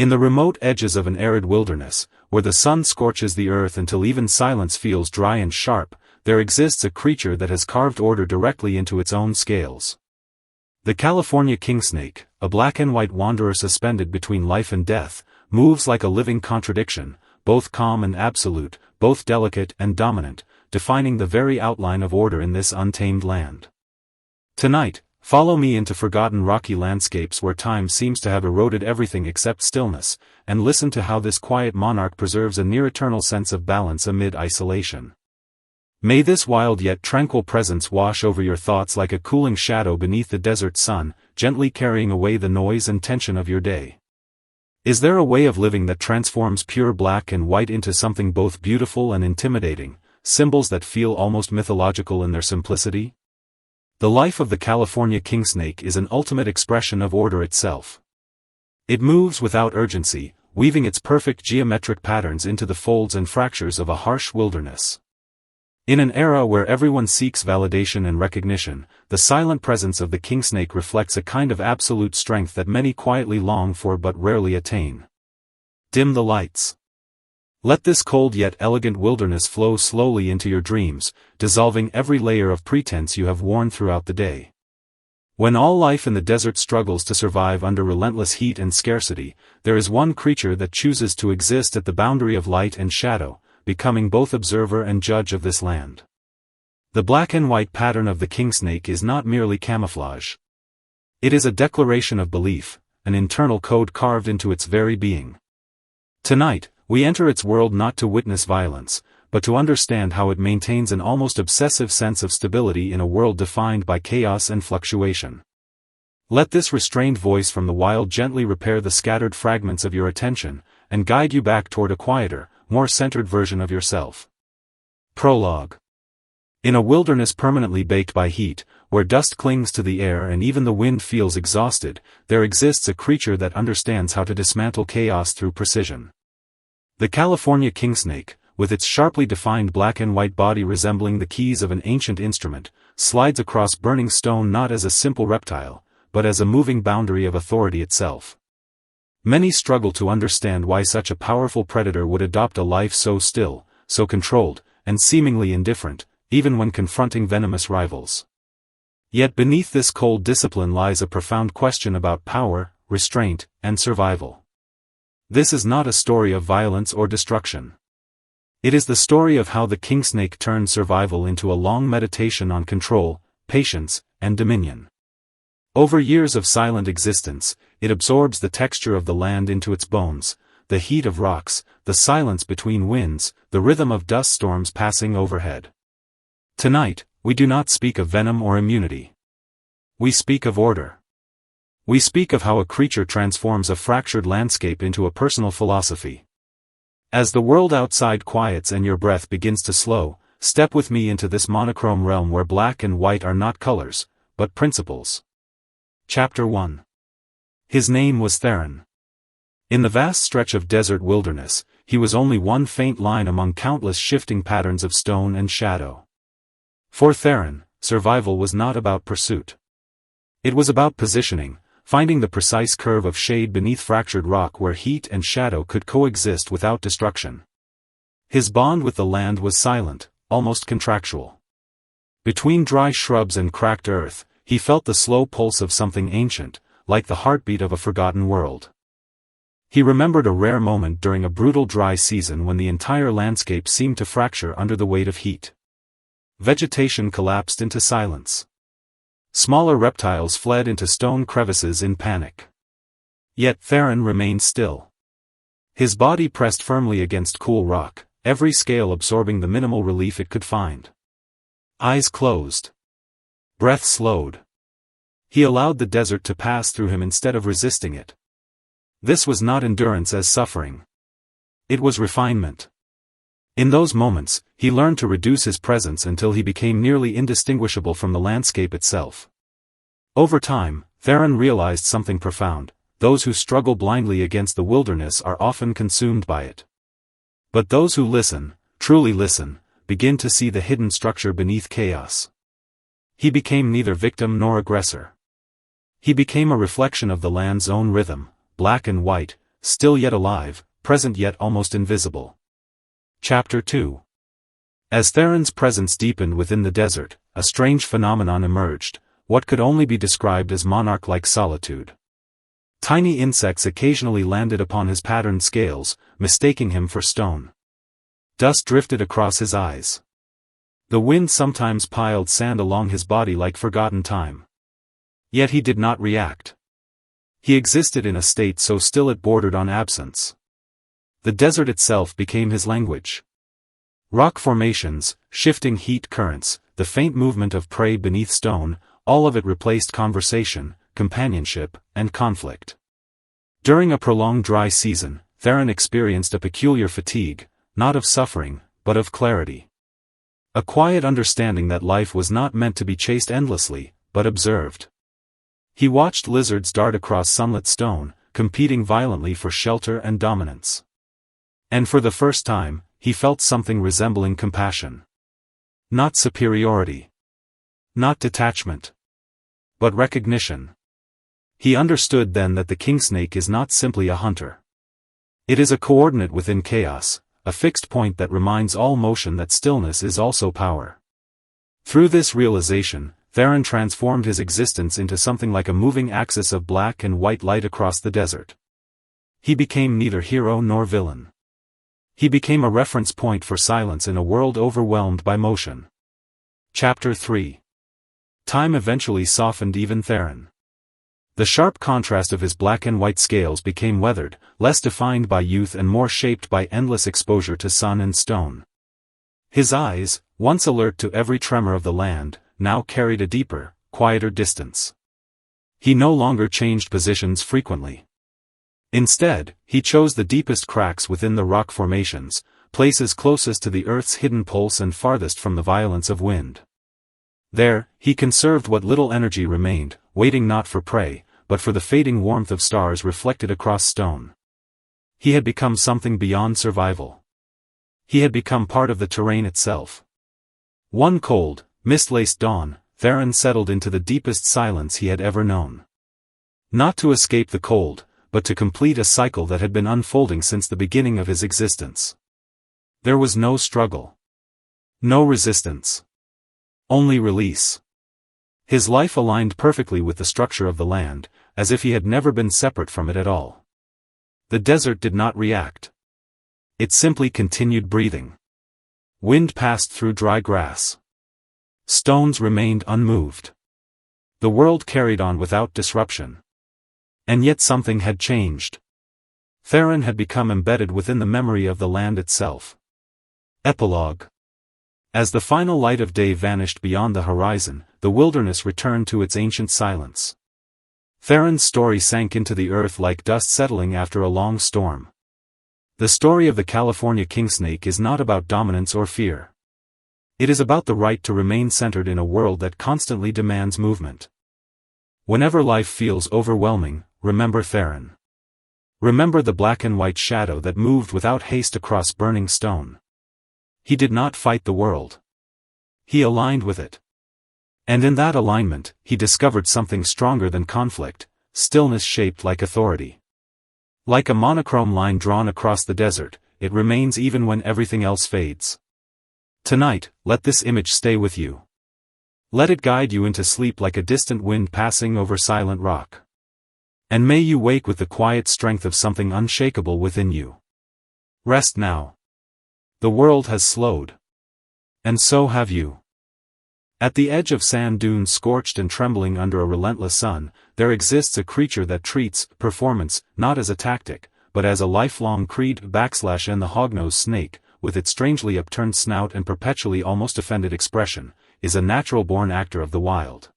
In the remote edges of an arid wilderness, where the sun scorches the earth until even silence feels dry and sharp, there exists a creature that has carved order directly into its own scales. The California kingsnake, a black and white wanderer suspended between life and death, moves like a living contradiction, both calm and absolute, both delicate and dominant, defining the very outline of order in this untamed land. Tonight, follow me into forgotten rocky landscapes where time seems to have eroded everything except stillness, and listen to how this quiet monarch preserves a near-eternal sense of balance amid isolation. May this wild yet tranquil presence wash over your thoughts like a cooling shadow beneath the desert sun, gently carrying away the noise and tension of your day. Is there a way of living that transforms pure black and white into something both beautiful and intimidating, symbols that feel almost mythological in their simplicity? The life of the California kingsnake is an ultimate expression of order itself. It moves without urgency, weaving its perfect geometric patterns into the folds and fractures of a harsh wilderness. In an era where everyone seeks validation and recognition, the silent presence of the kingsnake reflects a kind of absolute strength that many quietly long for but rarely attain. Dim the lights. Let this cold yet elegant wilderness flow slowly into your dreams, dissolving every layer of pretense you have worn throughout the day. When all life in the desert struggles to survive under relentless heat and scarcity, there is one creature that chooses to exist at the boundary of light and shadow, becoming both observer and judge of this land. The black and white pattern of the kingsnake is not merely camouflage. It is a declaration of belief, an internal code carved into its very being. Tonight, we enter its world not to witness violence, but to understand how it maintains an almost obsessive sense of stability in a world defined by chaos and fluctuation. Let this restrained voice from the wild gently repair the scattered fragments of your attention, and guide you back toward a quieter, more centered version of yourself. Prologue. In a wilderness permanently baked by heat, where dust clings to the air and even the wind feels exhausted, there exists a creature that understands how to dismantle chaos through precision. The California kingsnake, with its sharply defined black and white body resembling the keys of an ancient instrument, slides across burning stone not as a simple reptile, but as a moving boundary of authority itself. Many struggle to understand why such a powerful predator would adopt a life so still, so controlled, and seemingly indifferent, even when confronting venomous rivals. Yet beneath this cold discipline lies a profound question about power, restraint, and survival. This is not a story of violence or destruction. It is the story of how the kingsnake turned survival into a long meditation on control, patience, and dominion. Over years of silent existence, it absorbs the texture of the land into its bones, the heat of rocks, the silence between winds, the rhythm of dust storms passing overhead. Tonight, we do not speak of venom or immunity. We speak of order. We speak of how a creature transforms a fractured landscape into a personal philosophy. As the world outside quiets and your breath begins to slow, step with me into this monochrome realm where black and white are not colors, but principles. Chapter 1. His name was Theron. In the vast stretch of desert wilderness, he was only one faint line among countless shifting patterns of stone and shadow. For Theron, survival was not about pursuit. It was about positioning, finding the precise curve of shade beneath fractured rock where heat and shadow could coexist without destruction. His bond with the land was silent, almost contractual. Between dry shrubs and cracked earth, he felt the slow pulse of something ancient, like the heartbeat of a forgotten world. He remembered a rare moment during a brutal dry season when the entire landscape seemed to fracture under the weight of heat. Vegetation collapsed into silence. Smaller reptiles fled into stone crevices in panic. Yet Theron remained still. His body pressed firmly against cool rock, every scale absorbing the minimal relief it could find. Eyes closed. Breath slowed. He allowed the desert to pass through him instead of resisting it. This was not endurance as suffering. It was refinement. In those moments, he learned to reduce his presence until he became nearly indistinguishable from the landscape itself. Over time, Theron realized something profound: those who struggle blindly against the wilderness are often consumed by it. But those who listen, truly listen, begin to see the hidden structure beneath chaos. He became neither victim nor aggressor. He became a reflection of the land's own rhythm, black and white, still yet alive, present yet almost invisible. Chapter 2. As Theron's presence deepened within the desert, a strange phenomenon emerged, what could only be described as monarch-like solitude. Tiny insects occasionally landed upon his patterned scales, mistaking him for stone. Dust drifted across his eyes. The wind sometimes piled sand along his body like forgotten time. Yet he did not react. He existed in a state so still it bordered on absence. The desert itself became his language. Rock formations, shifting heat currents, the faint movement of prey beneath stone, all of it replaced conversation, companionship, and conflict. During a prolonged dry season, Theron experienced a peculiar fatigue, not of suffering, but of clarity. A quiet understanding that life was not meant to be chased endlessly, but observed. He watched lizards dart across sunlit stone, competing violently for shelter and dominance. And for the first time, he felt something resembling compassion. Not superiority. Not detachment. But recognition. He understood then that the kingsnake is not simply a hunter. It is a coordinate within chaos, a fixed point that reminds all motion that stillness is also power. Through this realization, Theron transformed his existence into something like a moving axis of black and white light across the desert. He became neither hero nor villain. He became a reference point for silence in a world overwhelmed by motion. Chapter 3. Time eventually softened even Theron. The sharp contrast of his black and white scales became weathered, less defined by youth and more shaped by endless exposure to sun and stone. His eyes, once alert to every tremor of the land, now carried a deeper, quieter distance. He no longer changed positions frequently. Instead, he chose the deepest cracks within the rock formations, places closest to the earth's hidden pulse and farthest from the violence of wind. There, he conserved what little energy remained, waiting not for prey, but for the fading warmth of stars reflected across stone. He had become something beyond survival. He had become part of the terrain itself. One cold, mist-laced dawn, Theron settled into the deepest silence he had ever known. Not to escape the cold, but to complete a cycle that had been unfolding since the beginning of his existence. There was no struggle. No resistance. Only release. His life aligned perfectly with the structure of the land, as if he had never been separate from it at all. The desert did not react. It simply continued breathing. Wind passed through dry grass. Stones remained unmoved. The world carried on without disruption. And yet something had changed. Theron had become embedded within the memory of the land itself. Epilogue. As the final light of day vanished beyond the horizon, the wilderness returned to its ancient silence. Theron's story sank into the earth like dust settling after a long storm. The story of the California kingsnake is not about dominance or fear. It is about the right to remain centered in a world that constantly demands movement. Whenever life feels overwhelming, remember Theron. Remember the black and white shadow that moved without haste across burning stone. He did not fight the world. He aligned with it. And in that alignment, he discovered something stronger than conflict, stillness shaped like authority. Like a monochrome line drawn across the desert, it remains even when everything else fades. Tonight, let this image stay with you. Let it guide you into sleep like a distant wind passing over silent rock. And may you wake with the quiet strength of something unshakable within you. Rest now. The world has slowed. And so have you. At the edge of sand dunes scorched and trembling under a relentless sun, there exists a creature that treats performance not as a tactic, but as a lifelong creed. And the hognose snake, with its strangely upturned snout and perpetually almost offended expression, is a natural-born actor of the wild.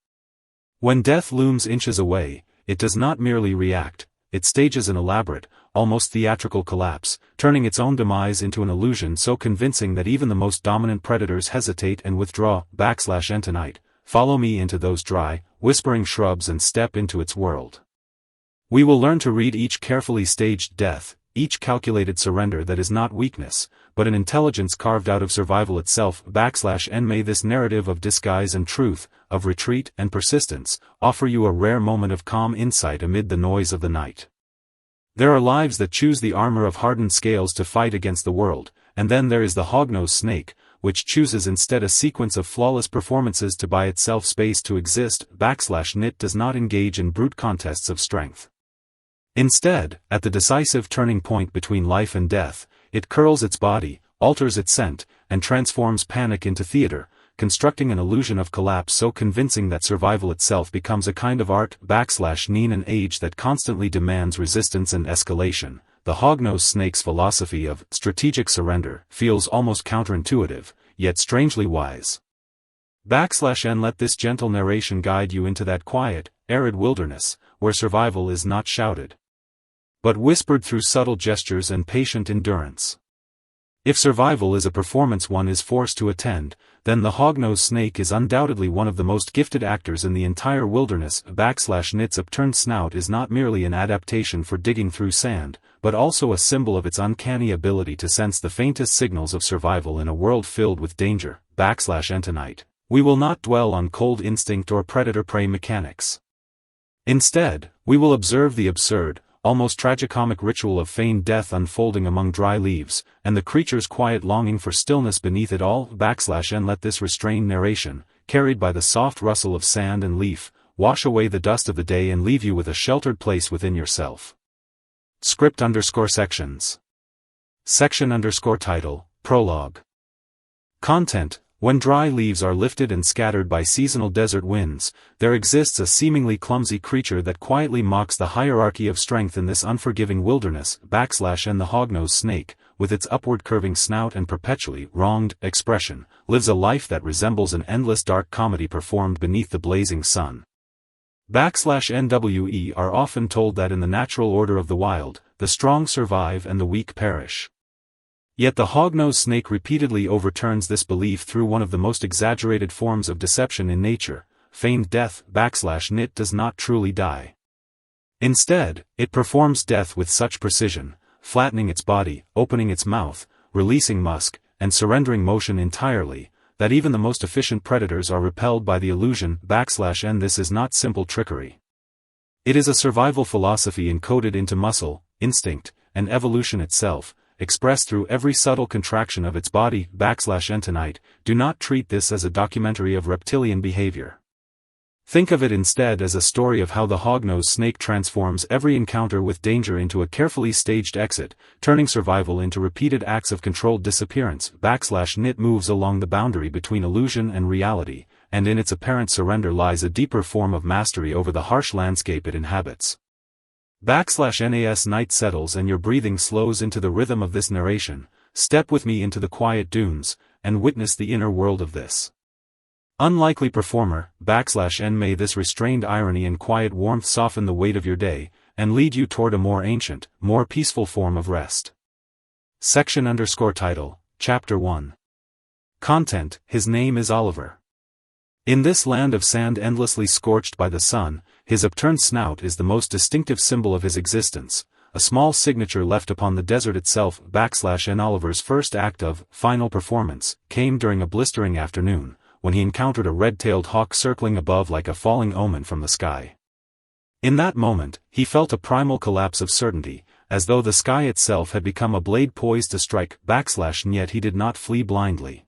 When death looms inches away, it does not merely react, it stages an elaborate, almost theatrical collapse, turning its own demise into an illusion so convincing that even the most dominant predators hesitate and withdraw. And tonight, follow me into those dry, whispering shrubs and step into its world. We will learn to read each carefully staged death, each calculated surrender that is not weakness, but an intelligence carved out of survival itself. And may this narrative of disguise and truth, of retreat and persistence, offer you a rare moment of calm insight amid the noise of the night. There are lives that choose the armor of hardened scales to fight against the world, and then there is the hognose snake, which chooses instead a sequence of flawless performances to buy itself space to exist. /NIT does not engage in brute contests of strength. Instead, at the decisive turning point between life and death, it curls its body, alters its scent, and transforms panic into theater, constructing an illusion of collapse so convincing that survival itself becomes a kind of art. /NIN an age that constantly demands resistance and escalation. The hognose snake's philosophy of strategic surrender feels almost counterintuitive, yet strangely wise. /N let this gentle narration guide you into that quiet, arid wilderness, where survival is not shouted, but whispered through subtle gestures and patient endurance. If survival is a performance one is forced to attend, then the hognose snake is undoubtedly one of the most gifted actors in the entire wilderness. /NIT's upturned snout is not merely an adaptation for digging through sand, but also a symbol of its uncanny ability to sense the faintest signals of survival in a world filled with danger. /N. We will not dwell on cold instinct or predator-prey mechanics. Instead, we will observe the absurd, almost tragicomic ritual of feigned death unfolding among dry leaves, and the creature's quiet longing for stillness beneath it all. /N let this restrained narration, carried by the soft rustle of sand and leaf, wash away the dust of the day and leave you with a sheltered place within yourself. Script_sections. Section_title, Prologue. Content. When dry leaves are lifted and scattered by seasonal desert winds, there exists a seemingly clumsy creature that quietly mocks the hierarchy of strength in this unforgiving wilderness. /N the hognose snake, with its upward curving snout and perpetually wronged expression, lives a life that resembles an endless dark comedy performed beneath the blazing sun. /NWE are often told that in the natural order of the wild, the strong survive and the weak perish. Yet the hognose snake repeatedly overturns this belief through one of the most exaggerated forms of deception in nature, feigned death. /NIT does not truly die. Instead, it performs death with such precision, flattening its body, opening its mouth, releasing musk, and surrendering motion entirely, that even the most efficient predators are repelled by the illusion. /N this is not simple trickery. It is a survival philosophy encoded into muscle, instinct, and evolution itself, expressed through every subtle contraction of its body. /N tonight, do not treat this as a documentary of reptilian behavior. Think of it instead as a story of how the hognose snake transforms every encounter with danger into a carefully staged exit, turning survival into repeated acts of controlled disappearance. /NIT moves along the boundary between illusion and reality, and in its apparent surrender lies a deeper form of mastery over the harsh landscape it inhabits. /NAS night settles and your breathing slows into the rhythm of this narration. Step with me into the quiet dunes, and witness the inner world of this unlikely performer. /N may this restrained irony and quiet warmth soften the weight of your day, and lead you toward a more ancient, more peaceful form of rest. Section_title, Chapter 1. Content. His name is Oliver. In this land of sand endlessly scorched by the sun, his upturned snout is the most distinctive symbol of his existence, a small signature left upon the desert itself. /N Oliver's first act of final performance came during a blistering afternoon, when he encountered a red-tailed hawk circling above like a falling omen from the sky. In that moment, he felt a primal collapse of certainty, as though the sky itself had become a blade poised to strike. Yet he did not flee blindly.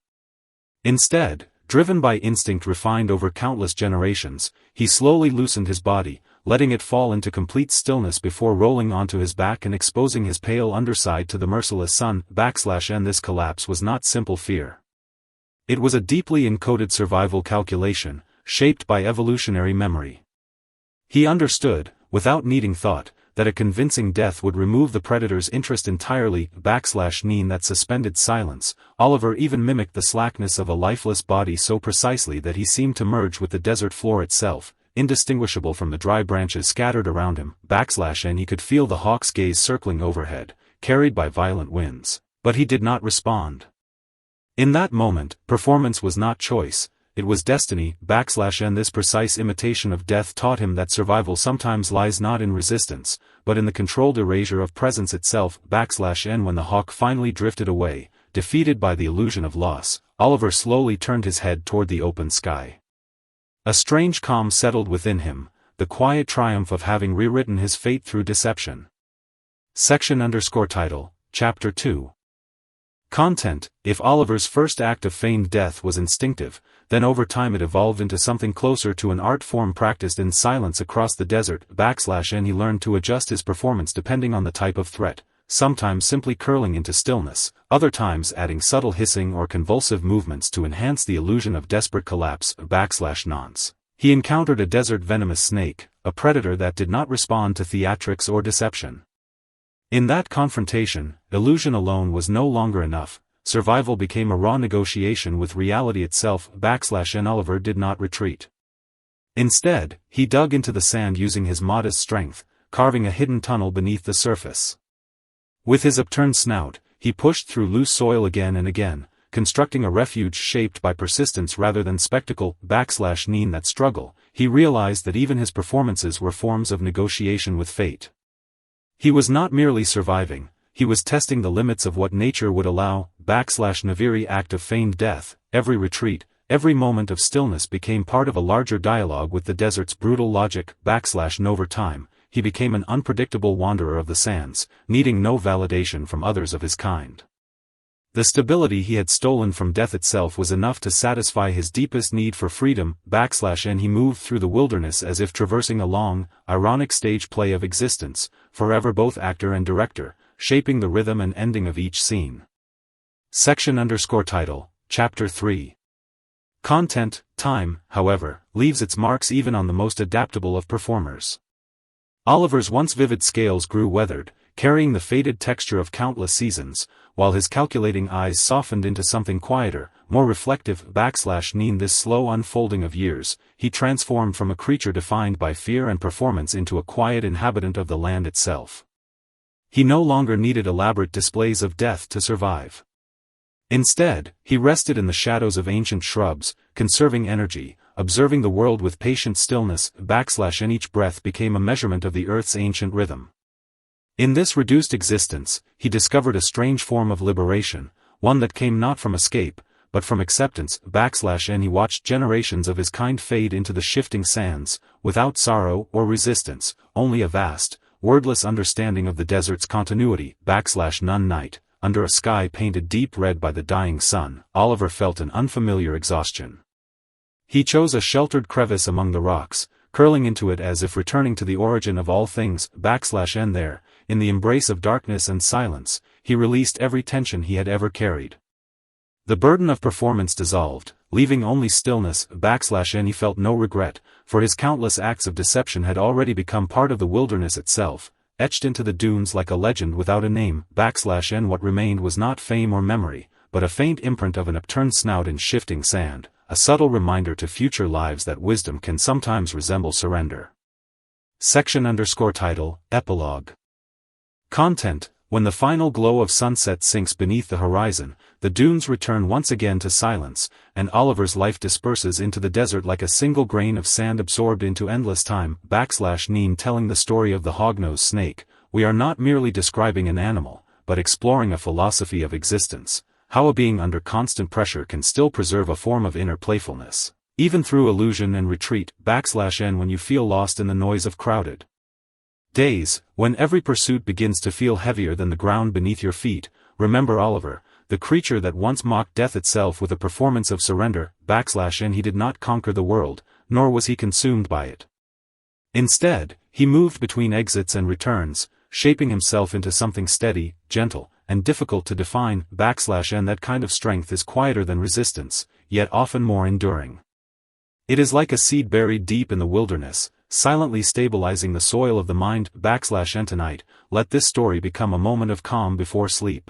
Instead, driven by instinct refined over countless generations, he slowly loosened his body, letting it fall into complete stillness before rolling onto his back and exposing his pale underside to the merciless sun. /N this collapse was not simple fear. It was a deeply encoded survival calculation, shaped by evolutionary memory. He understood, without needing thought, that a convincing death would remove the predator's interest entirely. /N that suspended silence, Oliver even mimicked the slackness of a lifeless body so precisely that he seemed to merge with the desert floor itself, indistinguishable from the dry branches scattered around him. /N he could feel the hawk's gaze circling overhead, carried by violent winds, but he did not respond. In that moment, performance was not choice, it was destiny. /N this precise imitation of death taught him that survival sometimes lies not in resistance, but in the controlled erasure of presence itself. /N when the hawk finally drifted away, defeated by the illusion of loss, Oliver slowly turned his head toward the open sky. A strange calm settled within him, the quiet triumph of having rewritten his fate through deception. Title, Chapter 2. Content: If Oliver's first act of feigned death was instinctive, then over time it evolved into something closer to an art form practiced in silence across the desert, and he learned to adjust his performance depending on the type of threat, sometimes simply curling into stillness, other times adding subtle hissing or convulsive movements to enhance the illusion of desperate collapse, nonce. He encountered a desert venomous snake, a predator that did not respond to theatrics or deception. In that confrontation, illusion alone was no longer enough. Survival became a raw negotiation with reality itself. And Oliver did not retreat. Instead, he dug into the sand using his modest strength, carving a hidden tunnel beneath the surface. With his upturned snout, he pushed through loose soil again and again, constructing a refuge shaped by persistence rather than spectacle. In that struggle, he realized that even his performances were forms of negotiation with fate. He was not merely surviving, he was testing the limits of what nature would allow. Naviri act of feigned death. Every retreat, every moment of stillness became part of a larger dialogue with the desert's brutal logic. Over time, he became an unpredictable wanderer of the sands, needing no validation from others of his kind. The stability he had stolen from death itself was enough to satisfy his deepest need for freedom. And he moved through the wilderness as if traversing a long, ironic stage play of existence, forever both actor and director, shaping the rhythm and ending of each scene. Title, Chapter 3. Content: Time, however, leaves its marks even on the most adaptable of performers. Oliver's once vivid scales grew weathered, carrying the faded texture of countless seasons, while his calculating eyes softened into something quieter, more reflective. This slow unfolding of years, he transformed from a creature defined by fear and performance into a quiet inhabitant of the land itself. He no longer needed elaborate displays of death to survive. Instead, he rested in the shadows of ancient shrubs, conserving energy, observing the world with patient stillness. And each breath became a measurement of the earth's ancient rhythm. In this reduced existence, he discovered a strange form of liberation, one that came not from escape, but from acceptance. And he watched generations of his kind fade into the shifting sands, without sorrow or resistance, only a vast, wordless understanding of the desert's continuity. None night, under a sky painted deep red by the dying sun, Oliver felt an unfamiliar exhaustion. He chose a sheltered crevice among the rocks, curling into it as if returning to the origin of all things. And there, in the embrace of darkness and silence, he released every tension he had ever carried. The burden of performance dissolved, leaving only stillness. And he felt no regret, for his countless acts of deception had already become part of the wilderness itself, etched into the dunes like a legend without a name. And what remained was not fame or memory, but a faint imprint of an upturned snout in shifting sand, a subtle reminder to future lives that wisdom can sometimes resemble surrender. Title, Epilogue. Content: When the final glow of sunset sinks beneath the horizon, the dunes return once again to silence, and Oliver's life disperses into the desert like a single grain of sand absorbed into endless time. Telling the story of the hognose snake, we are not merely describing an animal, but exploring a philosophy of existence, how a being under constant pressure can still preserve a form of inner playfulness, even through illusion and retreat. When you feel lost in the noise of crowded days, when every pursuit begins to feel heavier than the ground beneath your feet, remember Oliver, the creature that once mocked death itself with a performance of surrender. And he did not conquer the world, nor was he consumed by it. Instead, he moved between exits and returns, shaping himself into something steady, gentle, and difficult to define. And that kind of strength is quieter than resistance, yet often more enduring. It is like a seed buried deep in the wilderness, silently stabilizing the soil of the mind. And tonight, let this story become a moment of calm before sleep.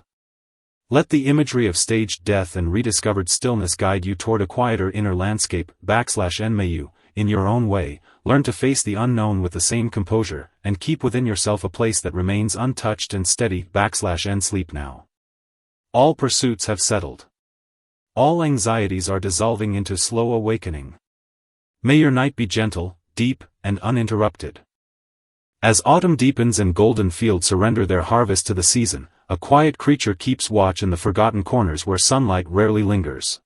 Let the imagery of staged death and rediscovered stillness guide you toward a quieter inner landscape. And may you, in your own way, learn to face the unknown with the same composure, and keep within yourself a place that remains untouched and steady. And sleep now. All pursuits have settled. All anxieties are dissolving into slow awakening. May your night be gentle, deep, and uninterrupted. As autumn deepens and golden fields surrender their harvest to the season, a quiet creature keeps watch in the forgotten corners where sunlight rarely lingers.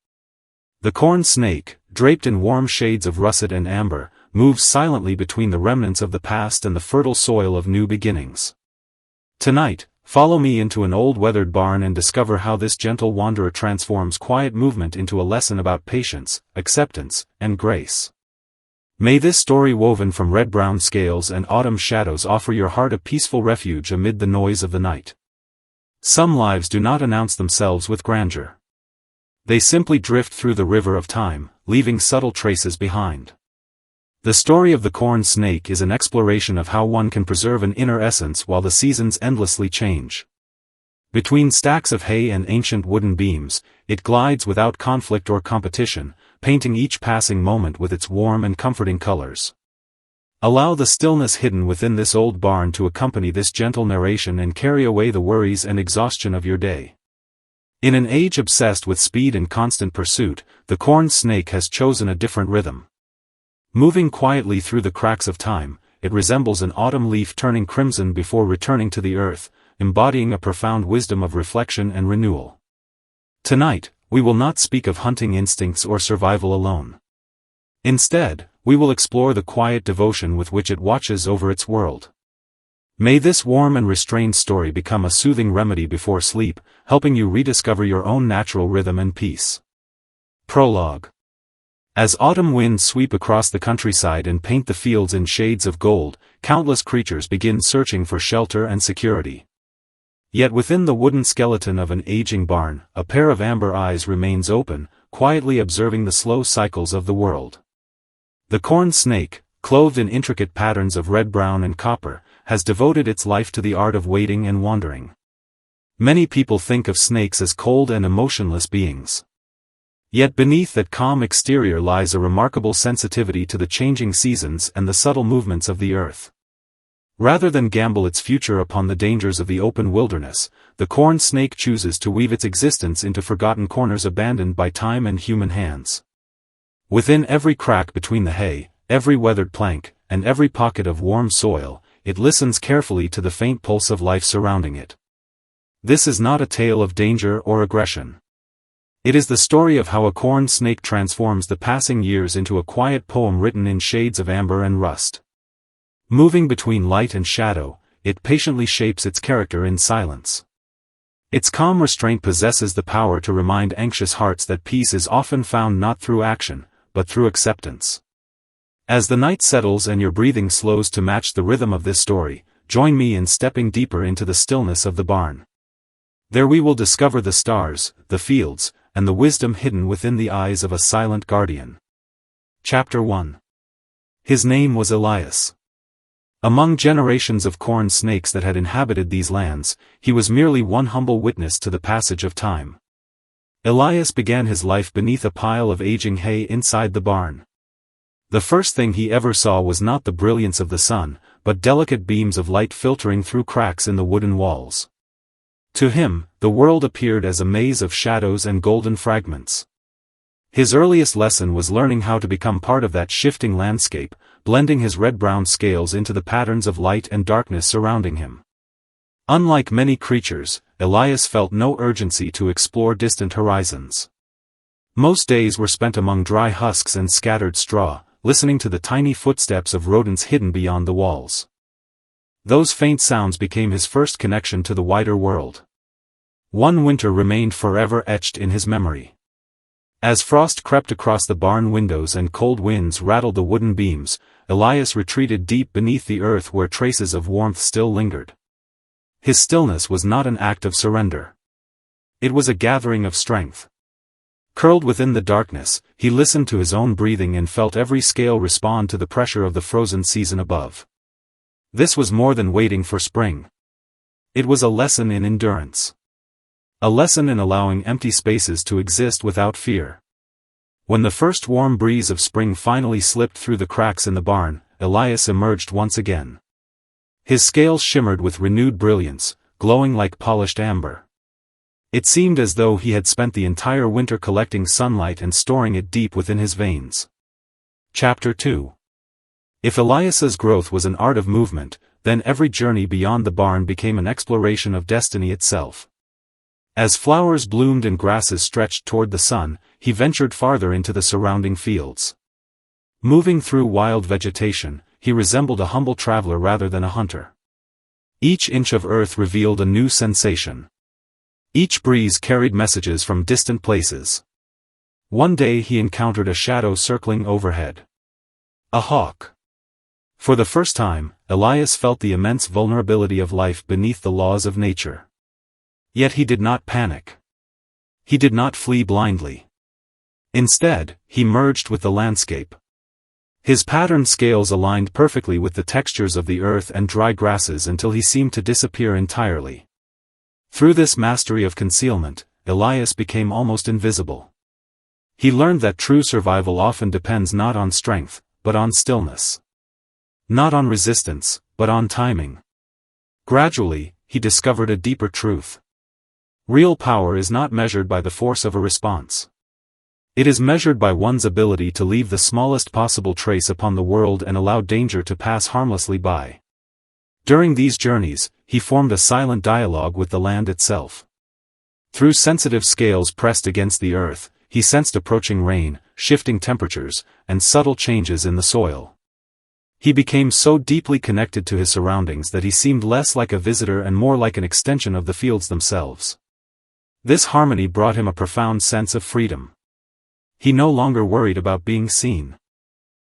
The corn snake, draped in warm shades of russet and amber, moves silently between the remnants of the past and the fertile soil of new beginnings. Tonight, follow me into an old weathered barn and discover how this gentle wanderer transforms quiet movement into a lesson about patience, acceptance, and grace. May this story woven from red-brown scales and autumn shadows offer your heart a peaceful refuge amid the noise of the night. Some lives do not announce themselves with grandeur. They simply drift through the river of time, leaving subtle traces behind. The story of the corn snake is an exploration of how one can preserve an inner essence while the seasons endlessly change. Between stacks of hay and ancient wooden beams, it glides without conflict or competition, painting each passing moment with its warm and comforting colors. Allow the stillness hidden within this old barn to accompany this gentle narration and carry away the worries and exhaustion of your day. In an age obsessed with speed and constant pursuit, the corn snake has chosen a different rhythm. Moving quietly through the cracks of time, it resembles an autumn leaf turning crimson before returning to the earth, embodying a profound wisdom of reflection and renewal. Tonight, we will not speak of hunting instincts or survival alone. Instead, we will explore the quiet devotion with which it watches over its world. May this warm and restrained story become a soothing remedy before sleep, helping you rediscover your own natural rhythm and peace. Prologue. As autumn winds sweep across the countryside and paint the fields in shades of gold, countless creatures begin searching for shelter and security. Yet within the wooden skeleton of an aging barn, a pair of amber eyes remains open, quietly observing the slow cycles of the world. The corn snake, clothed in intricate patterns of red, brown and copper, has devoted its life to the art of waiting and wandering. Many people think of snakes as cold and emotionless beings. Yet beneath that calm exterior lies a remarkable sensitivity to the changing seasons and the subtle movements of the earth. Rather than gamble its future upon the dangers of the open wilderness, the corn snake chooses to weave its existence into forgotten corners abandoned by time and human hands. Within every crack between the hay, every weathered plank, and every pocket of warm soil, it listens carefully to the faint pulse of life surrounding it. This is not a tale of danger or aggression. It is the story of how a corn snake transforms the passing years into a quiet poem written in shades of amber and rust. Moving between light and shadow, it patiently shapes its character in silence. Its calm restraint possesses the power to remind anxious hearts that peace is often found not through action, but through acceptance. As the night settles and your breathing slows to match the rhythm of this story, join me in stepping deeper into the stillness of the barn. There we will discover the stars, the fields, and the wisdom hidden within the eyes of a silent guardian. Chapter 1. His name was Elias. Among generations of corn snakes that had inhabited these lands, he was merely one humble witness to the passage of time. Elias began his life beneath a pile of aging hay inside the barn. The first thing he ever saw was not the brilliance of the sun, but delicate beams of light filtering through cracks in the wooden walls. To him, the world appeared as a maze of shadows and golden fragments. His earliest lesson was learning how to become part of that shifting landscape, blending his red-brown scales into the patterns of light and darkness surrounding him. Unlike many creatures, Elias felt no urgency to explore distant horizons. Most days were spent among dry husks and scattered straw, listening to the tiny footsteps of rodents hidden beyond the walls. Those faint sounds became his first connection to the wider world. One winter remained forever etched in his memory. As frost crept across the barn windows and cold winds rattled the wooden beams, Elias retreated deep beneath the earth where traces of warmth still lingered. His stillness was not an act of surrender. It was a gathering of strength. Curled within the darkness, he listened to his own breathing and felt every scale respond to the pressure of the frozen season above. This was more than waiting for spring. It was a lesson in endurance. A lesson in allowing empty spaces to exist without fear. When the first warm breeze of spring finally slipped through the cracks in the barn, Elias emerged once again. His scales shimmered with renewed brilliance, glowing like polished amber. It seemed as though he had spent the entire winter collecting sunlight and storing it deep within his veins. Chapter 2. If Elias's growth was an art of movement, then every journey beyond the barn became an exploration of destiny itself. As flowers bloomed and grasses stretched toward the sun, he ventured farther into the surrounding fields. Moving through wild vegetation, he resembled a humble traveler rather than a hunter. Each inch of earth revealed a new sensation. Each breeze carried messages from distant places. One day he encountered a shadow circling overhead. A hawk. For the first time, Elias felt the immense vulnerability of life beneath the laws of nature. Yet he did not panic. He did not flee blindly. Instead, he merged with the landscape. His patterned scales aligned perfectly with the textures of the earth and dry grasses until he seemed to disappear entirely. Through this mastery of concealment, Elias became almost invisible. He learned that true survival often depends not on strength, but on stillness. Not on resistance, but on timing. Gradually, he discovered a deeper truth. Real power is not measured by the force of a response. It is measured by one's ability to leave the smallest possible trace upon the world and allow danger to pass harmlessly by. During these journeys, he formed a silent dialogue with the land itself. Through sensitive scales pressed against the earth, he sensed approaching rain, shifting temperatures, and subtle changes in the soil. He became so deeply connected to his surroundings that he seemed less like a visitor and more like an extension of the fields themselves. This harmony brought him a profound sense of freedom. He no longer worried about being seen.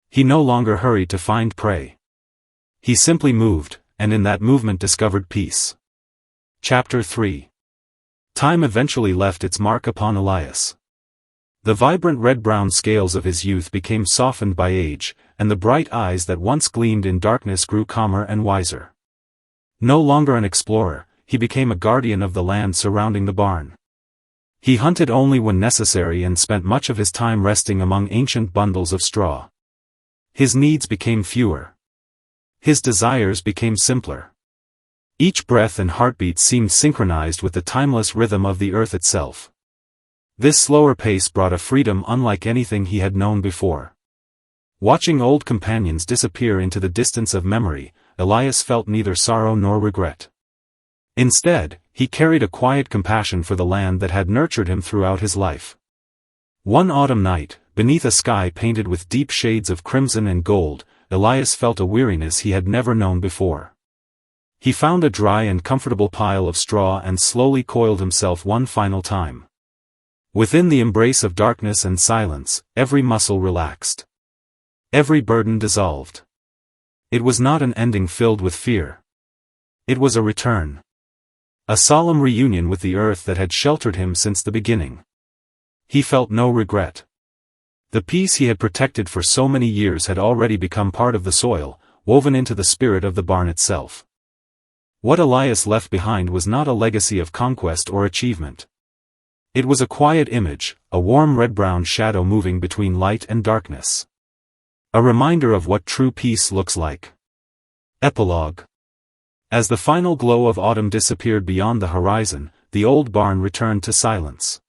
He no longer hurried to find prey. He simply moved, and in that movement discovered peace. Chapter 3. Time eventually left its mark upon Elias. The vibrant red-brown scales of his youth became softened by age, and the bright eyes that once gleamed in darkness grew calmer and wiser. No longer an explorer, he became a guardian of the land surrounding the barn. He hunted only when necessary and spent much of his time resting among ancient bundles of straw. His needs became fewer. His desires became simpler. Each breath and heartbeat seemed synchronized with the timeless rhythm of the earth itself. This slower pace brought a freedom unlike anything he had known before. Watching old companions disappear into the distance of memory, Elias felt neither sorrow nor regret. Instead, he carried a quiet compassion for the land that had nurtured him throughout his life. One autumn night, beneath a sky painted with deep shades of crimson and gold, Elias felt a weariness he had never known before. He found a dry and comfortable pile of straw and slowly coiled himself one final time. Within the embrace of darkness and silence, every muscle relaxed. Every burden dissolved. It was not an ending filled with fear. It was a return. A solemn reunion with the earth that had sheltered him since the beginning. He felt no regret. The peace he had protected for so many years had already become part of the soil, woven into the spirit of the barn itself. What Elias left behind was not a legacy of conquest or achievement. It was a quiet image, a warm red-brown shadow moving between light and darkness. A reminder of what true peace looks like. Epilogue. As the final glow of autumn disappeared beyond the horizon, the old barn returned to silence.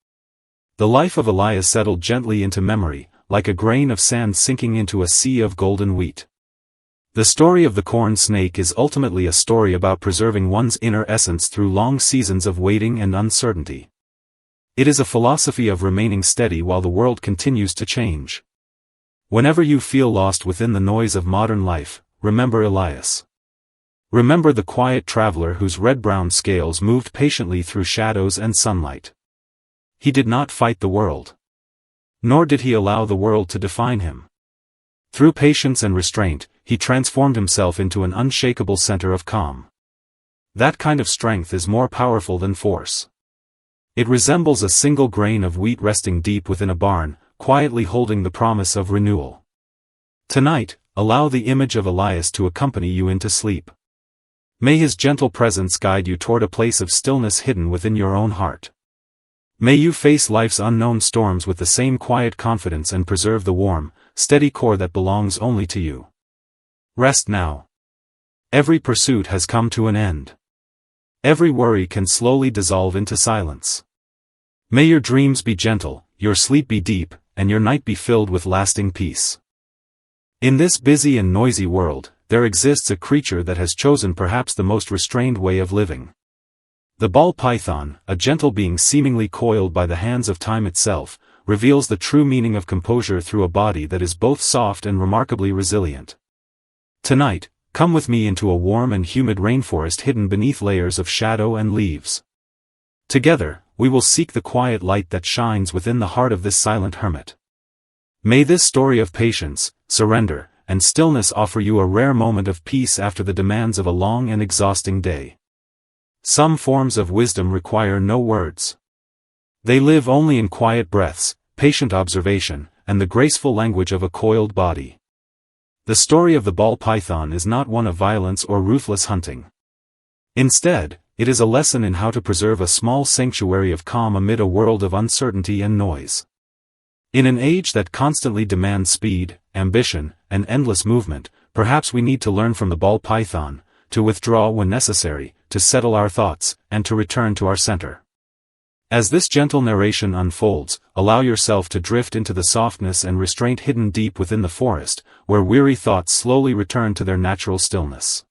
The life of Elias settled gently into memory, like a grain of sand sinking into a sea of golden wheat. The story of the corn snake is ultimately a story about preserving one's inner essence through long seasons of waiting and uncertainty. It is a philosophy of remaining steady while the world continues to change. Whenever you feel lost within the noise of modern life, remember Elias. Remember the quiet traveler whose red-brown scales moved patiently through shadows and sunlight. He did not fight the world. Nor did he allow the world to define him. Through patience and restraint, he transformed himself into an unshakable center of calm. That kind of strength is more powerful than force. It resembles a single grain of wheat resting deep within a barn, quietly holding the promise of renewal. Tonight, allow the image of Elias to accompany you into sleep. May his gentle presence guide you toward a place of stillness hidden within your own heart. May you face life's unknown storms with the same quiet confidence and preserve the warm, steady core that belongs only to you. Rest now. Every pursuit has come to an end. Every worry can slowly dissolve into silence. May your dreams be gentle, your sleep be deep, and your night be filled with lasting peace. In this busy and noisy world, there exists a creature that has chosen perhaps the most restrained way of living. The ball python, a gentle being seemingly coiled by the hands of time itself, reveals the true meaning of composure through a body that is both soft and remarkably resilient. Tonight, Come with me into a warm and humid rainforest hidden beneath layers of shadow and leaves. Together, we will seek the quiet light that shines within the heart of this silent hermit. May this story of patience, surrender, and stillness offer you a rare moment of peace after the demands of a long and exhausting day. Some forms of wisdom require no words. They live only in quiet breaths, patient observation, and the graceful language of a coiled body. The story of the ball python is not one of violence or ruthless hunting. Instead, it is a lesson in how to preserve a small sanctuary of calm amid a world of uncertainty and noise. In an age that constantly demands speed, ambition, and endless movement, perhaps we need to learn from the ball python, to withdraw when necessary, to settle our thoughts, and to return to our center. As this gentle narration unfolds, allow yourself to drift into the softness and restraint hidden deep within the forest, where weary thoughts slowly return to their natural stillness.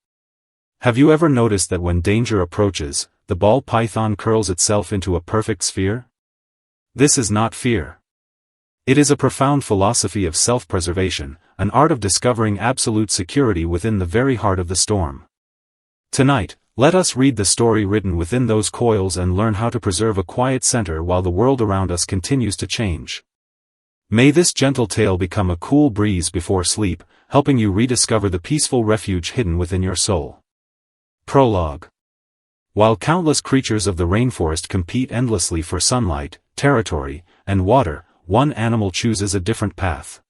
Have you ever noticed that when danger approaches, the ball python curls itself into a perfect sphere? This is not fear. It is a profound philosophy of self-preservation, an art of discovering absolute security within the very heart of the storm. Tonight, let us read the story written within those coils and learn how to preserve a quiet center while the world around us continues to change. May this gentle tale become a cool breeze before sleep, helping you rediscover the peaceful refuge hidden within your soul. Prologue. While countless creatures of the rainforest compete endlessly for sunlight, territory, and water, one animal chooses a different path.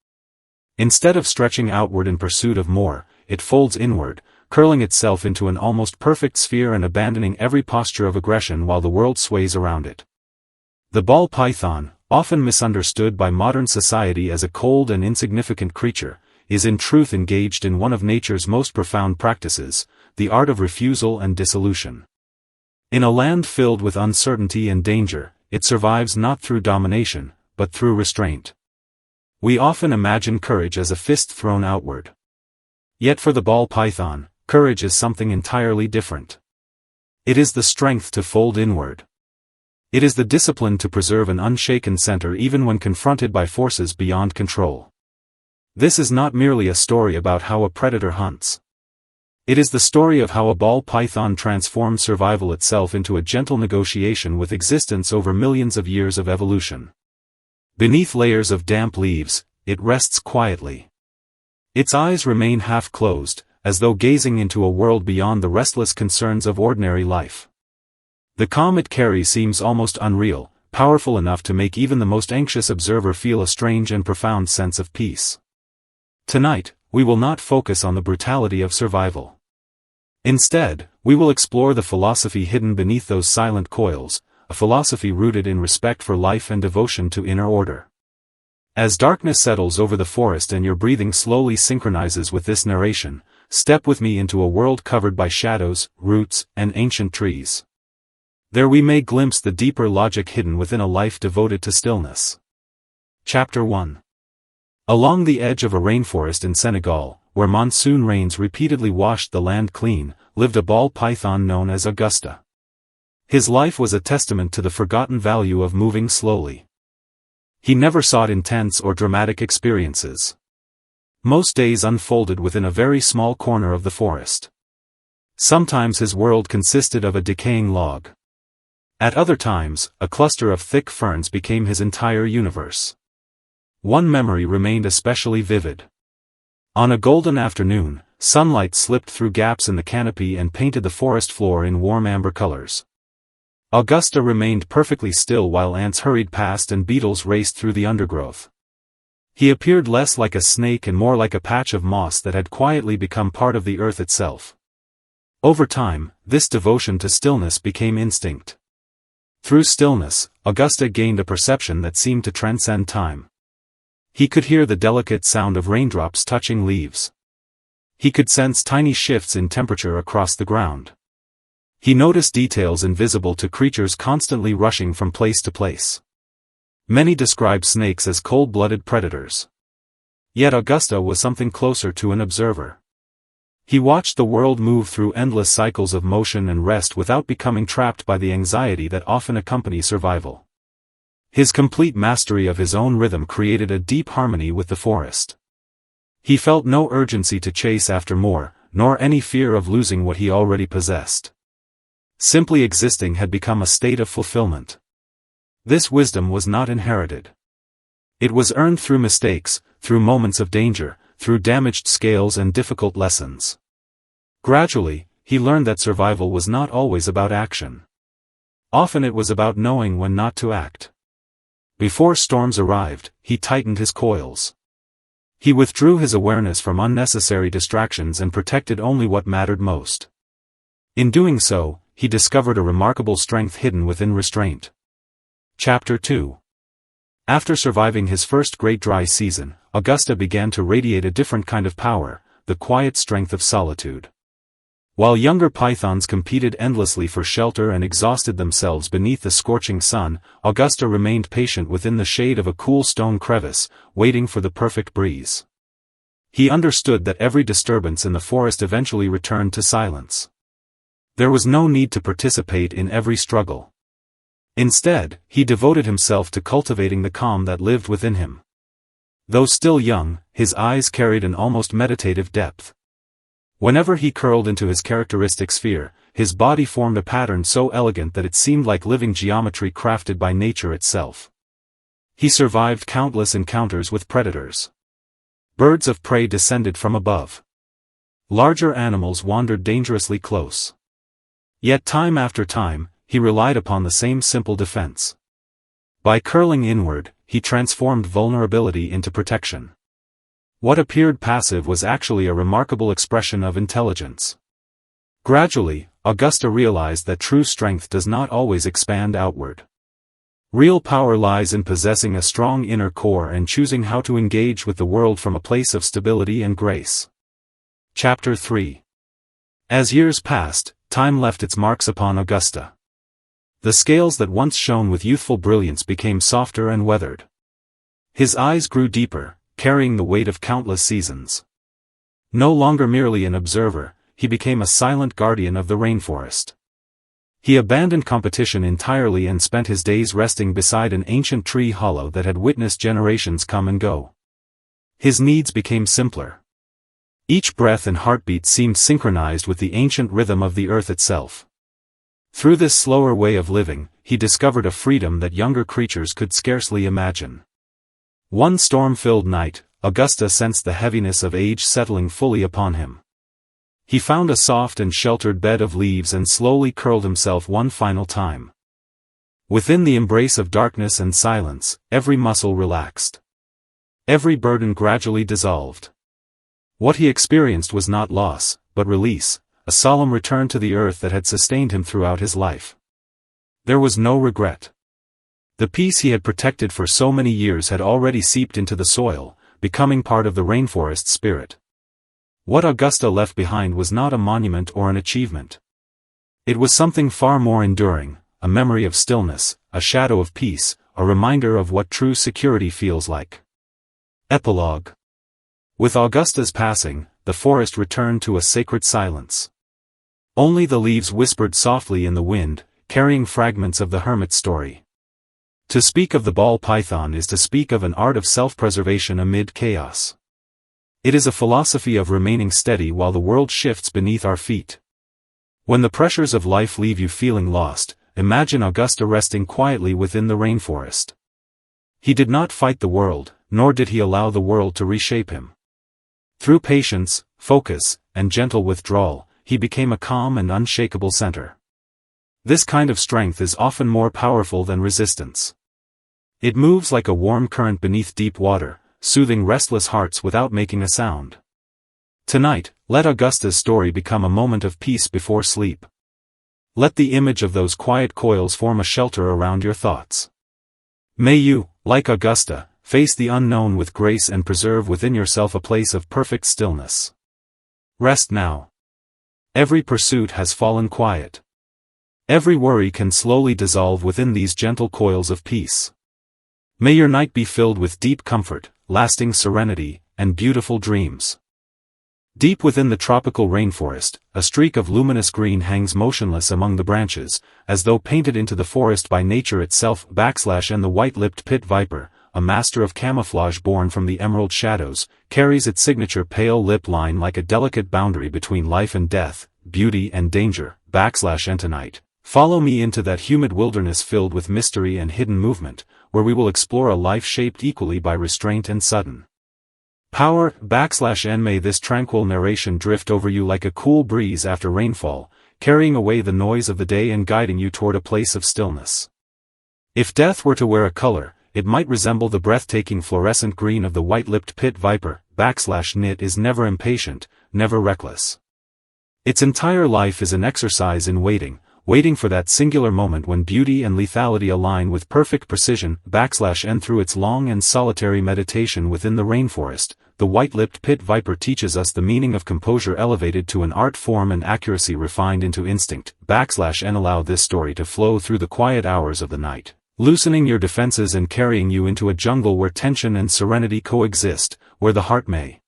Instead of stretching outward in pursuit of more, it folds inward, curling itself into an almost perfect sphere and abandoning every posture of aggression while the world sways around it. The ball python, often misunderstood by modern society as a cold and insignificant creature, is in truth engaged in one of nature's most profound practices, the art of refusal and dissolution. In a land filled with uncertainty and danger, it survives not through domination, but through restraint. We often imagine courage as a fist thrown outward. Yet for the ball python, courage is something entirely different. It is the strength to fold inward. It is the discipline to preserve an unshaken center even when confronted by forces beyond control. This is not merely a story about how a predator hunts. It is the story of how a ball python transforms survival itself into a gentle negotiation with existence over millions of years of evolution. Beneath layers of damp leaves, it rests quietly. Its eyes remain half-closed, as though gazing into a world beyond the restless concerns of ordinary life. The calm it carries seems almost unreal, powerful enough to make even the most anxious observer feel a strange and profound sense of peace. Tonight, we will not focus on the brutality of survival. Instead, we will explore the philosophy hidden beneath those silent coils, a philosophy rooted in respect for life and devotion to inner order. As darkness settles over the forest and your breathing slowly synchronizes with this narration, step with me into a world covered by shadows, roots, and ancient trees. There we may glimpse the deeper logic hidden within a life devoted to stillness. Chapter 1. Along the edge of a rainforest in Senegal, where monsoon rains repeatedly washed the land clean, lived a ball python known as Augusta. His life was a testament to the forgotten value of moving slowly. He never sought intense or dramatic experiences. Most days unfolded within a very small corner of the forest. Sometimes his world consisted of a decaying log. At other times, a cluster of thick ferns became his entire universe. One memory remained especially vivid. On a golden afternoon, sunlight slipped through gaps in the canopy and painted the forest floor in warm amber colors. Augusta remained perfectly still while ants hurried past and beetles raced through the undergrowth. He appeared less like a snake and more like a patch of moss that had quietly become part of the earth itself. Over time, this devotion to stillness became instinct. Through stillness, Augusta gained a perception that seemed to transcend time. He could hear the delicate sound of raindrops touching leaves. He could sense tiny shifts in temperature across the ground. He noticed details invisible to creatures constantly rushing from place to place. Many describe snakes as cold-blooded predators. Yet Augusta was something closer to an observer. He watched the world move through endless cycles of motion and rest without becoming trapped by the anxiety that often accompany survival. His complete mastery of his own rhythm created a deep harmony with the forest. He felt no urgency to chase after more, nor any fear of losing what he already possessed. Simply existing had become a state of fulfillment. This wisdom was not inherited. It was earned through mistakes, through moments of danger, through damaged scales and difficult lessons. Gradually, he learned that survival was not always about action. Often it was about knowing when not to act. Before storms arrived, he tightened his coils. He withdrew his awareness from unnecessary distractions and protected only what mattered most. In doing so, he discovered a remarkable strength hidden within restraint. Chapter 2. After surviving his first great dry season, Augusta began to radiate a different kind of power, the quiet strength of solitude. While younger pythons competed endlessly for shelter and exhausted themselves beneath the scorching sun, Augusta remained patient within the shade of a cool stone crevice, waiting for the perfect breeze. He understood that every disturbance in the forest eventually returned to silence. There was no need to participate in every struggle. Instead, he devoted himself to cultivating the calm that lived within him. Though still young, his eyes carried an almost meditative depth. Whenever he curled into his characteristic sphere, his body formed a pattern so elegant that it seemed like living geometry crafted by nature itself. He survived countless encounters with predators. Birds of prey descended from above. Larger animals wandered dangerously close. Yet time after time, he relied upon the same simple defense. By curling inward, he transformed vulnerability into protection. What appeared passive was actually a remarkable expression of intelligence. Gradually, Augusta realized that true strength does not always expand outward. Real power lies in possessing a strong inner core and choosing how to engage with the world from a place of stability and grace. Chapter 3. As years passed, time left its marks upon Augusta. The scales that once shone with youthful brilliance became softer and weathered. His eyes grew deeper, carrying the weight of countless seasons. No longer merely an observer, he became a silent guardian of the rainforest. He abandoned competition entirely and spent his days resting beside an ancient tree hollow that had witnessed generations come and go. His needs became simpler. Each breath and heartbeat seemed synchronized with the ancient rhythm of the earth itself. Through this slower way of living, he discovered a freedom that younger creatures could scarcely imagine. One storm-filled night, Augusta sensed the heaviness of age settling fully upon him. He found a soft and sheltered bed of leaves and slowly curled himself one final time. Within the embrace of darkness and silence, every muscle relaxed. Every burden gradually dissolved. What he experienced was not loss, but release, a solemn return to the earth that had sustained him throughout his life. There was no regret. The peace he had protected for so many years had already seeped into the soil, becoming part of the rainforest spirit. What Augusta left behind was not a monument or an achievement. It was something far more enduring, a memory of stillness, a shadow of peace, a reminder of what true security feels like. Epilogue. With Augusta's passing, the forest returned to a sacred silence. Only the leaves whispered softly in the wind, carrying fragments of the hermit's story. To speak of the ball python is to speak of an art of self-preservation amid chaos. It is a philosophy of remaining steady while the world shifts beneath our feet. When the pressures of life leave you feeling lost, imagine Augusta resting quietly within the rainforest. He did not fight the world, nor did he allow the world to reshape him. Through patience, focus, and gentle withdrawal, he became a calm and unshakable center. This kind of strength is often more powerful than resistance. It moves like a warm current beneath deep water, soothing restless hearts without making a sound. Tonight, let Augusta's story become a moment of peace before sleep. Let the image of those quiet coils form a shelter around your thoughts. May you, like Augusta, face the unknown with grace and preserve within yourself a place of perfect stillness. Rest now. Every pursuit has fallen quiet. Every worry can slowly dissolve within these gentle coils of peace. May your night be filled with deep comfort, lasting serenity, and beautiful dreams. Deep within the tropical rainforest, a streak of luminous green hangs motionless among the branches, as though painted into the forest by nature itself. And the white-lipped pit viper, a master of camouflage born from the emerald shadows, carries its signature pale lip line like a delicate boundary between life and death, beauty and danger, /Entonite. Follow me into that humid wilderness filled with mystery and hidden movement, where we will explore a life shaped equally by restraint and sudden power, /N. May this tranquil narration drift over you like a cool breeze after rainfall, carrying away the noise of the day and guiding you toward a place of stillness. If death were to wear a color, it might resemble the breathtaking fluorescent green of the white-lipped pit viper, /Nit is never impatient, never reckless. Its entire life is an exercise in waiting for that singular moment when beauty and lethality align with perfect precision, /N. Through its long and solitary meditation within the rainforest, the white-lipped pit viper teaches us the meaning of composure elevated to an art form and accuracy refined into instinct, /N. Allow this story to flow through the quiet hours of the night, loosening your defenses and carrying you into a jungle where tension and serenity coexist, where the heart may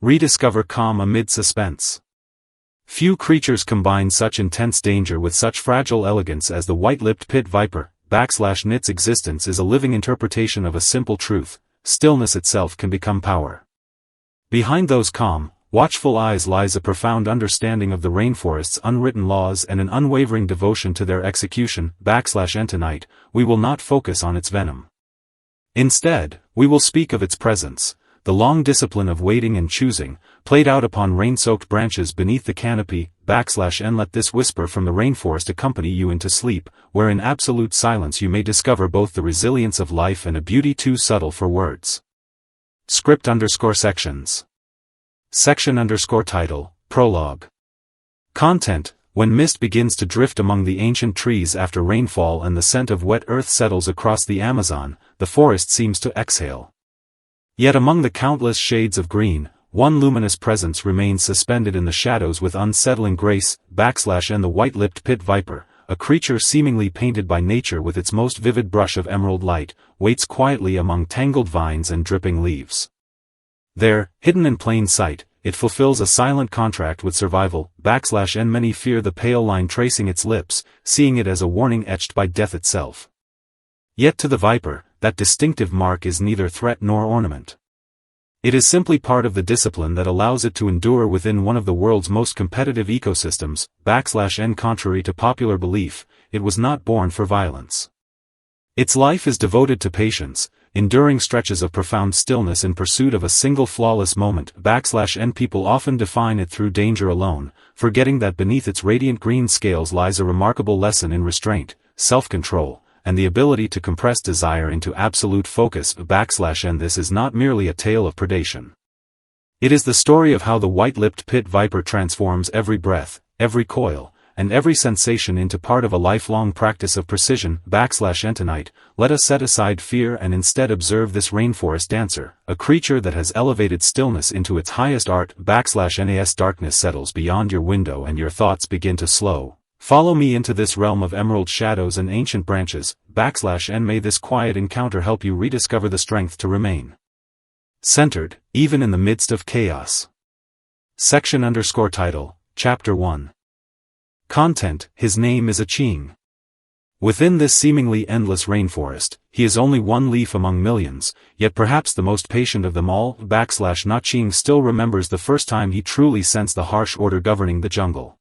rediscover calm amid suspense. Few creatures combine such intense danger with such fragile elegance as the white-lipped pit viper, /Nit's existence is a living interpretation of a simple truth: stillness itself can become power. Behind those calm, watchful eyes lies a profound understanding of the rainforest's unwritten laws and an unwavering devotion to their execution, /Entonite. We will not focus on its venom. Instead, we will speak of its presence, the long discipline of waiting and choosing, played out upon rain-soaked branches beneath the canopy, /N. Let this whisper from the rainforest accompany you into sleep, where in absolute silence you may discover both the resilience of life and a beauty too subtle for words. Script_sections. Section_title, Prologue. Content: When mist begins to drift among the ancient trees after rainfall and the scent of wet earth settles across the Amazon, the forest seems to exhale. Yet among the countless shades of green, one luminous presence remains suspended in the shadows with unsettling grace, /N. The white-lipped pit viper, a creature seemingly painted by nature with its most vivid brush of emerald light, waits quietly among tangled vines and dripping leaves. There, hidden in plain sight, it fulfills a silent contract with survival, /N. Many fear the pale line tracing its lips, seeing it as a warning etched by death itself. Yet to the viper, that distinctive mark is neither threat nor ornament. It is simply part of the discipline that allows it to endure within one of the world's most competitive ecosystems, /N. Contrary to popular belief, it was not born for violence. Its life is devoted to patience, enduring stretches of profound stillness in pursuit of a single flawless moment, /N. People often define it through danger alone, forgetting that beneath its radiant green scales lies a remarkable lesson in restraint, self-control, and the ability to compress desire into absolute focus, /N. This is not merely a tale of predation. It is the story of how the white-lipped pit viper transforms every breath, every coil, and every sensation into part of a lifelong practice of precision, /Entonite. Let us set aside fear and instead observe this rainforest dancer, a creature that has elevated stillness into its highest art, /N. As darkness settles beyond your window and your thoughts begin to slow. Follow me into this realm of emerald shadows and ancient branches, /N. May this quiet encounter help you rediscover the strength to remain centered, even in the midst of chaos. Section_title, Chapter 1. Content: His name is Aching. Within this seemingly endless rainforest, he is only one leaf among millions, yet perhaps the most patient of them all, /Naching still remembers the first time he truly sensed the harsh order governing the jungle.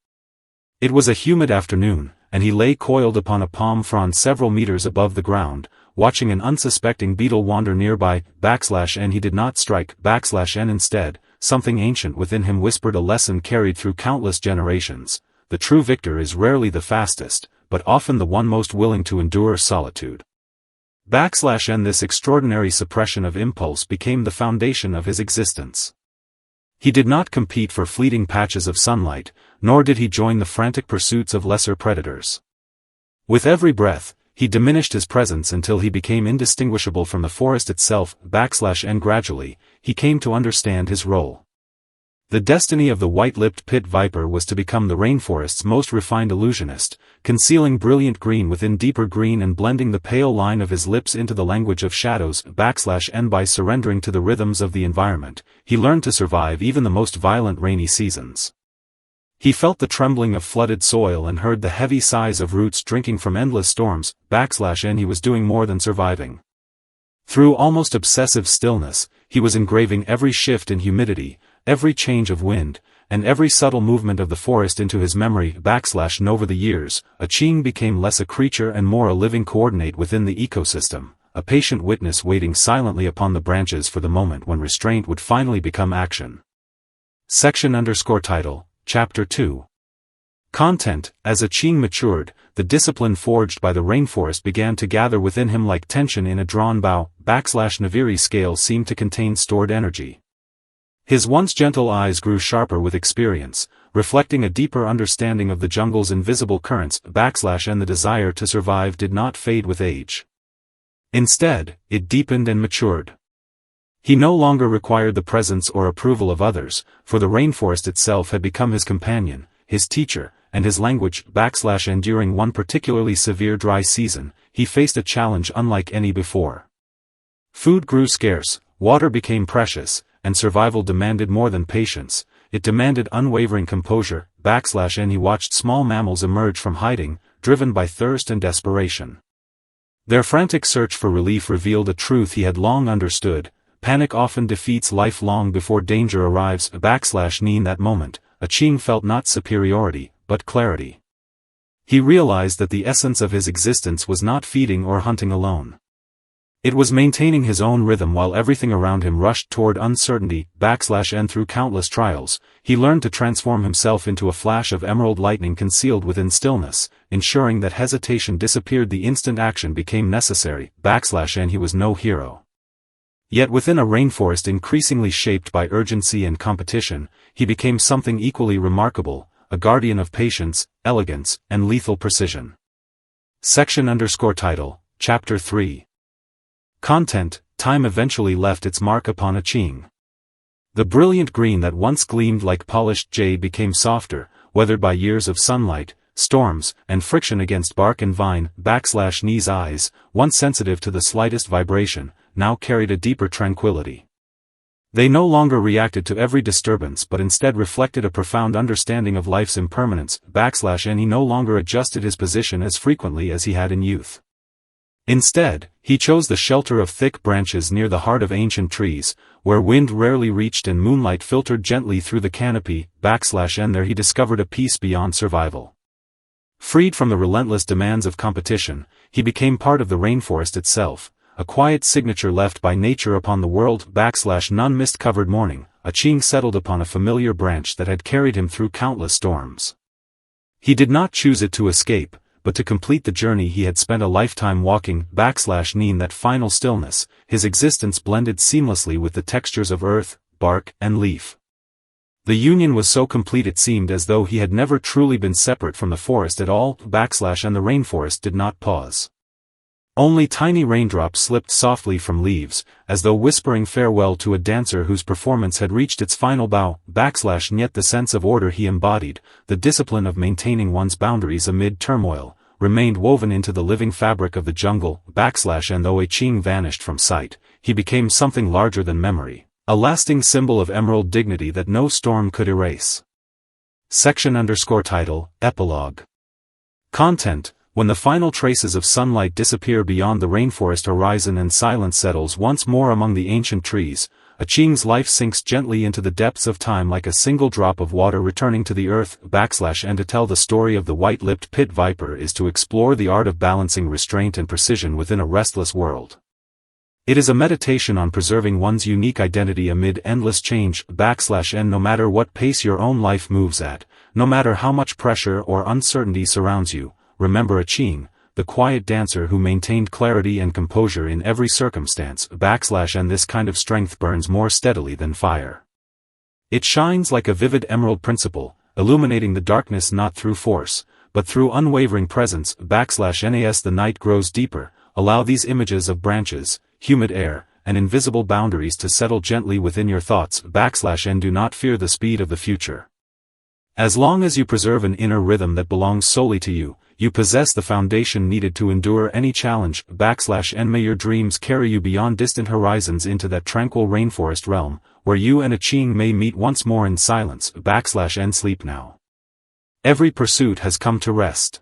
It was a humid afternoon, and he lay coiled upon a palm frond several meters above the ground, watching an unsuspecting beetle wander nearby, /N. He did not strike, /N. Instead, something ancient within him whispered a lesson carried through countless generations: the true victor is rarely the fastest, but often the one most willing to endure solitude. /N. This extraordinary suppression of impulse became the foundation of his existence. He did not compete for fleeting patches of sunlight, nor did he join the frantic pursuits of lesser predators. With every breath, he diminished his presence until he became indistinguishable from the forest itself, /N. Gradually, he came to understand his role. The destiny of the white-lipped pit viper was to become the rainforest's most refined illusionist, concealing brilliant green within deeper green and blending the pale line of his lips into the language of shadows, /N. By surrendering to the rhythms of the environment, he learned to survive even the most violent rainy seasons. He felt the trembling of flooded soil and heard the heavy sighs of roots drinking from endless storms, /N. He was doing more than surviving. Through almost obsessive stillness, he was engraving every shift in humidity, every change of wind, and every subtle movement of the forest into his memory. And over the years, Qing became less a creature and more a living coordinate within the ecosystem, a patient witness waiting silently upon the branches for the moment when restraint would finally become action. Title, Chapter 2. Content. As Qing matured, the discipline forged by the rainforest began to gather within him like tension in a drawn bow. Naviri scale seemed to contain stored energy. His once gentle eyes grew sharper with experience, reflecting a deeper understanding of the jungle's invisible currents. And the desire to survive did not fade with age. Instead, it deepened and matured. He no longer required the presence or approval of others, for the rainforest itself had become his companion, his teacher, and his language. And during one particularly severe dry season, he faced a challenge unlike any before. Food grew scarce, water became precious, and survival demanded more than patience, it demanded unwavering composure. And he watched small mammals emerge from hiding, driven by thirst and desperation. Their frantic search for relief revealed a truth he had long understood: panic often defeats life long before danger arrives. In that moment, Qing felt not superiority, but clarity. He realized that the essence of his existence was not feeding or hunting alone. It was maintaining his own rhythm while everything around him rushed toward uncertainty. And through countless trials, he learned to transform himself into a flash of emerald lightning concealed within stillness, ensuring that hesitation disappeared the instant action became necessary. And he was no hero. Yet within a rainforest increasingly shaped by urgency and competition, he became something equally remarkable: a guardian of patience, elegance, and lethal precision. Title, Chapter 3. Content. Time eventually left its mark upon Qing. The brilliant green that once gleamed like polished jade became softer, weathered by years of sunlight, storms, and friction against bark and vine. Ni's eyes, once sensitive to the slightest vibration, now carried a deeper tranquility. They no longer reacted to every disturbance but instead reflected a profound understanding of life's impermanence. And he no longer adjusted his position as frequently as he had in youth. Instead, he chose the shelter of thick branches near the heart of ancient trees, where wind rarely reached and moonlight filtered gently through the canopy. And there he discovered a peace beyond survival. Freed from the relentless demands of competition, he became part of the rainforest itself, a quiet signature left by nature upon the world. None mist-covered morning, Qing settled upon a familiar branch that had carried him through countless storms. He did not choose it to escape, but to complete the journey he had spent a lifetime walking. In that final stillness, his existence blended seamlessly with the textures of earth, bark, and leaf. The union was so complete it seemed as though he had never truly been separate from the forest at all. And the rainforest did not pause. Only tiny raindrops slipped softly from leaves, as though whispering farewell to a dancer whose performance had reached its final bow. And yet the sense of order he embodied, the discipline of maintaining one's boundaries amid turmoil, remained woven into the living fabric of the jungle. And though Qing vanished from sight, he became something larger than memory, a lasting symbol of emerald dignity that no storm could erase. Title, Epilogue. Content. When the final traces of sunlight disappear beyond the rainforest horizon and silence settles once more among the ancient trees, Qing's life sinks gently into the depths of time like a single drop of water returning to the earth. And to tell the story of the white-lipped pit viper is to explore the art of balancing restraint and precision within a restless world. It is a meditation on preserving one's unique identity amid endless change. And no matter what pace your own life moves at, no matter how much pressure or uncertainty surrounds you, remember Qing, the quiet dancer who maintained clarity and composure in every circumstance. And this kind of strength burns more steadily than fire. It shines like a vivid emerald principle, illuminating the darkness not through force, but through unwavering presence. Nas the night grows deeper, allow these images of branches, humid air, and invisible boundaries to settle gently within your thoughts. And do not fear the speed of the future. As long as you preserve an inner rhythm that belongs solely to you, you possess the foundation needed to endure any challenge. And may your dreams carry you beyond distant horizons into that tranquil rainforest realm, where you and Qing may meet once more in silence. And sleep now. Every pursuit has come to rest.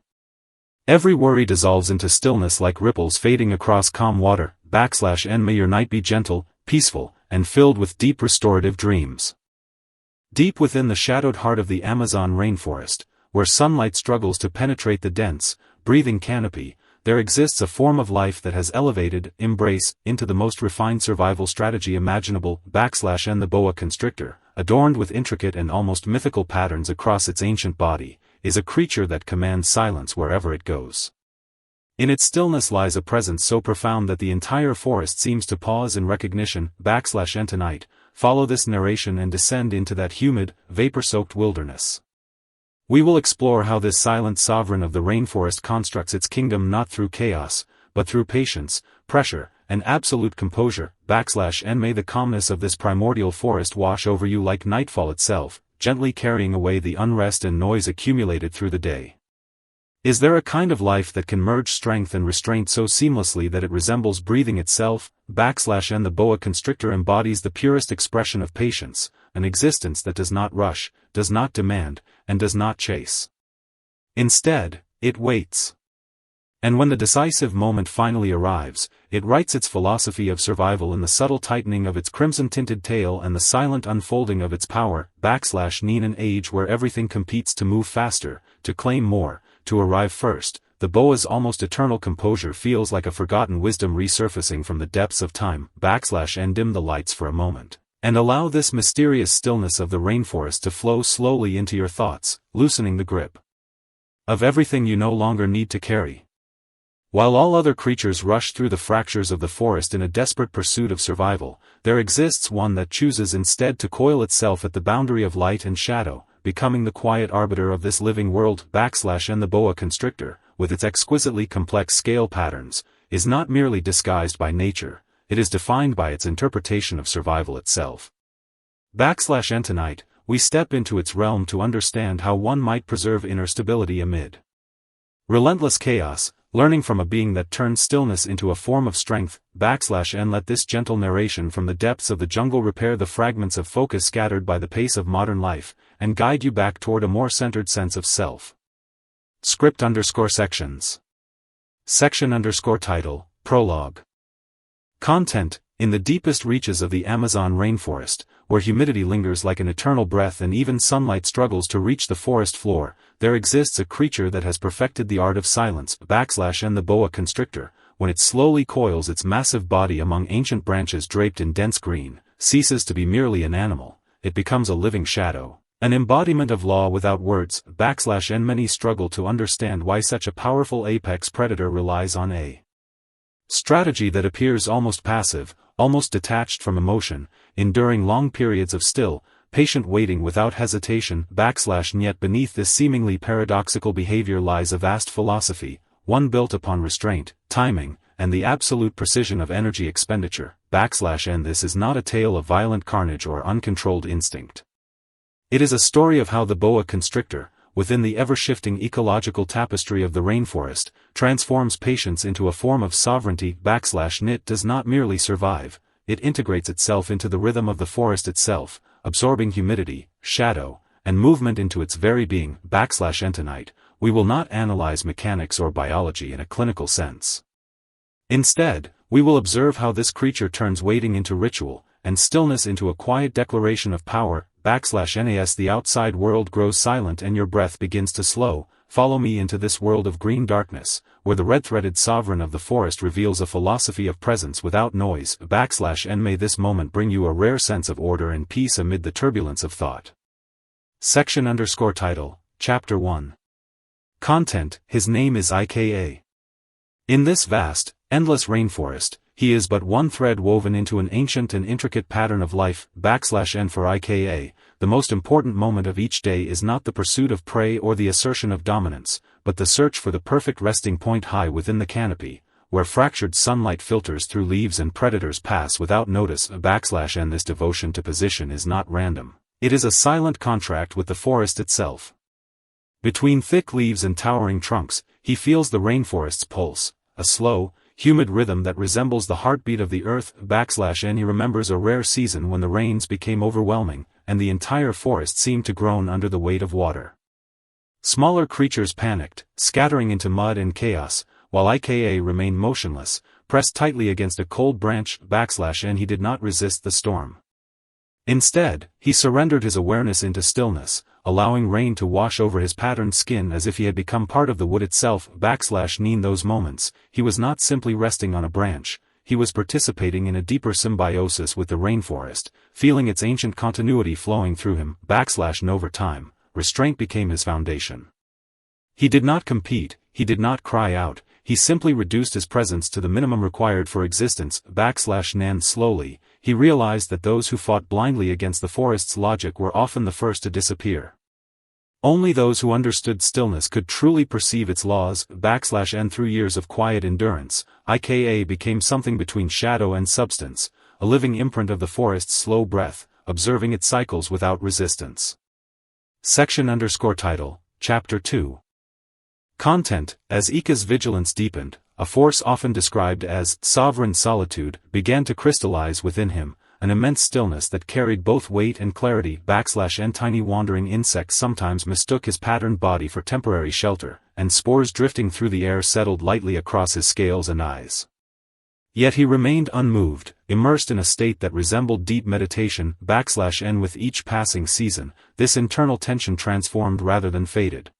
Every worry dissolves into stillness like ripples fading across calm water. /n may your night be gentle, peaceful, and filled with deep restorative dreams. Deep within the shadowed heart of the Amazon rainforest, where sunlight struggles to penetrate the dense, breathing canopy, there exists a form of life that has elevated embrace into the most refined survival strategy imaginable, /n the boa constrictor, adorned with intricate and almost mythical patterns across its ancient body, is a creature that commands silence wherever it goes. In its stillness lies a presence so profound that the entire forest seems to pause in recognition, /n tonight. Follow this narration and descend into that humid, vapor-soaked wilderness. We will explore how this silent sovereign of the rainforest constructs its kingdom not through chaos, but through patience, pressure, and absolute composure, /n may the calmness of this primordial forest wash over you like nightfall itself, gently carrying away the unrest and noise accumulated through the day. Is there a kind of life that can merge strength and restraint so seamlessly that it resembles breathing itself? /n the boa constrictor embodies the purest expression of patience, an existence that does not rush, does not demand, and does not chase. Instead, it waits. And when the decisive moment finally arrives, it writes its philosophy of survival in the subtle tightening of its crimson-tinted tail and the silent unfolding of its power, /n an age where everything competes to move faster, to claim more, to arrive first, the boa's almost eternal composure feels like a forgotten wisdom resurfacing from the depths of time, /n dim the lights for a moment, and allow this mysterious stillness of the rainforest to flow slowly into your thoughts, loosening the grip of everything you no longer need to carry. While all other creatures rush through the fractures of the forest in a desperate pursuit of survival, there exists one that chooses instead to coil itself at the boundary of light and shadow, becoming the quiet arbiter of this living world, /n the boa constrictor, with its exquisitely complex scale patterns, is not merely disguised by nature, it is defined by its interpretation of survival itself. /n tonight, we step into its realm to understand how one might preserve inner stability amid relentless chaos, learning from a being that turns stillness into a form of strength, /n let this gentle narration from the depths of the jungle repair the fragments of focus scattered by the pace of modern life, and guide you back toward a more centered sense of self. Script_sections. Section_title, Prologue. Content: in the deepest reaches of the Amazon rainforest, where humidity lingers like an eternal breath and even sunlight struggles to reach the forest floor, there exists a creature that has perfected the art of silence, /n the boa constrictor. When it slowly coils its massive body among ancient branches draped in dense green, ceases to be merely an animal, it becomes a living shadow, an embodiment of law without words, /n many struggle to understand why such a powerful apex predator relies on a strategy that appears almost passive, almost detached from emotion, enduring long periods of still, patient waiting without hesitation, yet beneath this seemingly paradoxical behavior lies a vast philosophy, one built upon restraint, timing, and the absolute precision of energy expenditure, /n this is not a tale of violent carnage or uncontrolled instinct. It is a story of how the boa constrictor, within the ever-shifting ecological tapestry of the rainforest, transforms patience into a form of sovereignty, /it does not merely survive, it integrates itself into the rhythm of the forest itself, absorbing humidity, shadow, and movement into its very being, /n tonight. We will not analyze mechanics or biology in a clinical sense. Instead, we will observe how this creature turns waiting into ritual, and stillness into a quiet declaration of power, /nas the outside world grows silent and your breath begins to slow. Follow me into this world of green darkness, where the red-threaded sovereign of the forest reveals a philosophy of presence without noise, /n may this moment bring you a rare sense of order and peace amid the turbulence of thought. Section_title, Chapter 1. Content: his name is Ika. In this vast, endless rainforest, he is but one thread woven into an ancient and intricate pattern of life, /n for Ika. The most important moment of each day is not the pursuit of prey or the assertion of dominance, but the search for the perfect resting point high within the canopy, where fractured sunlight filters through leaves and predators pass without notice, /n this devotion to position is not random, it is a silent contract with the forest itself. Between thick leaves and towering trunks, he feels the rainforest's pulse, a slow, humid rhythm that resembles the heartbeat of the earth, /n he remembers a rare season when the rains became overwhelming, and the entire forest seemed to groan under the weight of water. Smaller creatures panicked, scattering into mud and chaos, while IKA remained motionless, pressed tightly against a cold branch /n. He did not resist the storm. Instead, he surrendered his awareness into stillness, allowing rain to wash over his patterned skin as if he had become part of the wood itself /n. In those moments, he was not simply resting on a branch, he was participating in a deeper symbiosis with the rainforest, feeling its ancient continuity flowing through him /n. Over time, restraint became his foundation. He did not compete, he did not cry out, he simply reduced his presence to the minimum required for existence /n. Slowly, he realized that those who fought blindly against the forest's logic were often the first to disappear. Only those who understood stillness could truly perceive its laws /n. Through years of quiet endurance, IKA became something between shadow and substance, a living imprint of the forest's slow breath, observing its cycles without resistance. Title, Chapter 2. Content. As Ika's vigilance deepened, a force often described as sovereign solitude began to crystallize within him, an immense stillness that carried both weight and clarity /n. Tiny wandering insects sometimes mistook his patterned body for temporary shelter, and spores drifting through the air settled lightly across his scales and eyes. Yet he remained unmoved, immersed in a state that resembled deep meditation /n. With each passing season, this internal tension transformed rather than faded.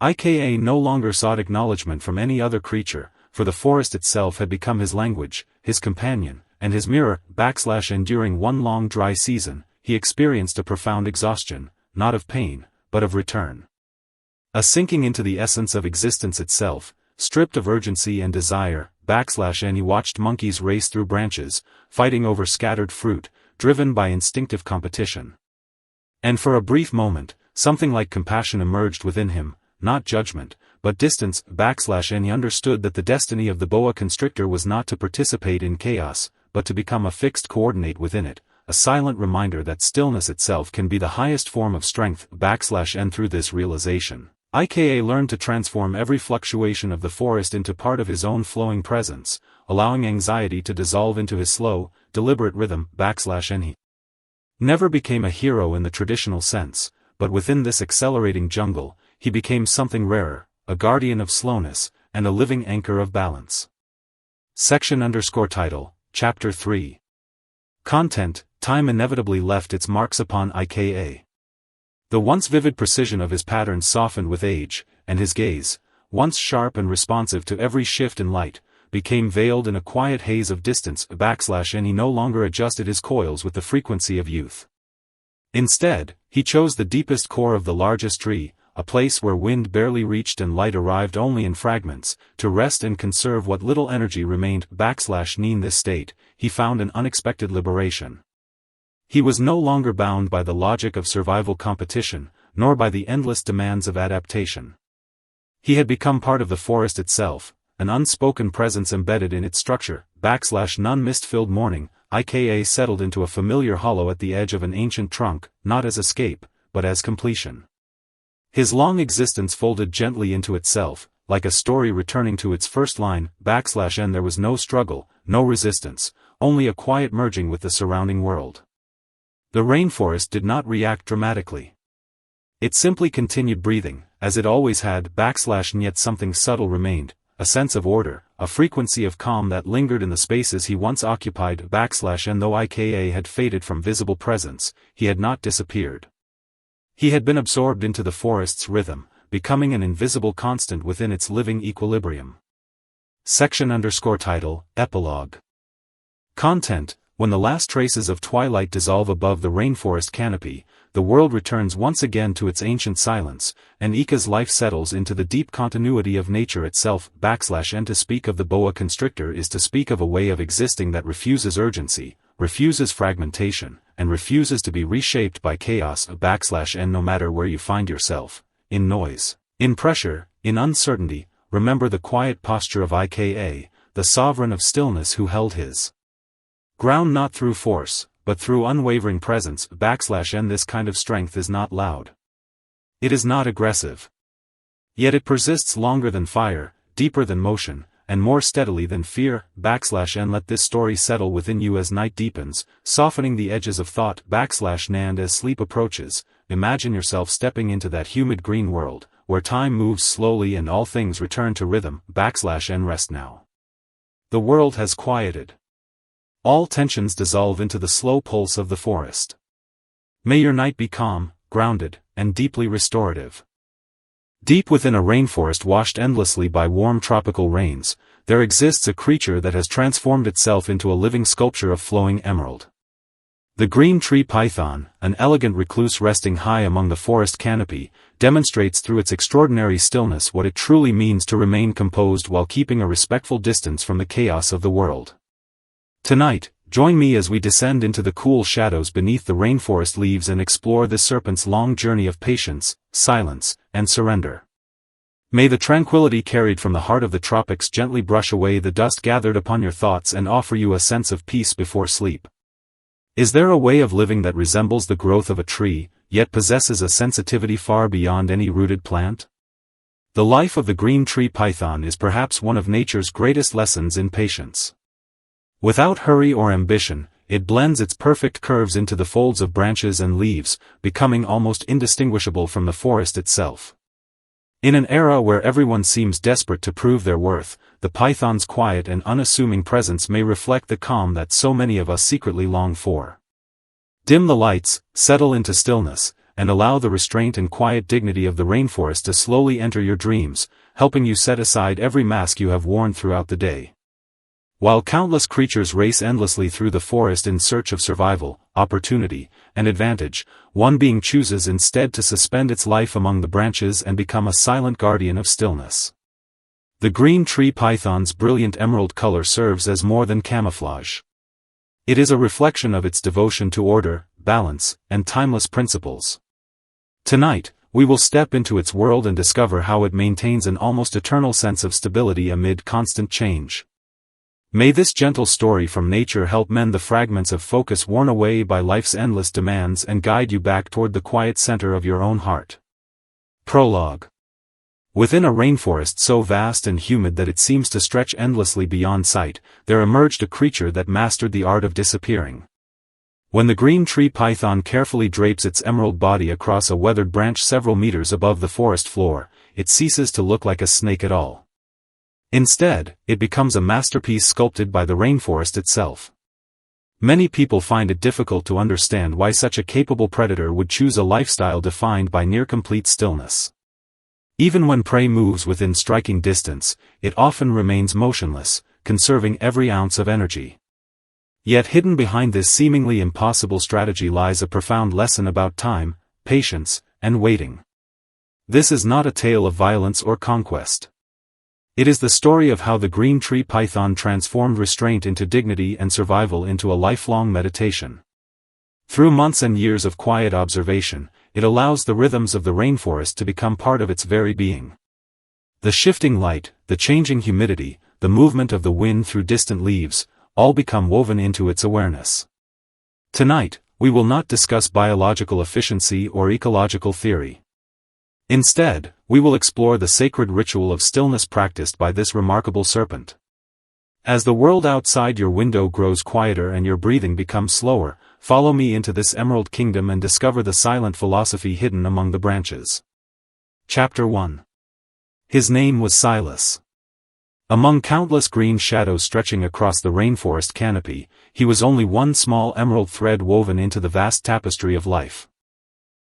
IKA no longer sought acknowledgement from any other creature, for the forest itself had become his language, his companion, and his mirror /n. During one long dry season, he experienced a profound exhaustion, not of pain, but of return. A sinking into the essence of existence itself, stripped of urgency and desire /n. He watched monkeys race through branches, fighting over scattered fruit, driven by instinctive competition. And for a brief moment, something like compassion emerged within him, not judgment, but distance /n. He understood that the destiny of the boa constrictor was not to participate in chaos, but to become a fixed coordinate within it, a silent reminder that stillness itself can be the highest form of strength /n. Through this realization, IKA learned to transform every fluctuation of the forest into part of his own flowing presence, allowing anxiety to dissolve into his slow, deliberate rhythm /n. He never became a hero in the traditional sense, but within this accelerating jungle, he became something rarer, a guardian of slowness, and a living anchor of balance. Title, Chapter 3. Content. Time inevitably left its marks upon IKA. The once vivid precision of his patterns softened with age, and his gaze, once sharp and responsive to every shift in light, became veiled in a quiet haze of distance /n. He no longer adjusted his coils with the frequency of youth. Instead, he chose the deepest core of the largest tree, a place where wind barely reached and light arrived only in fragments, to rest and conserve what little energy remained /n. In this state, he found an unexpected liberation. He was no longer bound by the logic of survival competition, nor by the endless demands of adaptation. He had become part of the forest itself, an unspoken presence embedded in its structure /n. Mist-filled morning, IKA settled into a familiar hollow at the edge of an ancient trunk, not as escape, but as completion. His long existence folded gently into itself, like a story returning to its first line /n. There was no struggle, no resistance, only a quiet merging with the surrounding world. The rainforest did not react dramatically. It simply continued breathing, as it always had /n. Yet something subtle remained, a sense of order, a frequency of calm that lingered in the spaces he once occupied /n. Though IKA had faded from visible presence, he had not disappeared. He had been absorbed into the forest's rhythm, becoming an invisible constant within its living equilibrium. Title, Epilogue. Content. When the last traces of twilight dissolve above the rainforest canopy, the world returns once again to its ancient silence, and Ika's life settles into the deep continuity of nature itself /n. To speak of the boa constrictor is to speak of a way of existing that refuses urgency, refuses fragmentation, and refuses to be reshaped by chaos /n. No matter where you find yourself, in noise, in pressure, in uncertainty, remember the quiet posture of IKA, the sovereign of stillness who held his ground not through force, but through unwavering presence /n. This kind of strength is not loud. It is not aggressive. Yet it persists longer than fire, deeper than motion, and more steadily than fear /n. Let this story settle within you as night deepens, softening the edges of thought /n. And as sleep approaches, imagine yourself stepping into that humid green world, where time moves slowly and all things return to rhythm, /n rest now. The world has quieted. All tensions dissolve into the slow pulse of the forest. May your night be calm, grounded, and deeply restorative. Deep within a rainforest washed endlessly by warm tropical rains, there exists a creature that has transformed itself into a living sculpture of flowing emerald. The green tree python, an elegant recluse resting high among the forest canopy, demonstrates through its extraordinary stillness what it truly means to remain composed while keeping a respectful distance from the chaos of the world. Tonight, join me as we descend into the cool shadows beneath the rainforest leaves and explore this serpent's long journey of patience, silence, and surrender. May the tranquility carried from the heart of the tropics gently brush away the dust gathered upon your thoughts and offer you a sense of peace before sleep. Is there a way of living that resembles the growth of a tree, yet possesses a sensitivity far beyond any rooted plant? The life of the green tree python is perhaps one of nature's greatest lessons in patience. Without hurry or ambition, it blends its perfect curves into the folds of branches and leaves, becoming almost indistinguishable from the forest itself. In an era where everyone seems desperate to prove their worth, the python's quiet and unassuming presence may reflect the calm that so many of us secretly long for. Dim the lights, settle into stillness, and allow the restraint and quiet dignity of the rainforest to slowly enter your dreams, helping you set aside every mask you have worn throughout the day. While countless creatures race endlessly through the forest in search of survival, opportunity, and advantage, one being chooses instead to suspend its life among the branches and become a silent guardian of stillness. The green tree python's brilliant emerald color serves as more than camouflage. It is a reflection of its devotion to order, balance, and timeless principles. Tonight, we will step into its world and discover how it maintains an almost eternal sense of stability amid constant change. May this gentle story from nature help mend the fragments of focus worn away by life's endless demands and guide you back toward the quiet center of your own heart. Prologue. Within a rainforest so vast and humid that it seems to stretch endlessly beyond sight, there emerged a creature that mastered the art of disappearing. When the green tree python carefully drapes its emerald body across a weathered branch several meters above the forest floor, it ceases to look like a snake at all. Instead, it becomes a masterpiece sculpted by the rainforest itself. Many people find it difficult to understand why such a capable predator would choose a lifestyle defined by near-complete stillness. Even when prey moves within striking distance, it often remains motionless, conserving every ounce of energy. Yet hidden behind this seemingly impossible strategy lies a profound lesson about time, patience, and waiting. This is not a tale of violence or conquest. It is the story of how the green tree python transformed restraint into dignity and survival into a lifelong meditation. Through months and years of quiet observation, it allows the rhythms of the rainforest to become part of its very being. The shifting light, the changing humidity, the movement of the wind through distant leaves, all become woven into its awareness. Tonight, we will not discuss biological efficiency or ecological theory. Instead, we will explore the sacred ritual of stillness practiced by this remarkable serpent. As the world outside your window grows quieter and your breathing becomes slower, follow me into this emerald kingdom and discover the silent philosophy hidden among the branches. Chapter 1. His name was Silas. Among countless green shadows stretching across the rainforest canopy, he was only one small emerald thread woven into the vast tapestry of life.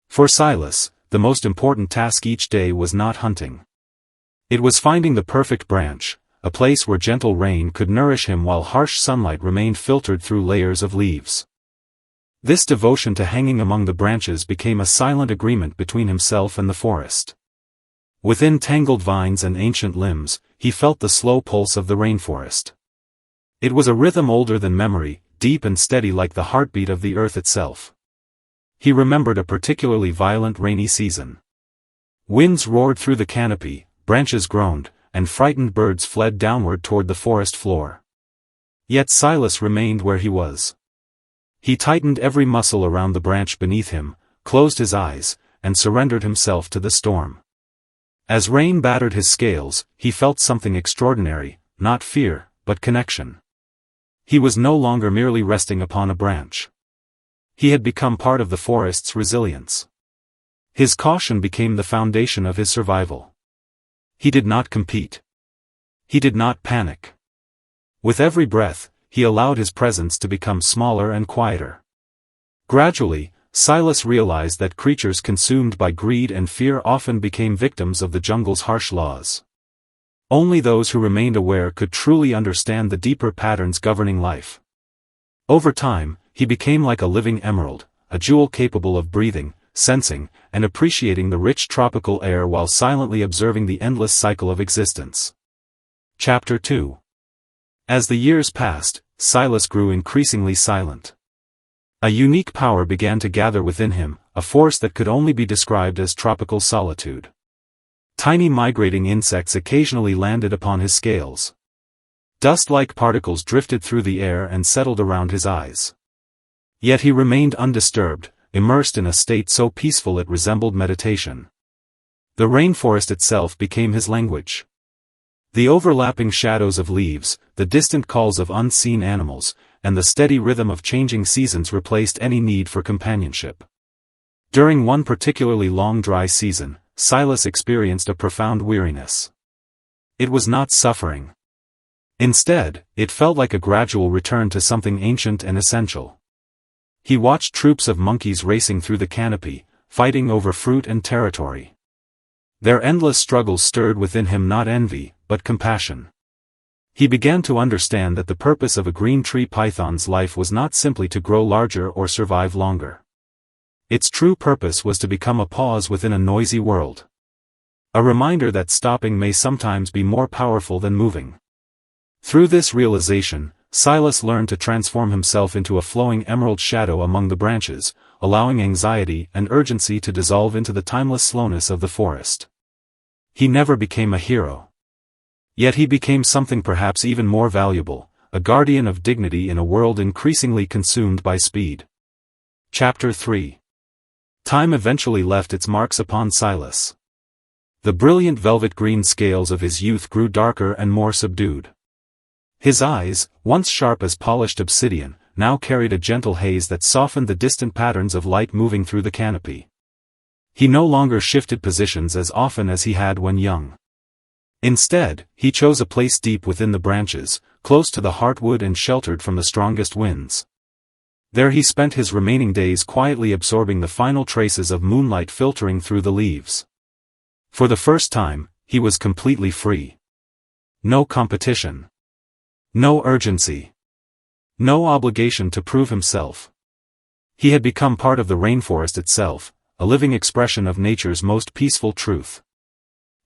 For Silas, the most important task each day was not hunting. It was finding the perfect branch, a place where gentle rain could nourish him while harsh sunlight remained filtered through layers of leaves. This devotion to hanging among the branches became a silent agreement between himself and the forest. Within tangled vines and ancient limbs, he felt the slow pulse of the rainforest. It was a rhythm older than memory, deep and steady like the heartbeat of the earth itself. He remembered a particularly violent rainy season. Winds roared through the canopy, branches groaned, and frightened birds fled downward toward the forest floor. Yet Silas remained where he was. He tightened every muscle around the branch beneath him, closed his eyes, and surrendered himself to the storm. As rain battered his scales, he felt something extraordinary, not fear, but connection. He was no longer merely resting upon a branch. He had become part of the forest's resilience. His caution became the foundation of his survival. He did not compete. He did not panic. With every breath, he allowed his presence to become smaller and quieter. Gradually, Silas realized that creatures consumed by greed and fear often became victims of the jungle's harsh laws. Only those who remained aware could truly understand the deeper patterns governing life. Over time, he became like a living emerald, a jewel capable of breathing, sensing, and appreciating the rich tropical air while silently observing the endless cycle of existence. Chapter 2. As the years passed, Silas grew increasingly silent. A unique power began to gather within him, a force that could only be described as tropical solitude. Tiny migrating insects occasionally landed upon his scales. Dust-like particles drifted through the air and settled around his eyes. Yet he remained undisturbed, immersed in a state so peaceful it resembled meditation. The rainforest itself became his language. The overlapping shadows of leaves, the distant calls of unseen animals, and the steady rhythm of changing seasons replaced any need for companionship. During one particularly long dry season, Silas experienced a profound weariness. It was not suffering. Instead, it felt like a gradual return to something ancient and essential. He watched troops of monkeys racing through the canopy, fighting over fruit and territory. Their endless struggles stirred within him not envy, but compassion. He began to understand that the purpose of a green tree python's life was not simply to grow larger or survive longer. Its true purpose was to become a pause within a noisy world. A reminder that stopping may sometimes be more powerful than moving. Through this realization, Silas learned to transform himself into a flowing emerald shadow among the branches, allowing anxiety and urgency to dissolve into the timeless slowness of the forest. He never became a hero. Yet he became something perhaps even more valuable, a guardian of dignity in a world increasingly consumed by speed. Chapter 3. Time eventually left its marks upon Silas. The brilliant velvet green scales of his youth grew darker and more subdued. His eyes, once sharp as polished obsidian, now carried a gentle haze that softened the distant patterns of light moving through the canopy. He no longer shifted positions as often as he had when young. Instead, he chose a place deep within the branches, close to the heartwood and sheltered from the strongest winds. There he spent his remaining days quietly absorbing the final traces of moonlight filtering through the leaves. For the first time, he was completely free. No competition. No urgency. No obligation to prove himself. He had become part of the rainforest itself, a living expression of nature's most peaceful truth.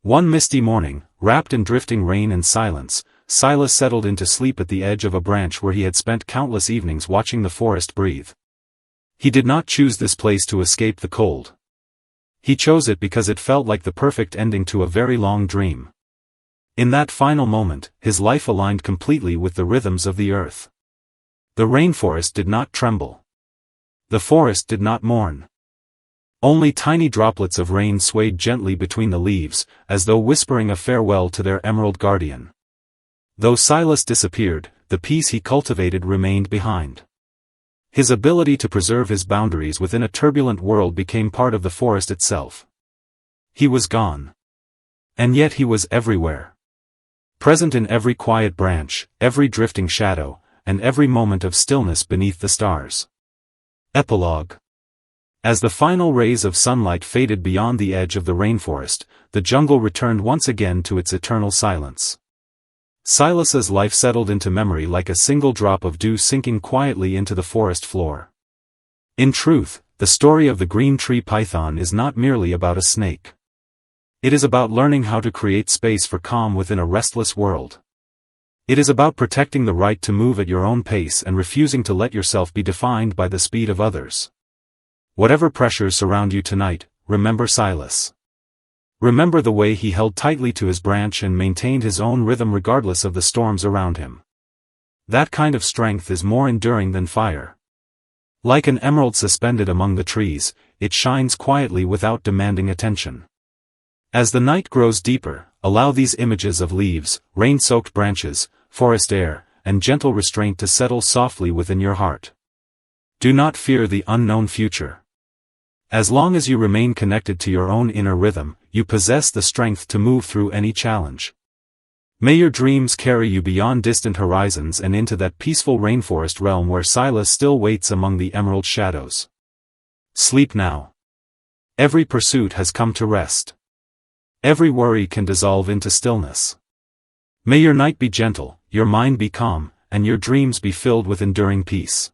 One misty morning, wrapped in drifting rain and silence, Silas settled into sleep at the edge of a branch where he had spent countless evenings watching the forest breathe. He did not choose this place to escape the cold. He chose it because it felt like the perfect ending to a very long dream. In that final moment, his life aligned completely with the rhythms of the earth. The rainforest did not tremble. The forest did not mourn. Only tiny droplets of rain swayed gently between the leaves, as though whispering a farewell to their emerald guardian. Though Silas disappeared, the peace he cultivated remained behind. His ability to preserve his boundaries within a turbulent world became part of the forest itself. He was gone. And yet he was everywhere. Present in every quiet branch, every drifting shadow, and every moment of stillness beneath the stars. Epilogue. As the final rays of sunlight faded beyond the edge of the rainforest, the jungle returned once again to its eternal silence. Silas's life settled into memory like a single drop of dew sinking quietly into the forest floor. In truth, the story of the green tree python is not merely about a snake. It is about learning how to create space for calm within a restless world. It is about protecting the right to move at your own pace and refusing to let yourself be defined by the speed of others. Whatever pressures surround you tonight, remember Silas. Remember the way he held tightly to his branch and maintained his own rhythm regardless of the storms around him. That kind of strength is more enduring than fire. Like an emerald suspended among the trees, it shines quietly without demanding attention. As the night grows deeper, allow these images of leaves, rain-soaked branches, forest air, and gentle restraint to settle softly within your heart. Do not fear the unknown future. As long as you remain connected to your own inner rhythm, you possess the strength to move through any challenge. May your dreams carry you beyond distant horizons and into that peaceful rainforest realm where Silas still waits among the emerald shadows. Sleep now. Every pursuit has come to rest. Every worry can dissolve into stillness. May your night be gentle, your mind be calm, and your dreams be filled with enduring peace.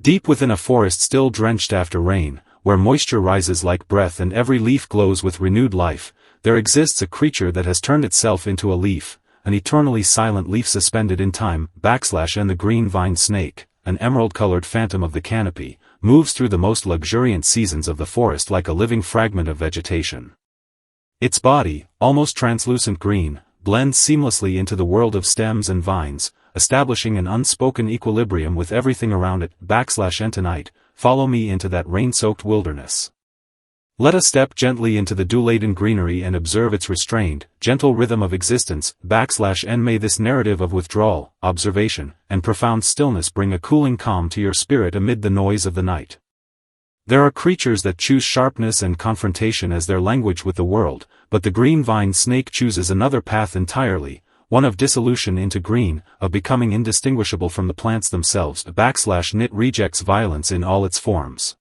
Deep within a forest still drenched after rain, where moisture rises like breath and every leaf glows with renewed life, there exists a creature that has turned itself into a leaf, an eternally silent leaf suspended in time. And the green vine snake, an emerald-colored phantom of the canopy, moves through the most luxuriant seasons of the forest like a living fragment of vegetation. Its body, almost translucent green, blends seamlessly into the world of stems and vines, establishing an unspoken equilibrium with everything around it. And tonight, follow me into that rain-soaked wilderness. Let us step gently into the dew-laden greenery and observe its restrained, gentle rhythm of existence. And may this narrative of withdrawal, observation, and profound stillness bring a cooling calm to your spirit amid the noise of the night. There are creatures that choose sharpness and confrontation as their language with the world, but the green vine snake chooses another path entirely, one of dissolution into green, of becoming indistinguishable from the plants themselves. It rejects violence in all its forms.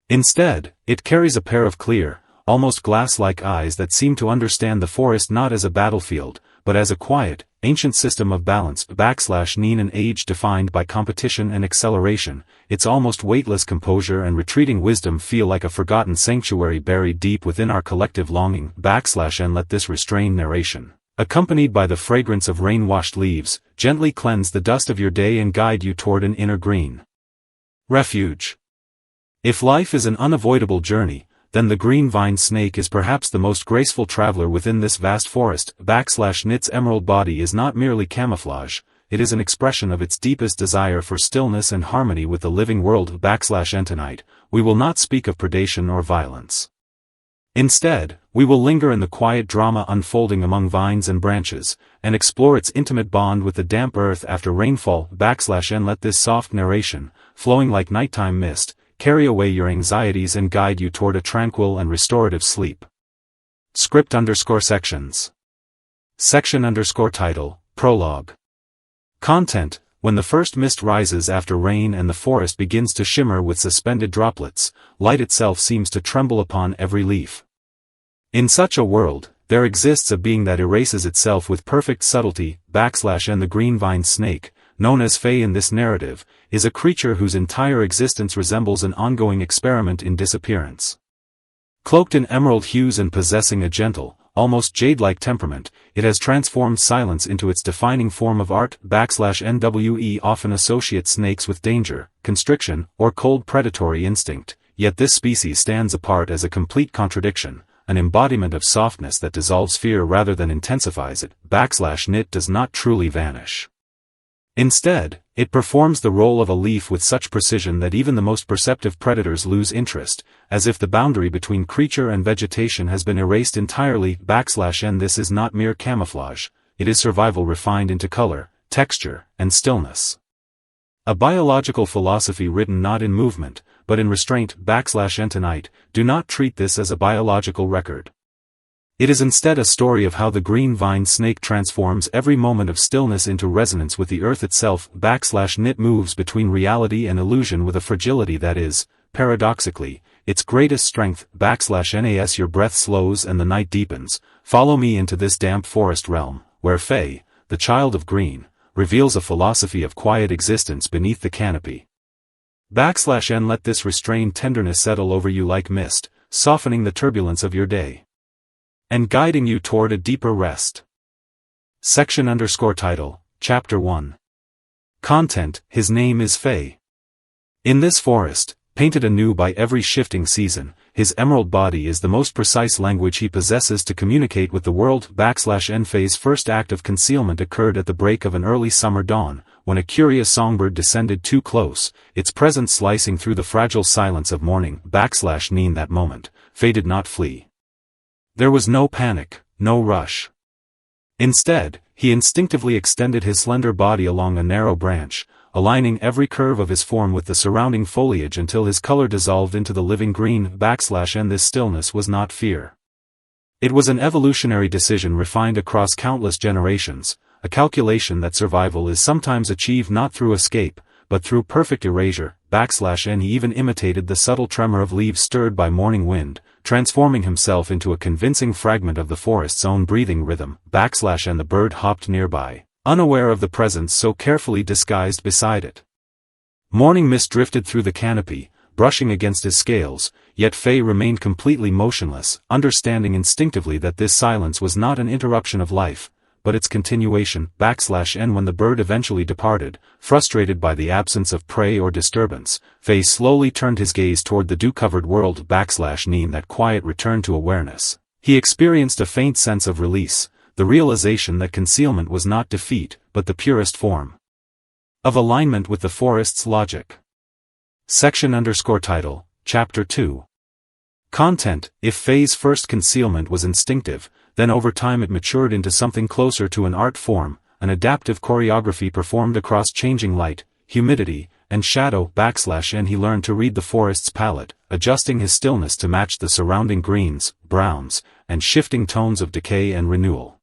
Instead, it carries a pair of clear, almost glass-like eyes that seem to understand the forest not as a battlefield, but as a quiet, ancient system of balance. In an age defined by competition and acceleration, its almost weightless composure and retreating wisdom feel like a forgotten sanctuary buried deep within our collective longing. And let this restrained narration, accompanied by the fragrance of rain-washed leaves, gently cleanse the dust of your day and guide you toward an inner green refuge. If life is an unavoidable journey, then the green vine snake is perhaps the most graceful traveler within this vast forest. Its emerald body is not merely camouflage, it is an expression of its deepest desire for stillness and harmony with the living world. And tonight, we will not speak of predation or violence. Instead, we will linger in the quiet drama unfolding among vines and branches, and explore its intimate bond with the damp earth after rainfall. And let this soft narration, flowing like nighttime mist, carry away your anxieties and guide you toward a tranquil and restorative sleep. Script_sections. Section_title, Prologue. Content: When the first mist rises after rain and the forest begins to shimmer with suspended droplets, light itself seems to tremble upon every leaf. In such a world, there exists a being that erases itself with perfect subtlety. And the green vine snake, known as Fae in this narrative, is a creature whose entire existence resembles an ongoing experiment in disappearance. Cloaked in emerald hues and possessing a gentle, almost jade-like temperament, it has transformed silence into its defining form of art. NWE often associate snakes with danger, constriction, or cold predatory instinct, yet this species stands apart as a complete contradiction, an embodiment of softness that dissolves fear rather than intensifies it. It does not truly vanish. Instead, it performs the role of a leaf with such precision that even the most perceptive predators lose interest, as if the boundary between creature and vegetation has been erased entirely. And this is not mere camouflage, it is survival refined into color, texture, and stillness. A biological philosophy written not in movement, but in restraint. And tonight, do not treat this as a biological record. It is instead a story of how the green vine snake transforms every moment of stillness into resonance with the earth itself. It moves between reality and illusion with a fragility that is, paradoxically, its greatest strength. Nas your breath slows and the night deepens. Follow me into this damp forest realm, where Fae, the child of green, reveals a philosophy of quiet existence beneath the canopy. And let this restrained tenderness settle over you like mist, softening the turbulence of your day and guiding you toward a deeper rest. Section_title, Chapter 1. Content: His name is Fae. In this forest, painted anew by every shifting season, his emerald body is the most precise language he possesses to communicate with the world. Fae's first act of concealment occurred at the break of an early summer dawn, when a curious songbird descended too close, its presence slicing through the fragile silence of morning. In that moment, Fae did not flee. There was no panic, no rush. Instead, he instinctively extended his slender body along a narrow branch, aligning every curve of his form with the surrounding foliage until his color dissolved into the living green / and this stillness was not fear. It was an evolutionary decision refined across countless generations, a calculation that survival is sometimes achieved not through escape, but through perfect erasure / and he even imitated the subtle tremor of leaves stirred by morning wind, transforming himself into a convincing fragment of the forest's own breathing rhythm / and the bird hopped nearby, unaware of the presence so carefully disguised beside it. Morning mist drifted through the canopy, brushing against his scales, yet Faye remained completely motionless, understanding instinctively that this silence was not an interruption of life, but its continuation / and when the bird eventually departed, frustrated by the absence of prey or disturbance, Faye slowly turned his gaze toward the dew-covered world / that quiet return to awareness. He experienced a faint sense of release, the realization that concealment was not defeat, but the purest form of alignment with the forest's logic. Title, Chapter 2. Content. If Faye's first concealment was instinctive, then over time it matured into something closer to an art form, an adaptive choreography performed across changing light, humidity, and shadow / and he learned to read the forest's palette, adjusting his stillness to match the surrounding greens, browns, and shifting tones of decay and renewal.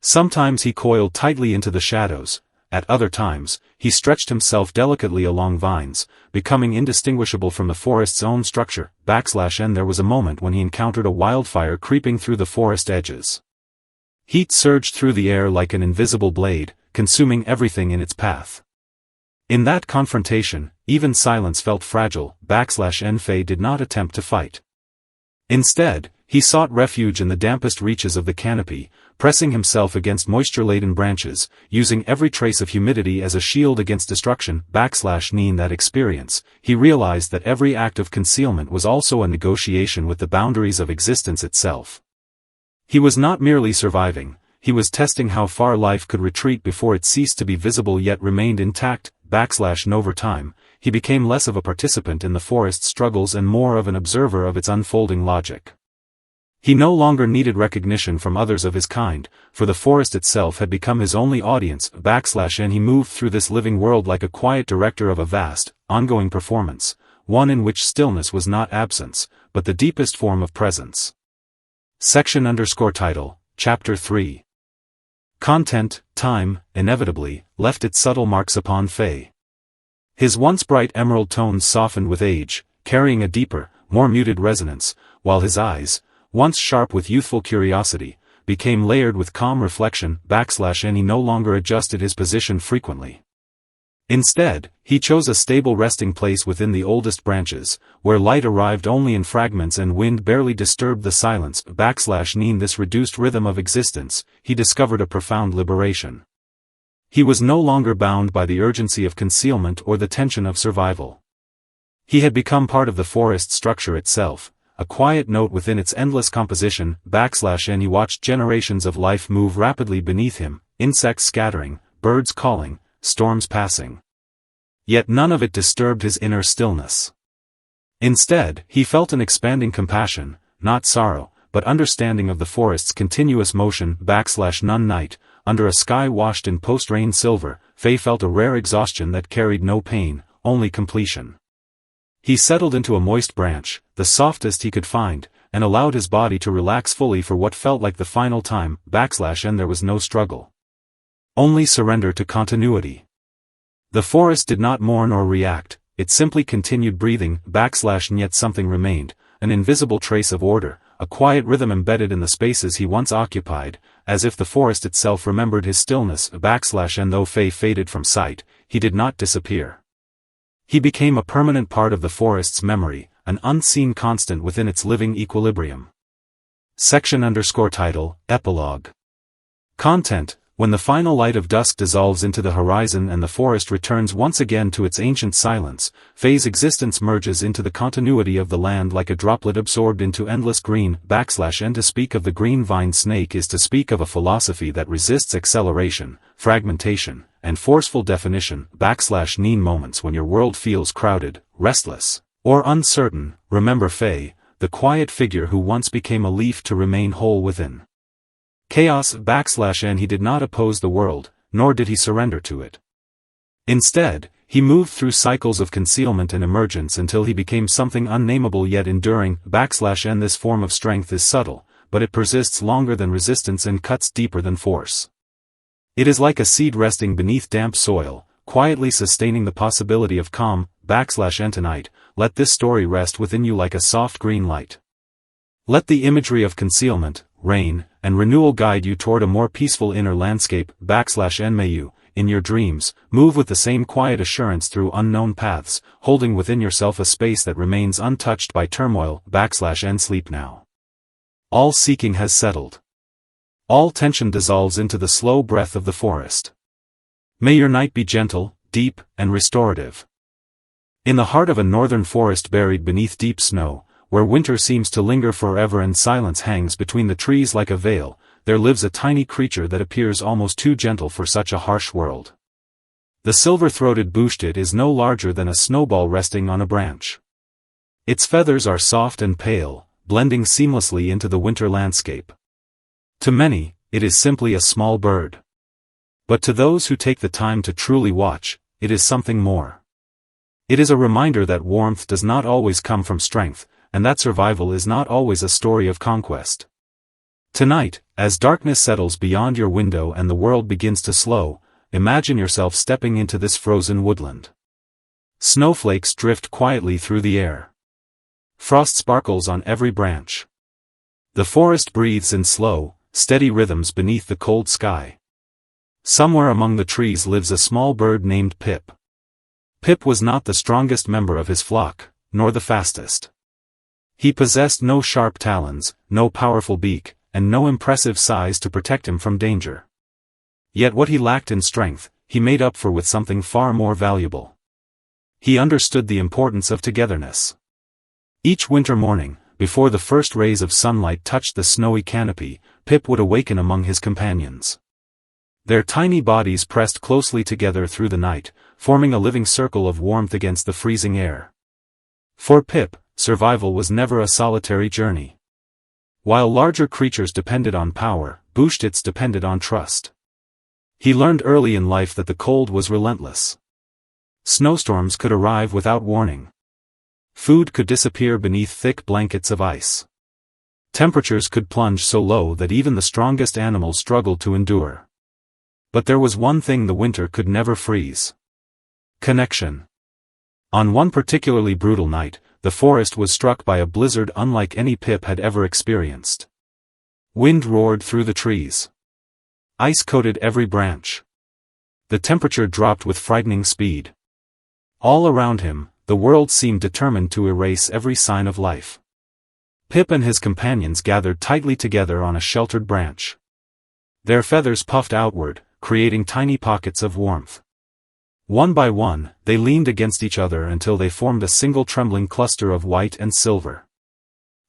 Sometimes he coiled tightly into the shadows, at other times, he stretched himself delicately along vines, becoming indistinguishable from the forest's own structure / and there was a moment when he encountered a wildfire creeping through the forest edges. Heat surged through the air like an invisible blade, consuming everything in its path. In that confrontation, even silence felt fragile / and Faye did not attempt to fight. Instead, he sought refuge in the dampest reaches of the canopy, pressing himself against moisture-laden branches, using every trace of humidity as a shield against destruction / in that experience, he realized that every act of concealment was also a negotiation with the boundaries of existence itself. He was not merely surviving, he was testing how far life could retreat before it ceased to be visible yet remained intact / and over time, he became less of a participant in the forest's struggles and more of an observer of its unfolding logic. He no longer needed recognition from others of his kind, for the forest itself had become his only audience / and he moved through this living world like a quiet director of a vast, ongoing performance, one in which stillness was not absence, but the deepest form of presence. Title, Chapter 3. Content. Time, inevitably, left its subtle marks upon Faye. His once bright emerald tones softened with age, carrying a deeper, more muted resonance, while his eyes, once sharp with youthful curiosity, became layered with calm reflection / and he no longer adjusted his position frequently. Instead, he chose a stable resting place within the oldest branches, where light arrived only in fragments and wind barely disturbed the silence / in this reduced rhythm of existence, he discovered a profound liberation. He was no longer bound by the urgency of concealment or the tension of survival. He had become part of the forest structure itself, a quiet note within its endless composition / and he watched generations of life move rapidly beneath him, insects scattering, birds calling, storms passing. Yet none of it disturbed his inner stillness. Instead, he felt an expanding compassion, not sorrow, but understanding of the forest's continuous motion / none night, under a sky washed in post-rain silver, Faye felt a rare exhaustion that carried no pain, only completion. He settled into a moist branch, the softest he could find, and allowed his body to relax fully for what felt like the final time / and there was no struggle. Only surrender to continuity. The forest did not mourn or react, it simply continued breathing / and yet something remained, an invisible trace of order, a quiet rhythm embedded in the spaces he once occupied, as if the forest itself remembered his stillness / and though Faye faded from sight, he did not disappear. He became a permanent part of the forest's memory, an unseen constant within its living equilibrium. Title, Epilogue. Content. When the final light of dusk dissolves into the horizon and the forest returns once again to its ancient silence, Faye's existence merges into the continuity of the land like a droplet absorbed into endless green / and to speak of the green vine snake is to speak of a philosophy that resists acceleration, fragmentation, and forceful definition / in moments when your world feels crowded, restless, or uncertain, remember Faye, the quiet figure who once became a leaf to remain whole within. Chaos \n he did not oppose the world, nor did he surrender to it. Instead, he moved through cycles of concealment and emergence until he became something unnameable yet enduring. \n this form of strength is subtle, but it persists longer than resistance and cuts deeper than force. It is like a seed resting beneath damp soil, quietly sustaining the possibility of calm. \n tonight, let this story rest within you like a soft green light. Let the imagery of concealment, rain, and renewal guide you toward a more peaceful inner landscape. \n may you, in your dreams, move with the same quiet assurance through unknown paths, holding within yourself a space that remains untouched by turmoil. \n sleep now. All seeking has settled. All tension dissolves into the slow breath of the forest. May your night be gentle, deep, and restorative. In the heart of a northern forest buried beneath deep snow, where winter seems to linger forever and silence hangs between the trees like a veil, there lives a tiny creature that appears almost too gentle for such a harsh world. The silver-throated Bushtid is no larger than a snowball resting on a branch. Its feathers are soft and pale, blending seamlessly into the winter landscape. To many, it is simply a small bird. But to those who take the time to truly watch, it is something more. It is a reminder that warmth does not always come from strength, and that survival is not always a story of conquest. Tonight, as darkness settles beyond your window and the world begins to slow, imagine yourself stepping into this frozen woodland. Snowflakes drift quietly through the air. Frost sparkles on every branch. The forest breathes in slow, steady rhythms beneath the cold sky. Somewhere among the trees lives a small bird named Pip. Pip was not the strongest member of his flock, nor the fastest. He possessed no sharp talons, no powerful beak, and no impressive size to protect him from danger. Yet what he lacked in strength, he made up for with something far more valuable. He understood the importance of togetherness. Each winter morning, before the first rays of sunlight touched the snowy canopy, Pip would awaken among his companions. Their tiny bodies pressed closely together through the night, forming a living circle of warmth against the freezing air. For Pip, survival was never a solitary journey. While larger creatures depended on power, Bushtits depended on trust. He learned early in life that the cold was relentless. Snowstorms could arrive without warning. Food could disappear beneath thick blankets of ice. Temperatures could plunge so low that even the strongest animals struggled to endure. But there was one thing the winter could never freeze. Connection. On one particularly brutal night, the forest was struck by a blizzard unlike any Pip had ever experienced. Wind roared through the trees. Ice coated every branch. The temperature dropped with frightening speed. All around him, the world seemed determined to erase every sign of life. Pip and his companions gathered tightly together on a sheltered branch. Their feathers puffed outward, creating tiny pockets of warmth. One by one, they leaned against each other until they formed a single trembling cluster of white and silver.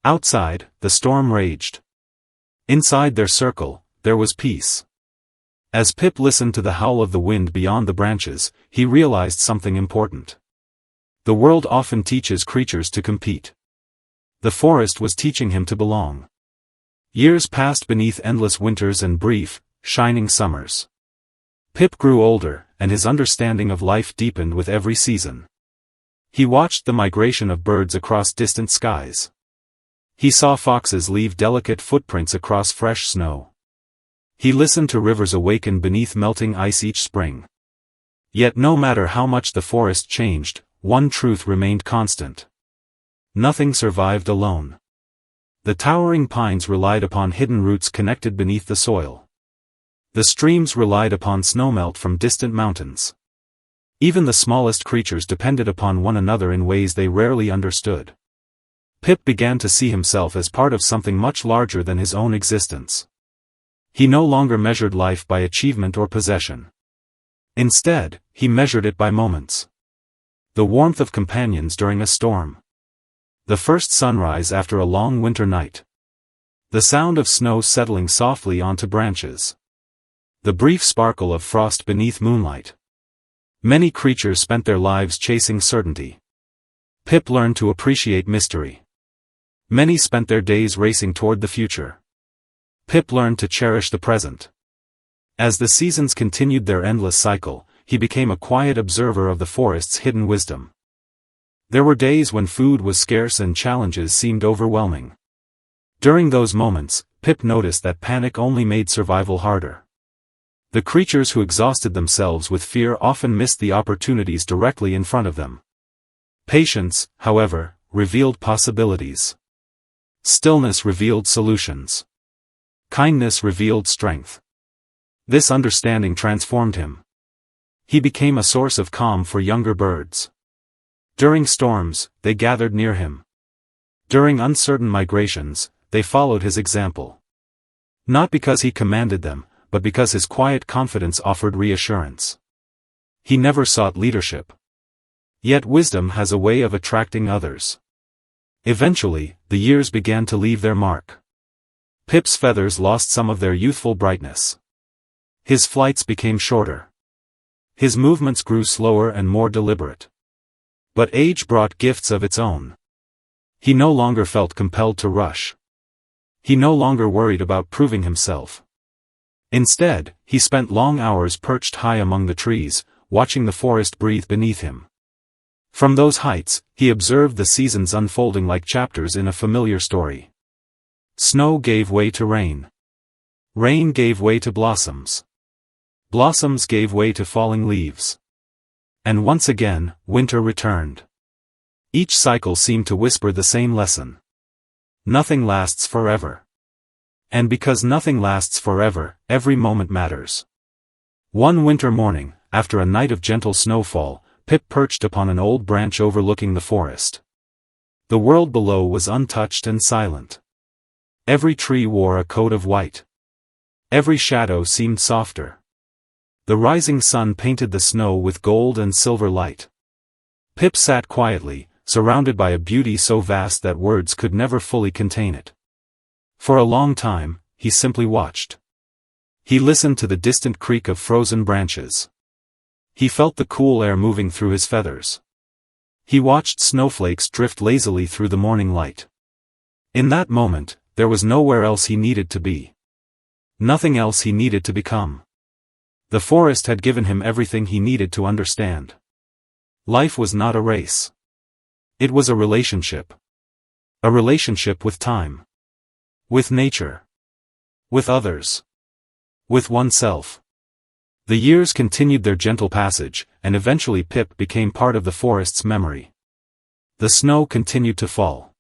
Outside, the storm raged. Inside their circle, there was peace. As Pip listened to the howl of the wind beyond the branches, he realized something important. The world often teaches creatures to compete. The forest was teaching him to belong. Years passed beneath endless winters and brief, shining summers. Pip grew older, and his understanding of life deepened with every season. He watched the migration of birds across distant skies. He saw foxes leave delicate footprints across fresh snow. He listened to rivers awaken beneath melting ice each spring. Yet no matter how much the forest changed, one truth remained constant. Nothing survived alone. The towering pines relied upon hidden roots connected beneath the soil. The streams relied upon snowmelt from distant mountains. Even the smallest creatures depended upon one another in ways they rarely understood. Pip began to see himself as part of something much larger than his own existence. He no longer measured life by achievement or possession. Instead, he measured it by moments. The warmth of companions during a storm. The first sunrise after a long winter night. The sound of snow settling softly onto branches. The brief sparkle of frost beneath moonlight. Many creatures spent their lives chasing certainty. Pip learned to appreciate mystery. Many spent their days racing toward the future. Pip learned to cherish the present. As the seasons continued their endless cycle, he became a quiet observer of the forest's hidden wisdom. There were days when food was scarce and challenges seemed overwhelming. During those moments, Pip noticed that panic only made survival harder. The creatures who exhausted themselves with fear often missed the opportunities directly in front of them. Patience, however, revealed possibilities. Stillness revealed solutions. Kindness revealed strength. This understanding transformed him. He became a source of calm for younger birds. During storms, they gathered near him. During uncertain migrations, they followed his example. Not because he commanded them, but because his quiet confidence offered reassurance. He never sought leadership. Yet wisdom has a way of attracting others. Eventually, the years began to leave their mark. Pip's feathers lost some of their youthful brightness. His flights became shorter. His movements grew slower and more deliberate. But age brought gifts of its own. He no longer felt compelled to rush. He no longer worried about proving himself. Instead, he spent long hours perched high among the trees, watching the forest breathe beneath him. From those heights, he observed the seasons unfolding like chapters in a familiar story. Snow gave way to rain. Rain gave way to blossoms. Blossoms gave way to falling leaves. And once again, winter returned. Each cycle seemed to whisper the same lesson. Nothing lasts forever. And because nothing lasts forever, every moment matters. One winter morning, after a night of gentle snowfall, Pip perched upon an old branch overlooking the forest. The world below was untouched and silent. Every tree wore a coat of white. Every shadow seemed softer. The rising sun painted the snow with gold and silver light. Pip sat quietly, surrounded by a beauty so vast that words could never fully contain it. For a long time, he simply watched. He listened to the distant creak of frozen branches. He felt the cool air moving through his feathers. He watched snowflakes drift lazily through the morning light. In that moment, there was nowhere else he needed to be. Nothing else he needed to become. The forest had given him everything he needed to understand. Life was not a race. It was a relationship. A relationship with time. With nature. With others. With oneself. The years continued their gentle passage, and eventually Pip became part of the forest's memory. The snow continued to fall.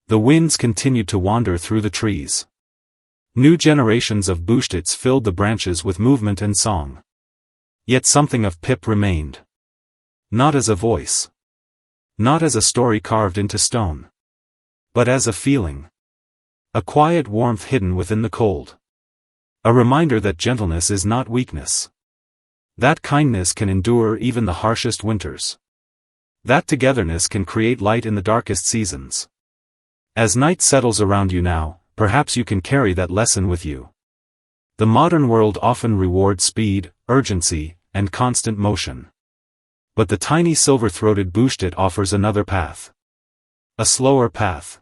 The winds continued to wander through the trees. New generations of Bushtits filled the branches with movement and song. Yet something of Pip remained. Not as a voice. Not as a story carved into stone. But as a feeling. A quiet warmth hidden within the cold. A reminder that gentleness is not weakness. That kindness can endure even the harshest winters. That togetherness can create light in the darkest seasons. As night settles around you now, perhaps you can carry that lesson with you. The modern world often rewards speed, urgency, and constant motion. But the tiny silver-throated Bushtit offers another path. A slower path.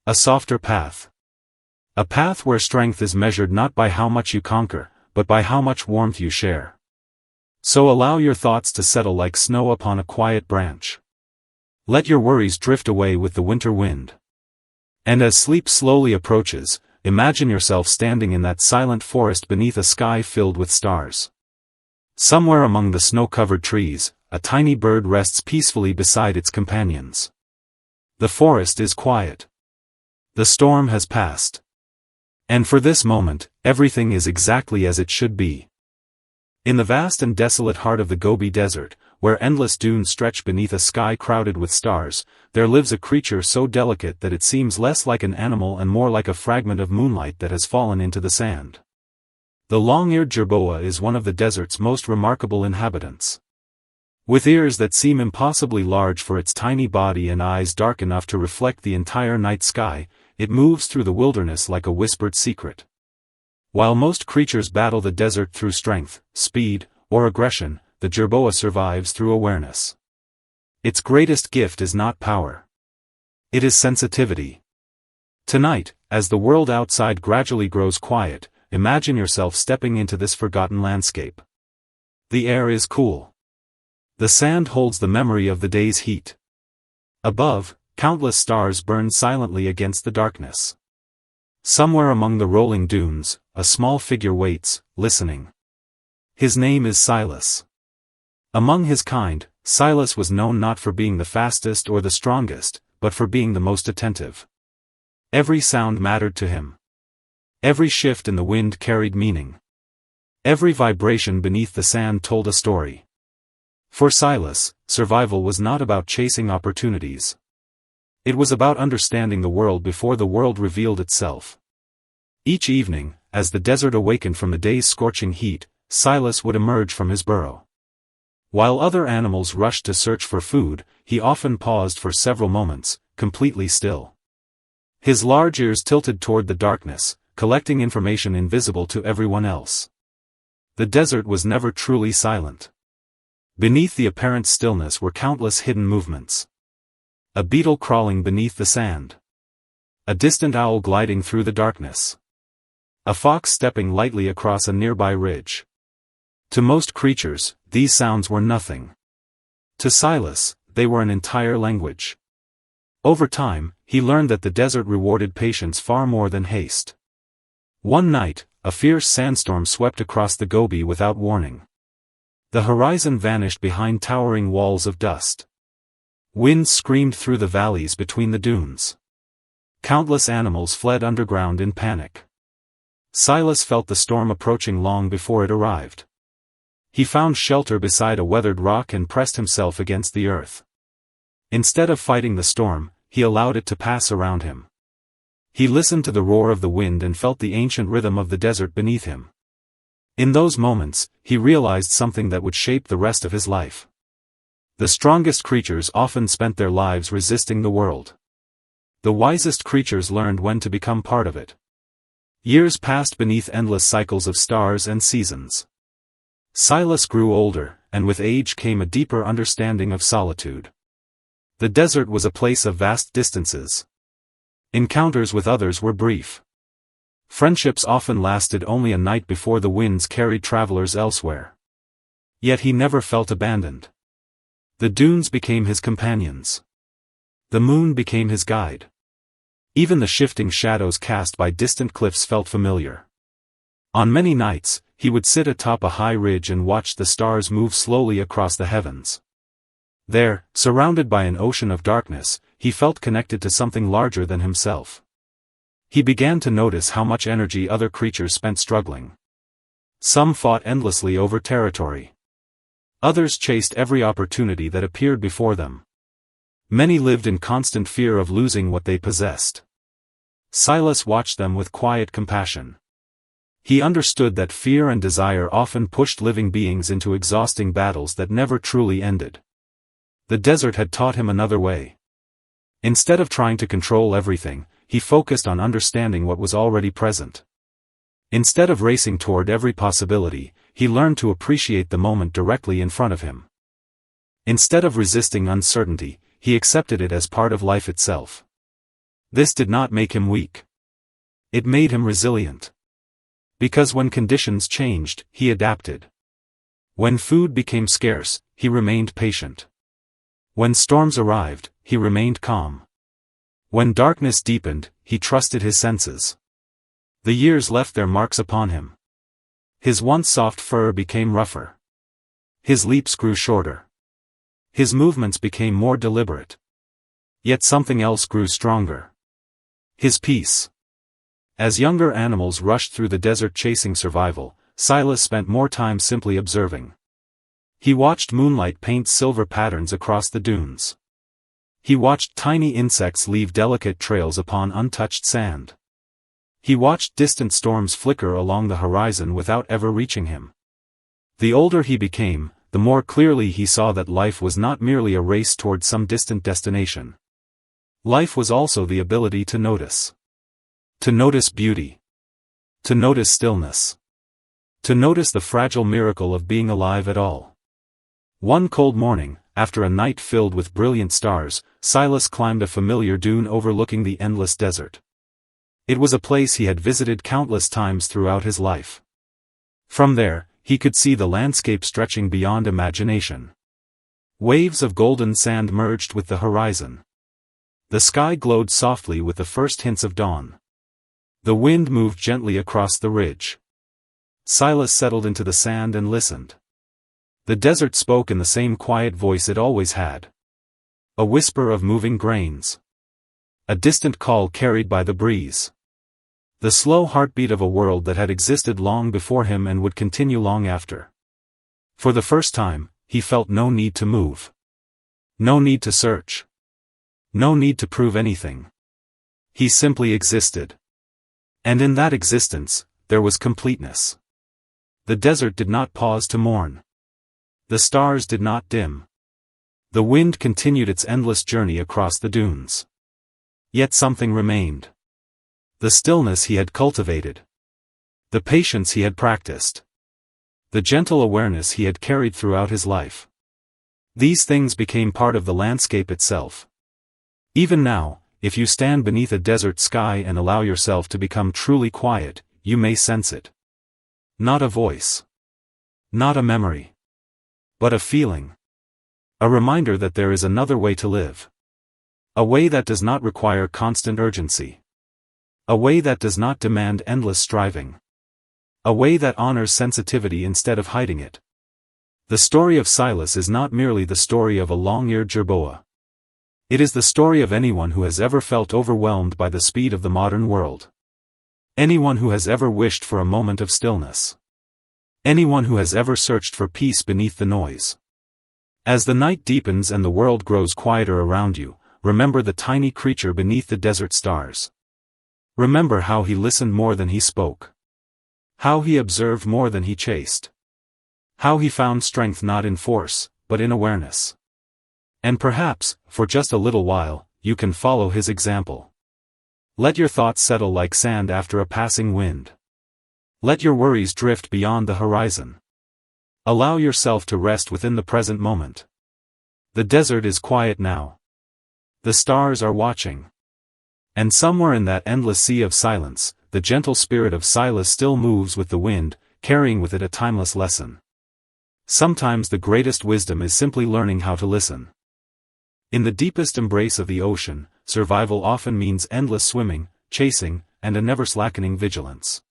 A softer path. A path where strength is measured not by how much you conquer, but by how much warmth you share. So allow your thoughts to settle like snow upon a quiet branch. Let your worries drift away with the winter wind. And as sleep slowly approaches, imagine yourself standing in that silent forest beneath a sky filled with stars. Somewhere among the snow-covered trees, a tiny bird rests peacefully beside its companions. The forest is quiet. The storm has passed. And for this moment, everything is exactly as it should be. In the vast and desolate heart of the Gobi Desert, where endless dunes stretch beneath a sky crowded with stars, there lives a creature so delicate that it seems less like an animal and more like a fragment of moonlight that has fallen into the sand. The long-eared jerboa is one of the desert's most remarkable inhabitants. With ears that seem impossibly large for its tiny body and eyes dark enough to reflect the entire night sky, it moves through the wilderness like a whispered secret. While most creatures battle the desert through strength, speed, or aggression, the jerboa survives through awareness. Its greatest gift is not power. It is sensitivity. Tonight, as the world outside gradually grows quiet, imagine yourself stepping into this forgotten landscape. The air is cool. The sand holds the memory of the day's heat. Above, countless stars burn silently against the darkness. Somewhere among the rolling dunes, a small figure waits, listening. His name is Silas. Among his kind, Silas was known not for being the fastest or the strongest, but for being the most attentive. Every sound mattered to him. Every shift in the wind carried meaning. Every vibration beneath the sand told a story. For Silas, survival was not about chasing opportunities. It was about understanding the world before the world revealed itself. Each evening, as the desert awakened from the day's scorching heat, Silas would emerge from his burrow. While other animals rushed to search for food, he often paused for several moments, completely still. His large ears tilted toward the darkness, collecting information invisible to everyone else. The desert was never truly silent. Beneath the apparent stillness were countless hidden movements. A beetle crawling beneath the sand. A distant owl gliding through the darkness. A fox stepping lightly across a nearby ridge. To most creatures, these sounds were nothing. To Silas, they were an entire language. Over time, he learned that the desert rewarded patience far more than haste. One night, a fierce sandstorm swept across the Gobi without warning. The horizon vanished behind towering walls of dust. Winds screamed through the valleys between the dunes. Countless animals fled underground in panic. Silas felt the storm approaching long before it arrived. He found shelter beside a weathered rock and pressed himself against the earth. Instead of fighting the storm, he allowed it to pass around him. He listened to the roar of the wind and felt the ancient rhythm of the desert beneath him. In those moments, he realized something that would shape the rest of his life. The strongest creatures often spent their lives resisting the world. The wisest creatures learned when to become part of it. Years passed beneath endless cycles of stars and seasons. Silas grew older, and with age came a deeper understanding of solitude. The desert was a place of vast distances. Encounters with others were brief. Friendships often lasted only a night before the winds carried travelers elsewhere. Yet he never felt abandoned. The dunes became his companions. The moon became his guide. Even the shifting shadows cast by distant cliffs felt familiar. On many nights, he would sit atop a high ridge and watch the stars move slowly across the heavens. There, surrounded by an ocean of darkness, he felt connected to something larger than himself. He began to notice how much energy other creatures spent struggling. Some fought endlessly over territory. Others chased every opportunity that appeared before them. Many lived in constant fear of losing what they possessed. Silas watched them with quiet compassion. He understood that fear and desire often pushed living beings into exhausting battles that never truly ended. The desert had taught him another way. Instead of trying to control everything, he focused on understanding what was already present. Instead of racing toward every possibility, he learned to appreciate the moment directly in front of him. Instead of resisting uncertainty, he accepted it as part of life itself. This did not make him weak. It made him resilient. Because when conditions changed, he adapted. When food became scarce, he remained patient. When storms arrived, he remained calm. When darkness deepened, he trusted his senses. The years left their marks upon him. His once soft fur became rougher. His leaps grew shorter. His movements became more deliberate. Yet something else grew stronger. His peace. As younger animals rushed through the desert chasing survival, Silas spent more time simply observing. He watched moonlight paint silver patterns across the dunes. He watched tiny insects leave delicate trails upon untouched sand. He watched distant storms flicker along the horizon without ever reaching him. The older he became, the more clearly he saw that life was not merely a race toward some distant destination. Life was also the ability to notice. To notice beauty. To notice stillness. To notice the fragile miracle of being alive at all. One cold morning, after a night filled with brilliant stars, Silas climbed a familiar dune overlooking the endless desert. It was a place he had visited countless times throughout his life. From there, he could see the landscape stretching beyond imagination. Waves of golden sand merged with the horizon. The sky glowed softly with the first hints of dawn. The wind moved gently across the ridge. Silas settled into the sand and listened. The desert spoke in the same quiet voice it always had. A whisper of moving grains. A distant call carried by the breeze. The slow heartbeat of a world that had existed long before him and would continue long after. For the first time, he felt no need to move. No need to search. No need to prove anything. He simply existed. And in that existence, there was completeness. The desert did not pause to mourn. The stars did not dim. The wind continued its endless journey across the dunes. Yet something remained. The stillness he had cultivated. The patience he had practiced. The gentle awareness he had carried throughout his life. These things became part of the landscape itself. Even now, if you stand beneath a desert sky and allow yourself to become truly quiet, you may sense it. Not a voice. Not a memory. But a feeling. A reminder that there is another way to live. A way that does not require constant urgency. A way that does not demand endless striving. A way that honors sensitivity instead of hiding it. The story of Silas is not merely the story of a long-eared jerboa. It is the story of anyone who has ever felt overwhelmed by the speed of the modern world. Anyone who has ever wished for a moment of stillness. Anyone who has ever searched for peace beneath the noise. As the night deepens and the world grows quieter around you, remember the tiny creature beneath the desert stars. Remember how he listened more than he spoke. How he observed more than he chased. How he found strength not in force, but in awareness. And perhaps, for just a little while, you can follow his example. Let your thoughts settle like sand after a passing wind. Let your worries drift beyond the horizon. Allow yourself to rest within the present moment. The desert is quiet now. The stars are watching. And somewhere in that endless sea of silence, the gentle spirit of Silas still moves with the wind, carrying with it a timeless lesson. Sometimes the greatest wisdom is simply learning how to listen. In the deepest embrace of the ocean, survival often means endless swimming, chasing, and a never-slackening vigilance.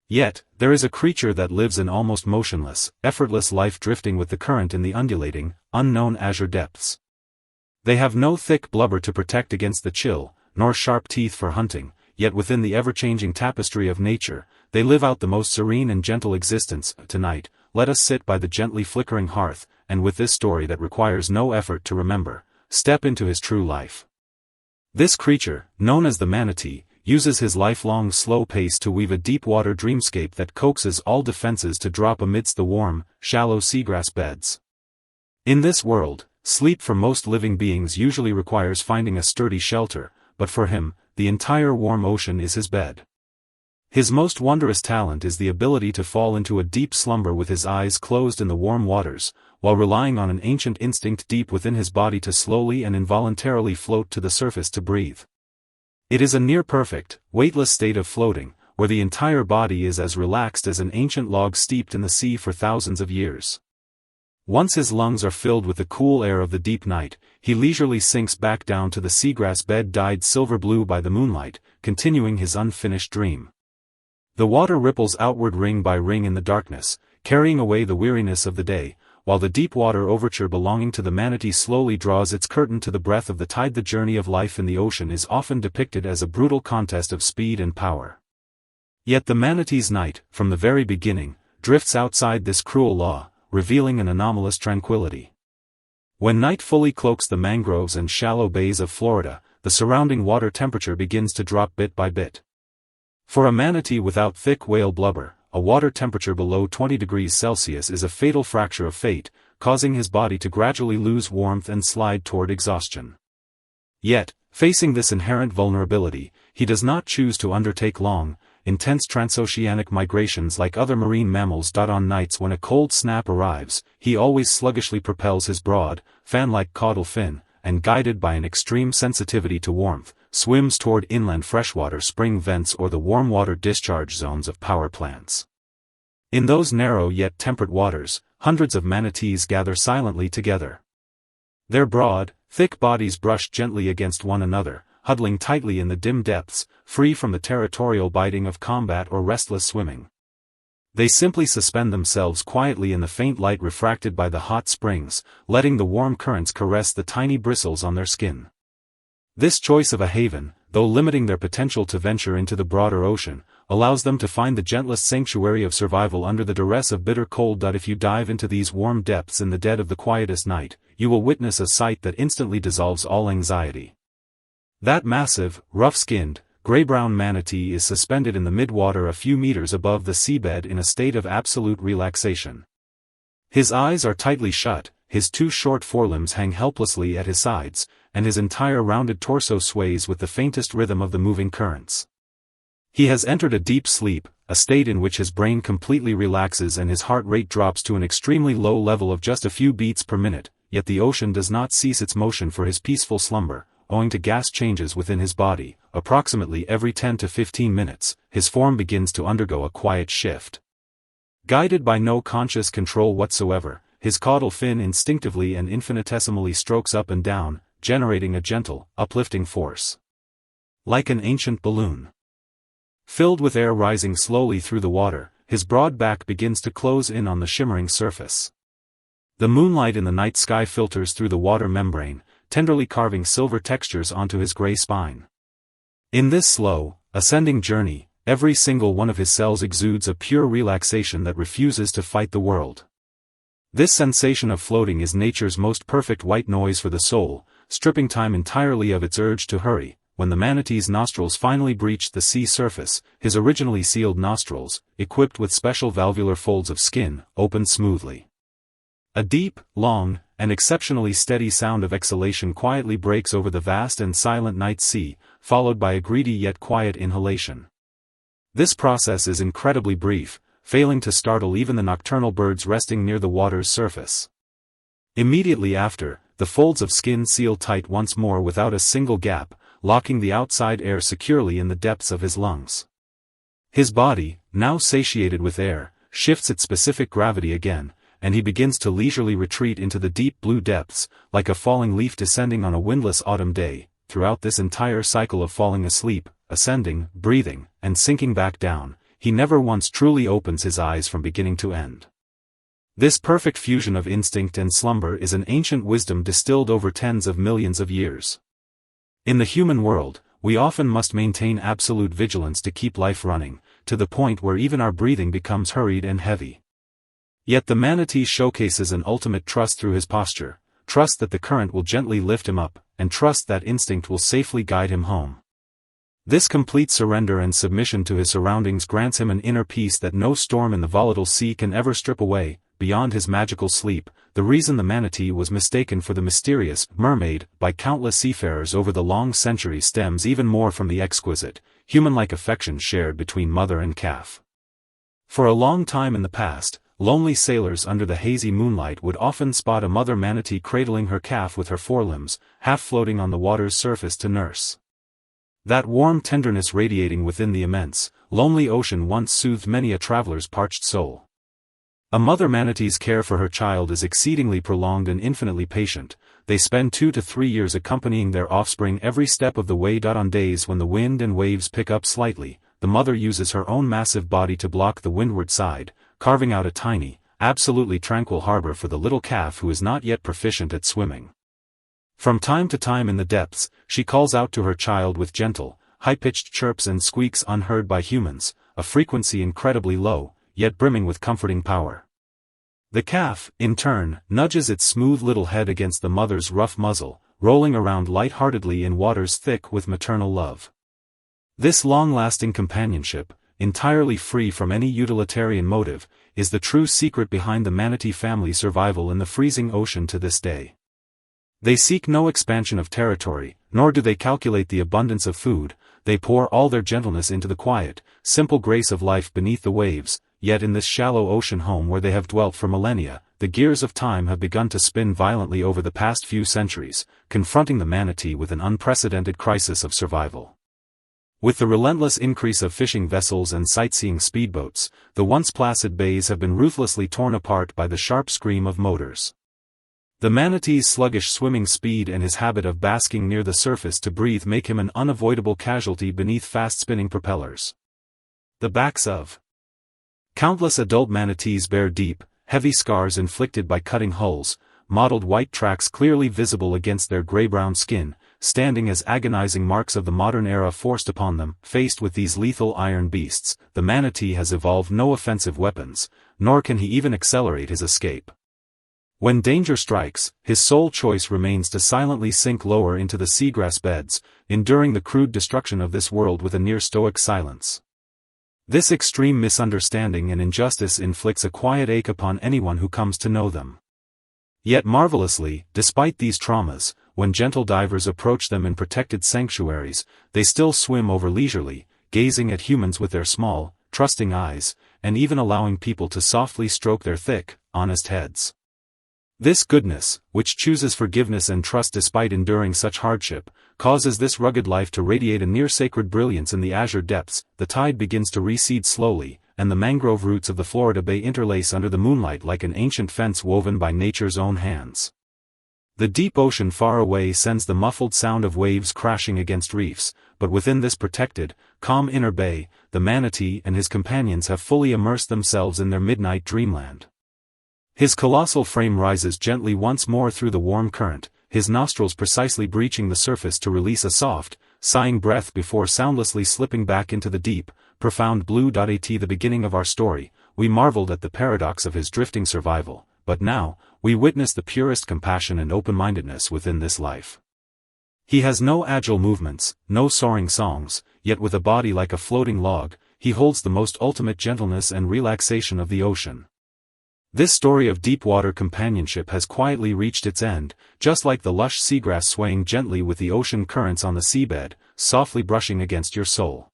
Yet, there is a creature that lives in almost motionless, effortless life drifting with the current in the undulating, unknown azure depths. They have no thick blubber to protect against the chill, nor sharp teeth for hunting, yet within the ever-changing tapestry of nature, they live out the most serene and gentle existence. Tonight, let us sit by the gently flickering hearth, and with this story that requires no effort to remember, step into his true life. This creature, known as the manatee, uses his lifelong slow pace to weave a deep-water dreamscape that coaxes all defenses to drop amidst the warm, shallow seagrass beds. In this world, sleep for most living beings usually requires finding a sturdy shelter, but for him, the entire warm ocean is his bed. His most wondrous talent is the ability to fall into a deep slumber with his eyes closed in the warm waters, while relying on an ancient instinct deep within his body to slowly and involuntarily float to the surface to breathe. It is a near-perfect, weightless state of floating, where the entire body is as relaxed as an ancient log steeped in the sea for thousands of years. Once his lungs are filled with the cool air of the deep night, he leisurely sinks back down to the seagrass bed dyed silver blue by the moonlight, continuing his unfinished dream. The water ripples outward ring by ring in the darkness, carrying away the weariness of the day, while the deep water overture belonging to the manatee slowly draws its curtain to the breath of the tide. The journey of life in the ocean is often depicted as a brutal contest of speed and power. Yet the manatee's night, from the very beginning, drifts outside this cruel law, revealing an anomalous tranquility. When night fully cloaks the mangroves and shallow bays of Florida, the surrounding water temperature begins to drop bit by bit. For a manatee without thick whale blubber, a water temperature below 20 degrees Celsius is a fatal fracture of fate, causing his body to gradually lose warmth and slide toward exhaustion. Yet, facing this inherent vulnerability, he does not choose to undertake long, intense transoceanic migrations like other marine mammals. On nights when a cold snap arrives, he always sluggishly propels his broad, fan-like caudal fin, and guided by an extreme sensitivity to warmth, swims toward inland freshwater spring vents or the warm water discharge zones of power plants. In those narrow yet temperate waters, hundreds of manatees gather silently together. Their broad, thick bodies brush gently against one another, huddling tightly in the dim depths, free from the territorial biting of combat or restless swimming. They simply suspend themselves quietly in the faint light refracted by the hot springs, letting the warm currents caress the tiny bristles on their skin. This choice of a haven, though limiting their potential to venture into the broader ocean, allows them to find the gentlest sanctuary of survival under the duress of bitter cold. If you dive into these warm depths in the dead of the quietest night, you will witness a sight that instantly dissolves all anxiety. That massive, rough-skinned, gray-brown manatee is suspended in the mid-water a few meters above the seabed in a state of absolute relaxation. His eyes are tightly shut, his two short forelimbs hang helplessly at his sides, and his entire rounded torso sways with the faintest rhythm of the moving currents. He has entered a deep sleep, a state in which his brain completely relaxes and his heart rate drops to an extremely low level of just a few beats per minute, yet the ocean does not cease its motion for his peaceful slumber. Owing to gas changes within his body, approximately every 10 to 15 minutes, his form begins to undergo a quiet shift. Guided by no conscious control whatsoever, his caudal fin instinctively and infinitesimally strokes up and down, generating a gentle, uplifting force. Like an ancient balloon filled with air rising slowly through the water, his broad back begins to close in on the shimmering surface. The moonlight in the night sky filters through the water membrane, tenderly carving silver textures onto his gray spine. In this slow, ascending journey, every single one of his cells exudes a pure relaxation that refuses to fight the world. This sensation of floating is nature's most perfect white noise for the soul, stripping time entirely of its urge to hurry. When the manatee's nostrils finally breached the sea surface, his originally sealed nostrils, equipped with special valvular folds of skin, opened smoothly. A deep, long, and exceptionally steady sound of exhalation quietly breaks over the vast and silent night sea, followed by a greedy yet quiet inhalation. This process is incredibly brief, failing to startle even the nocturnal birds resting near the water's surface. Immediately after, the folds of skin seal tight once more without a single gap, locking the outside air securely in the depths of his lungs. His body, now satiated with air, shifts its specific gravity again, and he begins to leisurely retreat into the deep blue depths, like a falling leaf descending on a windless autumn day. Throughout this entire cycle of falling asleep, ascending, breathing, and sinking back down, he never once truly opens his eyes from beginning to end. This perfect fusion of instinct and slumber is an ancient wisdom distilled over tens of millions of years. In the human world, we often must maintain absolute vigilance to keep life running, to the point where even our breathing becomes hurried and heavy. Yet the manatee showcases an ultimate trust through his posture, trust that the current will gently lift him up, and trust that instinct will safely guide him home. This complete surrender and submission to his surroundings grants him an inner peace that no storm in the volatile sea can ever strip away. Beyond his magical sleep, the reason the manatee was mistaken for the mysterious mermaid by countless seafarers over the long centuries stems even more from the exquisite, human-like affection shared between mother and calf. For a long time in the past, lonely sailors under the hazy moonlight would often spot a mother manatee cradling her calf with her forelimbs, half floating on the water's surface to nurse. That warm tenderness radiating within the immense, lonely ocean once soothed many a traveler's parched soul. A mother manatee's care for her child is exceedingly prolonged and infinitely patient. They spend 2 to 3 years accompanying their offspring every step of the way. On days when the wind and waves pick up slightly, the mother uses her own massive body to block the windward side, carving out a tiny, absolutely tranquil harbor for the little calf who is not yet proficient at swimming. From time to time in the depths, she calls out to her child with gentle, high-pitched chirps and squeaks unheard by humans, a frequency incredibly low, yet brimming with comforting power. The calf, in turn, nudges its smooth little head against the mother's rough muzzle, rolling around light-heartedly in waters thick with maternal love. This long-lasting companionship, entirely free from any utilitarian motive, is the true secret behind the manatee family survival in the freezing ocean to this day. They seek no expansion of territory, nor do they calculate the abundance of food. They pour all their gentleness into the quiet, simple grace of life beneath the waves. Yet in this shallow ocean home where they have dwelt for millennia, the gears of time have begun to spin violently over the past few centuries, confronting the manatee with an unprecedented crisis of survival. With the relentless increase of fishing vessels and sightseeing speedboats, the once placid bays have been ruthlessly torn apart by the sharp scream of motors. The manatee's sluggish swimming speed and his habit of basking near the surface to breathe make him an unavoidable casualty beneath fast-spinning propellers. The backs of countless adult manatees bear deep, heavy scars inflicted by cutting hulls, mottled white tracks clearly visible against their gray-brown skin, standing as agonizing marks of the modern era forced upon them. Faced with these lethal iron beasts, the manatee has evolved no offensive weapons, nor can he even accelerate his escape. When danger strikes, his sole choice remains to silently sink lower into the seagrass beds, enduring the crude destruction of this world with a near-stoic silence. This extreme misunderstanding and injustice inflicts a quiet ache upon anyone who comes to know them. Yet marvelously, despite these traumas, when gentle divers approach them in protected sanctuaries, they still swim over leisurely, gazing at humans with their small, trusting eyes, and even allowing people to softly stroke their thick, honest heads. This goodness, which chooses forgiveness and trust despite enduring such hardship, causes this rugged life to radiate a near-sacred brilliance in the azure depths. The tide begins to recede slowly, and the mangrove roots of the Florida Bay interlace under the moonlight like an ancient fence woven by nature's own hands. The deep ocean far away sends the muffled sound of waves crashing against reefs, but within this protected, calm inner bay, the manatee and his companions have fully immersed themselves in their midnight dreamland. His colossal frame rises gently once more through the warm current, his nostrils precisely breaching the surface to release a soft, sighing breath before soundlessly slipping back into the deep, profound blue. At the beginning of our story, we marveled at the paradox of his drifting survival, but now, we witness the purest compassion and open-mindedness within this life. He has no agile movements, no soaring songs, yet with a body like a floating log, he holds the most ultimate gentleness and relaxation of the ocean. This story of deep-water companionship has quietly reached its end, just like the lush seagrass swaying gently with the ocean currents on the seabed, softly brushing against your soul.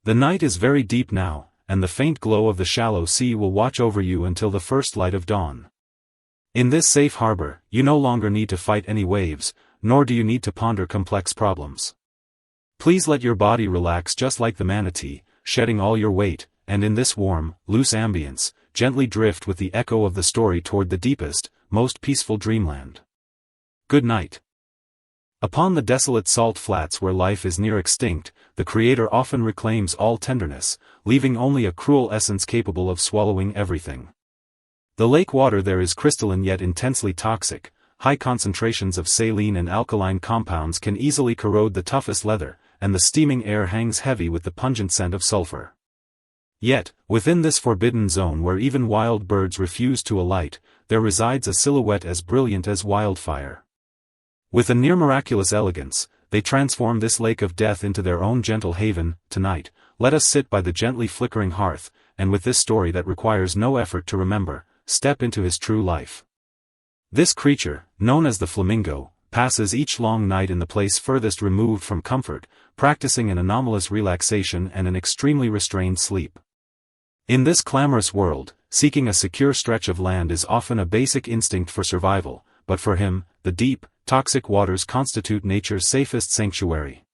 The night is very deep now, and the faint glow of the shallow sea will watch over you until the first light of dawn. In this safe harbor, you no longer need to fight any waves, nor do you need to ponder complex problems. Please let your body relax just like the manatee, shedding all your weight, and in this warm, loose ambience, gently drift with the echo of the story toward the deepest, most peaceful dreamland. Good night. Upon the desolate salt flats where life is near extinct, the Creator often reclaims all tenderness, leaving only a cruel essence capable of swallowing everything. The lake water there is crystalline yet intensely toxic. High concentrations of saline and alkaline compounds can easily corrode the toughest leather, and the steaming air hangs heavy with the pungent scent of sulfur. Yet, within this forbidden zone where even wild birds refuse to alight, there resides a silhouette as brilliant as wildfire. With a near-miraculous elegance, they transform this lake of death into their own gentle haven. Tonight, let us sit by the gently flickering hearth, and with this story that requires no effort to remember, step into his true life. This creature, known as the flamingo, passes each long night in the place furthest removed from comfort, practicing an anomalous relaxation and an extremely restrained sleep. In this clamorous world, seeking a secure stretch of land is often a basic instinct for survival, but for him, the deep, toxic waters constitute nature's safest sanctuary.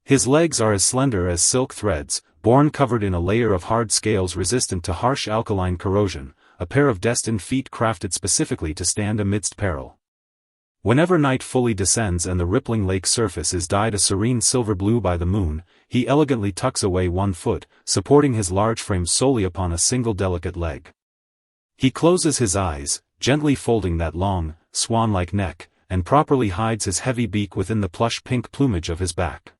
His legs are as slender as silk threads, borne covered in a layer of hard scales resistant to harsh alkaline corrosion, a pair of destined feet crafted specifically to stand amidst peril. Whenever night fully descends and the rippling lake surface is dyed a serene silver blue by the moon, he elegantly tucks away one foot, supporting his large frame solely upon a single delicate leg. He closes his eyes, gently folding that long, swan-like neck, and properly hides his heavy beak within the plush pink plumage of his back.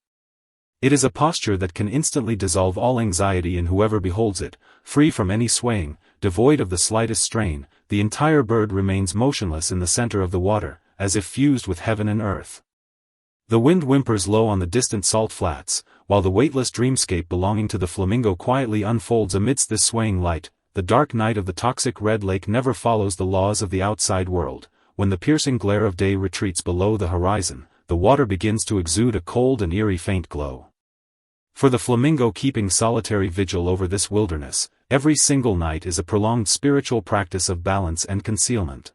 It is a posture that can instantly dissolve all anxiety in whoever beholds it, free from any swaying, devoid of the slightest strain. The entire bird remains motionless in the center of the water, as if fused with heaven and earth. The wind whimpers low on the distant salt flats, while the weightless dreamscape belonging to the flamingo quietly unfolds amidst this swaying light. The dark night of the toxic red lake never follows the laws of the outside world. When the piercing glare of day retreats below the horizon, the water begins to exude a cold and eerie faint glow. For the flamingo keeping solitary vigil over this wilderness, every single night is a prolonged spiritual practice of balance and concealment.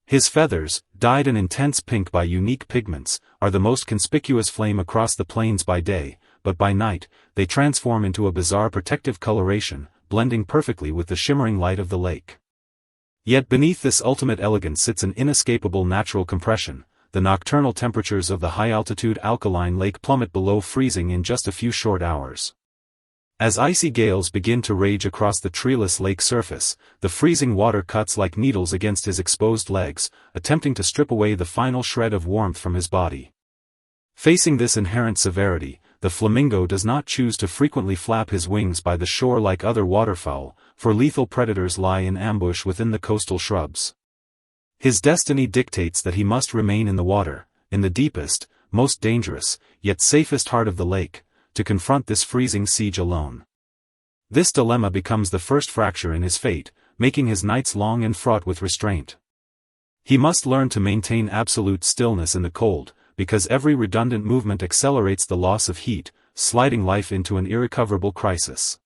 His feathers, dyed an intense pink by unique pigments, are the most conspicuous flame across the plains by day, but by night, they transform into a bizarre protective coloration, blending perfectly with the shimmering light of the lake. Yet beneath this ultimate elegance sits an inescapable natural compression. The nocturnal temperatures of the high-altitude alkaline lake plummet below freezing in just a few short hours. As icy gales begin to rage across the treeless lake surface, the freezing water cuts like needles against his exposed legs, attempting to strip away the final shred of warmth from his body. Facing this inherent severity, the flamingo does not choose to frequently flap his wings by the shore like other waterfowl, for lethal predators lie in ambush within the coastal shrubs. His destiny dictates that he must remain in the water, in the deepest, most dangerous, yet safest heart of the lake, to confront this freezing siege alone. This dilemma becomes the first fracture in his fate, making his nights long and fraught with restraint. He must learn to maintain absolute stillness in the cold, because every redundant movement accelerates the loss of heat, sliding life into an irrecoverable crisis.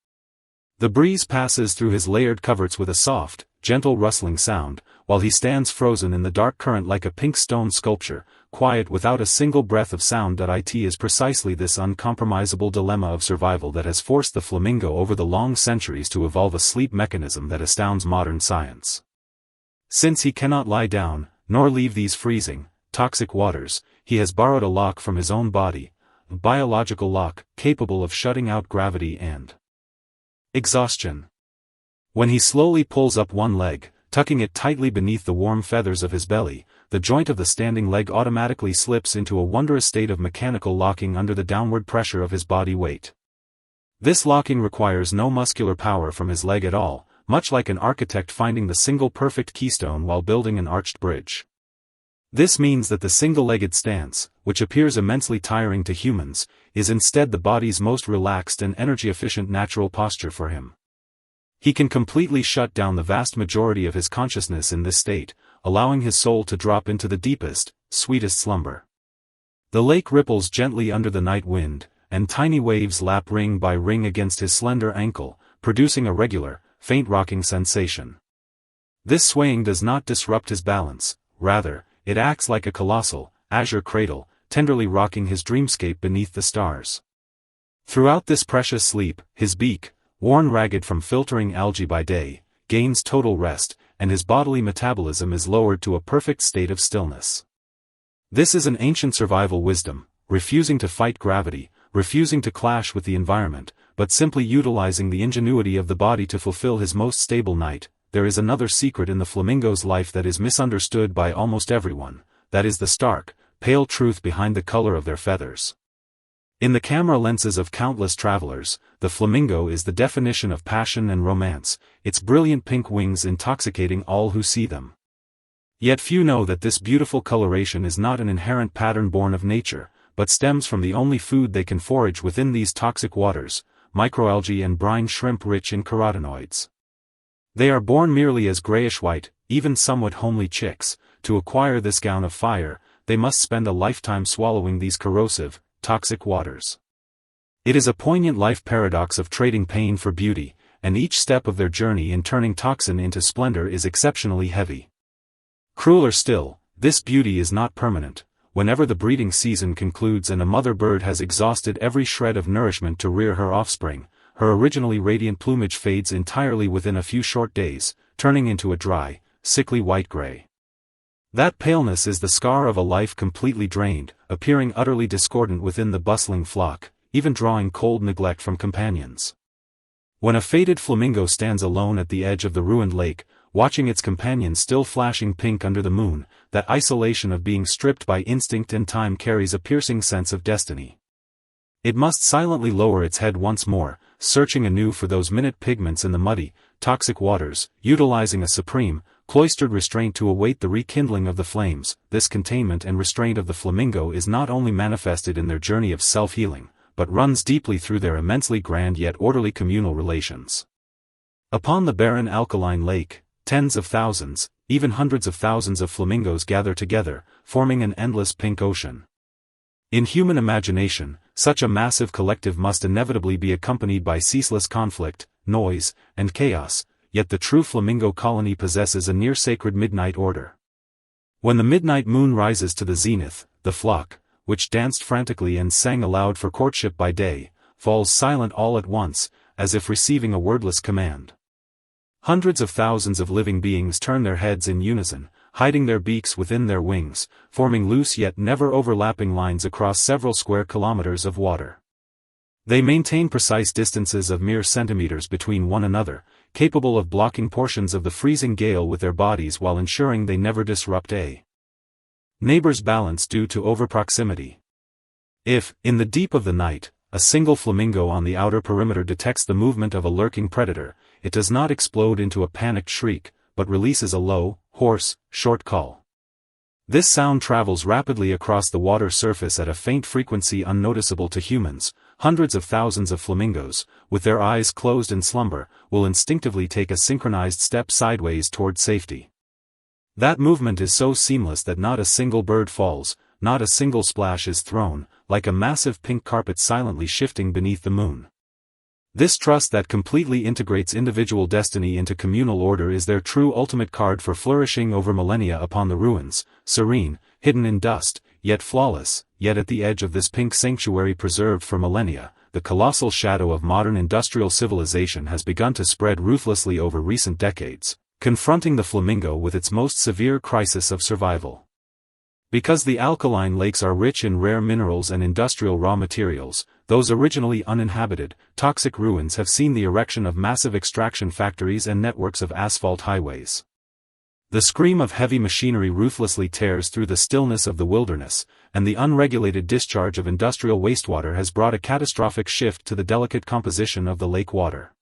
The breeze passes through his layered coverts with a soft, gentle rustling sound, while he stands frozen in the dark current like a pink stone sculpture, quiet without a single breath of sound. It is precisely this uncompromisable dilemma of survival that has forced the flamingo over the long centuries to evolve a sleep mechanism that astounds modern science. Since he cannot lie down, nor leave these freezing, toxic waters, he has borrowed a lock from his own body, a biological lock capable of shutting out gravity and exhaustion. When he slowly pulls up one leg, tucking it tightly beneath the warm feathers of his belly, the joint of the standing leg automatically slips into a wondrous state of mechanical locking under the downward pressure of his body weight. This locking requires no muscular power from his leg at all, much like an architect finding the single perfect keystone while building an arched bridge. This means that the single-legged stance, which appears immensely tiring to humans, is instead the body's most relaxed and energy-efficient natural posture for him. He can completely shut down the vast majority of his consciousness in this state, allowing his soul to drop into the deepest, sweetest slumber. The lake ripples gently under the night wind, and tiny waves lap ring by ring against his slender ankle, producing a regular, faint rocking sensation. This swaying does not disrupt his balance, rather, it acts like a colossal, azure cradle, tenderly rocking his dreamscape beneath the stars. Throughout this precious sleep, his beak, worn ragged from filtering algae by day, gains total rest, and his bodily metabolism is lowered to a perfect state of stillness. This is an ancient survival wisdom, refusing to fight gravity, refusing to clash with the environment, but simply utilizing the ingenuity of the body to fulfill his most stable night. There is another secret in the flamingo's life that is misunderstood by almost everyone, that is the stark, pale truth behind the color of their feathers. In the camera lenses of countless travelers, the flamingo is the definition of passion and romance, its brilliant pink wings intoxicating all who see them. Yet few know that this beautiful coloration is not an inherent pattern born of nature, but stems from the only food they can forage within these toxic waters, microalgae and brine shrimp rich in carotenoids. They are born merely as grayish-white, even somewhat homely chicks. To acquire this gown of fire, they must spend a lifetime swallowing these corrosive, toxic waters. It is a poignant life paradox of trading pain for beauty, and each step of their journey in turning toxin into splendor is exceptionally heavy. Crueler still, this beauty is not permanent. Whenever the breeding season concludes and a mother bird has exhausted every shred of nourishment to rear her offspring, her originally radiant plumage fades entirely within a few short days, turning into a dry, sickly white-gray. That paleness is the scar of a life completely drained, appearing utterly discordant within the bustling flock, even drawing cold neglect from companions. When a faded flamingo stands alone at the edge of the ruined lake, watching its companions still flashing pink under the moon, that isolation of being stripped by instinct and time carries a piercing sense of destiny. It must silently lower its head once more, searching anew for those minute pigments in the muddy, toxic waters, utilizing a supreme, cloistered restraint to await the rekindling of the flames. This containment and restraint of the flamingo is not only manifested in their journey of self-healing, but runs deeply through their immensely grand yet orderly communal relations. Upon the barren alkaline lake, tens of thousands, even hundreds of thousands of flamingos gather together, forming an endless pink ocean. In human imagination, such a massive collective must inevitably be accompanied by ceaseless conflict, noise, and chaos, yet the true flamingo colony possesses a near-sacred midnight order. When the midnight moon rises to the zenith, the flock, which danced frantically and sang aloud for courtship by day, falls silent all at once, as if receiving a wordless command. Hundreds of thousands of living beings turn their heads in unison, hiding their beaks within their wings, forming loose yet never overlapping lines across several square kilometers of water. They maintain precise distances of mere centimeters between one another, capable of blocking portions of the freezing gale with their bodies while ensuring they never disrupt a neighbor's balance due to overproximity. If, in the deep of the night, a single flamingo on the outer perimeter detects the movement of a lurking predator, it does not explode into a panicked shriek, but releases a low, hoarse, short call. This sound travels rapidly across the water surface at a faint frequency unnoticeable to humans. Hundreds of thousands of flamingos, with their eyes closed in slumber, will instinctively take a synchronized step sideways toward safety. That movement is so seamless that not a single bird falls, not a single splash is thrown, like a massive pink carpet silently shifting beneath the moon. This trust that completely integrates individual destiny into communal order is their true ultimate card for flourishing over millennia upon the ruins, serene, hidden in dust, yet flawless. Yet at the edge of this pink sanctuary preserved for millennia, the colossal shadow of modern industrial civilization has begun to spread ruthlessly over recent decades, confronting the flamingo with its most severe crisis of survival. Because the alkaline lakes are rich in rare minerals and industrial raw materials, those originally uninhabited, toxic ruins have seen the erection of massive extraction factories and networks of asphalt highways. The scream of heavy machinery ruthlessly tears through the stillness of the wilderness, and the unregulated discharge of industrial wastewater has brought a catastrophic shift to the delicate composition of the lake water.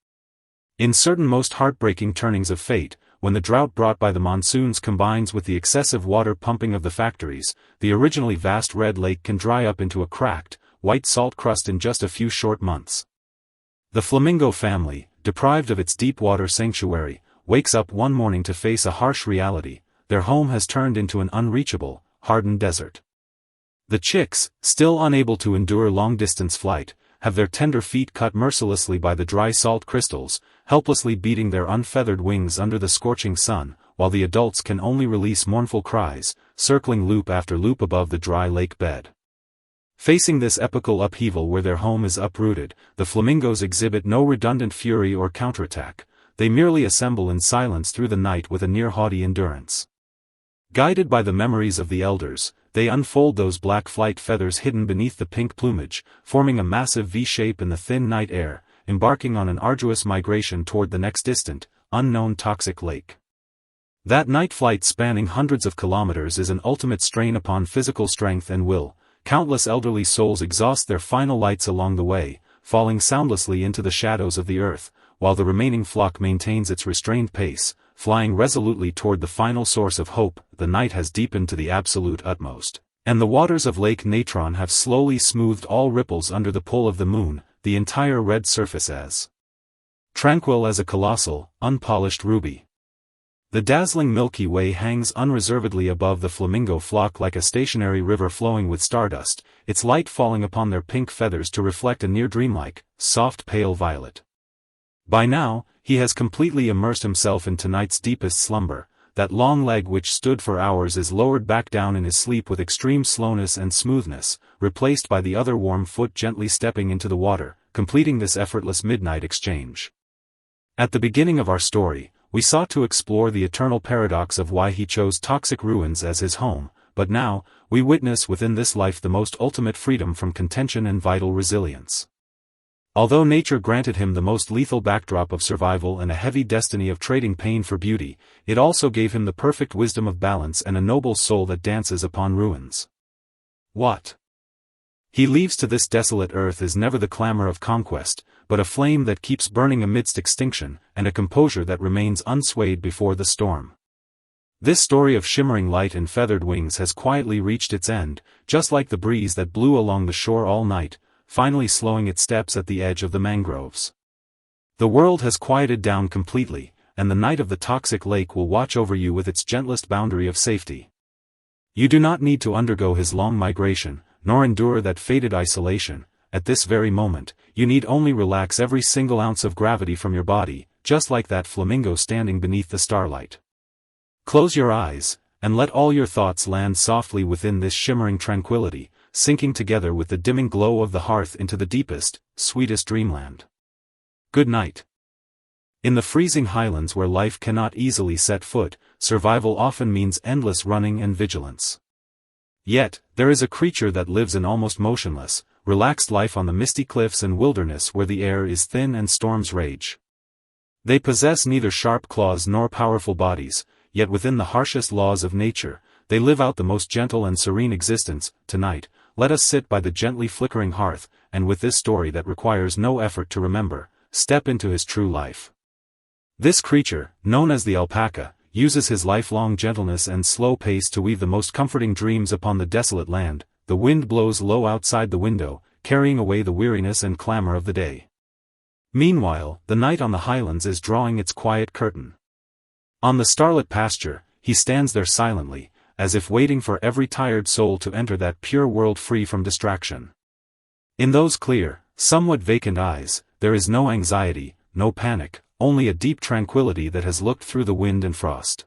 In certain most heartbreaking turnings of fate, when the drought brought by the monsoons combines with the excessive water pumping of the factories, the originally vast red lake can dry up into a cracked, white salt crust in just a few short months. The flamingo family, deprived of its deep water sanctuary, wakes up one morning to face a harsh reality: their home has turned into an unreachable, hardened desert. The chicks, still unable to endure long-distance flight, have their tender feet cut mercilessly by the dry salt crystals, helplessly beating their unfeathered wings under the scorching sun, while the adults can only release mournful cries, circling loop after loop above the dry lake bed. Facing this epical upheaval where their home is uprooted, the flamingos exhibit no redundant fury or counterattack. They merely assemble in silence through the night with a near-haughty endurance. Guided by the memories of the elders, they unfold those black flight feathers hidden beneath the pink plumage, forming a massive V-shape in the thin night air, embarking on an arduous migration toward the next distant, unknown toxic lake. That night flight spanning hundreds of kilometers is an ultimate strain upon physical strength and will. Countless elderly souls exhaust their final lights along the way, falling soundlessly into the shadows of the earth, while the remaining flock maintains its restrained pace, flying resolutely toward the final source of hope. The night has deepened to the absolute utmost, and the waters of Lake Natron have slowly smoothed all ripples under the pull of the moon, the entire red surface as tranquil as a colossal, unpolished ruby. The dazzling Milky Way hangs unreservedly above the flamingo flock like a stationary river flowing with stardust, its light falling upon their pink feathers to reflect a near dreamlike, soft pale violet. By now, he has completely immersed himself in tonight's deepest slumber. That long leg which stood for hours is lowered back down in his sleep with extreme slowness and smoothness, replaced by the other warm foot gently stepping into the water, completing this effortless midnight exchange. At the beginning of our story, we sought to explore the eternal paradox of why he chose toxic ruins as his home, but now, we witness within this life the most ultimate freedom from contention and vital resilience. Although nature granted him the most lethal backdrop of survival and a heavy destiny of trading pain for beauty, it also gave him the perfect wisdom of balance and a noble soul that dances upon ruins. What he leaves to this desolate earth is never the clamor of conquest, but a flame that keeps burning amidst extinction, and a composure that remains unswayed before the storm. This story of shimmering light and feathered wings has quietly reached its end, just like the breeze that blew along the shore all night, finally slowing its steps at the edge of the mangroves. The world has quieted down completely, and the night of the toxic lake will watch over you with its gentlest boundary of safety. You do not need to undergo his long migration, nor endure that fated isolation, at this very moment, you need only relax every single ounce of gravity from your body, just like that flamingo standing beneath the starlight. Close your eyes, and let all your thoughts land softly within this shimmering tranquility, sinking together with the dimming glow of the hearth into the deepest, sweetest dreamland. Good night. In the freezing highlands where life cannot easily set foot, survival often means endless running and vigilance. Yet, there is a creature that lives an almost motionless, relaxed life on the misty cliffs and wilderness where the air is thin and storms rage. They possess neither sharp claws nor powerful bodies, yet within the harshest laws of nature, they live out the most gentle and serene existence. Tonight, let us sit by the gently flickering hearth, and with this story that requires no effort to remember, step into his true life. This creature, known as the alpaca, uses his lifelong gentleness and slow pace to weave the most comforting dreams upon the desolate land. The wind blows low outside the window, carrying away the weariness and clamor of the day. Meanwhile, the night on the highlands is drawing its quiet curtain. On the starlit pasture, he stands there silently, as if waiting for every tired soul to enter that pure world free from distraction. In those clear, somewhat vacant eyes, there is no anxiety, no panic, only a deep tranquility that has looked through the wind and frost.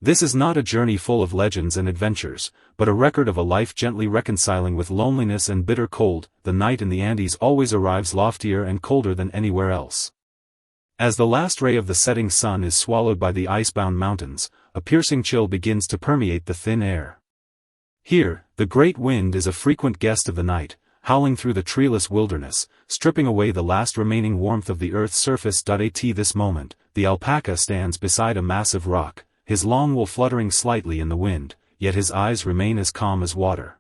This is not a journey full of legends and adventures, but a record of a life gently reconciling with loneliness and bitter cold. The night in the Andes always arrives loftier and colder than anywhere else. As the last ray of the setting sun is swallowed by the ice-bound mountains, a piercing chill begins to permeate the thin air. Here, the great wind is a frequent guest of the night, howling through the treeless wilderness, stripping away the last remaining warmth of the earth's surface. At this moment, the alpaca stands beside a massive rock, his long wool fluttering slightly in the wind, yet his eyes remain as calm as water.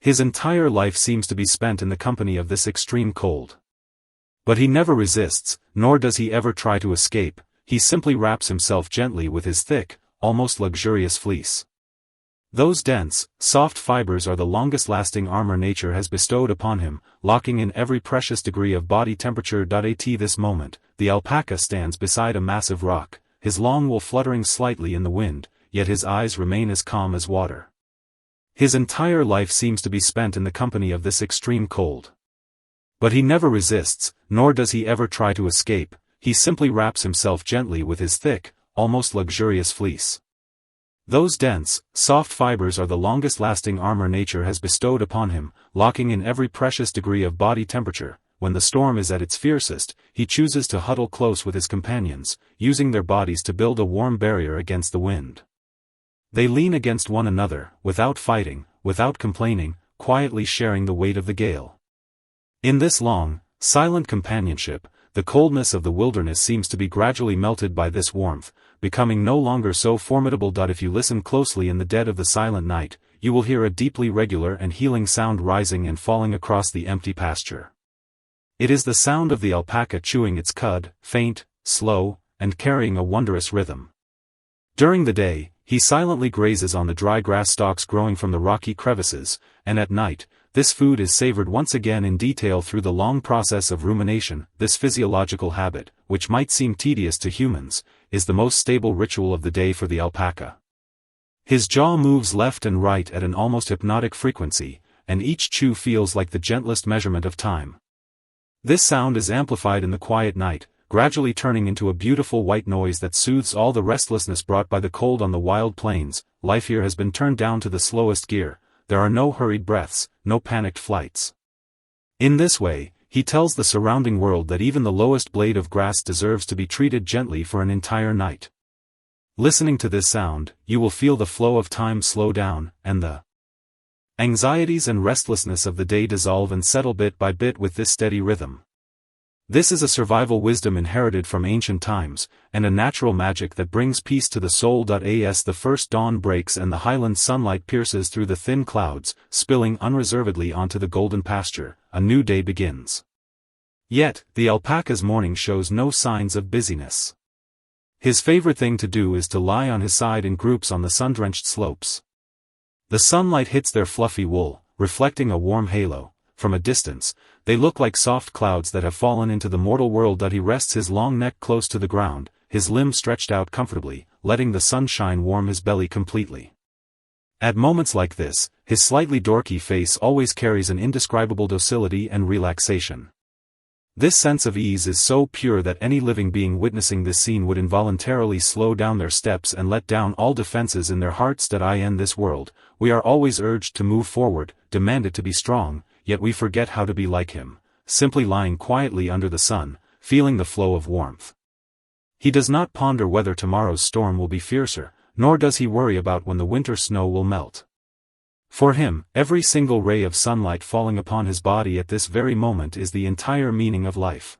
His entire life seems to be spent in the company of this extreme cold. But he never resists, nor does he ever try to escape. He simply wraps himself gently with his thick, almost luxurious fleece. Those dense, soft fibers are the longest-lasting armor nature has bestowed upon him, locking in every precious degree of body temperature. At this moment, the alpaca stands beside a massive rock, his long wool fluttering slightly in the wind, yet his eyes remain as calm as water. His entire life seems to be spent in the company of this extreme cold. But he never resists, nor does he ever try to escape. He simply wraps himself gently with his thick, almost luxurious fleece. Those dense, soft fibers are the longest-lasting armor nature has bestowed upon him, locking in every precious degree of body temperature. When the storm is at its fiercest, he chooses to huddle close with his companions, using their bodies to build a warm barrier against the wind. They lean against one another, without fighting, without complaining, quietly sharing the weight of the gale. In this long, silent companionship, the coldness of the wilderness seems to be gradually melted by this warmth, becoming no longer so formidable. If you listen closely in the dead of the silent night, you will hear a deeply regular and healing sound rising and falling across the empty pasture. It is the sound of the alpaca chewing its cud, faint, slow, and carrying a wondrous rhythm. During the day, he silently grazes on the dry grass stalks growing from the rocky crevices, and at night, this food is savored once again in detail through the long process of rumination. This physiological habit, which might seem tedious to humans, is the most stable ritual of the day for the alpaca. His jaw moves left and right at an almost hypnotic frequency, and each chew feels like the gentlest measurement of time. This sound is amplified in the quiet night, gradually turning into a beautiful white noise that soothes all the restlessness brought by the cold on the wild plains. Life here has been turned down to the slowest gear. There are no hurried breaths, no panicked flights. In this way, he tells the surrounding world that even the lowest blade of grass deserves to be treated gently for an entire night. Listening to this sound, you will feel the flow of time slow down, and the anxieties and restlessness of the day dissolve and settle bit by bit with this steady rhythm. This is a survival wisdom inherited from ancient times, and a natural magic that brings peace to the soul. As the first dawn breaks and the highland sunlight pierces through the thin clouds, spilling unreservedly onto the golden pasture, a new day begins. Yet, the alpaca's morning shows no signs of busyness. His favorite thing to do is to lie on his side in groups on the sun-drenched slopes. The sunlight hits their fluffy wool, reflecting a warm halo. From a distance, they look like soft clouds that have fallen into the mortal world. He rests his long neck close to the ground, his limbs stretched out comfortably, letting the sunshine warm his belly completely. At moments like this, his slightly dorky face always carries an indescribable docility and relaxation. This sense of ease is so pure that any living being witnessing this scene would involuntarily slow down their steps and let down all defenses in their hearts. That in this world, we are always urged to move forward, demanded to be strong, yet we forget how to be like him, simply lying quietly under the sun, feeling the flow of warmth. He does not ponder whether tomorrow's storm will be fiercer, nor does he worry about when the winter snow will melt. For him, every single ray of sunlight falling upon his body at this very moment is the entire meaning of life.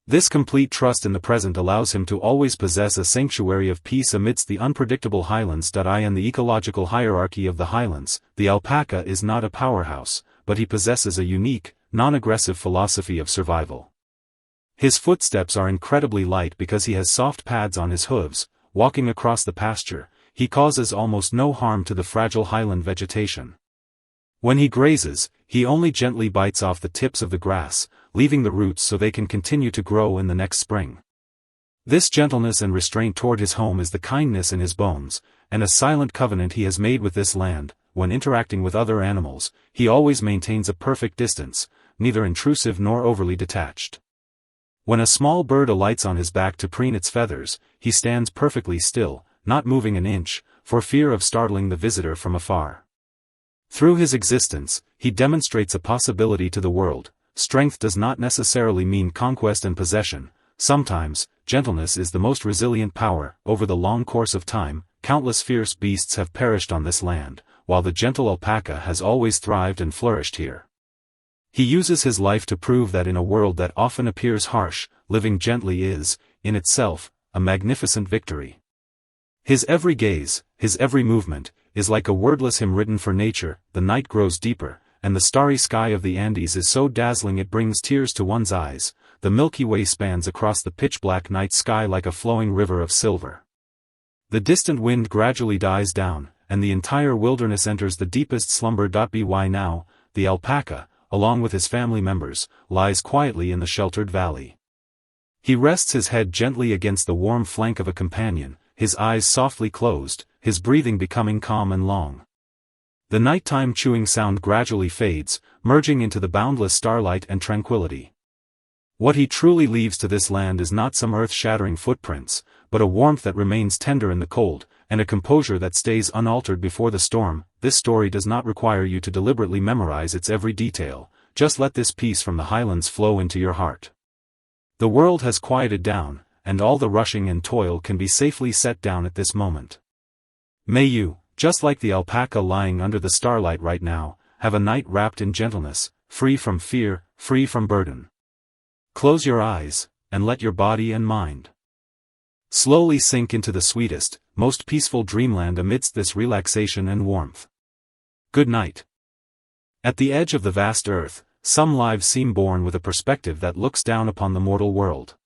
This complete trust in the present allows him to always possess a sanctuary of peace amidst the unpredictable highlands. In the ecological hierarchy of the highlands, the alpaca is not a powerhouse, but he possesses a unique, non-aggressive philosophy of survival. His footsteps are incredibly light because he has soft pads on his hooves. Walking across the pasture, he causes almost no harm to the fragile highland vegetation. When he grazes, he only gently bites off the tips of the grass, leaving the roots so they can continue to grow in the next spring. This gentleness and restraint toward his home is the kindness in his bones, and a silent covenant he has made with this land. When interacting with other animals, he always maintains a perfect distance, neither intrusive nor overly detached. When a small bird alights on his back to preen its feathers, he stands perfectly still, not moving an inch, for fear of startling the visitor from afar. Through his existence, he demonstrates a possibility to the world. Strength does not necessarily mean conquest and possession. Sometimes, gentleness is the most resilient power. Over the long course of time, countless fierce beasts have perished on this land, while the gentle alpaca has always thrived and flourished here. He uses his life to prove that in a world that often appears harsh, living gently is, in itself, a magnificent victory. His every gaze, his every movement, is like a wordless hymn written for nature. The night grows deeper, and the starry sky of the Andes is so dazzling it brings tears to one's eyes. The Milky Way spans across the pitch-black night sky like a flowing river of silver. The distant wind gradually dies down, and the entire wilderness enters the deepest slumber. By now, the alpaca, along with his family members, lies quietly in the sheltered valley. He rests his head gently against the warm flank of a companion, his eyes softly closed, his breathing becoming calm and long. The nighttime chewing sound gradually fades, merging into the boundless starlight and tranquility. What he truly leaves to this land is not some earth-shattering footprints, but a warmth that remains tender in the cold, and a composure that stays unaltered before the storm. This story does not require you to deliberately memorize its every detail, just let this peace from the highlands flow into your heart. The world has quieted down, and all the rushing and toil can be safely set down at this moment. May you, just like the alpaca lying under the starlight right now, have a night wrapped in gentleness, free from fear, free from burden. Close your eyes, and let your body and mind slowly sink into the sweetest, most peaceful dreamland amidst this relaxation and warmth. Good night. At the edge of the vast earth, some lives seem born with a perspective that looks down upon the mortal world.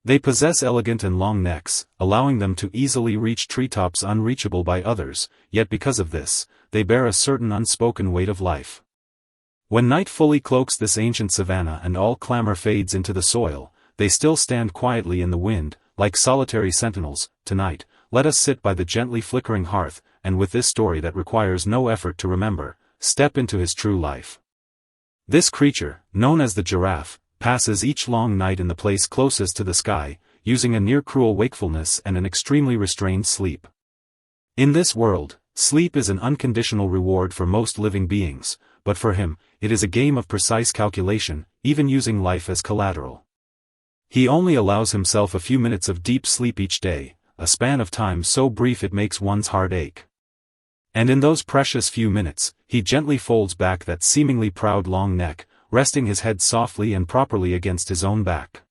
They possess elegant and long necks, allowing them to easily reach treetops unreachable by others, yet because of this, they bear a certain unspoken weight of life. When night fully cloaks this ancient savanna and all clamor fades into the soil, they still stand quietly in the wind, like solitary sentinels. Tonight, let us sit by the gently flickering hearth, and with this story that requires no effort to remember, step into his true life. This creature, known as the giraffe, passes each long night in the place closest to the sky, using a near-cruel wakefulness and an extremely restrained sleep. In this world, sleep is an unconditional reward for most living beings, but for him, it is a game of precise calculation, even using life as collateral. He only allows himself a few minutes of deep sleep each day, a span of time so brief it makes one's heart ache. And in those precious few minutes, he gently folds back that seemingly proud long neck, resting his head softly and properly against his own back.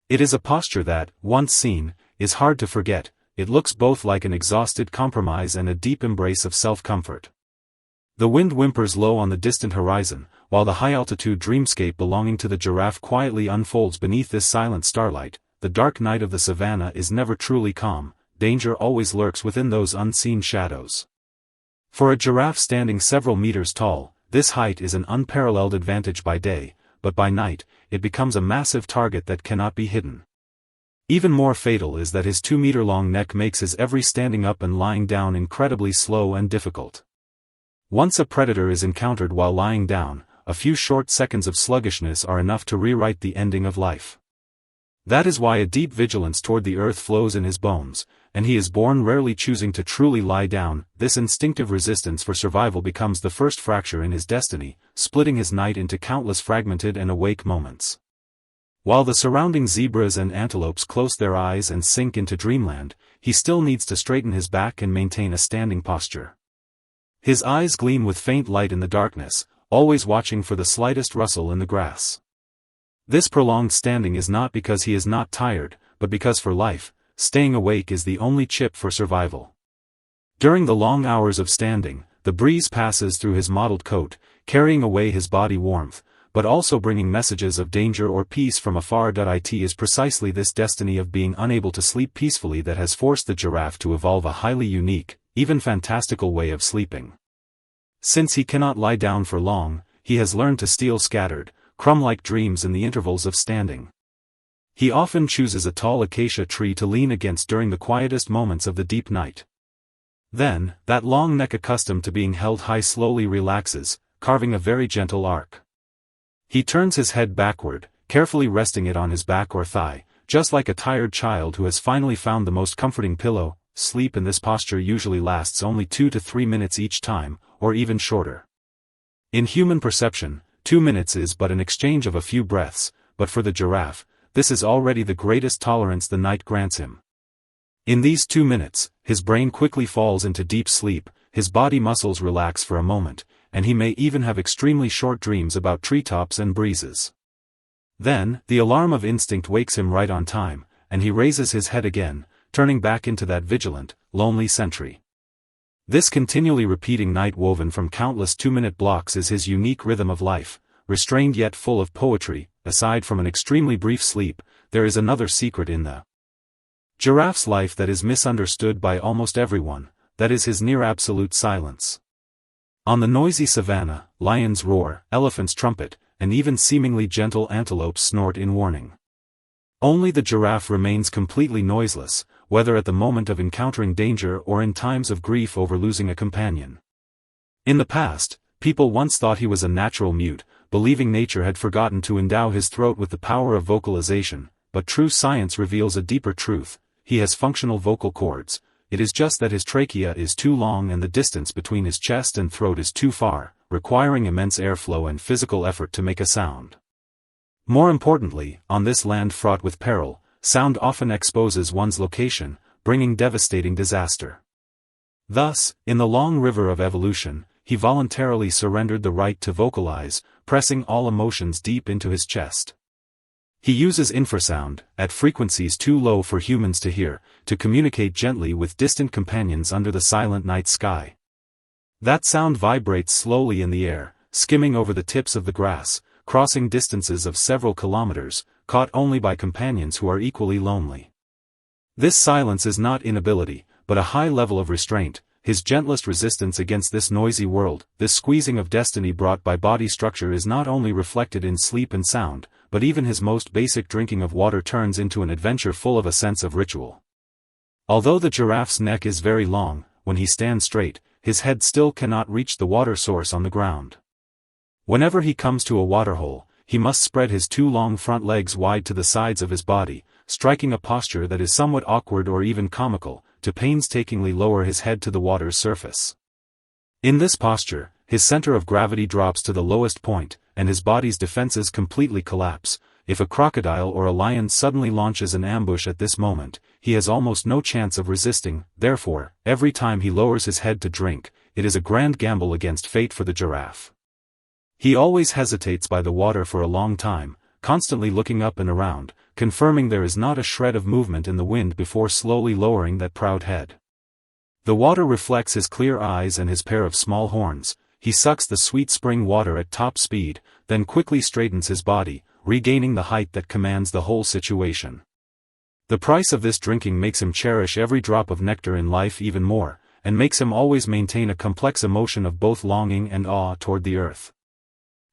It is a posture that, once seen, is hard to forget. It looks both like an exhausted compromise and a deep embrace of self-comfort. The wind whimpers low on the distant horizon, while the high-altitude dreamscape belonging to the giraffe quietly unfolds beneath this silent starlight. The dark night of the savanna is never truly calm, danger always lurks within those unseen shadows. For a giraffe standing several meters tall, this height is an unparalleled advantage by day, but by night, it becomes a massive target that cannot be hidden. Even more fatal is that his 2-meter-long neck makes his every standing up and lying down incredibly slow and difficult. Once a predator is encountered while lying down, a few short seconds of sluggishness are enough to rewrite the ending of life. That is why a deep vigilance toward the earth flows in his bones, and he is born rarely choosing to truly lie down. This instinctive resistance for survival becomes the first fracture in his destiny, splitting his night into countless fragmented and awake moments. While the surrounding zebras and antelopes close their eyes and sink into dreamland, he still needs to straighten his back and maintain a standing posture. His eyes gleam with faint light in the darkness, always watching for the slightest rustle in the grass. This prolonged standing is not because he is not tired, but because for life, staying awake is the only chip for survival. During the long hours of standing, the breeze passes through his mottled coat, carrying away his body warmth, but also bringing messages of danger or peace from afar. It is precisely this destiny of being unable to sleep peacefully that has forced the giraffe to evolve a highly unique, even fantastical way of sleeping. Since he cannot lie down for long, he has learned to steal scattered, crumb-like dreams in the intervals of standing. He often chooses a tall acacia tree to lean against during the quietest moments of the deep night. Then, that long neck accustomed to being held high slowly relaxes, carving a very gentle arc. He turns his head backward, carefully resting it on his back or thigh, just like a tired child who has finally found the most comforting pillow. Sleep in this posture usually lasts only 2 to 3 minutes each time, or even shorter. In human perception, 2 minutes is but an exchange of a few breaths, but for the giraffe, this is already the greatest tolerance the night grants him. In these 2 minutes, his brain quickly falls into deep sleep, his body muscles relax for a moment, and he may even have extremely short dreams about treetops and breezes. Then, the alarm of instinct wakes him right on time, and he raises his head again, turning back into that vigilant, lonely sentry. This continually repeating night woven from countless 2-minute blocks is his unique rhythm of life, restrained yet full of poetry. Aside from an extremely brief sleep, there is another secret in the giraffe's life that is misunderstood by almost everyone, that is his near-absolute silence. On the noisy savanna, lions roar, elephants trumpet, and even seemingly gentle antelopes snort in warning. Only the giraffe remains completely noiseless, whether at the moment of encountering danger or in times of grief over losing a companion. In the past, people once thought he was a natural mute, believing nature had forgotten to endow his throat with the power of vocalization, but true science reveals a deeper truth: he has functional vocal cords. It is just that his trachea is too long and the distance between his chest and throat is too far, requiring immense airflow and physical effort to make a sound. More importantly, on this land fraught with peril, sound often exposes one's location, bringing devastating disaster. Thus, in the long river of evolution, he voluntarily surrendered the right to vocalize, pressing all emotions deep into his chest. He uses infrasound, at frequencies too low for humans to hear, to communicate gently with distant companions under the silent night sky. That sound vibrates slowly in the air, skimming over the tips of the grass, crossing distances of several kilometers, caught only by companions who are equally lonely. This silence is not inability, but a high level of restraint, his gentlest resistance against this noisy world. This squeezing of destiny brought by body structure is not only reflected in sleep and sound, but even his most basic drinking of water turns into an adventure full of a sense of ritual. Although the giraffe's neck is very long, when he stands straight, his head still cannot reach the water source on the ground. Whenever he comes to a waterhole, he must spread his 2 long front legs wide to the sides of his body, striking a posture that is somewhat awkward or even comical, to painstakingly lower his head to the water's surface. In this posture, his center of gravity drops to the lowest point, and his body's defenses completely collapse. If a crocodile or a lion suddenly launches an ambush at this moment, he has almost no chance of resisting. Therefore, every time he lowers his head to drink, it is a grand gamble against fate for the giraffe. He always hesitates by the water for a long time, constantly looking up and around, confirming there is not a shred of movement in the wind before slowly lowering that proud head. The water reflects his clear eyes and his pair of small horns. He sucks the sweet spring water at top speed, then quickly straightens his body, regaining the height that commands the whole situation. The price of this drinking makes him cherish every drop of nectar in life even more, and makes him always maintain a complex emotion of both longing and awe toward the earth.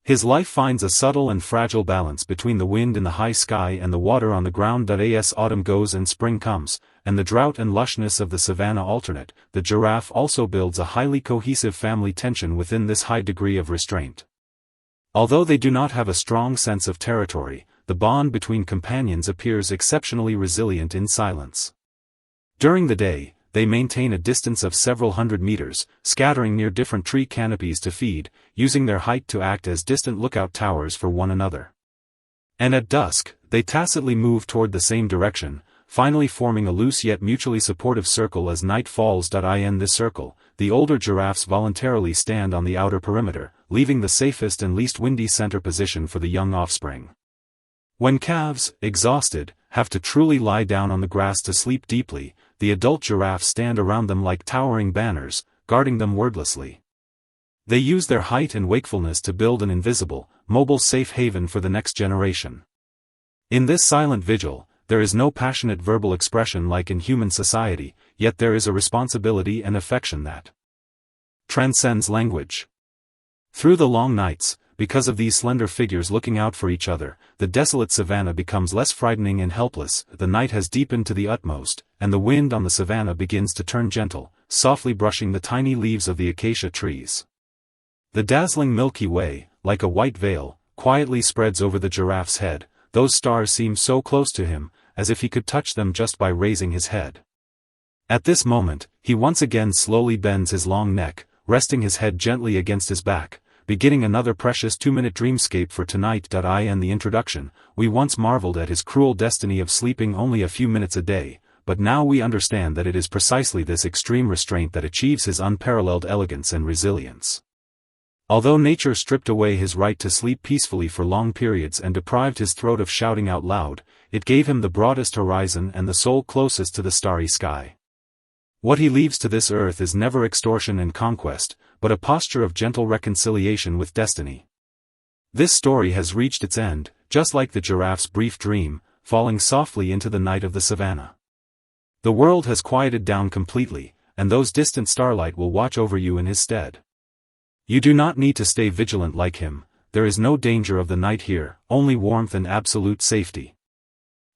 His life finds a subtle and fragile balance between the wind in the high sky and the water on the ground. As autumn goes and spring comes, and the drought and lushness of the savanna alternate, the giraffe also builds a highly cohesive family tension within this high degree of restraint. Although they do not have a strong sense of territory, the bond between companions appears exceptionally resilient in silence. During the day, they maintain a distance of several hundred meters, scattering near different tree canopies to feed, using their height to act as distant lookout towers for one another. And at dusk, they tacitly move toward the same direction, finally forming a loose yet mutually supportive circle as night falls. In this circle, the older giraffes voluntarily stand on the outer perimeter, leaving the safest and least windy center position for the young offspring. When calves, exhausted, have to truly lie down on the grass to sleep deeply, the adult giraffes stand around them like towering banners, guarding them wordlessly. They use their height and wakefulness to build an invisible, mobile safe haven for the next generation. In this silent vigil, there is no passionate verbal expression like in human society, yet there is a responsibility and affection that transcends language. Through the long nights, because of these slender figures looking out for each other, the desolate savanna becomes less frightening and helpless. The night has deepened to the utmost, and the wind on the savanna begins to turn gentle, softly brushing the tiny leaves of the acacia trees. The dazzling Milky Way, like a white veil, quietly spreads over the giraffe's head. Those stars seem so close to him, as if he could touch them just by raising his head. At this moment, he once again slowly bends his long neck, resting his head gently against his back, beginning another precious 2-minute dreamscape for tonight. In the introduction, we once marveled at his cruel destiny of sleeping only a few minutes a day, but now we understand that it is precisely this extreme restraint that achieves his unparalleled elegance and resilience. Although nature stripped away his right to sleep peacefully for long periods and deprived his throat of shouting out loud, it gave him the broadest horizon and the soul closest to the starry sky. What he leaves to this earth is never extortion and conquest, but a posture of gentle reconciliation with destiny. This story has reached its end, just like the giraffe's brief dream, falling softly into the night of the savanna. The world has quieted down completely, and those distant starlight will watch over you in his stead. You do not need to stay vigilant like him. There is no danger of the night here, only warmth and absolute safety.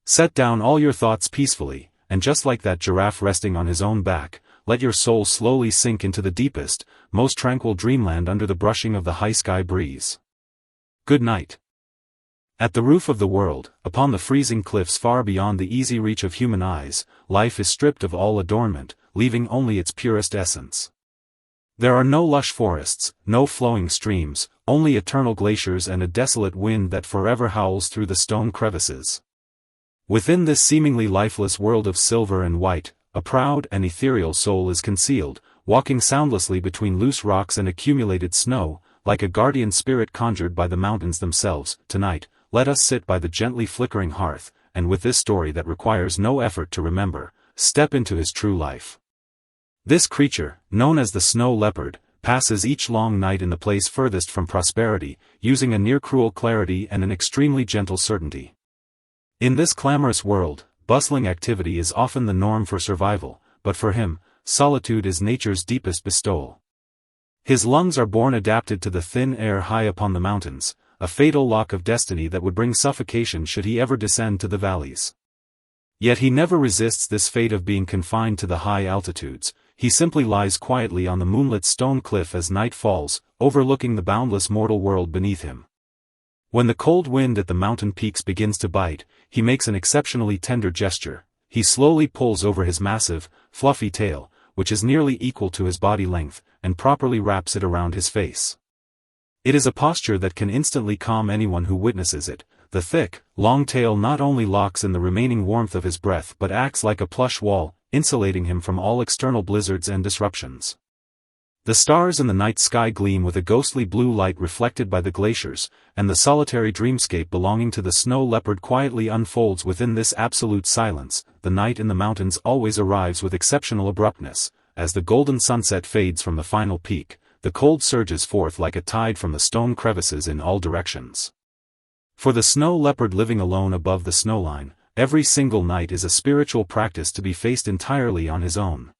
Set down all your thoughts peacefully, and just like that giraffe resting on his own back, let your soul slowly sink into the deepest, most tranquil dreamland under the brushing of the high sky breeze. Good night. At the roof of the world, upon the freezing cliffs far beyond the easy reach of human eyes, life is stripped of all adornment, leaving only its purest essence. There are no lush forests, no flowing streams, only eternal glaciers and a desolate wind that forever howls through the stone crevices. Within this seemingly lifeless world of silver and white, a proud and ethereal soul is concealed, walking soundlessly between loose rocks and accumulated snow, like a guardian spirit conjured by the mountains themselves. Tonight, let us sit by the gently flickering hearth, and with this story that requires no effort to remember, step into his true life. This creature, known as the snow leopard, passes each long night in the place furthest from prosperity, using a near-cruel clarity and an extremely gentle certainty. In this clamorous world, bustling activity is often the norm for survival, but for him, solitude is nature's deepest bestowal. His lungs are born adapted to the thin air high upon the mountains, a fatal lock of destiny that would bring suffocation should he ever descend to the valleys. Yet he never resists this fate of being confined to the high altitudes. He simply lies quietly on the moonlit stone cliff as night falls, overlooking the boundless mortal world beneath him. When the cold wind at the mountain peaks begins to bite, he makes an exceptionally tender gesture. He slowly pulls over his massive, fluffy tail, which is nearly equal to his body length, and properly wraps it around his face. It is a posture that can instantly calm anyone who witnesses it. The thick, long tail not only locks in the remaining warmth of his breath but acts like a plush wall, insulating him from all external blizzards and disruptions. The stars in the night sky gleam with a ghostly blue light reflected by the glaciers, and the solitary dreamscape belonging to the snow leopard quietly unfolds within this absolute silence. The night in the mountains always arrives with exceptional abruptness. As the golden sunset fades from the final peak, the cold surges forth like a tide from the stone crevices in all directions. For the snow leopard living alone above the snowline, every single night is a spiritual practice to be faced entirely on his own.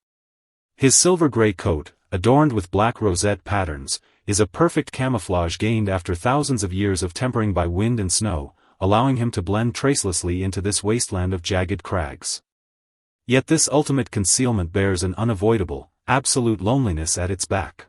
His silver-gray coat, adorned with black rosette patterns, is a perfect camouflage gained after thousands of years of tempering by wind and snow, allowing him to blend tracelessly into this wasteland of jagged crags. Yet this ultimate concealment bears an unavoidable, absolute loneliness at its back.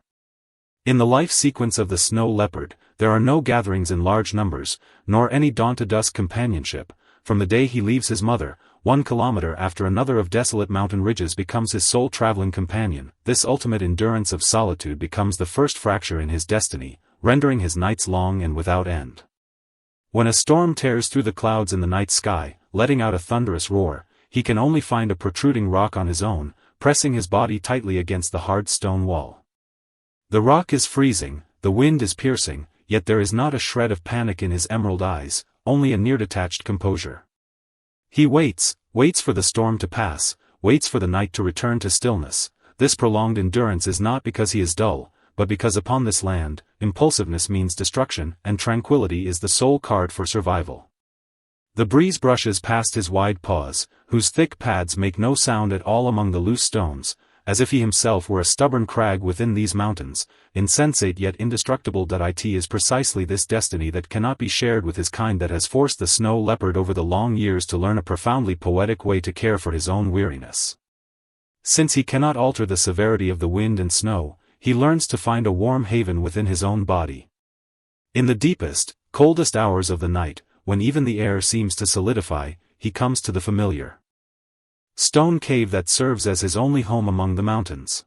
In the life sequence of the snow leopard, there are no gatherings in large numbers, nor any dawn-to-dusk companionship. From the day he leaves his mother, 1 kilometer after another of desolate mountain ridges becomes his sole traveling companion. This ultimate endurance of solitude becomes the first fracture in his destiny, rendering his nights long and without end. When a storm tears through the clouds in the night sky, letting out a thunderous roar, he can only find a protruding rock on his own, pressing his body tightly against the hard stone wall. The rock is freezing, the wind is piercing, yet there is not a shred of panic in his emerald eyes, only a near-detached composure. He waits for the storm to pass, waits for the night to return to stillness. This prolonged endurance is not because he is dull, but because upon this land, impulsiveness means destruction, and tranquility is the sole card for survival. The breeze brushes past his wide paws, whose thick pads make no sound at all among the loose stones, as if he himself were a stubborn crag within these mountains, insensate yet indestructible. It is precisely this destiny that cannot be shared with his kind that has forced the snow leopard over the long years to learn a profoundly poetic way to care for his own weariness. Since he cannot alter the severity of the wind and snow, he learns to find a warm haven within his own body. In the deepest, coldest hours of the night, when even the air seems to solidify, he comes to the familiar stone cave that serves as his only home among the mountains.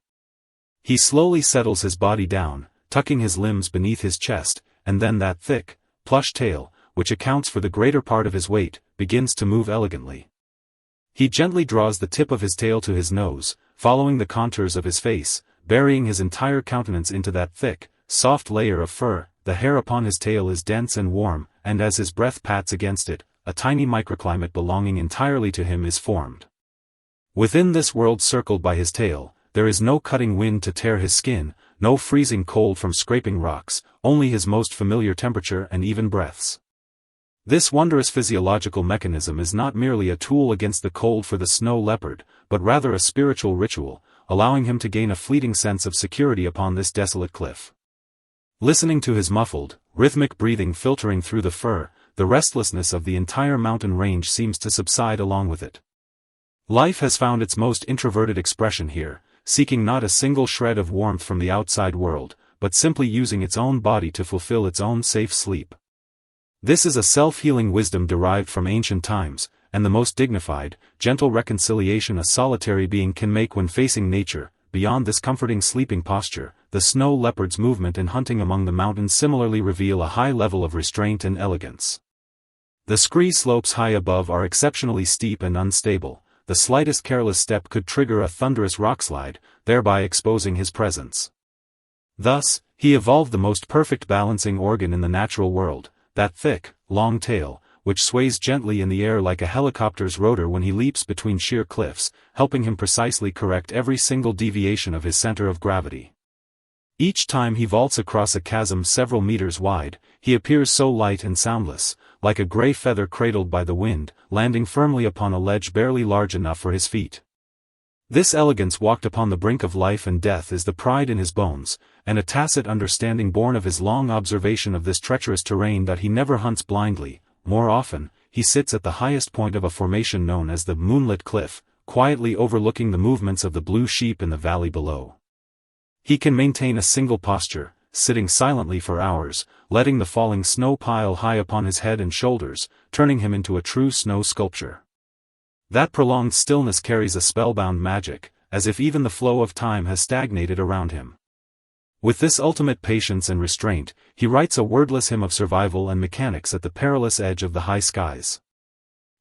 He slowly settles his body down, tucking his limbs beneath his chest, and then that thick, plush tail, which accounts for the greater part of his weight, begins to move elegantly. He gently draws the tip of his tail to his nose, following the contours of his face, burying his entire countenance into that thick, soft layer of fur. The hair upon his tail is dense and warm, and as his breath pats against it, a tiny microclimate belonging entirely to him is formed. Within this world circled by his tail, there is no cutting wind to tear his skin, no freezing cold from scraping rocks, only his most familiar temperature and even breaths. This wondrous physiological mechanism is not merely a tool against the cold for the snow leopard, but rather a spiritual ritual, allowing him to gain a fleeting sense of security upon this desolate cliff. Listening to his muffled, rhythmic breathing filtering through the fur, the restlessness of the entire mountain range seems to subside along with it. Life has found its most introverted expression here, seeking not a single shred of warmth from the outside world, but simply using its own body to fulfill its own safe sleep. This is a self-healing wisdom derived from ancient times, and the most dignified, gentle reconciliation a solitary being can make when facing nature. Beyond this comforting sleeping posture, the snow leopard's movement and hunting among the mountains similarly reveal a high level of restraint and elegance. The scree slopes high above are exceptionally steep and unstable. The slightest careless step could trigger a thunderous rockslide, thereby exposing his presence. Thus, he evolved the most perfect balancing organ in the natural world, that thick, long tail, which sways gently in the air like a helicopter's rotor when he leaps between sheer cliffs, helping him precisely correct every single deviation of his center of gravity. Each time he vaults across a chasm several meters wide, he appears so light and soundless, like a gray feather cradled by the wind, landing firmly upon a ledge barely large enough for his feet. This elegance walked upon the brink of life and death is the pride in his bones, and a tacit understanding born of his long observation of this treacherous terrain that he never hunts blindly. More often, he sits at the highest point of a formation known as the Moonlit Cliff, quietly overlooking the movements of the blue sheep in the valley below. He can maintain a single posture, sitting silently for hours, letting the falling snow pile high upon his head and shoulders, turning him into a true snow sculpture. That prolonged stillness carries a spellbound magic, as if even the flow of time has stagnated around him. With this ultimate patience and restraint, he writes a wordless hymn of survival and mechanics at the perilous edge of the high skies.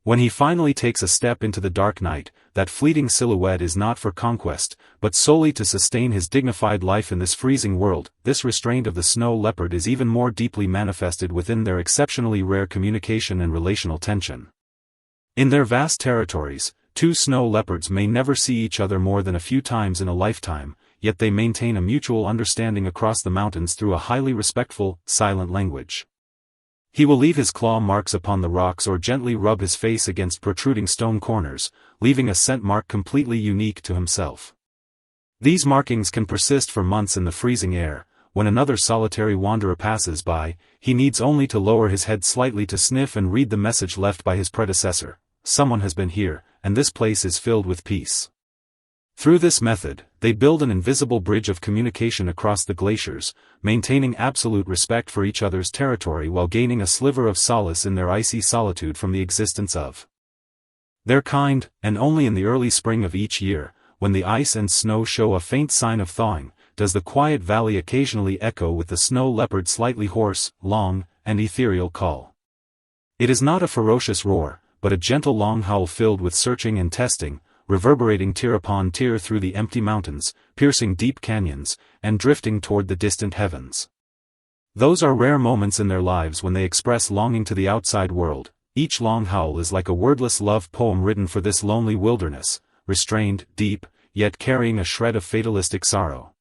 When he finally takes a step into the dark night, that fleeting silhouette is not for conquest, but solely to sustain his dignified life in this freezing world. This restraint of the snow leopard is even more deeply manifested within their exceptionally rare communication and relational tension. In their vast territories, two snow leopards may never see each other more than a few times in a lifetime, yet they maintain a mutual understanding across the mountains through a highly respectful, silent language. He will leave his claw marks upon the rocks or gently rub his face against protruding stone corners, leaving a scent mark completely unique to himself. These markings can persist for months in the freezing air, when another solitary wanderer passes by, he needs only to lower his head slightly to sniff and read the message left by his predecessor: someone has been here, and this place is filled with peace. Through this method, they build an invisible bridge of communication across the glaciers, maintaining absolute respect for each other's territory while gaining a sliver of solace in their icy solitude from the existence of their kind. And only in the early spring of each year, when the ice and snow show a faint sign of thawing, does the quiet valley occasionally echo with the snow leopard's slightly hoarse, long, and ethereal call. It is not a ferocious roar, but a gentle long howl filled with searching and testing, reverberating tier upon tier through the empty mountains, piercing deep canyons, and drifting toward the distant heavens. Those are rare moments in their lives when they express longing to the outside world. Each long howl is like a wordless love poem written for this lonely wilderness, restrained, deep, yet carrying a shred of fatalistic sorrow.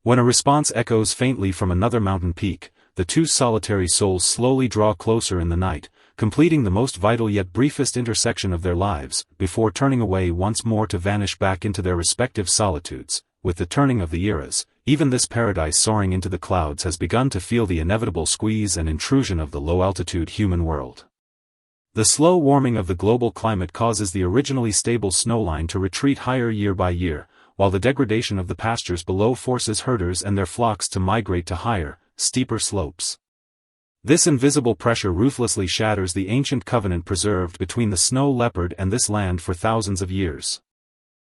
When a response echoes faintly from another mountain peak, the two solitary souls slowly draw closer in the night, completing the most vital yet briefest intersection of their lives, before turning away once more to vanish back into their respective solitudes. With the turning of the eras, even this paradise soaring into the clouds has begun to feel the inevitable squeeze and intrusion of the low-altitude human world. The slow warming of the global climate causes the originally stable snowline to retreat higher year by year, while the degradation of the pastures below forces herders and their flocks to migrate to higher, steeper slopes. This invisible pressure ruthlessly shatters the ancient covenant preserved between the snow leopard and this land for thousands of years.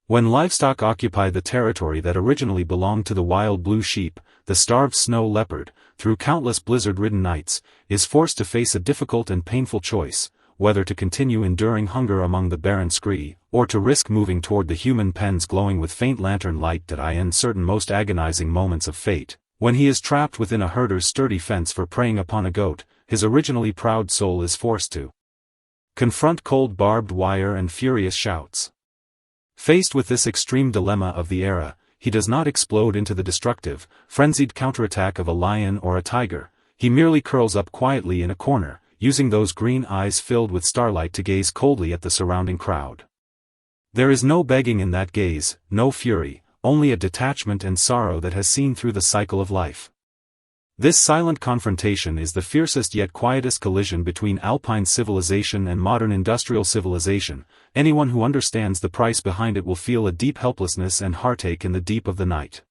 When livestock occupy the territory that originally belonged to the wild blue sheep, the starved snow leopard, through countless blizzard-ridden nights, is forced to face a difficult and painful choice: whether to continue enduring hunger among the barren scree, or to risk moving toward the human pens glowing with faint lantern light that in certain most agonizing moments of fate. When he is trapped within a herder's sturdy fence for preying upon a goat, his originally proud soul is forced to confront cold barbed wire and furious shouts. Faced with this extreme dilemma of the era, he does not explode into the destructive, frenzied counterattack of a lion or a tiger. He merely curls up quietly in a corner, using those green eyes filled with starlight to gaze coldly at the surrounding crowd. There is no begging in that gaze, no fury, only a detachment and sorrow that has seen through the cycle of life. This silent confrontation is the fiercest yet quietest collision between Alpine civilization and modern industrial civilization. Anyone who understands the price behind it will feel a deep helplessness and heartache in the deep of the night.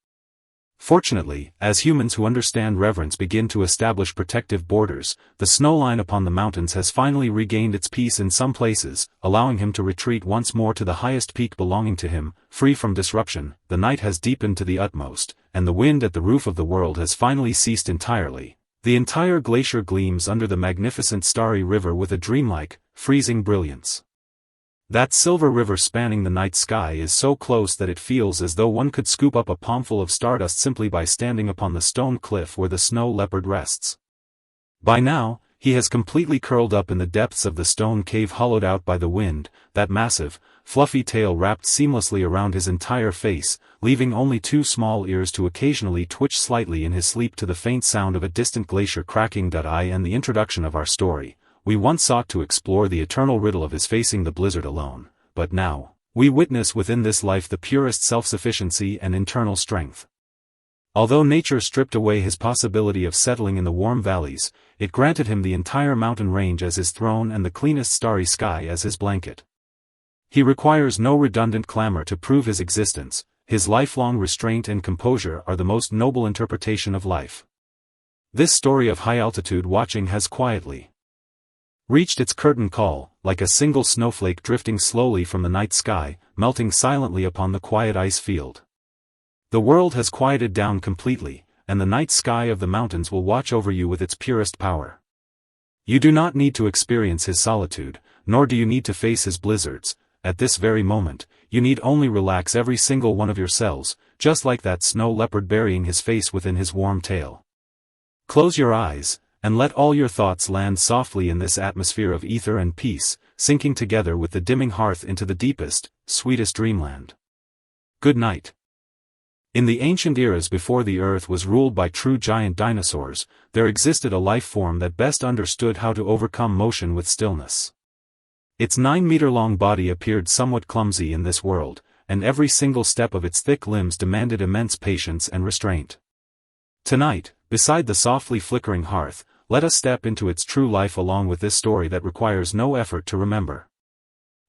Fortunately, as humans who understand reverence begin to establish protective borders, the snowline upon the mountains has finally regained its peace in some places, allowing him to retreat once more to the highest peak belonging to him, free from disruption. The night has deepened to the utmost, and the wind at the roof of the world has finally ceased entirely. The entire glacier gleams under the magnificent starry river with a dreamlike, freezing brilliance. That silver river spanning the night sky is so close that it feels as though one could scoop up a palmful of stardust simply by standing upon the stone cliff where the snow leopard rests. By now, he has completely curled up in the depths of the stone cave hollowed out by the wind, that massive, fluffy tail wrapped seamlessly around his entire face, leaving only two small ears to occasionally twitch slightly in his sleep to the faint sound of a distant glacier cracking. In the introduction of our story, we once sought to explore the eternal riddle of his facing the blizzard alone, but now, we witness within this life the purest self-sufficiency and internal strength. Although nature stripped away his possibility of settling in the warm valleys, it granted him the entire mountain range as his throne and the cleanest starry sky as his blanket. He requires no redundant clamor to prove his existence. His lifelong restraint and composure are the most noble interpretation of life. This story of high-altitude watching has quietly reached its curtain call, like a single snowflake drifting slowly from the night sky, melting silently upon the quiet ice field. The world has quieted down completely, and the night sky of the mountains will watch over you with its purest power. You do not need to experience his solitude, nor do you need to face his blizzards. At this very moment, you need only relax every single one of your cells, just like that snow leopard burying his face within his warm tail. Close your eyes, and let all your thoughts land softly in this atmosphere of ether and peace, sinking together with the dimming hearth into the deepest, sweetest dreamland. Good night. In the ancient eras before the earth was ruled by true giant dinosaurs, there existed a life form that best understood how to overcome motion with stillness. Its 9-meter-long body appeared somewhat clumsy in this world, and every single step of its thick limbs demanded immense patience and restraint. Tonight, beside the softly flickering hearth, let us step into its true life along with this story that requires no effort to remember.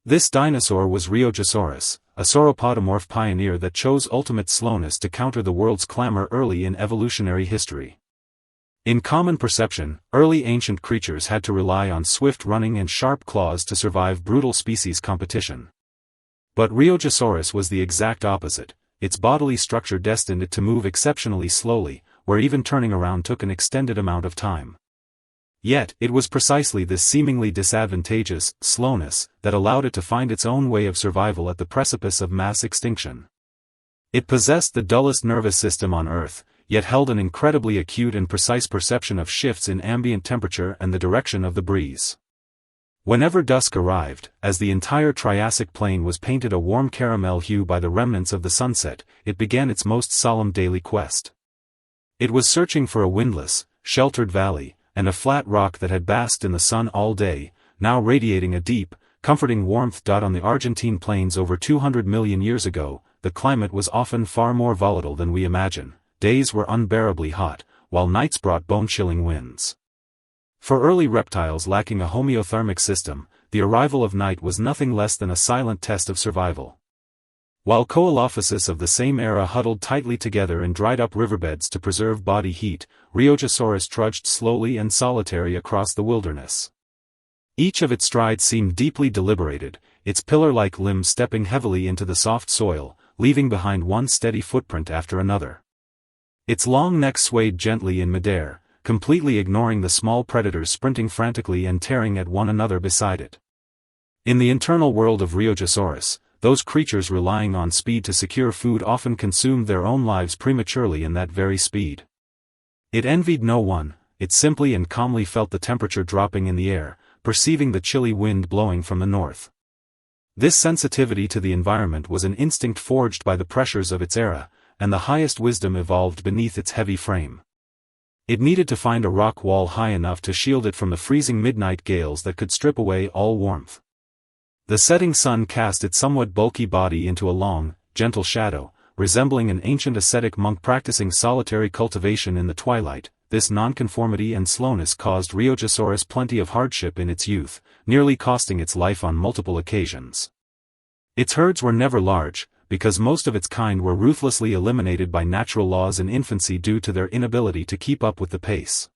This dinosaur was Rheogosaurus, a sauropodomorph pioneer that chose ultimate slowness to counter the world's clamor early in evolutionary history. In common perception, early ancient creatures had to rely on swift running and sharp claws to survive brutal species competition. But Rheogosaurus was the exact opposite, its bodily structure destined it to move exceptionally slowly, where even turning around took an extended amount of time. Yet, it was precisely this seemingly disadvantageous slowness that allowed it to find its own way of survival at the precipice of mass extinction. It possessed the dullest nervous system on Earth, yet held an incredibly acute and precise perception of shifts in ambient temperature and the direction of the breeze. Whenever dusk arrived, as the entire Triassic plain was painted a warm caramel hue by the remnants of the sunset, it began its most solemn daily quest. It was searching for a windless, sheltered valley, and a flat rock that had basked in the sun all day, now radiating a deep, comforting warmth. On the Argentine plains over 200 million years ago, the climate was often far more volatile than we imagine. Days were unbearably hot, while nights brought bone-chilling winds. For early reptiles lacking a homeothermic system, the arrival of night was nothing less than a silent test of survival. While Coelophysis of the same era huddled tightly together in dried-up riverbeds to preserve body heat, Rheogosaurus trudged slowly and solitary across the wilderness. Each of its strides seemed deeply deliberated, its pillar-like limbs stepping heavily into the soft soil, leaving behind one steady footprint after another. Its long neck swayed gently in midair, completely ignoring the small predators sprinting frantically and tearing at one another beside it. In the internal world of Rheogosaurus, those creatures relying on speed to secure food often consumed their own lives prematurely in that very speed. It envied no one, it simply and calmly felt the temperature dropping in the air, perceiving the chilly wind blowing from the north. This sensitivity to the environment was an instinct forged by the pressures of its era, and the highest wisdom evolved beneath its heavy frame. It needed to find a rock wall high enough to shield it from the freezing midnight gales that could strip away all warmth. The setting sun cast its somewhat bulky body into a long, gentle shadow, resembling an ancient ascetic monk practicing solitary cultivation in the twilight. This nonconformity and slowness caused Rheogosaurus plenty of hardship in its youth, nearly costing its life on multiple occasions. Its herds were never large, because most of its kind were ruthlessly eliminated by natural laws in infancy due to their inability to keep up with the pace.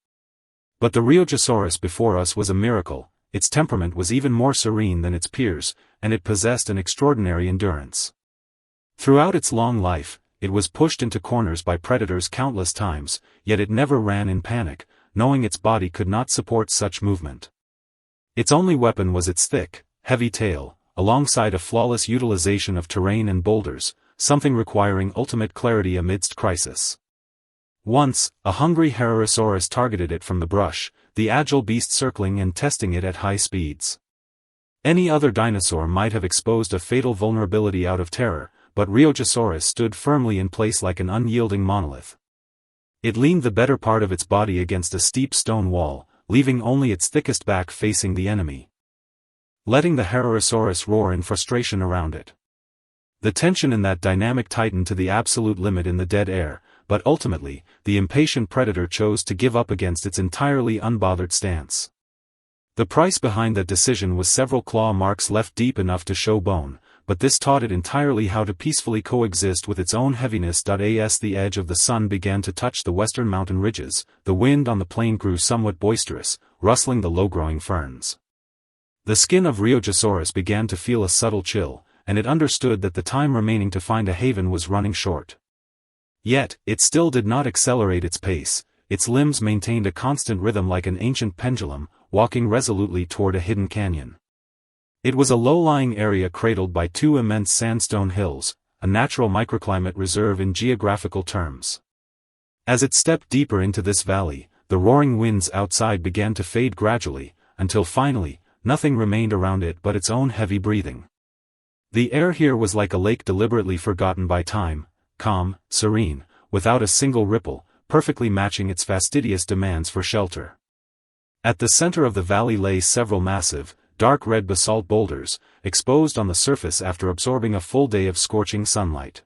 But the Rheogosaurus before us was a miracle. Its temperament was even more serene than its peers, and it possessed an extraordinary endurance. Throughout its long life, it was pushed into corners by predators countless times, yet it never ran in panic, knowing its body could not support such movement. Its only weapon was its thick, heavy tail, alongside a flawless utilization of terrain and boulders, something requiring ultimate clarity amidst crisis. Once, a hungry Herosaurus targeted it from the brush, the agile beast circling and testing it at high speeds. Any other dinosaur might have exposed a fatal vulnerability out of terror, but Rheogosaurus stood firmly in place like an unyielding monolith. It leaned the better part of its body against a steep stone wall, leaving only its thickest back facing the enemy, letting the Herosaurus roar in frustration around it. The tension in that dynamic tightened to the absolute limit in the dead air, but ultimately, the impatient predator chose to give up against its entirely unbothered stance. The price behind that decision was several claw marks left deep enough to show bone, but this taught it entirely how to peacefully coexist with its own heaviness. As the edge of the sun began to touch the western mountain ridges, the wind on the plain grew somewhat boisterous, rustling the low-growing ferns. The skin of Rheogosaurus began to feel a subtle chill, and it understood that the time remaining to find a haven was running short. Yet, it still did not accelerate its pace, its limbs maintained a constant rhythm like an ancient pendulum, walking resolutely toward a hidden canyon. It was a low-lying area cradled by two immense sandstone hills, a natural microclimate reserve in geographical terms. As it stepped deeper into this valley, the roaring winds outside began to fade gradually, until finally, nothing remained around it but its own heavy breathing. The air here was like a lake deliberately forgotten by time, calm, serene, without a single ripple, perfectly matching its fastidious demands for shelter. At the center of the valley lay several massive, dark red basalt boulders, exposed on the surface after absorbing a full day of scorching sunlight.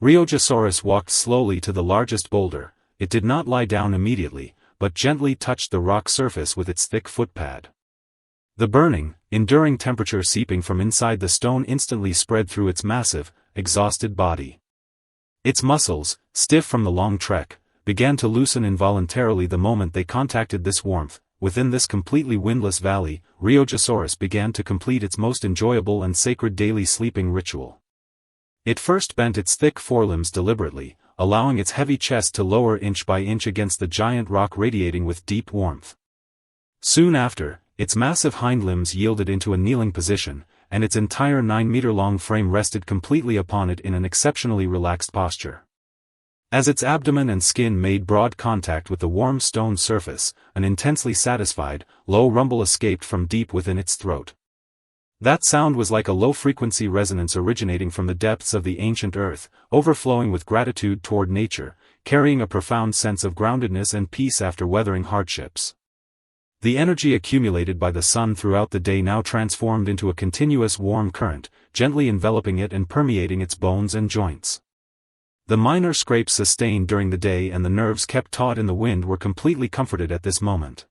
Rheogosaurus walked slowly to the largest boulder, it did not lie down immediately, but gently touched the rock surface with its thick footpad. The burning, enduring temperature seeping from inside the stone instantly spread through its massive, exhausted body. Its muscles, stiff from the long trek, began to loosen involuntarily the moment they contacted this warmth. Within this completely windless valley, Rheogosaurus began to complete its most enjoyable and sacred daily sleeping ritual. It first bent its thick forelimbs deliberately, allowing its heavy chest to lower inch by inch against the giant rock radiating with deep warmth. Soon after, its massive hind limbs yielded into a kneeling position, and its entire 9-meter-long frame rested completely upon it in an exceptionally relaxed posture. As its abdomen and skin made broad contact with the warm stone surface, an intensely satisfied, low rumble escaped from deep within its throat. That sound was like a low-frequency resonance originating from the depths of the ancient earth, overflowing with gratitude toward nature, carrying a profound sense of groundedness and peace after weathering hardships. The energy accumulated by the sun throughout the day now transformed into a continuous warm current, gently enveloping it and permeating its bones and joints. The minor scrapes sustained during the day and the nerves kept taut in the wind were completely comforted at this moment.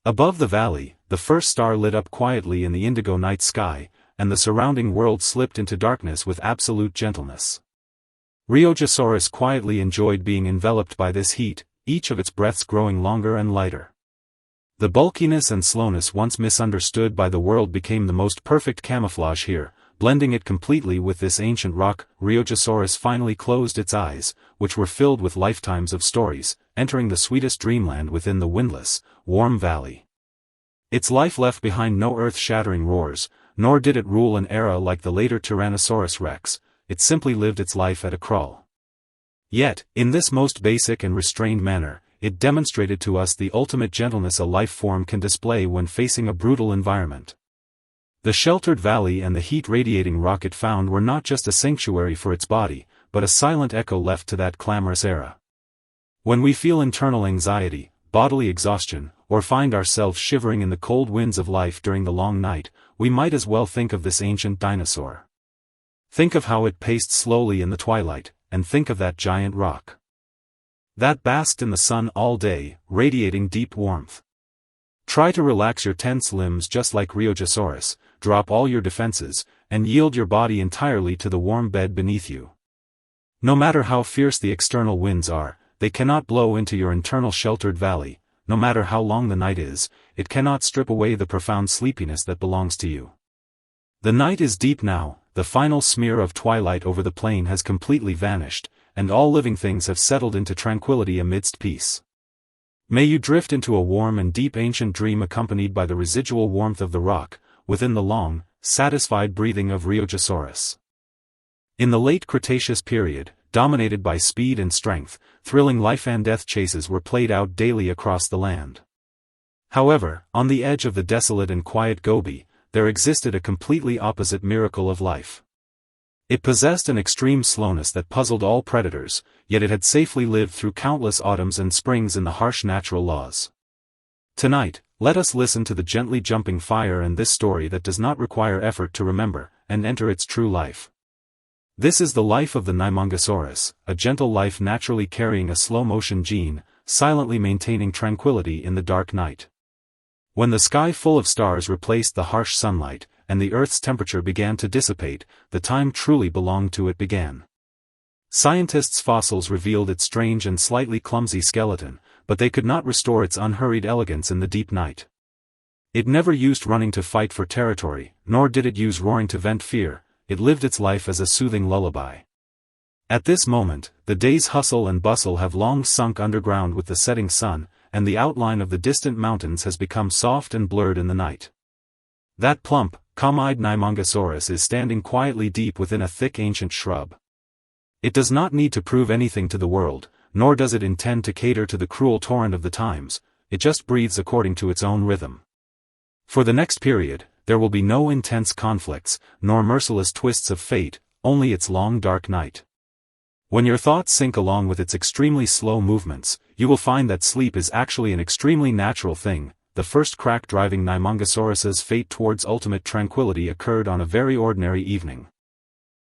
Above the valley, the first star lit up quietly in the indigo night sky, and the surrounding world slipped into darkness with absolute gentleness. Rheogosaurus quietly enjoyed being enveloped by this heat, each of its breaths growing longer and lighter. The bulkiness and slowness once misunderstood by the world became the most perfect camouflage here, blending it completely with this ancient rock. Rheogosaurus finally closed its eyes, which were filled with lifetimes of stories, entering the sweetest dreamland within the windless, warm valley. Its life left behind no earth-shattering roars, nor did it rule an era like the later Tyrannosaurus rex, it simply lived its life at a crawl. Yet, in this most basic and restrained manner, it demonstrated to us the ultimate gentleness a life form can display when facing a brutal environment. The sheltered valley and the heat-radiating rock it found were not just a sanctuary for its body, but a silent echo left to that clamorous era. When we feel internal anxiety, bodily exhaustion, or find ourselves shivering in the cold winds of life during the long night, we might as well think of this ancient dinosaur. Think of how it paced slowly in the twilight, and think of that giant rock that basked in the sun all day, radiating deep warmth. Try to relax your tense limbs just like Rheogosaurus, drop all your defenses, and yield your body entirely to the warm bed beneath you. No matter how fierce the external winds are, they cannot blow into your internal sheltered valley. No matter how long the night is, it cannot strip away the profound sleepiness that belongs to you. The night is deep now, the final smear of twilight over the plain has completely vanished, and all living things have settled into tranquility amidst peace. May you drift into a warm and deep ancient dream accompanied by the residual warmth of the rock, within the long, satisfied breathing of Rheogosaurus. In the late Cretaceous period, dominated by speed and strength, thrilling life-and-death chases were played out daily across the land. However, on the edge of the desolate and quiet Gobi, there existed a completely opposite miracle of life. It possessed an extreme slowness that puzzled all predators, yet it had safely lived through countless autumns and springs in the harsh natural laws. Tonight, let us listen to the gently jumping fire and this story that does not require effort to remember, and enter its true life. This is the life of the Nymongosaurus, a gentle life naturally carrying a slow-motion gene, silently maintaining tranquility in the dark night. When the sky full of stars replaced the harsh sunlight, and the Earth's temperature began to dissipate, the time truly belonged to it began. Scientists' fossils revealed its strange and slightly clumsy skeleton, but they could not restore its unhurried elegance in the deep night. It never used running to fight for territory, nor did it use roaring to vent fear. It lived its life as a soothing lullaby. At this moment, the day's hustle and bustle have long sunk underground with the setting sun, and the outline of the distant mountains has become soft and blurred in the night. That plump, calm-eyed Nymongosaurus is standing quietly deep within a thick ancient shrub. It does not need to prove anything to the world, nor does it intend to cater to the cruel torrent of the times, it just breathes according to its own rhythm. For the next period, there will be no intense conflicts, nor merciless twists of fate, only its long dark night. When your thoughts sink along with its extremely slow movements, you will find that sleep is actually an extremely natural thing. The first crack driving Nymongosaurus's fate towards ultimate tranquility occurred on a very ordinary evening.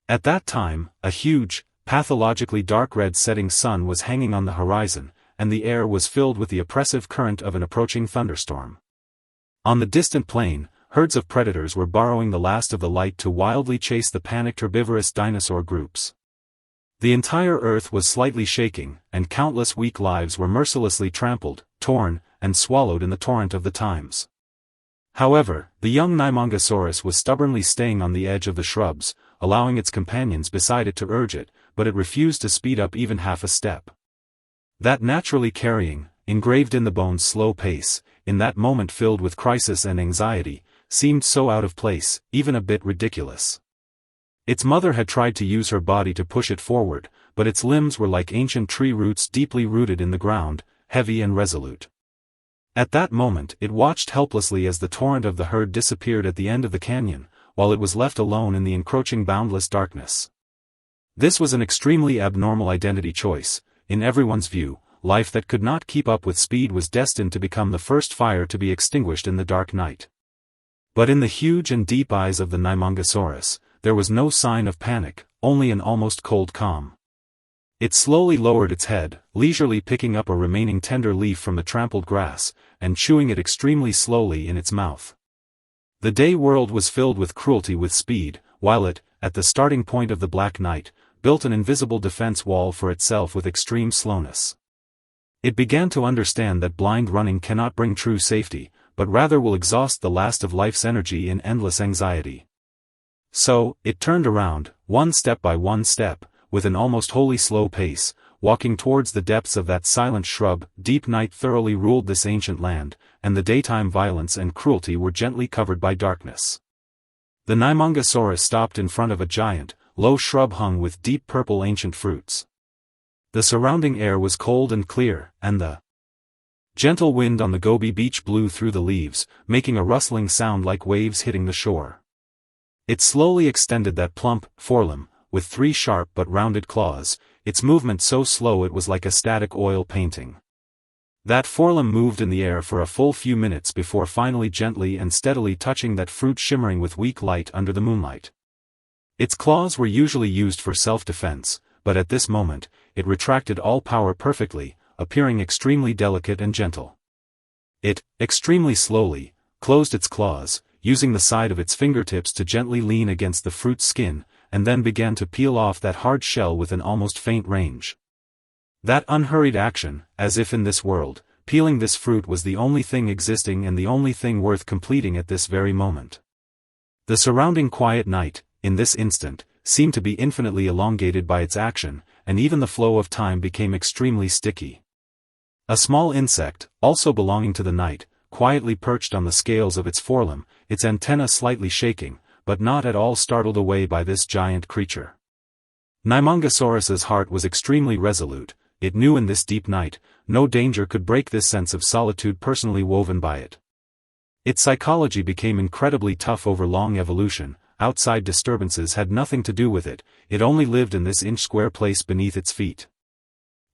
At that time, a huge, pathologically dark red setting sun was hanging on the horizon, and the air was filled with the oppressive current of an approaching thunderstorm. On the distant plain, herds of predators were borrowing the last of the light to wildly chase the panicked herbivorous dinosaur groups. The entire earth was slightly shaking, and countless weak lives were mercilessly trampled, torn, and swallowed in the torrent of the times. However, the young Nymongosaurus was stubbornly staying on the edge of the shrubs, allowing its companions beside it to urge it, but it refused to speed up even half a step. That naturally carrying, engraved in the bones slow pace, in that moment filled with crisis and anxiety, seemed so out of place, even a bit ridiculous. Its mother had tried to use her body to push it forward, but its limbs were like ancient tree roots deeply rooted in the ground, heavy and resolute. At that moment it watched helplessly as the torrent of the herd disappeared at the end of the canyon, while it was left alone in the encroaching boundless darkness. This was an extremely abnormal identity choice. In everyone's view, life that could not keep up with speed was destined to become the first fire to be extinguished in the dark night. But in the huge and deep eyes of the Nymongosaurus, there was no sign of panic, only an almost cold calm. It slowly lowered its head, leisurely picking up a remaining tender leaf from the trampled grass, and chewing it extremely slowly in its mouth. The day world was filled with cruelty with speed, while it, at the starting point of the black night, built an invisible defense wall for itself with extreme slowness. It began to understand that blind running cannot bring true safety, but rather will exhaust the last of life's energy in endless anxiety. So, it turned around, one step by one step, with an almost wholly slow pace, walking towards the depths of that silent shrub. Deep night thoroughly ruled this ancient land, and the daytime violence and cruelty were gently covered by darkness. The Nymongosaurus stopped in front of a giant, low shrub hung with deep purple ancient fruits. The surrounding air was cold and clear, and the gentle wind on the Gobi beach blew through the leaves, making a rustling sound like waves hitting the shore. It slowly extended that plump forelimb, with 3 sharp but rounded claws, its movement so slow it was like a static oil painting. That forelimb moved in the air for a full few minutes before finally gently and steadily touching that fruit shimmering with weak light under the moonlight. Its claws were usually used for self-defense, but at this moment, it retracted all power perfectly, appearing extremely delicate and gentle. It, extremely slowly, closed its claws, using the side of its fingertips to gently lean against the fruit's skin, and then began to peel off that hard shell with an almost faint range. That unhurried action, as if in this world, peeling this fruit was the only thing existing and the only thing worth completing at this very moment. The surrounding quiet night, in this instant, seemed to be infinitely elongated by its action, and even the flow of time became extremely sticky. A small insect, also belonging to the night, quietly perched on the scales of its forelimb, its antenna slightly shaking, but not at all startled away by this giant creature. Nymongosaurus's heart was extremely resolute. It knew in this deep night, no danger could break this sense of solitude personally woven by it. Its psychology became incredibly tough over long evolution. Outside disturbances had nothing to do with it, it only lived in this inch-square place beneath its feet.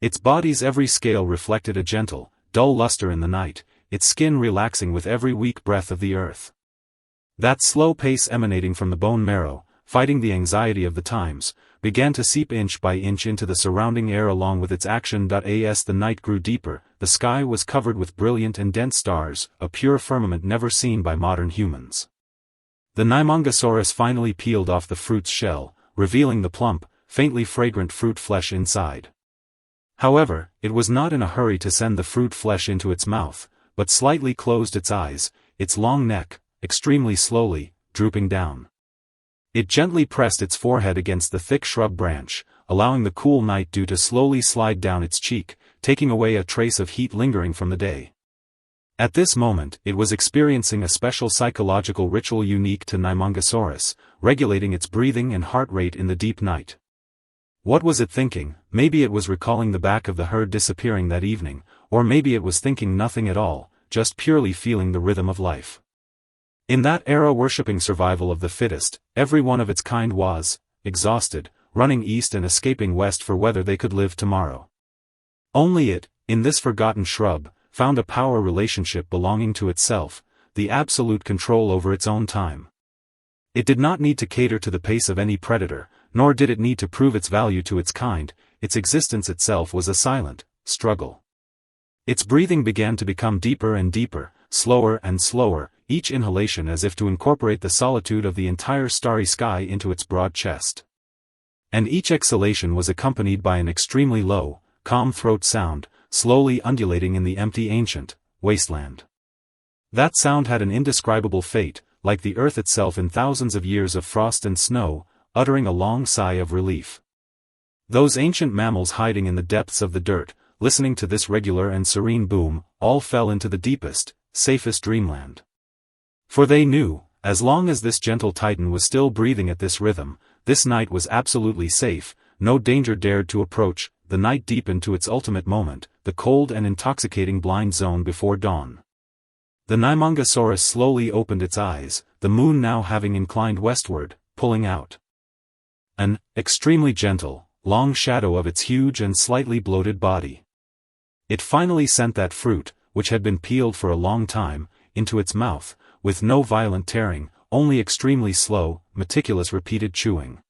Its body's every scale reflected a gentle, dull luster in the night, its skin relaxing with every weak breath of the earth. That slow pace emanating from the bone marrow, fighting the anxiety of the times, began to seep inch by inch into the surrounding air along with its action. As the night grew deeper, the sky was covered with brilliant and dense stars, a pure firmament never seen by modern humans. The Nymongosaurus finally peeled off the fruit's shell, revealing the plump, faintly fragrant fruit flesh inside. However, it was not in a hurry to send the fruit flesh into its mouth, but slightly closed its eyes, its long neck, extremely slowly, drooping down. It gently pressed its forehead against the thick shrub branch, allowing the cool night dew to slowly slide down its cheek, taking away a trace of heat lingering from the day. At this moment, it was experiencing a special psychological ritual unique to Nymongosaurus, regulating its breathing and heart rate in the deep night. What was it thinking? Maybe it was recalling the back of the herd disappearing that evening, or maybe it was thinking nothing at all, just purely feeling the rhythm of life. In that era worshipping survival of the fittest, every one of its kind was, exhausted, running east and escaping west for whether they could live tomorrow. Only it, in this forgotten shrub, found a power relationship belonging to itself, the absolute control over its own time. It did not need to cater to the pace of any predator, nor did it need to prove its value to its kind. Its existence itself was a silent struggle. Its breathing began to become deeper and deeper, slower and slower, each inhalation as if to incorporate the solitude of the entire starry sky into its broad chest. And each exhalation was accompanied by an extremely low, calm throat sound, slowly undulating in the empty ancient wasteland. That sound had an indescribable fate, like the earth itself in thousands of years of frost and snow, uttering a long sigh of relief. Those ancient mammals hiding in the depths of the dirt, listening to this regular and serene boom, all fell into the deepest, safest dreamland. For they knew, as long as this gentle titan was still breathing at this rhythm, this night was absolutely safe, no danger dared to approach. The night deepened to its ultimate moment, the cold and intoxicating blind zone before dawn. The Nymongosaurus slowly opened its eyes, the moon now having inclined westward, pulling out an extremely gentle, long shadow of its huge and slightly bloated body. It finally sent that fruit, which had been peeled for a long time, into its mouth, with no violent tearing, only extremely slow, meticulous repeated chewing.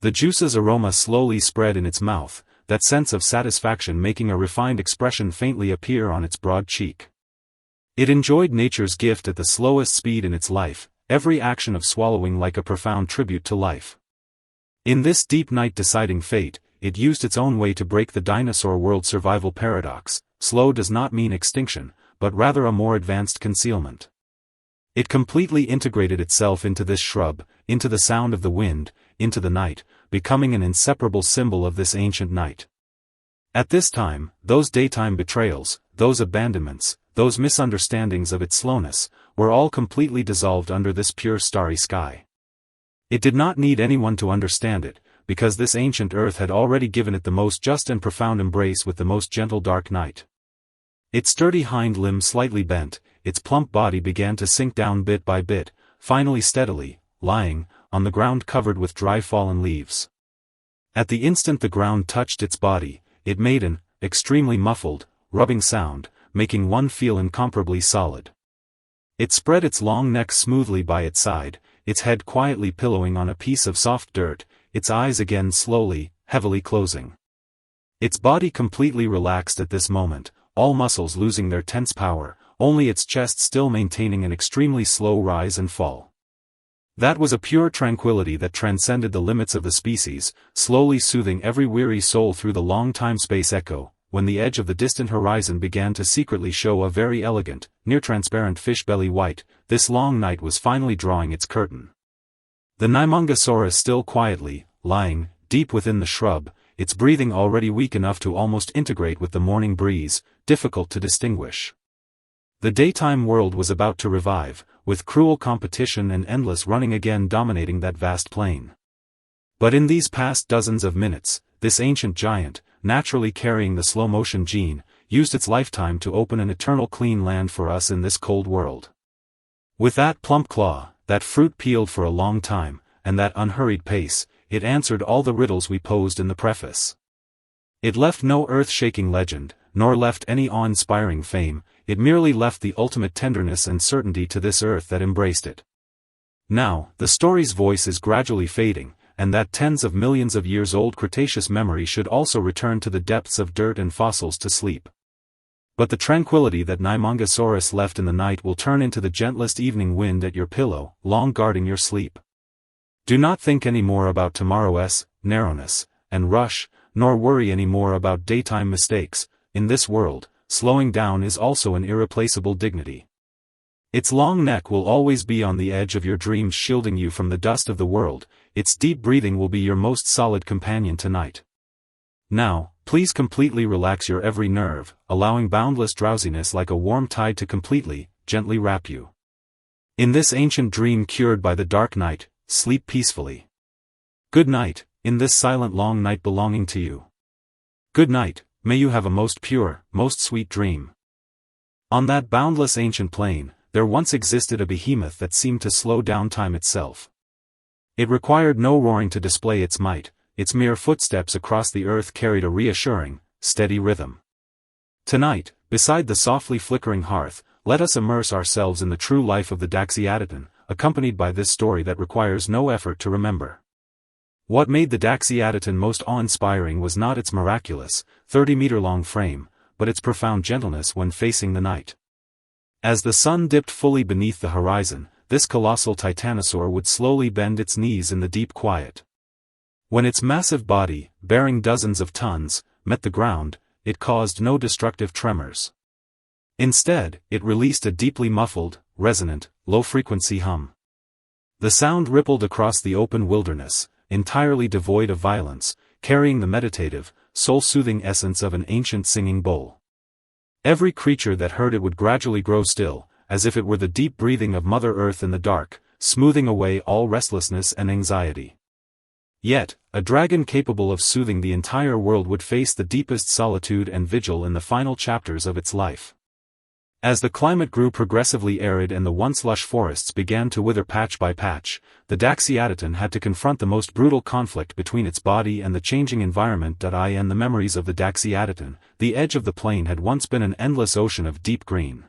The juice's aroma slowly spread in its mouth, that sense of satisfaction making a refined expression faintly appear on its broad cheek. It enjoyed nature's gift at the slowest speed in its life, every action of swallowing like a profound tribute to life. In this deep night deciding fate, it used its own way to break the dinosaur world survival paradox. Slow does not mean extinction, but rather a more advanced concealment. It completely integrated itself into this shrub, into the sound of the wind, into the night, becoming an inseparable symbol of this ancient night. At this time, those daytime betrayals, those abandonments, those misunderstandings of its slowness, were all completely dissolved under this pure starry sky. It did not need anyone to understand it, because this ancient earth had already given it the most just and profound embrace with the most gentle dark night. Its sturdy hind limb slightly bent, its plump body began to sink down bit by bit, finally steadily, lying on the ground covered with dry fallen leaves. At the instant the ground touched its body, it made an extremely muffled, rubbing sound, making one feel incomparably solid. It spread its long neck smoothly by its side, its head quietly pillowing on a piece of soft dirt, its eyes again slowly, heavily closing. Its body completely relaxed at this moment, all muscles losing their tense power, only its chest still maintaining an extremely slow rise and fall. That was a pure tranquility that transcended the limits of the species, slowly soothing every weary soul through the long time-space echo. When the edge of the distant horizon began to secretly show a very elegant, near-transparent fish-belly white, this long night was finally drawing its curtain. The Nymongosaurus still quietly, lying, deep within the shrub, its breathing already weak enough to almost integrate with the morning breeze, difficult to distinguish. The daytime world was about to revive, with cruel competition and endless running again dominating that vast plain. But in these past dozens of minutes, this ancient giant, naturally carrying the slow-motion gene, used its lifetime to open an eternal clean land for us in this cold world. With that plump claw, that fruit peeled for a long time, and that unhurried pace, it answered all the riddles we posed in the preface. It left no earth-shaking legend, nor left any awe-inspiring fame, it merely left the ultimate tenderness and certainty to this earth that embraced it. Now, the story's voice is gradually fading, and that tens of millions of years old Cretaceous memory should also return to the depths of dirt and fossils to sleep. But the tranquility that Nymongosaurus left in the night will turn into the gentlest evening wind at your pillow, long guarding your sleep. Do not think any more about tomorrow's narrowness and rush, nor worry any more about daytime mistakes. In this world, slowing down is also an irreplaceable dignity. Its long neck will always be on the edge of your dreams, shielding you from the dust of the world. Its deep breathing will be your most solid companion tonight. Now, please completely relax your every nerve, allowing boundless drowsiness like a warm tide to completely, gently wrap you in this ancient dream cured by the dark night. Sleep peacefully. Good night, in this silent long night belonging to you. Good night, may you have a most pure, most sweet dream. On that boundless ancient plain, there once existed a behemoth that seemed to slow down time itself. It required no roaring to display its might, its mere footsteps across the earth carried a reassuring, steady rhythm. Tonight, beside the softly flickering hearth, let us immerse ourselves in the true life of the Daxiaditan, accompanied by this story that requires no effort to remember. What made the Daxiaditan most awe-inspiring was not its miraculous, 30-meter-long frame, but its profound gentleness when facing the night. As the sun dipped fully beneath the horizon, this colossal titanosaur would slowly bend its knees in the deep quiet. When its massive body, bearing dozens of tons, met the ground, it caused no destructive tremors. Instead, it released a deeply muffled, resonant, low-frequency hum. The sound rippled across the open wilderness, entirely devoid of violence, carrying the meditative, soul-soothing essence of an ancient singing bowl. Every creature that heard it would gradually grow still, as if it were the deep breathing of Mother Earth in the dark, smoothing away all restlessness and anxiety. Yet, a dragon capable of soothing the entire world would face the deepest solitude and vigil in the final chapters of its life. As the climate grew progressively arid and the once lush forests began to wither patch by patch, the Daxyataton had to confront the most brutal conflict between its body and the changing environment. In the memories of the Daxyataton, the edge of the plain had once been an endless ocean of deep green.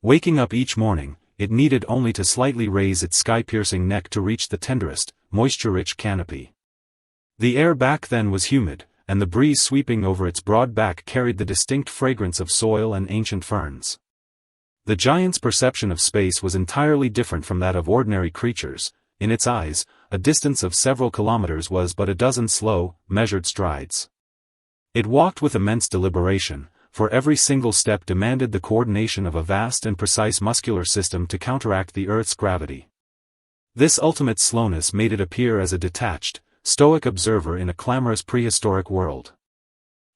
Waking up each morning, it needed only to slightly raise its sky-piercing neck to reach the tenderest, moisture-rich canopy. The air back then was humid, and the breeze sweeping over its broad back carried the distinct fragrance of soil and ancient ferns. The giant's perception of space was entirely different from that of ordinary creatures. In its eyes, a distance of several kilometers was but a dozen slow, measured strides. It walked with immense deliberation, for every single step demanded the coordination of a vast and precise muscular system to counteract the Earth's gravity. This ultimate slowness made it appear as a detached, stoic observer in a clamorous prehistoric world.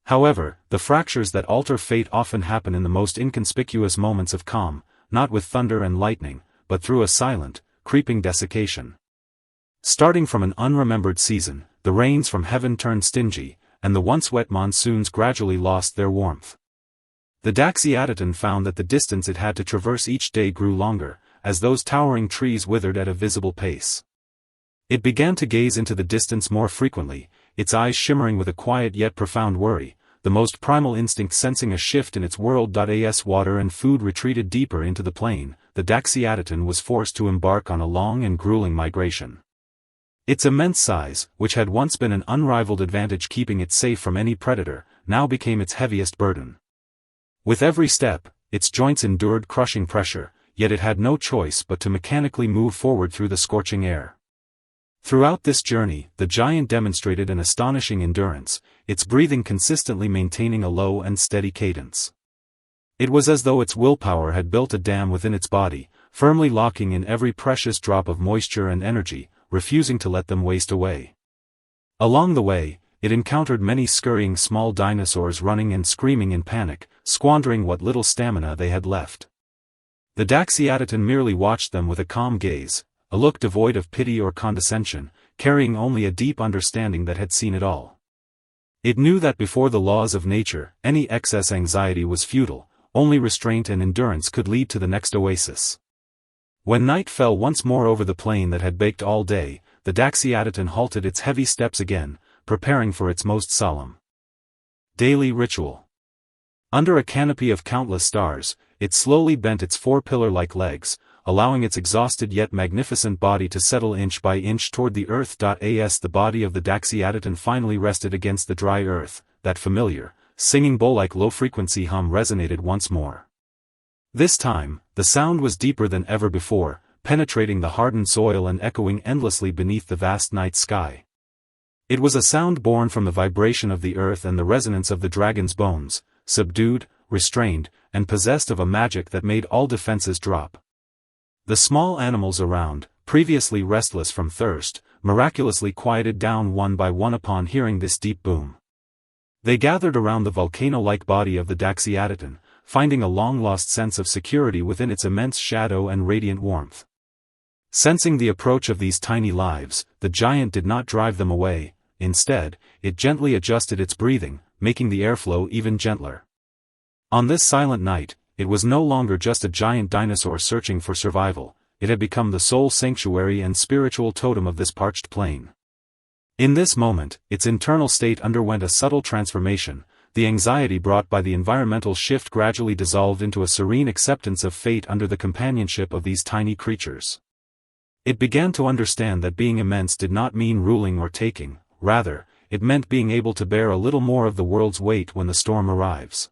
However, the fractures that alter fate often happen in the most inconspicuous moments of calm, not with thunder and lightning, but through a silent, creeping desiccation. Starting from an unremembered season, the rains from heaven turned stingy, and the once wet monsoons gradually lost their warmth. The Daxyataton found that the distance it had to traverse each day grew longer, as those towering trees withered at a visible pace. It began to gaze into the distance more frequently, its eyes shimmering with a quiet yet profound worry, the most primal instinct sensing a shift in its world. As water and food retreated deeper into the plain, the Daxyataton was forced to embark on a long and grueling migration. Its immense size, which had once been an unrivaled advantage keeping it safe from any predator, now became its heaviest burden. With every step, its joints endured crushing pressure, yet it had no choice but to mechanically move forward through the scorching air. Throughout this journey, the giant demonstrated an astonishing endurance, its breathing consistently maintaining a low and steady cadence. It was as though its willpower had built a dam within its body, firmly locking in every precious drop of moisture and energy, refusing to let them waste away. Along the way, it encountered many scurrying small dinosaurs running and screaming in panic, squandering what little stamina they had left. The Daxyataton merely watched them with a calm gaze, a look devoid of pity or condescension, carrying only a deep understanding that had seen it all. It knew that before the laws of nature, any excess anxiety was futile, only restraint and endurance could lead to the next oasis. When night fell once more over the plain that had baked all day, the Daxyataton halted its heavy steps again, preparing for its most solemn daily ritual. Under a canopy of countless stars, it slowly bent its four pillar-like legs, allowing its exhausted yet magnificent body to settle inch by inch toward the earth. As the body of the Daxyataton finally rested against the dry earth, that familiar, singing bowl-like low-frequency hum resonated once more. This time, the sound was deeper than ever before, penetrating the hardened soil and echoing endlessly beneath the vast night sky. It was a sound born from the vibration of the earth and the resonance of the dragon's bones, subdued, restrained, and possessed of a magic that made all defenses drop. The small animals around, previously restless from thirst, miraculously quieted down one by one upon hearing this deep boom. They gathered around the volcano-like body of the Daxyataton, finding a long-lost sense of security within its immense shadow and radiant warmth. Sensing the approach of these tiny lives, the giant did not drive them away. Instead, it gently adjusted its breathing, making the airflow even gentler. On this silent night, it was no longer just a giant dinosaur searching for survival, it had become the sole sanctuary and spiritual totem of this parched plain. In this moment, its internal state underwent a subtle transformation. The anxiety brought by the environmental shift gradually dissolved into a serene acceptance of fate under the companionship of these tiny creatures. It began to understand that being immense did not mean ruling or taking, rather, it meant being able to bear a little more of the world's weight when the storm arrives.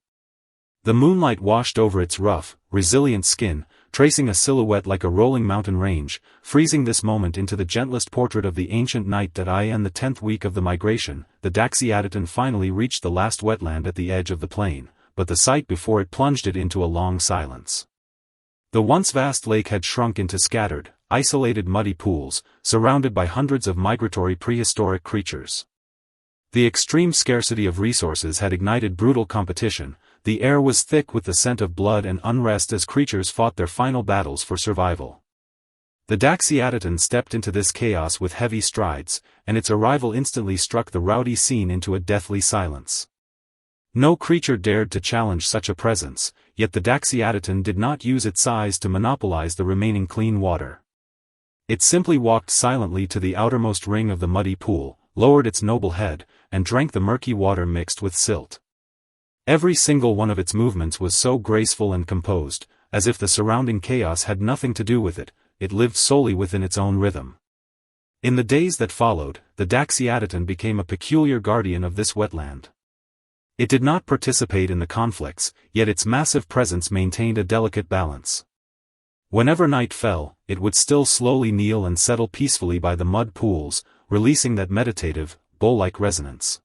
The moonlight washed over its rough, resilient skin, tracing a silhouette like a rolling mountain range, freezing this moment into the gentlest portrait of the ancient night that in the 10th week of the migration, the Daxiaditon finally reached the last wetland at the edge of the plain, but the sight before it plunged it into a long silence. The once vast lake had shrunk into scattered, isolated muddy pools, surrounded by hundreds of migratory prehistoric creatures. The extreme scarcity of resources had ignited brutal competition. The air was thick with the scent of blood and unrest as creatures fought their final battles for survival. The Daxiaditon stepped into this chaos with heavy strides, and its arrival instantly struck the rowdy scene into a deathly silence. No creature dared to challenge such a presence, yet the Daxiaditon did not use its size to monopolize the remaining clean water. It simply walked silently to the outermost ring of the muddy pool, lowered its noble head, and drank the murky water mixed with silt. Every single one of its movements was so graceful and composed, as if the surrounding chaos had nothing to do with it, it lived solely within its own rhythm. In the days that followed, the Daxiaditon became a peculiar guardian of this wetland. It did not participate in the conflicts, yet its massive presence maintained a delicate balance. Whenever night fell, it would still slowly kneel and settle peacefully by the mud pools, releasing that meditative, bowl-like resonance.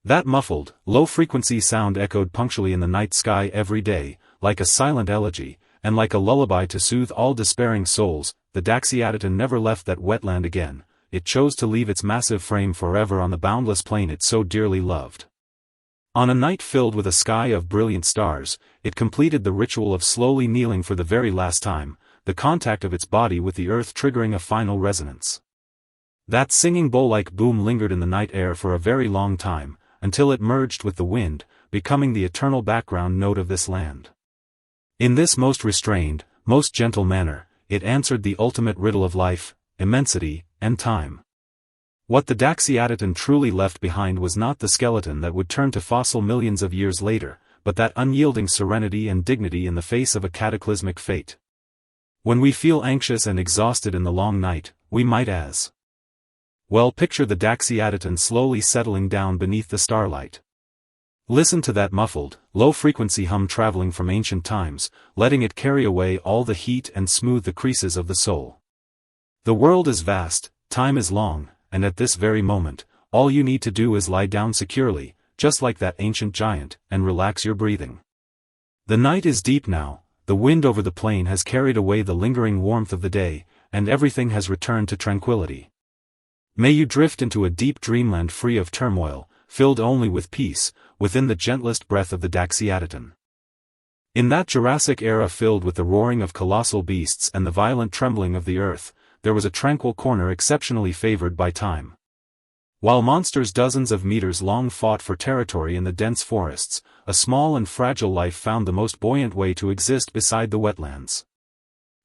That muffled, low-frequency sound echoed punctually in the night sky every day, like a silent elegy, and like a lullaby to soothe all despairing souls. The Daxiaditon never left that wetland again. It chose to leave its massive frame forever on the boundless plain it so dearly loved. On a night filled with a sky of brilliant stars, it completed the ritual of slowly kneeling for the very last time, the contact of its body with the earth triggering a final resonance. That singing bowl-like boom lingered in the night air for a very long time, until it merged with the wind, becoming the eternal background note of this land. In this most restrained, most gentle manner, it answered the ultimate riddle of life, immensity, and time. What the Daxiaditon truly left behind was not the skeleton that would turn to fossil millions of years later, but that unyielding serenity and dignity in the face of a cataclysmic fate. When we feel anxious and exhausted in the long night, we might as well picture the Daxiaditon slowly settling down beneath the starlight. Listen to that muffled, low-frequency hum traveling from ancient times, letting it carry away all the heat and smooth the creases of the soul. The world is vast, time is long, and at this very moment, all you need to do is lie down securely, just like that ancient giant, and relax your breathing. The night is deep now, the wind over the plain has carried away the lingering warmth of the day, and everything has returned to tranquility. May you drift into a deep dreamland free of turmoil, filled only with peace, within the gentlest breath of the Daxiaditon. In that Jurassic era filled with the roaring of colossal beasts and the violent trembling of the earth, there was a tranquil corner exceptionally favored by time. While monsters dozens of meters long fought for territory in the dense forests, a small and fragile life found the most buoyant way to exist beside the wetlands.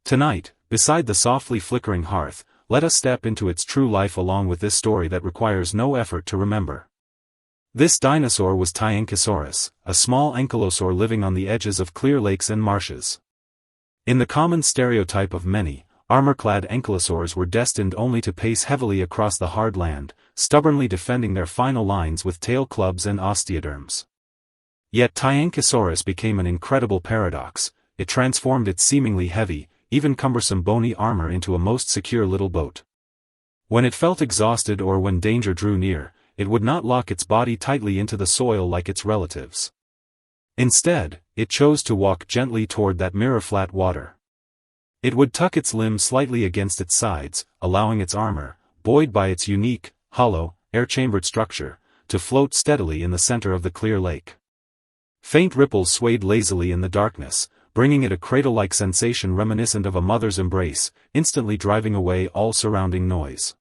Tonight, beside the softly flickering hearth, let us step into its true life along with this story that requires no effort to remember. This dinosaur was Tyenkosaurus, a small ankylosaur living on the edges of clear lakes and marshes. In the common stereotype of many, armor-clad ankylosaurs were destined only to pace heavily across the hard land, stubbornly defending their final lines with tail clubs and osteoderms. Yet Tyenkosaurus became an incredible paradox. It transformed its seemingly heavy, even cumbersome bony armor into a most secure little boat. When it felt exhausted or when danger drew near, it would not lock its body tightly into the soil like its relatives. Instead, it chose to walk gently toward that mirror-flat water. It would tuck its limbs slightly against its sides, allowing its armor, buoyed by its unique, hollow, air-chambered structure, to float steadily in the center of the clear lake. Faint ripples swayed lazily in the darkness, bringing it a cradle-like sensation reminiscent of a mother's embrace, instantly driving away all surrounding noise.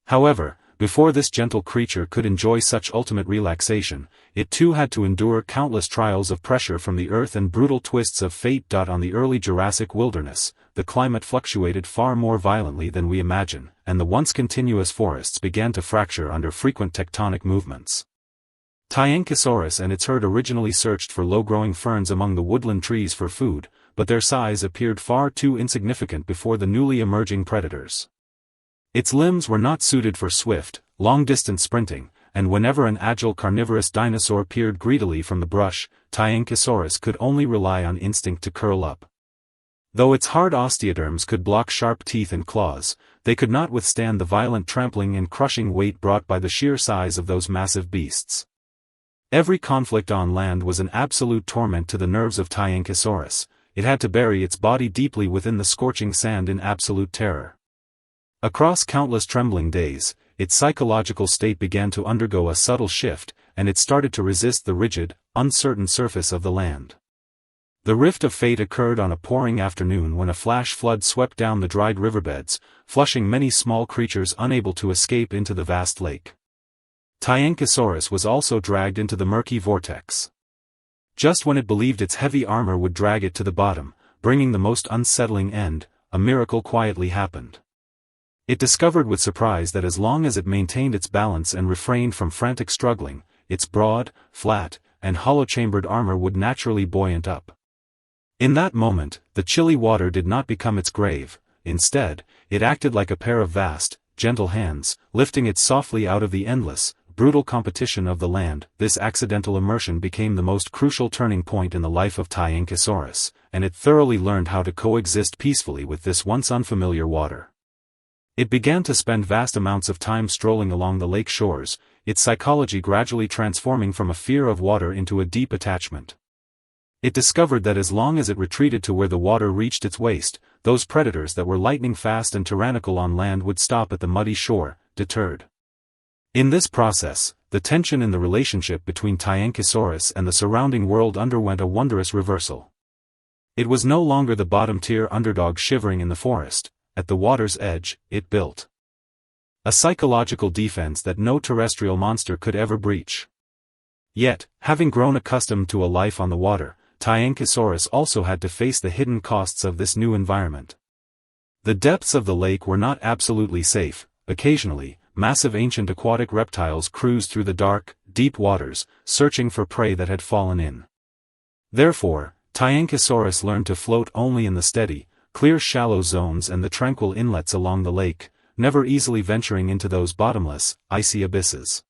However, before this gentle creature could enjoy such ultimate relaxation, it too had to endure countless trials of pressure from the earth and brutal twists of fate. On the early Jurassic wilderness, the climate fluctuated far more violently than we imagine, and the once continuous forests began to fracture under frequent tectonic movements. Tyenkosaurus and its herd originally searched for low-growing ferns among the woodland trees for food, but their size appeared far too insignificant before the newly emerging predators. Its limbs were not suited for swift, long-distance sprinting, and whenever an agile carnivorous dinosaur peered greedily from the brush, Tyankosaurus could only rely on instinct to curl up. Though its hard osteoderms could block sharp teeth and claws, they could not withstand the violent trampling and crushing weight brought by the sheer size of those massive beasts. Every conflict on land was an absolute torment to the nerves of Tyankosaurus. It had to bury its body deeply within the scorching sand in absolute terror. Across countless trembling days, its psychological state began to undergo a subtle shift, and it started to resist the rigid, uncertain surface of the land. The rift of fate occurred on a pouring afternoon when a flash flood swept down the dried riverbeds, flushing many small creatures unable to escape into the vast lake. Tyankosaurus was also dragged into the murky vortex. Just when it believed its heavy armor would drag it to the bottom, bringing the most unsettling end, a miracle quietly happened. It discovered with surprise that as long as it maintained its balance and refrained from frantic struggling, its broad, flat, and hollow-chambered armor would naturally buoyant up. In that moment, the chilly water did not become its grave. Instead, it acted like a pair of vast, gentle hands, lifting it softly out of the endless, brutal competition of the land. This accidental immersion became the most crucial turning point in the life of Tyankosaurus, and it thoroughly learned how to coexist peacefully with this once unfamiliar water. It began to spend vast amounts of time strolling along the lake shores, its psychology gradually transforming from a fear of water into a deep attachment. It discovered that as long as it retreated to where the water reached its waist, those predators that were lightning fast and tyrannical on land would stop at the muddy shore, deterred. In this process, the tension in the relationship between Tyankosaurus and the surrounding world underwent a wondrous reversal. It was no longer the bottom-tier underdog shivering in the forest. At the water's edge, it built a psychological defense that no terrestrial monster could ever breach. Yet, having grown accustomed to a life on the water, Tyankosaurus also had to face the hidden costs of this new environment. The depths of the lake were not absolutely safe. Occasionally, massive ancient aquatic reptiles cruised through the dark, deep waters, searching for prey that had fallen in. Therefore, Tyankosaurus learned to float only in the steady, clear shallow zones and the tranquil inlets along the lake, never easily venturing into those bottomless, icy abysses.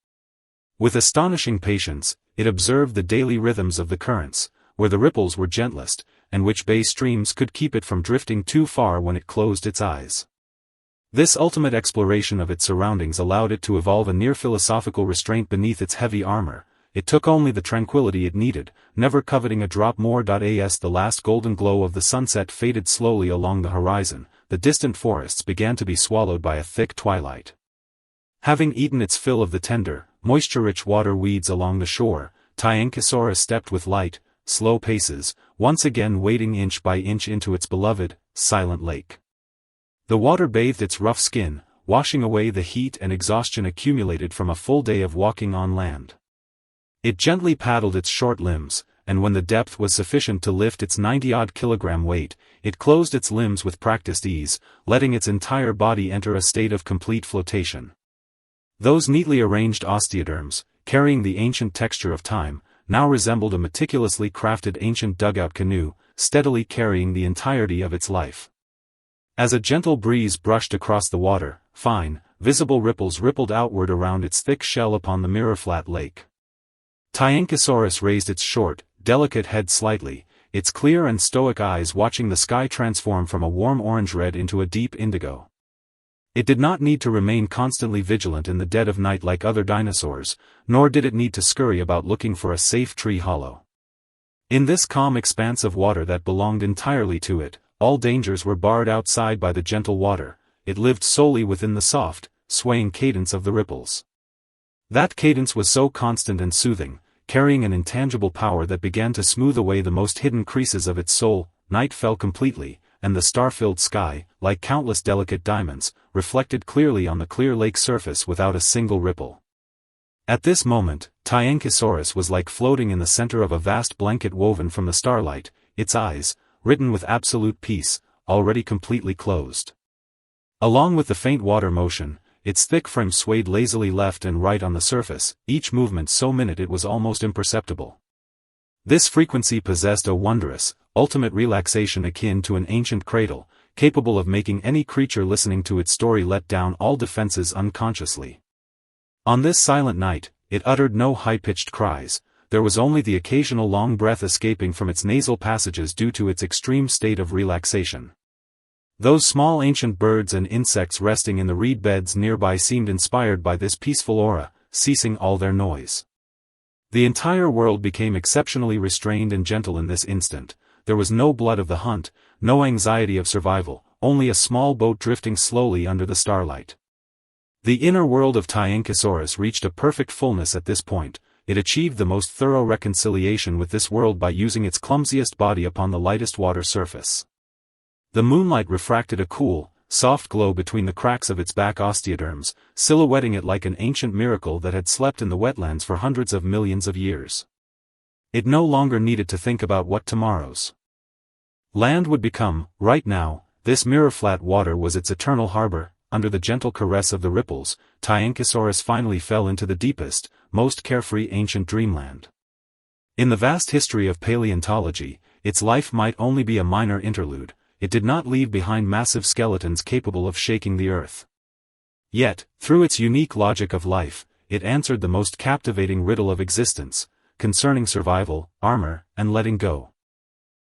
With astonishing patience, it observed the daily rhythms of the currents, where the ripples were gentlest, and which bay streams could keep it from drifting too far when it closed its eyes. This ultimate exploration of its surroundings allowed it to evolve a near-philosophical restraint beneath its heavy armor. It took only the tranquility it needed, never coveting a drop more. As the last golden glow of the sunset faded slowly along the horizon, the distant forests began to be swallowed by a thick twilight. Having eaten its fill of the tender, moisture-rich water weeds along the shore, Tyankosaurus stepped with light, slow paces, once again wading inch by inch into its beloved, silent lake. The water bathed its rough skin, washing away the heat and exhaustion accumulated from a full day of walking on land. It gently paddled its short limbs, and when the depth was sufficient to lift its 90-odd kilogram weight, it closed its limbs with practiced ease, letting its entire body enter a state of complete flotation. Those neatly arranged osteoderms, carrying the ancient texture of time, now resembled a meticulously crafted ancient dugout canoe, steadily carrying the entirety of its life. As a gentle breeze brushed across the water, fine, visible ripples rippled outward around its thick shell upon the mirror-flat lake. Tyankosaurus raised its short, delicate head slightly, its clear and stoic eyes watching the sky transform from a warm orange-red into a deep indigo. It did not need to remain constantly vigilant in the dead of night like other dinosaurs, nor did it need to scurry about looking for a safe tree hollow. In this calm expanse of water that belonged entirely to it, all dangers were barred outside by the gentle water. It lived solely within the soft, swaying cadence of the ripples. That cadence was so constant and soothing, carrying an intangible power that began to smooth away the most hidden creases of its soul. Night fell completely, and the star-filled sky, like countless delicate diamonds, reflected clearly on the clear lake surface without a single ripple. At this moment, Tyankosaurus was like floating in the center of a vast blanket woven from the starlight, its eyes, written with absolute peace, already completely closed. Along with the faint water motion, its thick frame swayed lazily left and right on the surface, each movement so minute it was almost imperceptible. This frequency possessed a wondrous, ultimate relaxation akin to an ancient cradle, capable of making any creature listening to its story let down all defenses unconsciously. On this silent night, it uttered no high-pitched cries, there was only the occasional long breath escaping from its nasal passages due to its extreme state of relaxation. Those small ancient birds and insects resting in the reed beds nearby seemed inspired by this peaceful aura, ceasing all their noise. The entire world became exceptionally restrained and gentle in this instant. There was no blood of the hunt, no anxiety of survival, only a small boat drifting slowly under the starlight. The inner world of Tyenkosaurus reached a perfect fullness at this point. It achieved the most thorough reconciliation with this world by using its clumsiest body upon the lightest water surface. The moonlight refracted a cool, soft glow between the cracks of its back osteoderms, silhouetting it like an ancient miracle that had slept in the wetlands for hundreds of millions of years. It no longer needed to think about what tomorrow's land would become. Right now, this mirror-flat water was its eternal harbor. Under the gentle caress of the ripples, Tyenkosaurus finally fell into the deepest, most carefree ancient dreamland. In the vast history of paleontology, its life might only be a minor interlude. It did not leave behind massive skeletons capable of shaking the earth. Yet, through its unique logic of life, it answered the most captivating riddle of existence, concerning survival, armor, and letting go.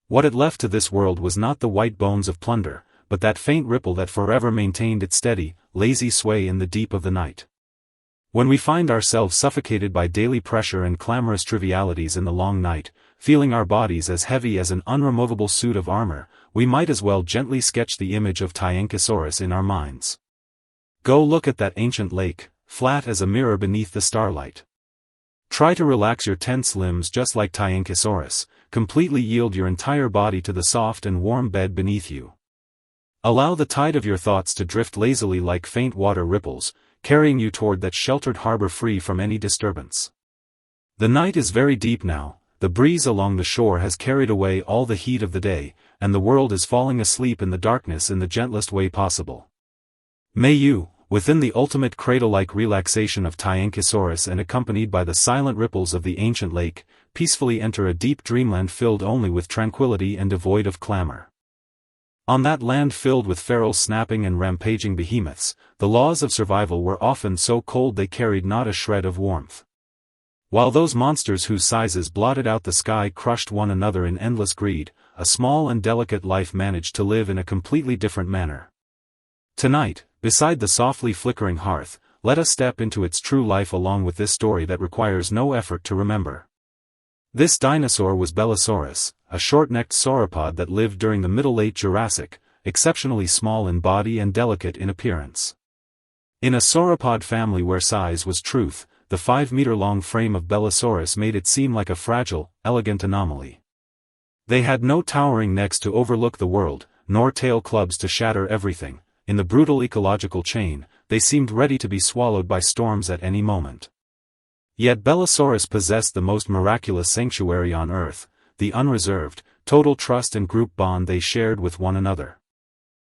What it left to this world was not the white bones of plunder, but that faint ripple that forever maintained its steady, lazy sway in the deep of the night. When we find ourselves suffocated by daily pressure and clamorous trivialities in the long night, feeling our bodies as heavy as an unremovable suit of armor, we might as well gently sketch the image of Tyenkosaurus in our minds. Go look at that ancient lake, flat as a mirror beneath the starlight. Try to relax your tense limbs just like Tyenkosaurus, completely yield your entire body to the soft and warm bed beneath you. Allow the tide of your thoughts to drift lazily like faint water ripples, carrying you toward that sheltered harbor free from any disturbance. The night is very deep now, the breeze along the shore has carried away all the heat of the day, and the world is falling asleep in the darkness in the gentlest way possible. May you, within the ultimate cradle-like relaxation of Tyenkosaurus and accompanied by the silent ripples of the ancient lake, peacefully enter a deep dreamland filled only with tranquility and devoid of clamor. On that land filled with feral snapping and rampaging behemoths, the laws of survival were often so cold they carried not a shred of warmth. While those monsters whose sizes blotted out the sky crushed one another in endless greed, a small and delicate life managed to live in a completely different manner. Tonight, beside the softly flickering hearth, let us step into its true life along with this story that requires no effort to remember. This dinosaur was Belosaurus, a short-necked sauropod that lived during the Middle-Late Jurassic, exceptionally small in body and delicate in appearance. In a sauropod family where size was truth, the 5-meter-long frame of Belosaurus made it seem like a fragile, elegant anomaly. They had no towering necks to overlook the world, nor tail clubs to shatter everything. In the brutal ecological chain, they seemed ready to be swallowed by storms at any moment. Yet Belosaurus possessed the most miraculous sanctuary on Earth, the unreserved, total trust and group bond they shared with one another.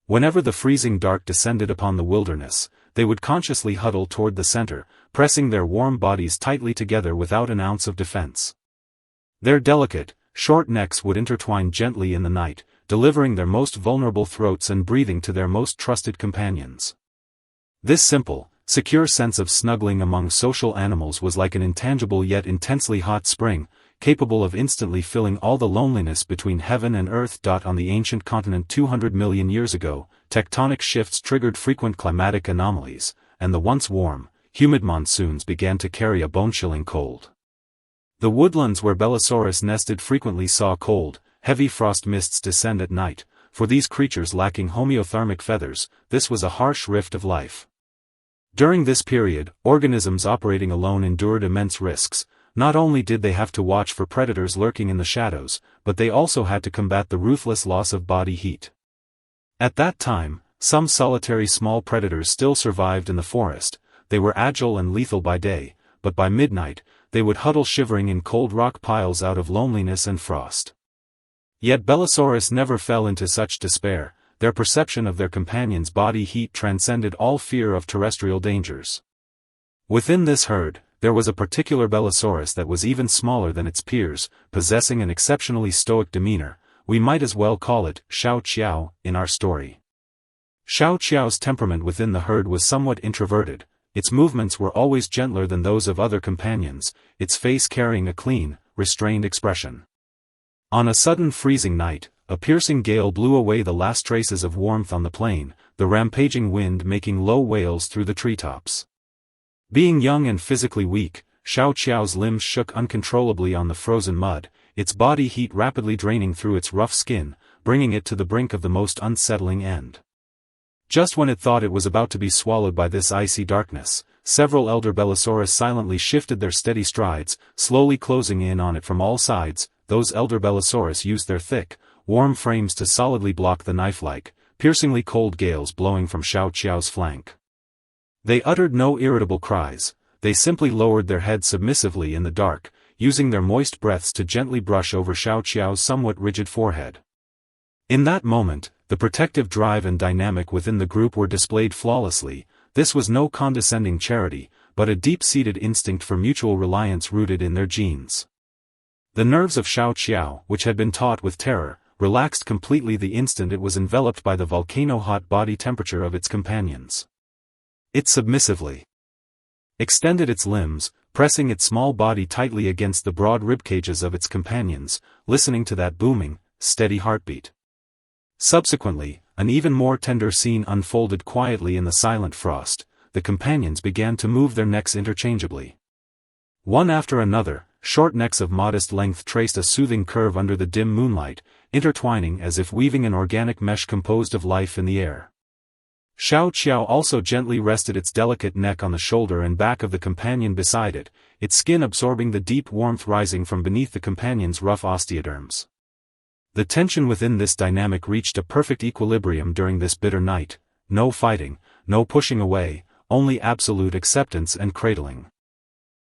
Whenever the freezing dark descended upon the wilderness, they would consciously huddle toward the center, pressing their warm bodies tightly together without an ounce of defense. Their delicate, short necks would intertwine gently in the night, delivering their most vulnerable throats and breathing to their most trusted companions. This simple, secure sense of snuggling among social animals was like an intangible yet intensely hot spring, capable of instantly filling all the loneliness between heaven and earth. On the ancient continent 200 million years ago, tectonic shifts triggered frequent climatic anomalies, and the once warm, humid monsoons began to carry a bone-chilling cold. The woodlands where Belosaurus nested frequently saw cold, heavy frost mists descend at night. For these creatures lacking homeothermic feathers, this was a harsh rift of life. During this period, organisms operating alone endured immense risks. Not only did they have to watch for predators lurking in the shadows, but they also had to combat the ruthless loss of body heat. At that time, some solitary small predators still survived in the forest. They were agile and lethal by day, but by midnight, they would huddle shivering in cold rock piles out of loneliness and frost. Yet Belosaurus never fell into such despair. Their perception of their companion's body heat transcended all fear of terrestrial dangers. Within this herd, there was a particular Belosaurus that was even smaller than its peers, possessing an exceptionally stoic demeanor. We might as well call it Xiao Qiao in our story. Xiao Qiao's temperament within the herd was somewhat introverted, its movements were always gentler than those of other companions, its face carrying a clean, restrained expression. On a sudden freezing night, a piercing gale blew away the last traces of warmth on the plain, the rampaging wind making low wails through the treetops. Being young and physically weak, Xiao Qiao's limbs shook uncontrollably on the frozen mud, its body heat rapidly draining through its rough skin, bringing it to the brink of the most unsettling end. Just when it thought it was about to be swallowed by this icy darkness, several elder Bellosaurus silently shifted their steady strides, slowly closing in on it from all sides. Those elder Bellosaurus used their thick, warm frames to solidly block the knife-like, piercingly cold gales blowing from Xiao Qiao's flank. They uttered no irritable cries, they simply lowered their heads submissively in the dark, using their moist breaths to gently brush over Xiao Qiao's somewhat rigid forehead. In that moment, the protective drive and dynamic within the group were displayed flawlessly. This was no condescending charity, but a deep-seated instinct for mutual reliance rooted in their genes. The nerves of Xiao Qiao, which had been taut with terror, relaxed completely the instant it was enveloped by the volcano-hot body temperature of its companions. It submissively extended its limbs, pressing its small body tightly against the broad ribcages of its companions, listening to that booming, steady heartbeat. Subsequently, an even more tender scene unfolded quietly in the silent frost. The companions began to move their necks interchangeably. One after another, short necks of modest length traced a soothing curve under the dim moonlight, intertwining as if weaving an organic mesh composed of life in the air. Xiao Qiao also gently rested its delicate neck on the shoulder and back of the companion beside it, its skin absorbing the deep warmth rising from beneath the companion's rough osteoderms. The tension within this dynamic reached a perfect equilibrium during this bitter night. No fighting, no pushing away, only absolute acceptance and cradling.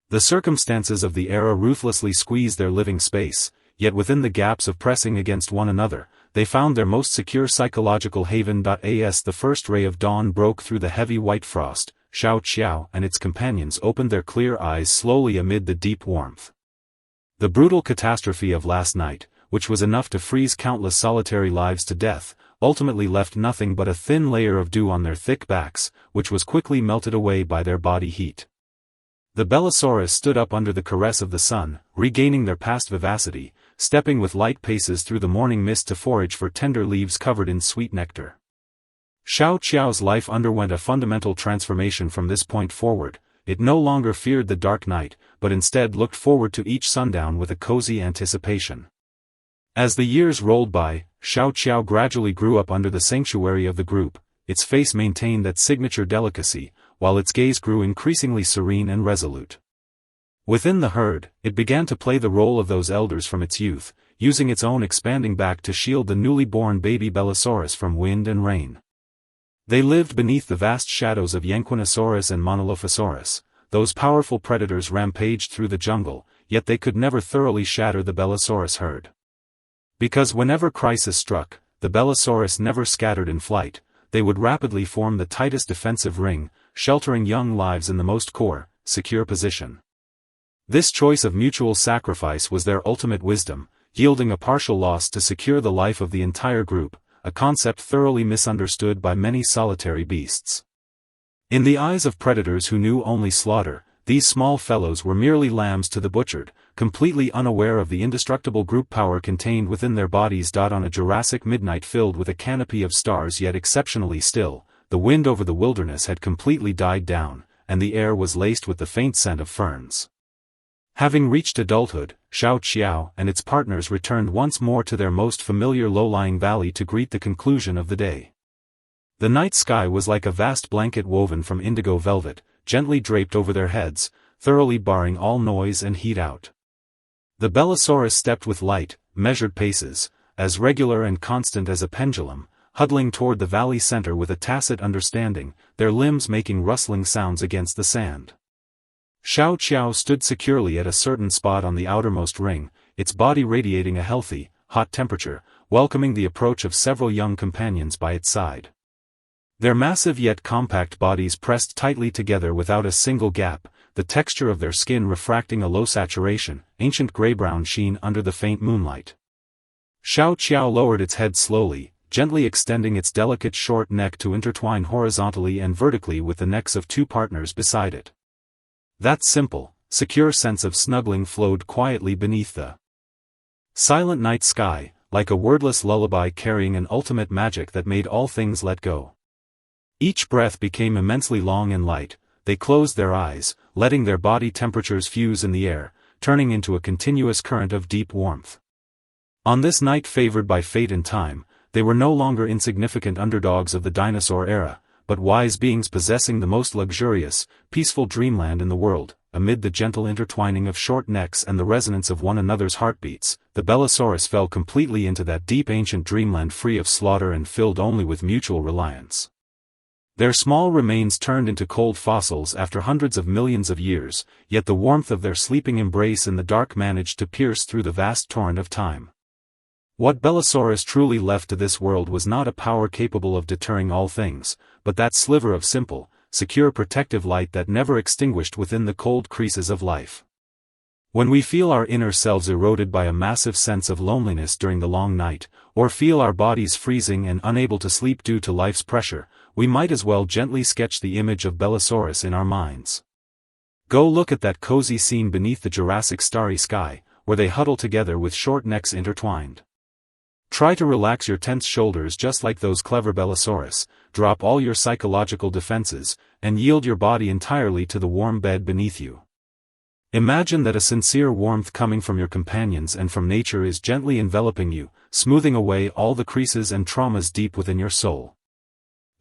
The circumstances of the era ruthlessly squeezed their living space, yet within the gaps of pressing against one another, they found their most secure psychological haven. As the first ray of dawn broke through the heavy white frost, Xiao Qiao and its companions opened their clear eyes slowly amid the deep warmth. The brutal catastrophe of last night, which was enough to freeze countless solitary lives to death, ultimately left nothing but a thin layer of dew on their thick backs, which was quickly melted away by their body heat. The Bellosaurus stood up under the caress of the sun, regaining their past vivacity, stepping with light paces through the morning mist to forage for tender leaves covered in sweet nectar. Xiao Qiao's life underwent a fundamental transformation from this point forward. It no longer feared the dark night, but instead looked forward to each sundown with a cozy anticipation. As the years rolled by, Xiao Qiao gradually grew up under the sanctuary of the group. Its face maintained that signature delicacy, while its gaze grew increasingly serene and resolute. Within the herd, it began to play the role of those elders from its youth, using its own expanding back to shield the newly born baby Bellosaurus from wind and rain. They lived beneath the vast shadows of Yanquinosaurus and Monolophosaurus. Those powerful predators rampaged through the jungle, yet they could never thoroughly shatter the Bellosaurus herd. Because whenever crisis struck, the Bellosaurus never scattered in flight. They would rapidly form the tightest defensive ring, sheltering young lives in the most core, secure position. This choice of mutual sacrifice was their ultimate wisdom, yielding a partial loss to secure the life of the entire group, a concept thoroughly misunderstood by many solitary beasts. In the eyes of predators who knew only slaughter, these small fellows were merely lambs to the butchered, completely unaware of the indestructible group power contained within their bodies. On a Jurassic midnight filled with a canopy of stars yet exceptionally still, the wind over the wilderness had completely died down, and the air was laced with the faint scent of ferns. Having reached adulthood, Xiao Qiao and its partners returned once more to their most familiar low-lying valley to greet the conclusion of the day. The night sky was like a vast blanket woven from indigo velvet, gently draped over their heads, thoroughly barring all noise and heat out. The Bellosaurus stepped with light, measured paces, as regular and constant as a pendulum, huddling toward the valley center with a tacit understanding, their limbs making rustling sounds against the sand. Xiao Qiao stood securely at a certain spot on the outermost ring, its body radiating a healthy, hot temperature, welcoming the approach of several young companions by its side. Their massive yet compact bodies pressed tightly together without a single gap, the texture of their skin refracting a low saturation, ancient gray-brown sheen under the faint moonlight. Xiao Qiao lowered its head slowly, gently extending its delicate short neck to intertwine horizontally and vertically with the necks of two partners beside it. That simple, secure sense of snuggling flowed quietly beneath the silent night sky, like a wordless lullaby carrying an ultimate magic that made all things let go. Each breath became immensely long and light. They closed their eyes, letting their body temperatures fuse in the air, turning into a continuous current of deep warmth. On this night favored by fate and time, they were no longer insignificant underdogs of the dinosaur era, but wise beings possessing the most luxurious, peaceful dreamland in the world. Amid the gentle intertwining of short necks and the resonance of one another's heartbeats, the Bellosaurus fell completely into that deep ancient dreamland free of slaughter and filled only with mutual reliance. Their small remains turned into cold fossils after hundreds of millions of years, yet the warmth of their sleeping embrace in the dark managed to pierce through the vast torrent of time. What Bellosaurus truly left to this world was not a power capable of deterring all things, but that sliver of simple, secure protective light that never extinguished within the cold creases of life. When we feel our inner selves eroded by a massive sense of loneliness during the long night, or feel our bodies freezing and unable to sleep due to life's pressure, we might as well gently sketch the image of Bellosaurus in our minds. Go look at that cozy scene beneath the Jurassic starry sky, where they huddle together with short necks intertwined. Try to relax your tense shoulders just like those clever Bellosaurus, drop all your psychological defenses, and yield your body entirely to the warm bed beneath you. Imagine that a sincere warmth coming from your companions and from nature is gently enveloping you, smoothing away all the creases and traumas deep within your soul.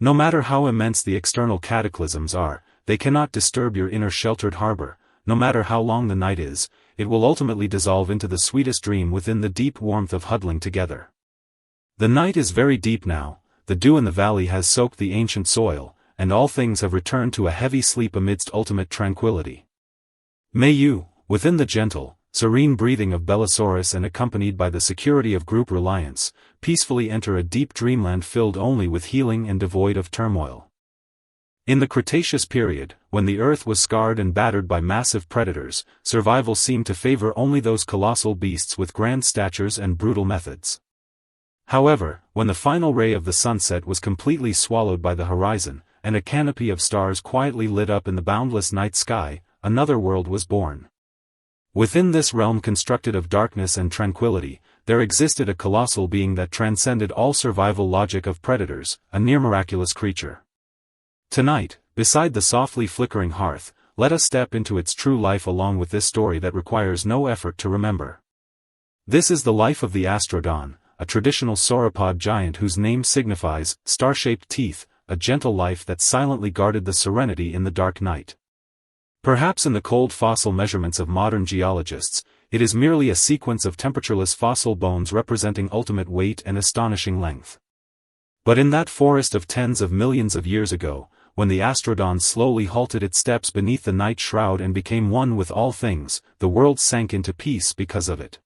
No matter how immense the external cataclysms are, they cannot disturb your inner sheltered harbor. No matter how long the night is, it will ultimately dissolve into the sweetest dream within the deep warmth of huddling together. The night is very deep now, the dew in the valley has soaked the ancient soil, and all things have returned to a heavy sleep amidst ultimate tranquility. May you, within the gentle, serene breathing of Bellosaurus and accompanied by the security of group reliance, peacefully enter a deep dreamland filled only with healing and devoid of turmoil. In the Cretaceous period, when the Earth was scarred and battered by massive predators, survival seemed to favor only those colossal beasts with grand statures and brutal methods. However, when the final ray of the sunset was completely swallowed by the horizon, and a canopy of stars quietly lit up in the boundless night sky, another world was born. Within this realm constructed of darkness and tranquility, there existed a colossal being that transcended all survival logic of predators, a near miraculous creature. Tonight, beside the softly flickering hearth, let us step into its true life along with this story that requires no effort to remember. This is the life of the Astrodon, a traditional sauropod giant whose name signifies star-shaped teeth, a gentle life that silently guarded the serenity in the dark night. Perhaps in the cold fossil measurements of modern geologists, it is merely a sequence of temperatureless fossil bones representing ultimate weight and astonishing length. But in that forest of tens of millions of years ago, when the Astrodon slowly halted its steps beneath the night shroud and became one with all things, the world sank into peace because of it.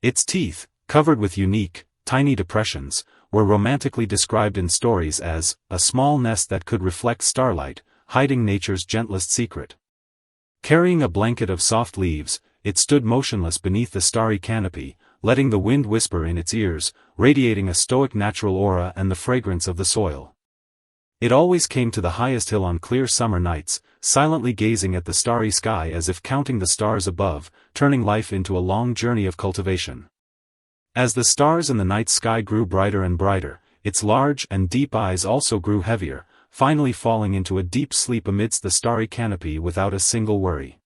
Its teeth, covered with unique, tiny depressions, were romantically described in stories as a small nest that could reflect starlight, hiding nature's gentlest secret. Carrying a blanket of soft leaves, it stood motionless beneath the starry canopy, letting the wind whisper in its ears, radiating a stoic natural aura and the fragrance of the soil. It always came to the highest hill on clear summer nights, silently gazing at the starry sky as if counting the stars above, turning life into a long journey of cultivation. As the stars in the night sky grew brighter and brighter, its large and deep eyes also grew heavier, finally falling into a deep sleep amidst the starry canopy without a single worry.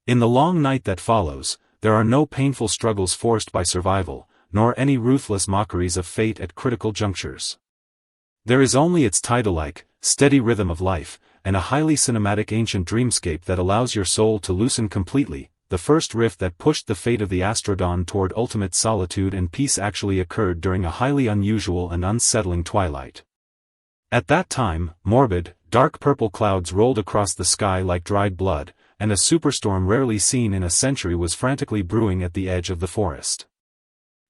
In the long night that follows, there are no painful struggles forced by survival, nor any ruthless mockeries of fate at critical junctures. There is only its tidal-like, steady rhythm of life, and a highly cinematic ancient dreamscape that allows your soul to loosen completely. The first rift that pushed the fate of the Astrodon toward ultimate solitude and peace actually occurred during a highly unusual and unsettling twilight. At that time, morbid, dark purple clouds rolled across the sky like dried blood, and a superstorm rarely seen in a century was frantically brewing at the edge of the forest.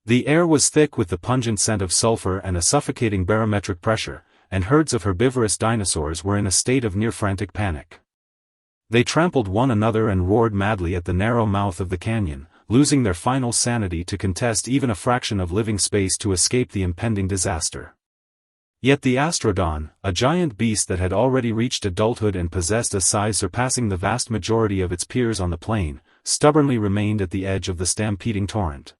The air was thick with the pungent scent of sulfur and a suffocating barometric pressure, and herds of herbivorous dinosaurs were in a state of near-frantic panic. They trampled one another and roared madly at the narrow mouth of the canyon, losing their final sanity to contest even a fraction of living space to escape the impending disaster. Yet the Astrodon, a giant beast that had already reached adulthood and possessed a size surpassing the vast majority of its peers on the plain, stubbornly remained at the edge of the stampeding torrent.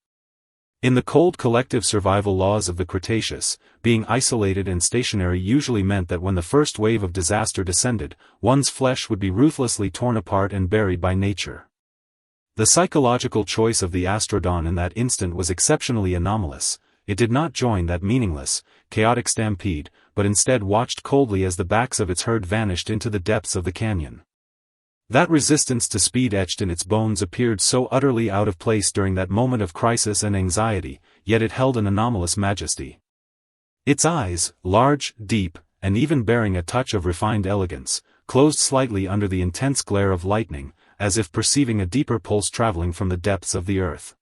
In the cold collective survival laws of the Cretaceous, being isolated and stationary usually meant that when the first wave of disaster descended, one's flesh would be ruthlessly torn apart and buried by nature. The psychological choice of the Astrodon in that instant was exceptionally anomalous. It did not join that meaningless, chaotic stampede, but instead watched coldly as the backs of its herd vanished into the depths of the canyon. That resistance to speed etched in its bones appeared so utterly out of place during that moment of crisis and anxiety, yet it held an anomalous majesty. Its eyes, large, deep, and even bearing a touch of refined elegance, closed slightly under the intense glare of lightning, as if perceiving a deeper pulse traveling from the depths of the earth.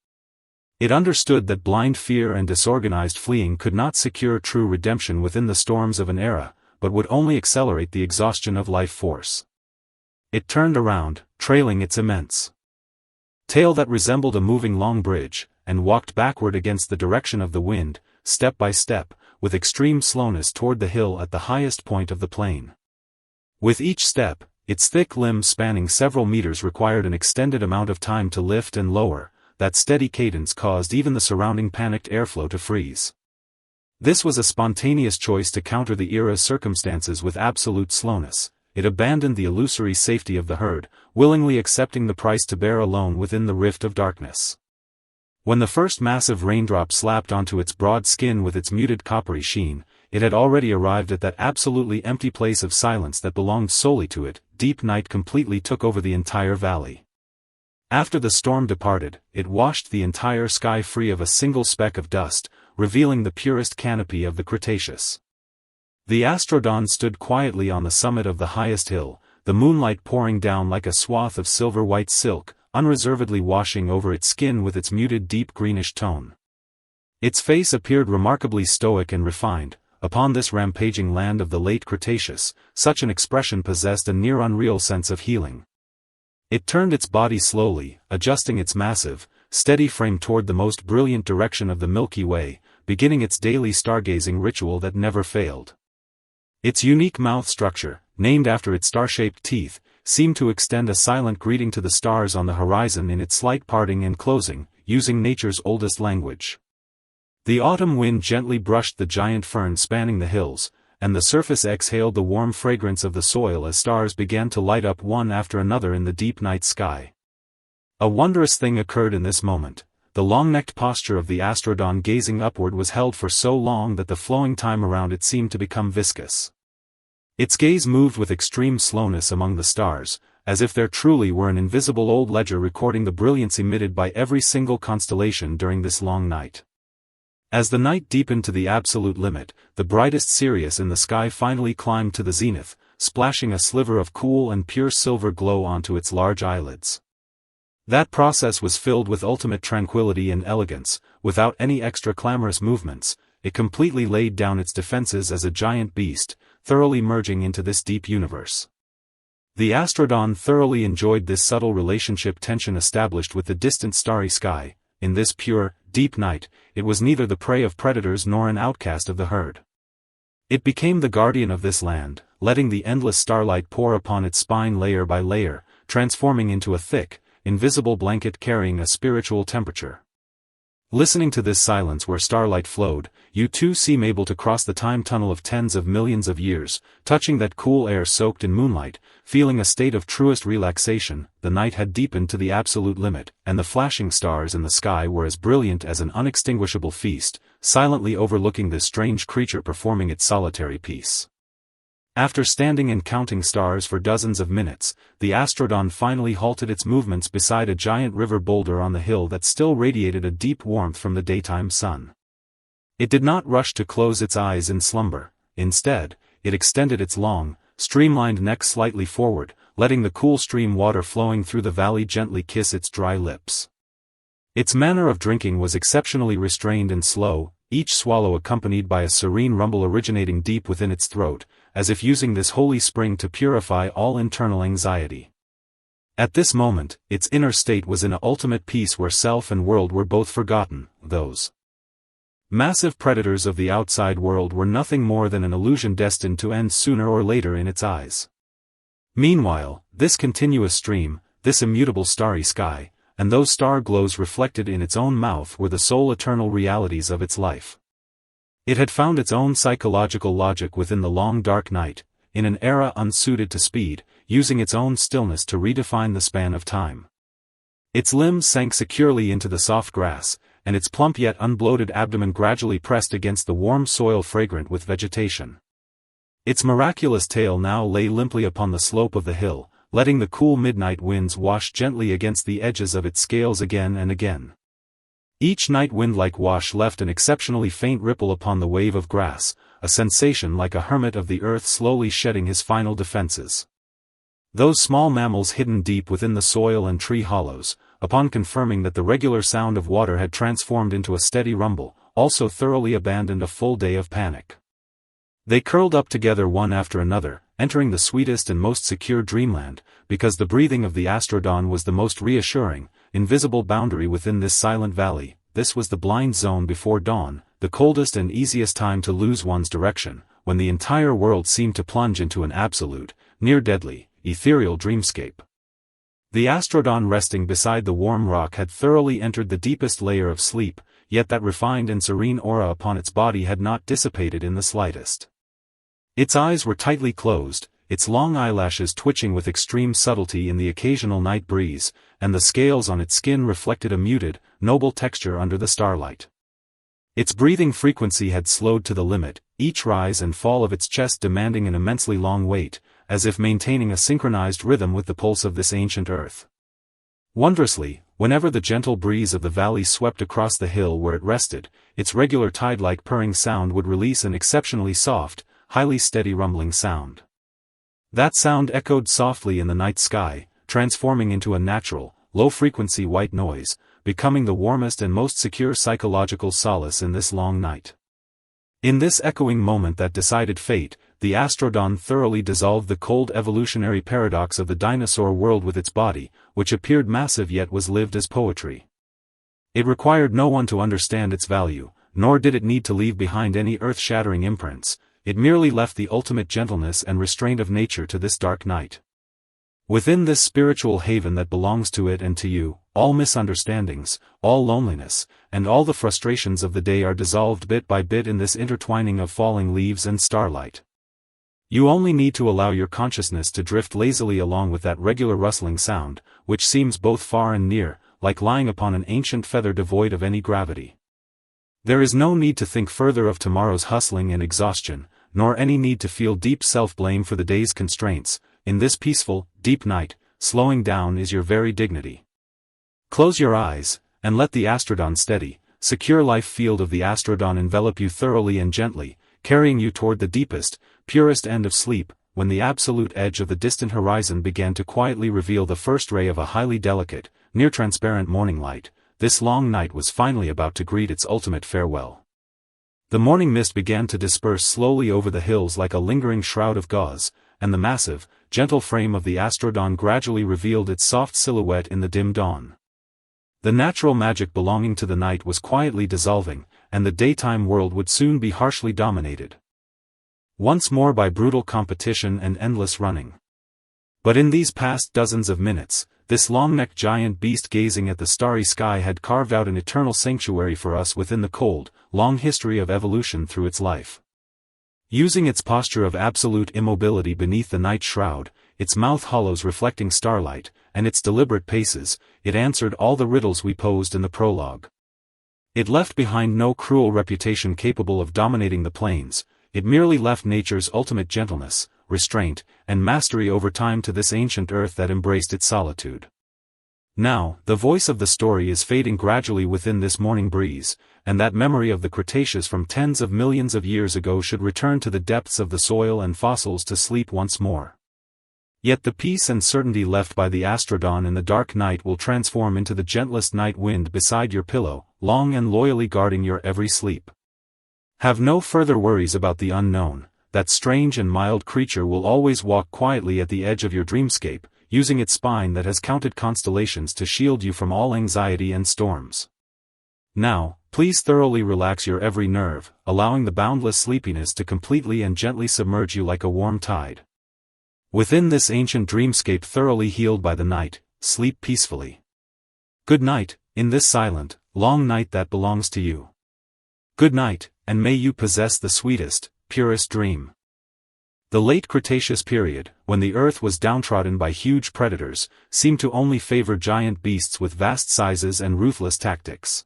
It understood that blind fear and disorganized fleeing could not secure true redemption within the storms of an era, but would only accelerate the exhaustion of life force. It turned around, trailing its immense tail that resembled a moving long bridge, and walked backward against the direction of the wind, step by step, with extreme slowness toward the hill at the highest point of the plain. With each step, its thick limbs spanning several meters required an extended amount of time to lift and lower. That steady cadence caused even the surrounding panicked airflow to freeze. This was a spontaneous choice to counter the era's circumstances with absolute slowness. It abandoned the illusory safety of the herd, willingly accepting the price to bear alone within the rift of darkness. When the first massive raindrop slapped onto its broad skin with its muted coppery sheen, it had already arrived at that absolutely empty place of silence that belonged solely to it. Deep night completely took over the entire valley. After the storm departed, it washed the entire sky free of a single speck of dust, revealing the purest canopy of the Cretaceous. The Astrodon stood quietly on the summit of the highest hill, the moonlight pouring down like a swath of silver-white silk, unreservedly washing over its skin with its muted deep greenish tone. Its face appeared remarkably stoic and refined. Upon this rampaging land of the late Cretaceous, such an expression possessed a near unreal sense of healing. It turned its body slowly, adjusting its massive, steady frame toward the most brilliant direction of the Milky Way, beginning its daily stargazing ritual that never failed. Its unique mouth structure, named after its star-shaped teeth, seemed to extend a silent greeting to the stars on the horizon in its slight parting and closing, using nature's oldest language. The autumn wind gently brushed the giant ferns spanning the hills, and the surface exhaled the warm fragrance of the soil as stars began to light up one after another in the deep night sky. A wondrous thing occurred in this moment. The long-necked posture of the Astrodon gazing upward was held for so long that the flowing time around it seemed to become viscous. Its gaze moved with extreme slowness among the stars, as if there truly were an invisible old ledger recording the brilliance emitted by every single constellation during this long night. As the night deepened to the absolute limit, the brightest Sirius in the sky finally climbed to the zenith, splashing a sliver of cool and pure silver glow onto its large eyelids. That process was filled with ultimate tranquility and elegance. Without any extra clamorous movements, it completely laid down its defenses as a giant beast, thoroughly merging into this deep universe. The Astrodon thoroughly enjoyed this subtle relationship tension established with the distant starry sky. In this pure, deep night, it was neither the prey of predators nor an outcast of the herd. It became the guardian of this land, letting the endless starlight pour upon its spine layer by layer, transforming into a thick, invisible blanket carrying a spiritual temperature. Listening to this silence where starlight flowed, you too seem able to cross the time tunnel of tens of millions of years, touching that cool air soaked in moonlight, feeling a state of truest relaxation. The night had deepened to the absolute limit, and the flashing stars in the sky were as brilliant as an unextinguishable feast, silently overlooking this strange creature performing its solitary piece. After standing and counting stars for dozens of minutes, the Astrodon finally halted its movements beside a giant river boulder on the hill that still radiated a deep warmth from the daytime sun. It did not rush to close its eyes in slumber. Instead, it extended its long, streamlined neck slightly forward, letting the cool stream water flowing through the valley gently kiss its dry lips. Its manner of drinking was exceptionally restrained and slow, each swallow accompanied by a serene rumble originating deep within its throat, as if using this holy spring to purify all internal anxiety. At this moment, its inner state was in a ultimate peace where self and world were both forgotten. Those massive predators of the outside world were nothing more than an illusion destined to end sooner or later in its eyes. Meanwhile, this continuous stream, this immutable starry sky, and those star glows reflected in its own mouth were the sole eternal realities of its life. It had found its own psychological logic within the long dark night, in an era unsuited to speed, using its own stillness to redefine the span of time. Its limbs sank securely into the soft grass, and its plump yet unbloated abdomen gradually pressed against the warm soil fragrant with vegetation. Its miraculous tail now lay limply upon the slope of the hill, letting the cool midnight winds wash gently against the edges of its scales again and again. Each night wind-like wash left an exceptionally faint ripple upon the wave of grass, a sensation like a hermit of the earth slowly shedding his final defenses. Those small mammals hidden deep within the soil and tree hollows, upon confirming that the regular sound of water had transformed into a steady rumble, also thoroughly abandoned a full day of panic. They curled up together one after another, entering the sweetest and most secure dreamland, because the breathing of the Astrodon was the most reassuring, invisible boundary within this silent valley. This was the blind zone before dawn, the coldest and easiest time to lose one's direction, when the entire world seemed to plunge into an absolute, near-deadly, ethereal dreamscape. The Astrodon resting beside the warm rock had thoroughly entered the deepest layer of sleep, yet that refined and serene aura upon its body had not dissipated in the slightest. Its eyes were tightly closed, its long eyelashes twitching with extreme subtlety in the occasional night breeze, and the scales on its skin reflected a muted, noble texture under the starlight. Its breathing frequency had slowed to the limit, each rise and fall of its chest demanding an immensely long wait, as if maintaining a synchronized rhythm with the pulse of this ancient earth. Wondrously, whenever the gentle breeze of the valley swept across the hill where it rested, its regular tide-like purring sound would release an exceptionally soft, highly steady rumbling sound. That sound echoed softly in the night sky, transforming into a natural, low-frequency white noise, becoming the warmest and most secure psychological solace in this long night. In this echoing moment that decided fate, the Astrodon thoroughly dissolved the cold evolutionary paradox of the dinosaur world with its body, which appeared massive yet was lived as poetry. It required no one to understand its value, nor did it need to leave behind any earth-shattering imprints. It merely left the ultimate gentleness and restraint of nature to this dark night. Within this spiritual haven that belongs to it and to you, all misunderstandings, all loneliness, and all the frustrations of the day are dissolved bit by bit in this intertwining of falling leaves and starlight. You only need to allow your consciousness to drift lazily along with that regular rustling sound, which seems both far and near, like lying upon an ancient feather devoid of any gravity. There is no need to think further of tomorrow's hustling and exhaustion, nor any need to feel deep self-blame for the day's constraints. In this peaceful, deep night, slowing down is your very dignity. Close your eyes, and let the Astrodon steady, secure life field of the Astrodon envelop you thoroughly and gently, carrying you toward the deepest, purest end of sleep. When the absolute edge of the distant horizon began to quietly reveal the first ray of a highly delicate, near-transparent morning light, this long night was finally about to greet its ultimate farewell. The morning mist began to disperse slowly over the hills like a lingering shroud of gauze, and the massive, gentle frame of the Astrodon gradually revealed its soft silhouette in the dim dawn. The natural magic belonging to the night was quietly dissolving, and the daytime world would soon be harshly dominated once more by brutal competition and endless running. But in these past dozens of minutes, this long-necked giant beast gazing at the starry sky had carved out an eternal sanctuary for us within the cold, long history of evolution through its life. Using its posture of absolute immobility beneath the night shroud, its mouth hollows reflecting starlight, and its deliberate paces, it answered all the riddles we posed in the prologue. It left behind no cruel reputation capable of dominating the plains, it merely left nature's ultimate gentleness, restraint, and mastery over time to this ancient earth that embraced its solitude. Now, the voice of the story is fading gradually within this morning breeze, and that memory of the Cretaceous from tens of millions of years ago should return to the depths of the soil and fossils to sleep once more. Yet the peace and certainty left by the Astrodon in the dark night will transform into the gentlest night wind beside your pillow, long and loyally guarding your every sleep. Have no further worries about the unknown. That strange and mild creature will always walk quietly at the edge of your dreamscape, using its spine that has counted constellations to shield you from all anxiety and storms. Now, please thoroughly relax your every nerve, allowing the boundless sleepiness to completely and gently submerge you like a warm tide. Within this ancient dreamscape thoroughly healed by the night, sleep peacefully. Good night, in this silent, long night that belongs to you. Good night, and may you possess the sweetest, purest dream. The late Cretaceous period, when the Earth was downtrodden by huge predators, seemed to only favor giant beasts with vast sizes and ruthless tactics.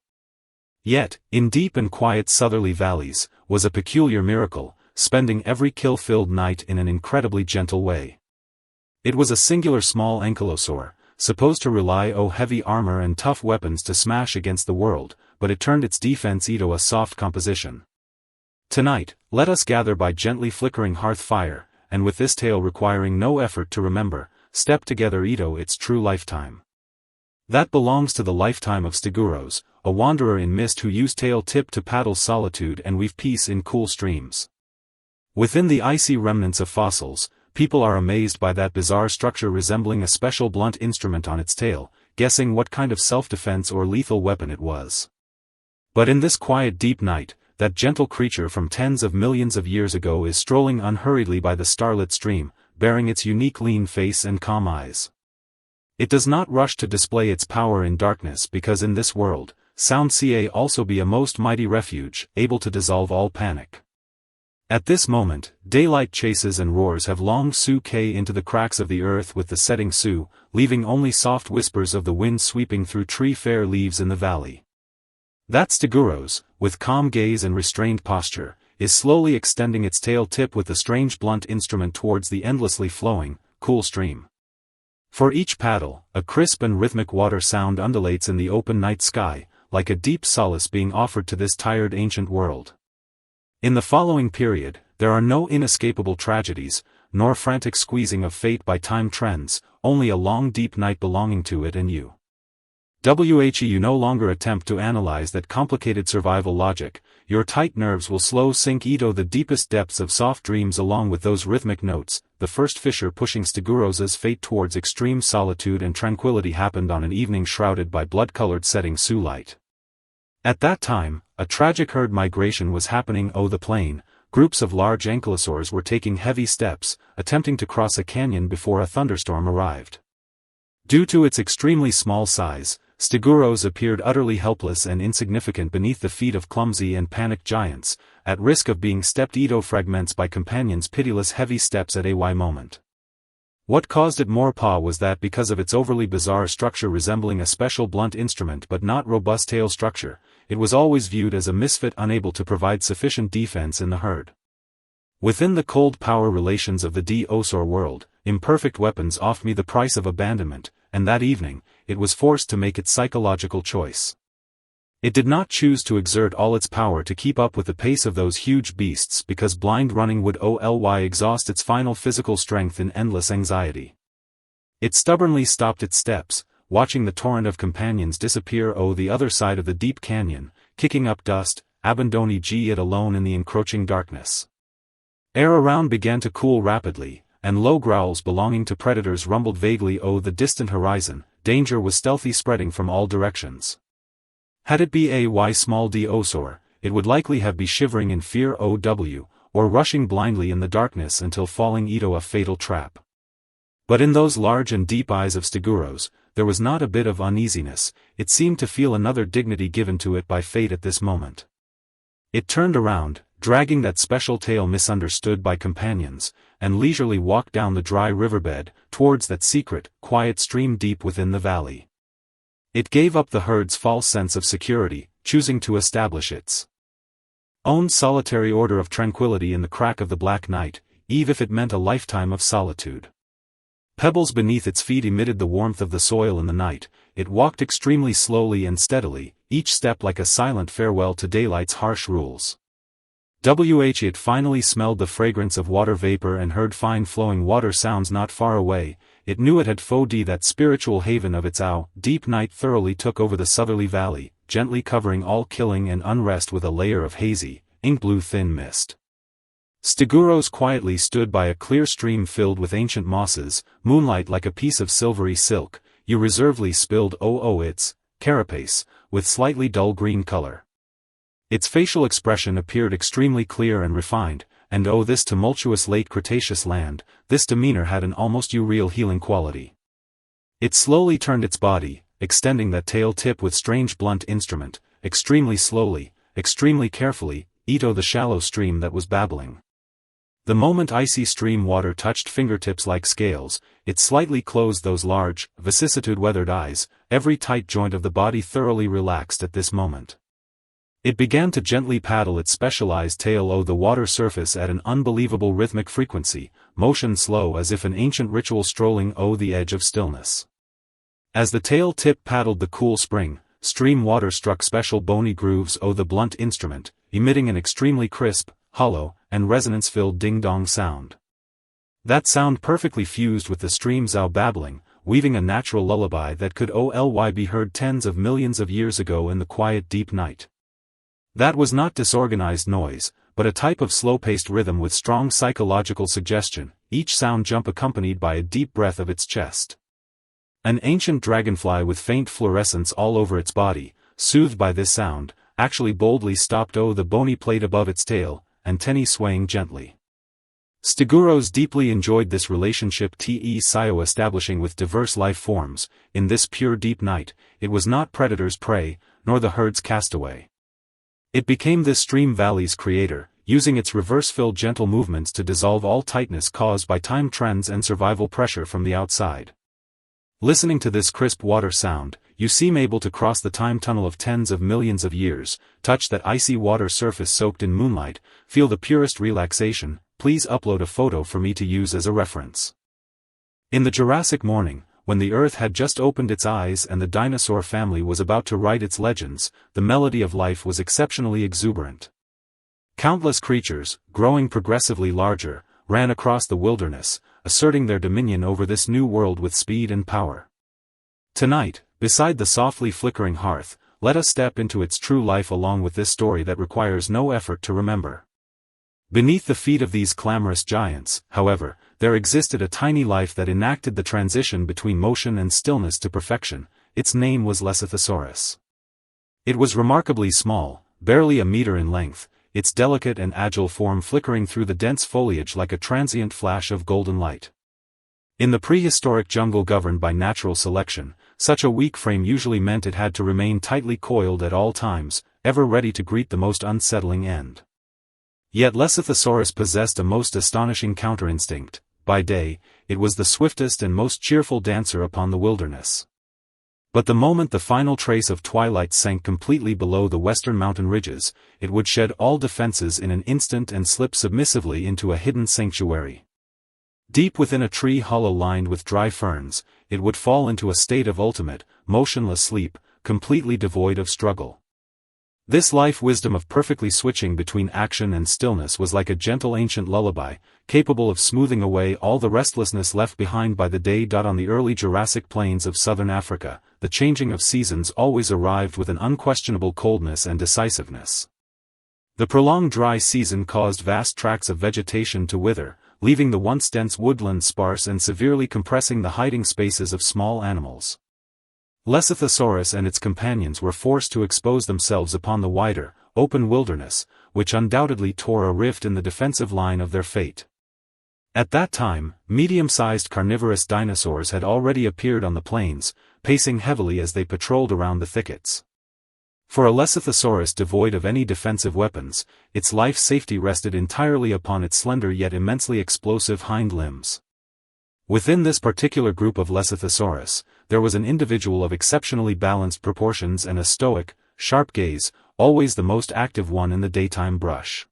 Yet, in deep and quiet southerly valleys, was a peculiar miracle, spending every kill-filled night in an incredibly gentle way. It was a singular small ankylosaur, supposed to rely on heavy armor and tough weapons to smash against the world, but it turned its defense into a soft composition. Tonight, let us gather by gently flickering hearth fire, and with this tale requiring no effort to remember, step together into its true lifetime. That belongs to the lifetime of Stiguros, a wanderer in mist who used tail tip to paddle solitude and weave peace in cool streams. Within the icy remnants of fossils, people are amazed by that bizarre structure resembling a special blunt instrument on its tail, guessing what kind of self-defense or lethal weapon it was. But in this quiet deep night, that gentle creature from tens of millions of years ago is strolling unhurriedly by the starlit stream, bearing its unique lean face and calm eyes. It does not rush to display its power in darkness because in this world, sound can also be a most mighty refuge, able to dissolve all panic. At this moment, daylight chases and roars have long sunk into the cracks of the earth with the setting sun, leaving only soft whispers of the wind sweeping through tree-fair leaves in the valley. That Stiguros, with calm gaze and restrained posture, is slowly extending its tail tip with the strange blunt instrument towards the endlessly flowing, cool stream. For each paddle, a crisp and rhythmic water sound undulates in the open night sky, like a deep solace being offered to this tired ancient world. In the following period, there are no inescapable tragedies, nor frantic squeezing of fate by time trends, only a long deep night belonging to it and you. You no longer attempt to analyze that complicated survival logic, your tight nerves will slow sink into the deepest depths of soft dreams along with those rhythmic notes. The first fissure pushing Stiguros' fate towards extreme solitude and tranquility happened on an evening shrouded by blood-colored setting sun light. At that time, a tragic herd migration was happening over the plain. Groups of large ankylosaurs were taking heavy steps, attempting to cross a canyon before a thunderstorm arrived. Due to its extremely small size, Stiguros appeared utterly helpless and insignificant beneath the feet of clumsy and panicked giants, at risk of being stepped into fragments by companions' pitiless heavy steps at a moment. What caused it more pause was that because of its overly bizarre structure resembling a special blunt instrument but not robust tail structure, it was always viewed as a misfit unable to provide sufficient defense in the herd. Within the cold power relations of the Dinosaur world, imperfect weapons offered me the price of abandonment, and that evening, it was forced to make its psychological choice. It did not choose to exert all its power to keep up with the pace of those huge beasts because blind running would only exhaust its final physical strength in endless anxiety. It stubbornly stopped its steps, watching the torrent of companions disappear the other side of the deep canyon, kicking up dust, abandoning it alone in the encroaching darkness. Air around began to cool rapidly, and low growls belonging to predators rumbled vaguely the distant horizon. Danger was stealthy spreading from all directions. Had it been a small dinosaur, it would likely have been shivering in fear or rushing blindly in the darkness until falling into a fatal trap. But in those large and deep eyes of Stiguros, there was not a bit of uneasiness. It seemed to feel another dignity given to it by fate at this moment. It turned around, dragging that special tail misunderstood by companions, and leisurely walked down the dry riverbed, towards that secret, quiet stream deep within the valley. It gave up the herd's false sense of security, choosing to establish its own solitary order of tranquility in the crack of the black night, even if it meant a lifetime of solitude. Pebbles beneath its feet emitted the warmth of the soil in the night. It walked extremely slowly and steadily, each step like a silent farewell to daylight's harsh rules. It finally smelled the fragrance of water vapor and heard fine flowing water sounds not far away. It knew it had found that spiritual haven of its deep night thoroughly took over the southerly valley, gently covering all killing and unrest with a layer of hazy, ink-blue thin mist. Stiguros quietly stood by a clear stream filled with ancient mosses, moonlight like a piece of silvery silk. You reservedly spilled its carapace, with slightly dull green color. Its facial expression appeared extremely clear and refined, and this tumultuous late Cretaceous land, this demeanor had an almost unreal healing quality. It slowly turned its body, extending that tail tip with strange blunt instrument, extremely slowly, extremely carefully, into the shallow stream that was babbling. The moment icy stream water touched fingertips like scales, it slightly closed those large, vicissitude-weathered eyes. Every tight joint of the body thoroughly relaxed at this moment. It began to gently paddle its specialized tail over the water surface at an unbelievable rhythmic frequency, motion slow as if an ancient ritual strolling over the edge of stillness. As the tail tip paddled the cool stream water struck special bony grooves over the blunt instrument, emitting an extremely crisp, hollow, and resonance-filled ding-dong sound. That sound perfectly fused with the stream's babbling, weaving a natural lullaby that could be heard tens of millions of years ago in the quiet deep night. That was not disorganized noise, but a type of slow-paced rhythm with strong psychological suggestion, each sound jump accompanied by a deep breath of its chest. An ancient dragonfly with faint fluorescence all over its body, soothed by this sound, actually boldly stopped the bony plate above its tail, antennae swaying gently. Stiguros deeply enjoyed this relationship Sio establishing with diverse life forms. In this pure deep night, it was not predators' prey, nor the herd's castaway. It became this stream valley's creator, using its reverse-filled gentle movements to dissolve all tightness caused by time trends and survival pressure from the outside. Listening to this crisp water sound, you seem able to cross the time tunnel of tens of millions of years, touch that icy water surface soaked in moonlight, feel the purest relaxation. Please upload a photo for me to use as a reference. In the Jurassic morning, when the Earth had just opened its eyes and the dinosaur family was about to write its legends, the melody of life was exceptionally exuberant. Countless creatures, growing progressively larger, ran across the wilderness, asserting their dominion over this new world with speed and power. Tonight, beside the softly flickering hearth, let us step into its true life along with this story that requires no effort to remember. Beneath the feet of these clamorous giants, however, there existed a tiny life that enacted the transition between motion and stillness to perfection. Its name was Lesothosaurus. It was remarkably small, barely a meter in length, its delicate and agile form flickering through the dense foliage like a transient flash of golden light. In the prehistoric jungle governed by natural selection, such a weak frame usually meant it had to remain tightly coiled at all times, ever ready to greet the most unsettling end. Yet Lesothosaurus possessed a most astonishing counterinstinct. By day, it was the swiftest and most cheerful dancer upon the wilderness. But the moment the final trace of twilight sank completely below the western mountain ridges, it would shed all defenses in an instant and slip submissively into a hidden sanctuary. Deep within a tree hollow lined with dry ferns, it would fall into a state of ultimate, motionless sleep, completely devoid of struggle. This life wisdom of perfectly switching between action and stillness was like a gentle ancient lullaby, capable of smoothing away all the restlessness left behind by the day. On the early Jurassic plains of southern Africa, the changing of seasons always arrived with an unquestionable coldness and decisiveness. The prolonged dry season caused vast tracts of vegetation to wither, leaving the once dense woodland sparse and severely compressing the hiding spaces of small animals. Lesothosaurus and its companions were forced to expose themselves upon the wider, open wilderness, which undoubtedly tore a rift in the defensive line of their fate. At that time, medium-sized carnivorous dinosaurs had already appeared on the plains, pacing heavily as they patrolled around the thickets. For a Lesothosaurus devoid of any defensive weapons, its life safety rested entirely upon its slender yet immensely explosive hind limbs. Within this particular group of Lesothosaurus, there was an individual of exceptionally balanced proportions and a stoic, sharp gaze, always the most active one in the daytime brush.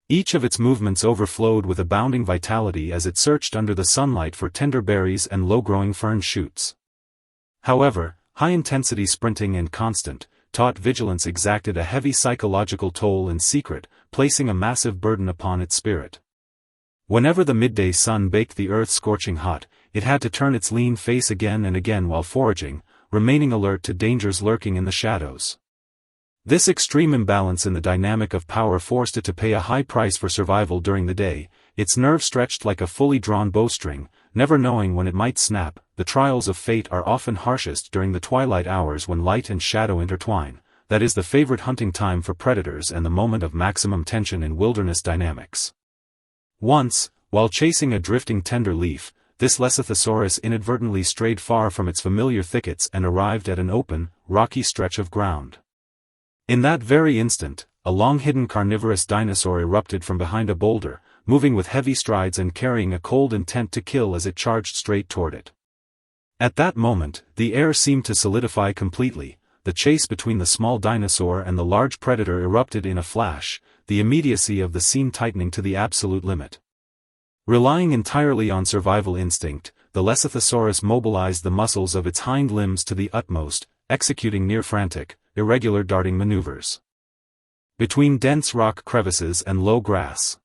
Each of its movements overflowed with abounding vitality as it searched under the sunlight for tender berries and low-growing fern shoots. However, high-intensity sprinting and constant, taut vigilance exacted a heavy psychological toll in secret, placing a massive burden upon its spirit. Whenever the midday sun baked the earth scorching hot, it had to turn its lean face again and again while foraging, remaining alert to dangers lurking in the shadows. This extreme imbalance in the dynamic of power forced it to pay a high price for survival during the day, its nerve stretched like a fully drawn bowstring, never knowing when it might snap. The trials of fate are often harshest during the twilight hours when light and shadow intertwine. That is the favorite hunting time for predators and the moment of maximum tension in wilderness dynamics. Once, while chasing a drifting tender leaf, this Lecythosaurus inadvertently strayed far from its familiar thickets and arrived at an open, rocky stretch of ground. In that very instant, a long-hidden carnivorous dinosaur erupted from behind a boulder, moving with heavy strides and carrying a cold intent to kill as it charged straight toward it. At that moment, the air seemed to solidify completely. The chase between the small dinosaur and the large predator erupted in a flash, the immediacy of the scene tightening to the absolute limit. Relying entirely on survival instinct, the Lecythosaurus mobilized the muscles of its hind limbs to the utmost, executing near-frantic, irregular darting maneuvers between dense rock crevices and low grass.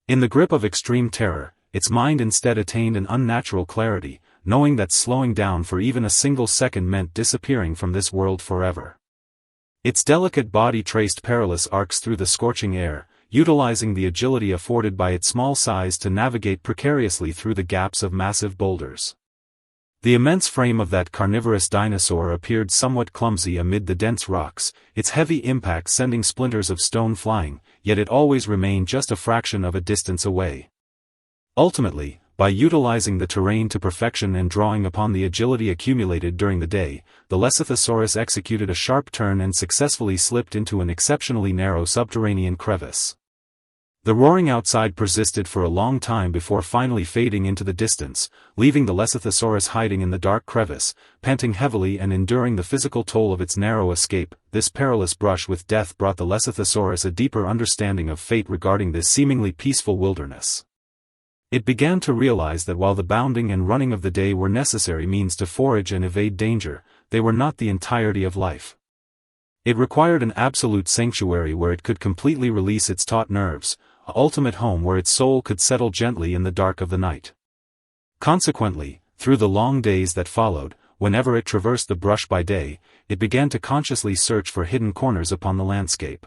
In the grip of extreme terror, its mind instead attained an unnatural clarity, knowing that slowing down for even a single second meant disappearing from this world forever. Its delicate body traced perilous arcs through the scorching air, utilizing the agility afforded by its small size to navigate precariously through the gaps of massive boulders. The immense frame of that carnivorous dinosaur appeared somewhat clumsy amid the dense rocks, its heavy impact sending splinters of stone flying, yet it always remained just a fraction of a distance away. Ultimately, by utilizing the terrain to perfection and drawing upon the agility accumulated during the day, the Lecythosaurus executed a sharp turn and successfully slipped into an exceptionally narrow subterranean crevice. The roaring outside persisted for a long time before finally fading into the distance, leaving the Lecythosaurus hiding in the dark crevice, panting heavily and enduring the physical toll of its narrow escape. This perilous brush with death brought the Lecythosaurus a deeper understanding of fate regarding this seemingly peaceful wilderness. It began to realize that while the bounding and running of the day were necessary means to forage and evade danger, they were not the entirety of life. It required an absolute sanctuary where it could completely release its taut nerves, an ultimate home where its soul could settle gently in the dark of the night. Consequently, through the long days that followed, whenever it traversed the brush by day, it began to consciously search for hidden corners upon the landscape.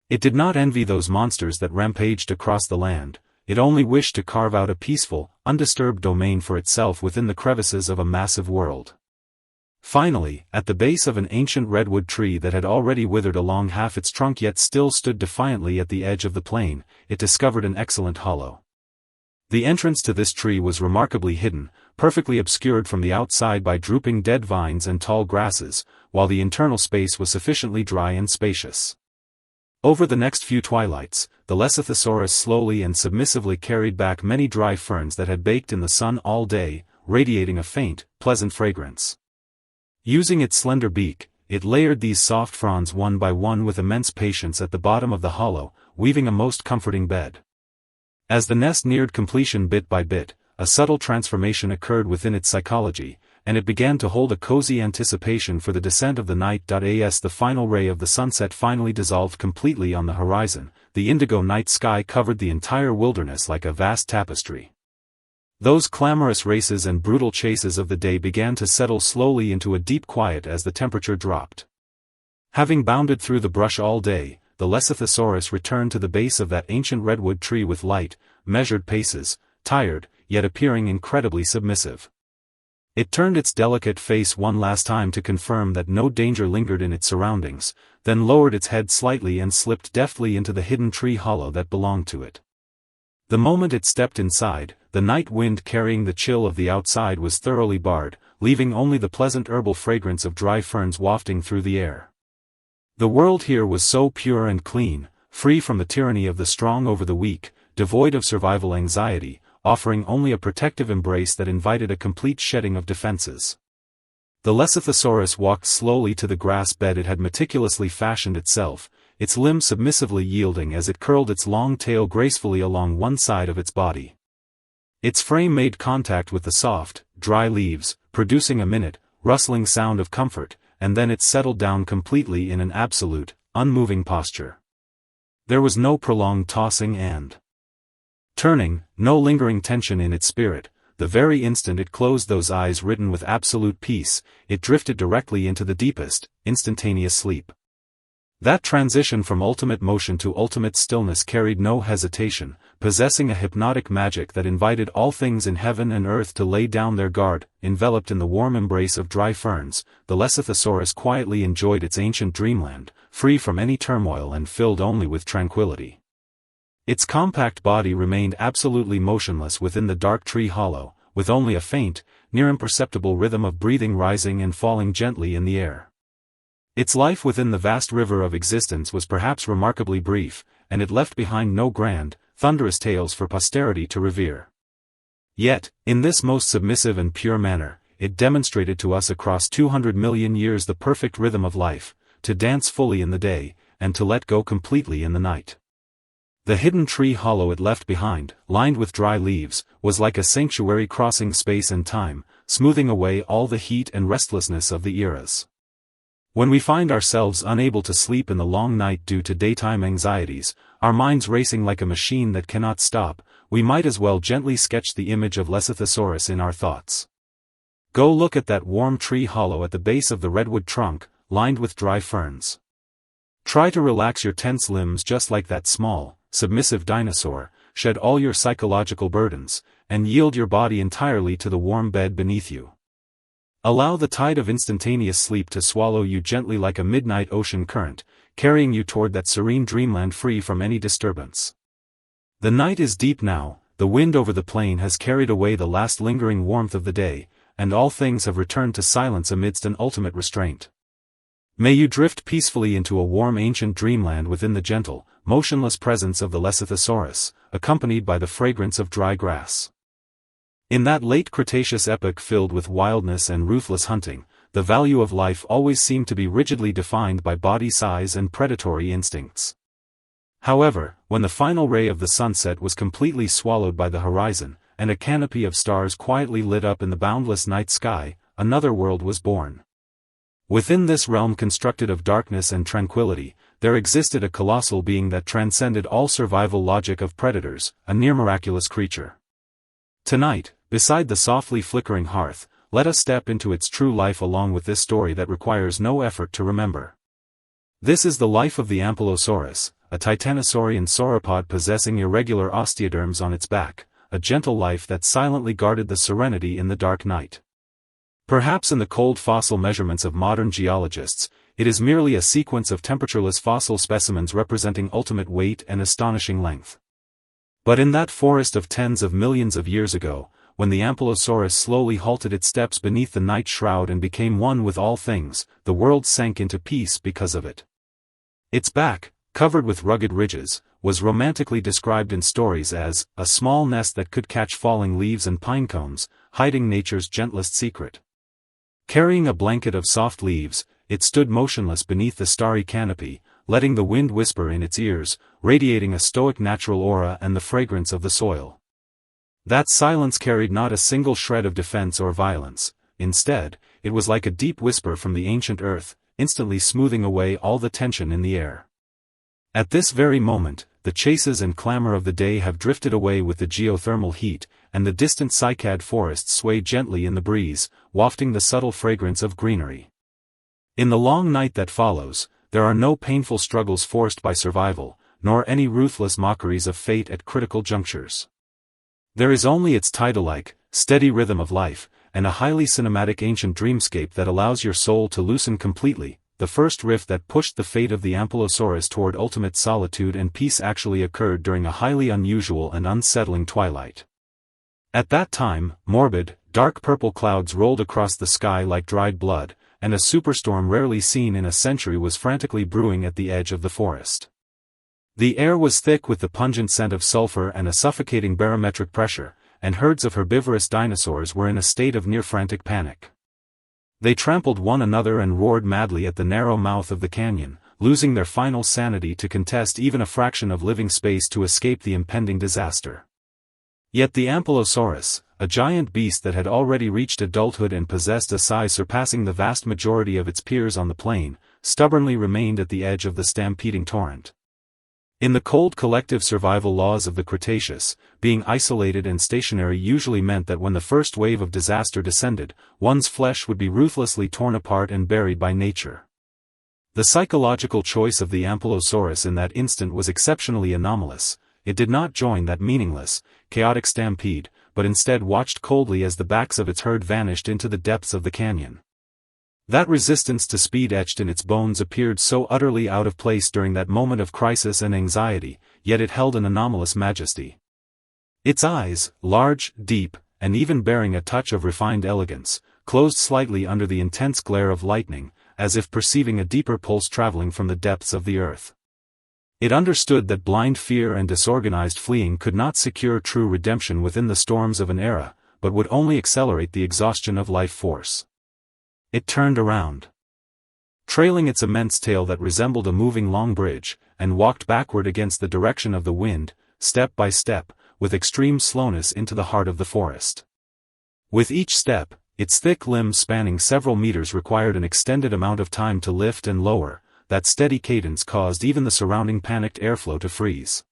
It did not envy those monsters that rampaged across the land. It only wished to carve out a peaceful, undisturbed domain for itself within the crevices of a massive world. Finally, at the base of an ancient redwood tree that had already withered along half its trunk yet still stood defiantly at the edge of the plain, it discovered an excellent hollow. The entrance to this tree was remarkably hidden, perfectly obscured from the outside by drooping dead vines and tall grasses, while the internal space was sufficiently dry and spacious. Over the next few twilights, the Lecythosaurus slowly and submissively carried back many dry ferns that had baked in the sun all day, radiating a faint, pleasant fragrance. Using its slender beak, it layered these soft fronds one by one with immense patience at the bottom of the hollow, weaving a most comforting bed. As the nest neared completion bit by bit, a subtle transformation occurred within its psychology, and it began to hold a cozy anticipation for the descent of the night. As the final ray of the sunset finally dissolved completely on the horizon, the indigo night sky covered the entire wilderness like a vast tapestry. Those clamorous races and brutal chases of the day began to settle slowly into a deep quiet as the temperature dropped. Having bounded through the brush all day, the Lecythosaurus returned to the base of that ancient redwood tree with light, measured paces, tired, yet appearing incredibly submissive. It turned its delicate face one last time to confirm that no danger lingered in its surroundings, then lowered its head slightly and slipped deftly into the hidden tree hollow that belonged to it. The moment it stepped inside, the night wind carrying the chill of the outside was thoroughly barred, leaving only the pleasant herbal fragrance of dry ferns wafting through the air. The world here was so pure and clean, free from the tyranny of the strong over the weak, devoid of survival anxiety, offering only a protective embrace that invited a complete shedding of defenses. The Lecythosaurus walked slowly to the grass bed it had meticulously fashioned itself, its limbs submissively yielding as it curled its long tail gracefully along one side of its body. Its frame made contact with the soft, dry leaves, producing a minute, rustling sound of comfort, and then it settled down completely in an absolute, unmoving posture. There was no prolonged tossing and turning, no lingering tension in its spirit. The very instant it closed those eyes ridden with absolute peace, it drifted directly into the deepest, instantaneous sleep. That transition from ultimate motion to ultimate stillness carried no hesitation, possessing a hypnotic magic that invited all things in heaven and earth to lay down their guard. Enveloped in the warm embrace of dry ferns, the Lesothosaurus quietly enjoyed its ancient dreamland, free from any turmoil and filled only with tranquility. Its compact body remained absolutely motionless within the dark tree hollow, with only a faint, near imperceptible rhythm of breathing rising and falling gently in the air. Its life within the vast river of existence was perhaps remarkably brief, and it left behind no grand, thunderous tales for posterity to revere. Yet, in this most submissive and pure manner, it demonstrated to us across 200 million years the perfect rhythm of life, to dance fully in the day, and to let go completely in the night. The hidden tree hollow it left behind, lined with dry leaves, was like a sanctuary crossing space and time, smoothing away all the heat and restlessness of the eras. When we find ourselves unable to sleep in the long night due to daytime anxieties, our minds racing like a machine that cannot stop, we might as well gently sketch the image of Lesothosaurus in our thoughts. Go look at that warm tree hollow at the base of the redwood trunk, lined with dry ferns. Try to relax your tense limbs just like that small, submissive dinosaur, shed all your psychological burdens, and yield your body entirely to the warm bed beneath you. Allow the tide of instantaneous sleep to swallow you gently like a midnight ocean current, carrying you toward that serene dreamland free from any disturbance. The night is deep now, the wind over the plain has carried away the last lingering warmth of the day, and all things have returned to silence amidst an ultimate restraint. May you drift peacefully into a warm ancient dreamland within the gentle, motionless presence of the Lesothosaurus, accompanied by the fragrance of dry grass. In that late Cretaceous epoch filled with wildness and ruthless hunting, the value of life always seemed to be rigidly defined by body size and predatory instincts. However, when the final ray of the sunset was completely swallowed by the horizon, and a canopy of stars quietly lit up in the boundless night sky, another world was born. Within this realm constructed of darkness and tranquility, there existed a colossal being that transcended all survival logic of predators, a near miraculous creature. Tonight, beside the softly flickering hearth, let us step into its true life along with this story that requires no effort to remember. This is the life of the Ankylosaurus, a titanosaurian sauropod possessing irregular osteoderms on its back, a gentle life that silently guarded the serenity in the dark night. Perhaps in the cold fossil measurements of modern geologists, it is merely a sequence of temperatureless fossil specimens representing ultimate weight and astonishing length. But in that forest of tens of millions of years ago, when the Ankylosaurus slowly halted its steps beneath the night shroud and became one with all things, the world sank into peace because of it. Its back, covered with rugged ridges, was romantically described in stories as a small nest that could catch falling leaves and pine cones, hiding nature's gentlest secret. Carrying a blanket of soft leaves, it stood motionless beneath the starry canopy, letting the wind whisper in its ears, radiating a stoic natural aura and the fragrance of the soil. That silence carried not a single shred of defense or violence. Instead, it was like a deep whisper from the ancient earth, instantly smoothing away all the tension in the air. At this very moment, the chases and clamor of the day have drifted away with the geothermal heat, and the distant cycad forests sway gently in the breeze, wafting the subtle fragrance of greenery. In the long night that follows, there are no painful struggles forced by survival, nor any ruthless mockeries of fate at critical junctures. There is only its tidal-like, steady rhythm of life, and a highly cinematic ancient dreamscape that allows your soul to loosen completely. The first rift that pushed the fate of the Ankylosaurus toward ultimate solitude and peace actually occurred during a highly unusual and unsettling twilight. At that time, morbid, dark purple clouds rolled across the sky like dried blood, and a superstorm rarely seen in a century was frantically brewing at the edge of the forest. The air was thick with the pungent scent of sulfur and a suffocating barometric pressure, and herds of herbivorous dinosaurs were in a state of near-frantic panic. They trampled one another and roared madly at the narrow mouth of the canyon, losing their final sanity to contest even a fraction of living space to escape the impending disaster. Yet the Ankylosaurus, a giant beast that had already reached adulthood and possessed a size surpassing the vast majority of its peers on the plain, stubbornly remained at the edge of the stampeding torrent. In the cold collective survival laws of the Cretaceous, being isolated and stationary usually meant that when the first wave of disaster descended, one's flesh would be ruthlessly torn apart and buried by nature. The psychological choice of the Ankylosaurus in that instant was exceptionally anomalous. It did not join that meaningless, chaotic stampede, but instead watched coldly as the backs of its herd vanished into the depths of the canyon. That resistance to speed etched in its bones appeared so utterly out of place during that moment of crisis and anxiety, yet it held an anomalous majesty. Its eyes, large, deep, and even bearing a touch of refined elegance, closed slightly under the intense glare of lightning, as if perceiving a deeper pulse traveling from the depths of the earth. It understood that blind fear and disorganized fleeing could not secure true redemption within the storms of an era, but would only accelerate the exhaustion of life force. It turned around, trailing its immense tail that resembled a moving long bridge, and walked backward against the direction of the wind, step by step, with extreme slowness into the heart of the forest. With each step, its thick limbs spanning several meters required an extended amount of time to lift and lower. That steady cadence caused even the surrounding panicked airflow to freeze.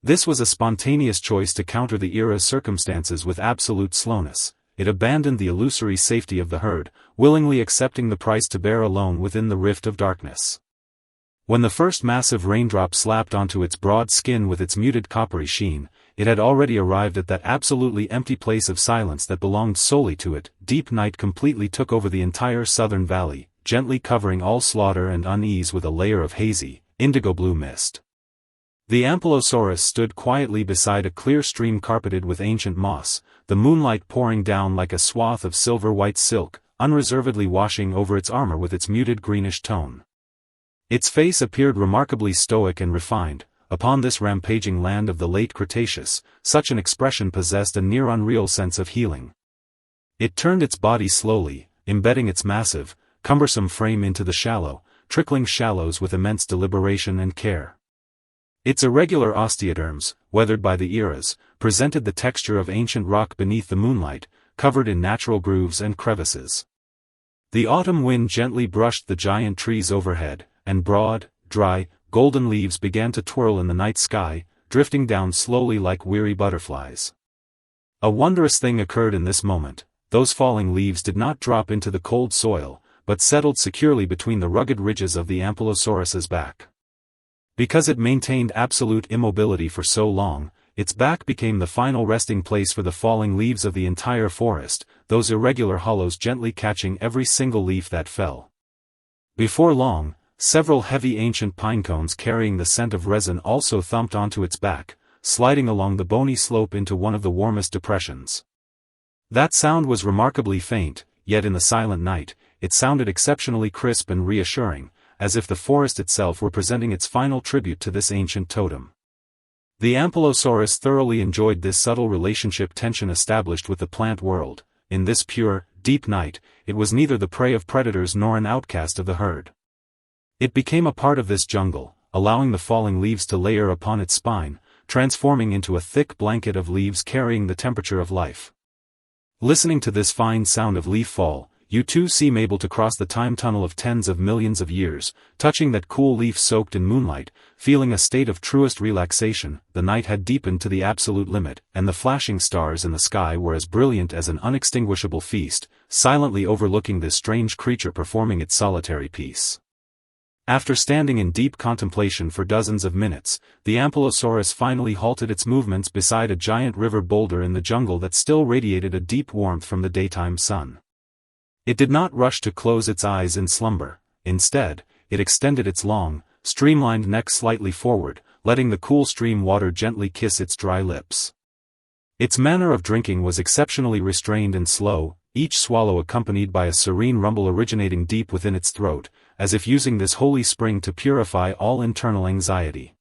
This was a spontaneous choice to counter the era's circumstances with absolute slowness. It abandoned the illusory safety of the herd, willingly accepting the price to bear alone within the rift of darkness. When the first massive raindrop slapped onto its broad skin with its muted coppery sheen, it had already arrived at that absolutely empty place of silence that belonged solely to it. Deep night completely took over the entire southern valley, gently covering all slaughter and unease with a layer of hazy, indigo-blue mist. The Ankylosaurus stood quietly beside a clear stream carpeted with ancient moss, the moonlight pouring down like a swath of silver-white silk, unreservedly washing over its armor with its muted greenish tone. Its face appeared remarkably stoic and refined. Upon this rampaging land of the late Cretaceous, such an expression possessed a near unreal sense of healing. It turned its body slowly, embedding its massive, cumbersome frame into the shallow, trickling shallows with immense deliberation and care. Its irregular osteoderms, weathered by the eras, presented the texture of ancient rock beneath the moonlight, covered in natural grooves and crevices. The autumn wind gently brushed the giant trees overhead, and broad, dry, golden leaves began to twirl in the night sky, drifting down slowly like weary butterflies. A wondrous thing occurred in this moment. Those falling leaves did not drop into the cold soil, but settled securely between the rugged ridges of the Ankylosaurus's back. Because it maintained absolute immobility for so long, its back became the final resting place for the falling leaves of the entire forest, those irregular hollows gently catching every single leaf that fell. Before long, several heavy ancient pine cones carrying the scent of resin also thumped onto its back, sliding along the bony slope into one of the warmest depressions. That sound was remarkably faint, yet in the silent night, it sounded exceptionally crisp and reassuring, as if the forest itself were presenting its final tribute to this ancient totem. The Ankylosaurus thoroughly enjoyed this subtle relationship tension established with the plant world. In this pure, deep night, it was neither the prey of predators nor an outcast of the herd. It became a part of this jungle, allowing the falling leaves to layer upon its spine, transforming into a thick blanket of leaves carrying the temperature of life. Listening to this fine sound of leaf fall, you too seem able to cross the time tunnel of tens of millions of years, touching that cool leaf soaked in moonlight, feeling a state of truest relaxation. The night had deepened to the absolute limit, and the flashing stars in the sky were as brilliant as an unextinguishable feast, silently overlooking this strange creature performing its solitary piece. After standing in deep contemplation for dozens of minutes, the Ankylosaurus finally halted its movements beside a giant river boulder in the jungle that still radiated a deep warmth from the daytime sun. It did not rush to close its eyes in slumber. Instead, it extended its long, streamlined neck slightly forward, letting the cool stream water gently kiss its dry lips. Its manner of drinking was exceptionally restrained and slow, each swallow accompanied by a serene rumble originating deep within its throat, as if using this holy spring to purify all internal anxiety.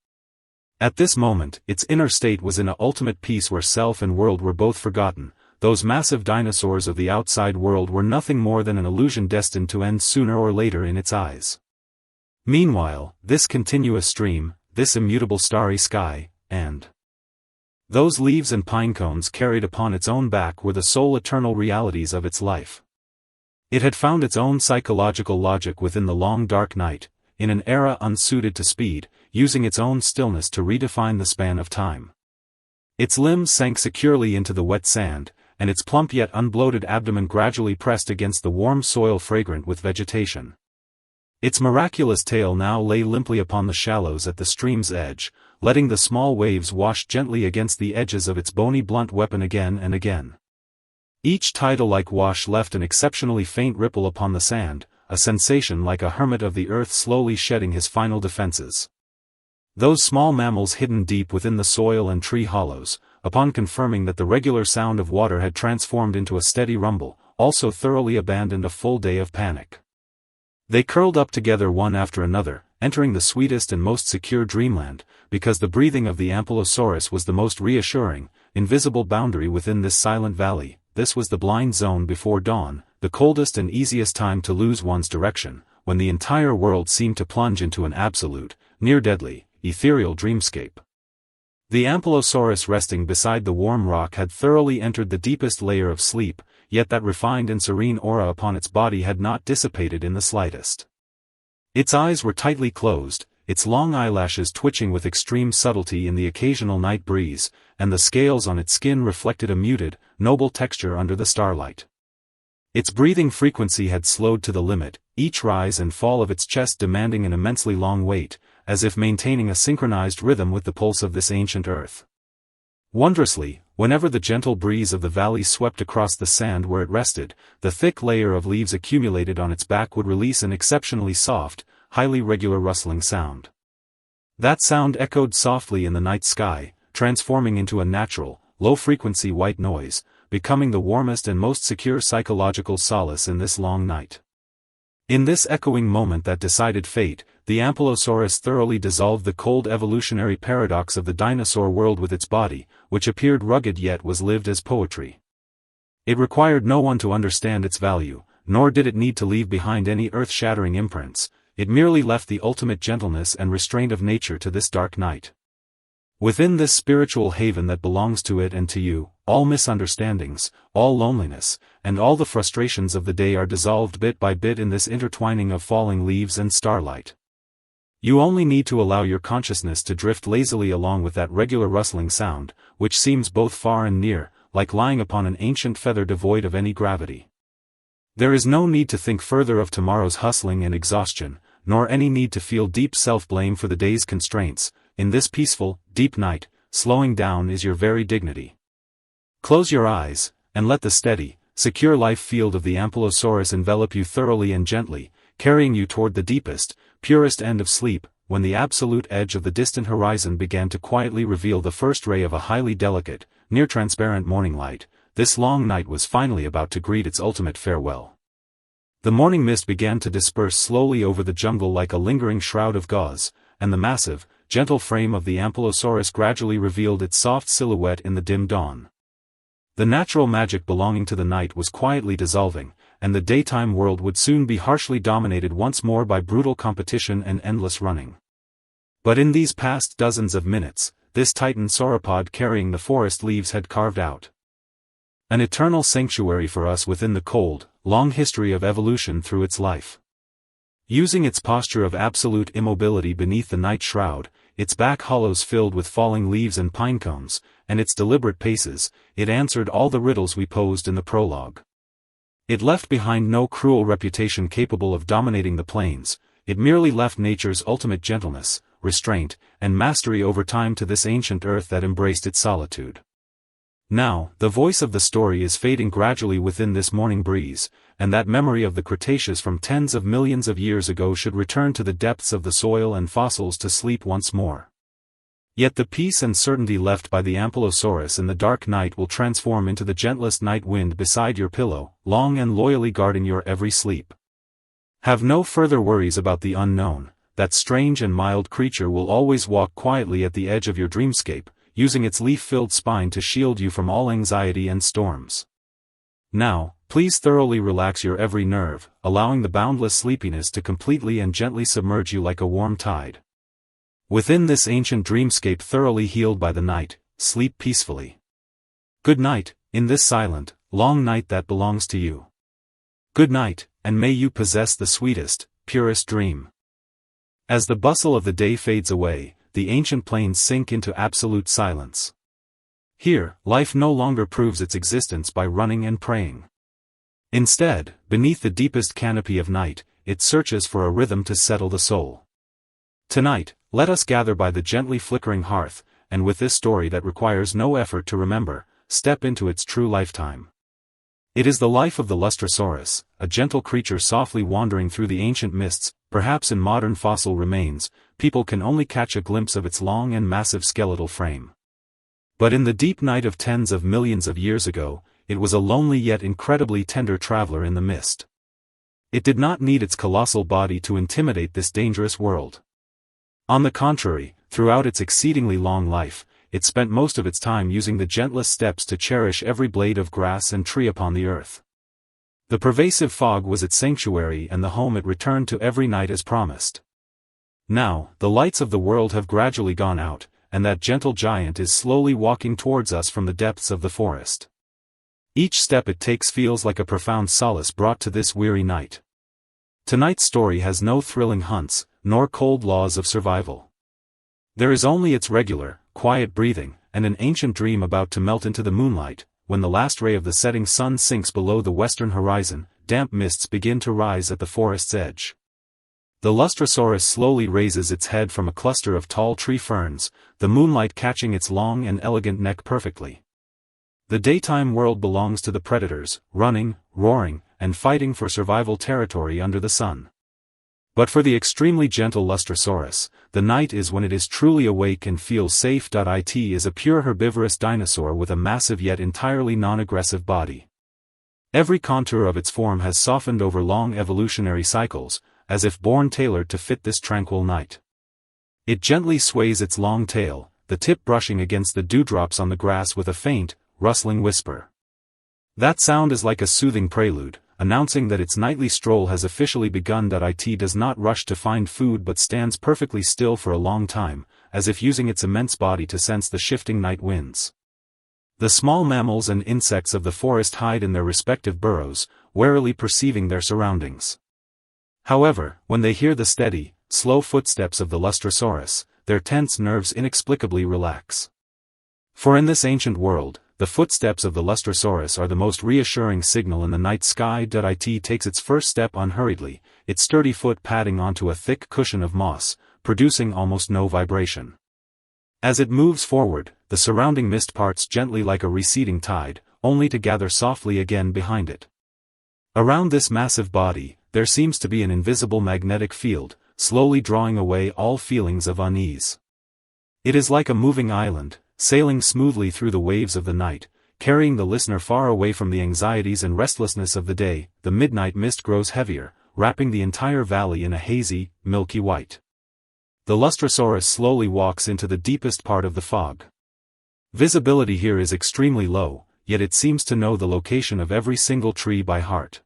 At this moment, its inner state was in a ultimate peace where self and world were both forgotten. Those massive dinosaurs of the outside world were nothing more than an illusion destined to end sooner or later in its eyes. Meanwhile, this continuous stream, this immutable starry sky, and those leaves and pine cones carried upon its own back were the sole eternal realities of its life. It had found its own psychological logic within the long dark night, in an era unsuited to speed, using its own stillness to redefine the span of time. Its limbs sank securely into the wet sand, and its plump yet unbloated abdomen gradually pressed against the warm soil fragrant with vegetation. Its miraculous tail now lay limply upon the shallows at the stream's edge, letting the small waves wash gently against the edges of its bony blunt weapon again and again. Each tidal-like wash left an exceptionally faint ripple upon the sand, a sensation like a hermit of the earth slowly shedding his final defenses. Those small mammals hidden deep within the soil and tree hollows, upon confirming that the regular sound of water had transformed into a steady rumble, also thoroughly abandoned a full day of panic. They curled up together one after another, entering the sweetest and most secure dreamland, because the breathing of the Ankylosaurus was the most reassuring, invisible boundary within this silent valley. This was the blind zone before dawn, the coldest and easiest time to lose one's direction, when the entire world seemed to plunge into an absolute, near-deadly, ethereal dreamscape. The Ankylosaurus resting beside the warm rock had thoroughly entered the deepest layer of sleep, yet that refined and serene aura upon its body had not dissipated in the slightest. Its eyes were tightly closed, its long eyelashes twitching with extreme subtlety in the occasional night breeze, and the scales on its skin reflected a muted, noble texture under the starlight. Its breathing frequency had slowed to the limit, each rise and fall of its chest demanding an immensely long wait, as if maintaining a synchronized rhythm with the pulse of this ancient earth. Wondrously, whenever the gentle breeze of the valley swept across the sand where it rested, the thick layer of leaves accumulated on its back would release an exceptionally soft, highly regular rustling sound. That sound echoed softly in the night sky, transforming into a natural, low-frequency white noise, becoming the warmest and most secure psychological solace in this long night. In this echoing moment that decided fate, the Ankylosaurus thoroughly dissolved the cold evolutionary paradox of the dinosaur world with its body, which appeared rugged yet was lived as poetry. It required no one to understand its value, nor did it need to leave behind any earth-shattering imprints, it merely left the ultimate gentleness and restraint of nature to this dark night. Within this spiritual haven that belongs to it and to you, all misunderstandings, all loneliness, and all the frustrations of the day are dissolved bit by bit in this intertwining of falling leaves and starlight. You only need to allow your consciousness to drift lazily along with that regular rustling sound, which seems both far and near, like lying upon an ancient feather devoid of any gravity. There is no need to think further of tomorrow's hustling and exhaustion, nor any need to feel deep self-blame for the day's constraints. In this peaceful, deep night, slowing down is your very dignity. Close your eyes, and let the steady, secure life field of the Ankylosaurus envelop you thoroughly and gently, carrying you toward the deepest, purest end of sleep. When the absolute edge of the distant horizon began to quietly reveal the first ray of a highly delicate, near-transparent morning light, this long night was finally about to greet its ultimate farewell. The morning mist began to disperse slowly over the jungle like a lingering shroud of gauze, and the massive, gentle frame of the Ankylosaurus gradually revealed its soft silhouette in the dim dawn. The natural magic belonging to the night was quietly dissolving, and the daytime world would soon be harshly dominated once more by brutal competition and endless running. But in these past dozens of minutes, this titan sauropod carrying the forest leaves had carved out an eternal sanctuary for us within the cold, long history of evolution through its life. Using its posture of absolute immobility beneath the night shroud, its back hollows filled with falling leaves and pine cones, and its deliberate paces, it answered all the riddles we posed in the prologue. It left behind no cruel reputation capable of dominating the plains, it merely left nature's ultimate gentleness, restraint, and mastery over time to this ancient earth that embraced its solitude. Now, the voice of the story is fading gradually within this morning breeze, and that memory of the Cretaceous from tens of millions of years ago should return to the depths of the soil and fossils to sleep once more. Yet the peace and certainty left by the Ankylosaurus in the dark night will transform into the gentlest night wind beside your pillow, long and loyally guarding your every sleep. Have no further worries about the unknown. That strange and mild creature will always walk quietly at the edge of your dreamscape, using its leaf-filled spine to shield you from all anxiety and storms. Now, please thoroughly relax your every nerve, allowing the boundless sleepiness to completely and gently submerge you like a warm tide. Within this ancient dreamscape thoroughly healed by the night, sleep peacefully. Good night, in this silent, long night that belongs to you. Good night, and may you possess the sweetest, purest dream. As the bustle of the day fades away, the ancient plains sink into absolute silence. Here, life no longer proves its existence by running and praying. Instead, beneath the deepest canopy of night, it searches for a rhythm to settle the soul. Tonight, let us gather by the gently flickering hearth, and with this story that requires no effort to remember, step into its true lifetime. It is the life of the Lustrosaurus, a gentle creature softly wandering through the ancient mists. Perhaps in modern fossil remains, people can only catch a glimpse of its long and massive skeletal frame. But in the deep night of tens of millions of years ago, it was a lonely yet incredibly tender traveler in the mist. It did not need its colossal body to intimidate this dangerous world. On the contrary, throughout its exceedingly long life, it spent most of its time using the gentlest steps to cherish every blade of grass and tree upon the earth. The pervasive fog was its sanctuary and the home it returned to every night as promised. Now, the lights of the world have gradually gone out, and that gentle giant is slowly walking towards us from the depths of the forest. Each step it takes feels like a profound solace brought to this weary night. Tonight's story has no thrilling hunts, nor cold laws of survival. There is only its regular, quiet breathing, and an ancient dream about to melt into the moonlight. When the last ray of the setting sun sinks below the western horizon, damp mists begin to rise at the forest's edge. The Lustrosaurus slowly raises its head from a cluster of tall tree ferns, the moonlight catching its long and elegant neck perfectly. The daytime world belongs to the predators, running, roaring, and fighting for survival territory under the sun. But for the extremely gentle Lustrosaurus, the night is when it is truly awake and feels safe. It is a pure herbivorous dinosaur with a massive yet entirely non-aggressive body. Every contour of its form has softened over long evolutionary cycles, as if born tailored to fit this tranquil night. It gently sways its long tail, the tip brushing against the dewdrops on the grass with a faint, rustling whisper. That sound is like a soothing prelude, announcing that its nightly stroll has officially begun. It does not rush to find food but stands perfectly still for a long time, as if using its immense body to sense the shifting night winds. The small mammals and insects of the forest hide in their respective burrows, warily perceiving their surroundings. However, when they hear the steady, slow footsteps of the Lustrosaurus, their tense nerves inexplicably relax. For in this ancient world, the footsteps of the Lustrosaurus are the most reassuring signal in the night sky. It takes its first step unhurriedly, its sturdy foot padding onto a thick cushion of moss, producing almost no vibration. As it moves forward, the surrounding mist parts gently like a receding tide, only to gather softly again behind it. Around this massive body, there seems to be an invisible magnetic field, slowly drawing away all feelings of unease. It is like a moving island, sailing smoothly through the waves of the night, carrying the listener far away from the anxieties and restlessness of the day. The midnight mist grows heavier, wrapping the entire valley in a hazy, milky white. The Lustrosaurus slowly walks into the deepest part of the fog. Visibility here is extremely low, yet it seems to know the location of every single tree by heart.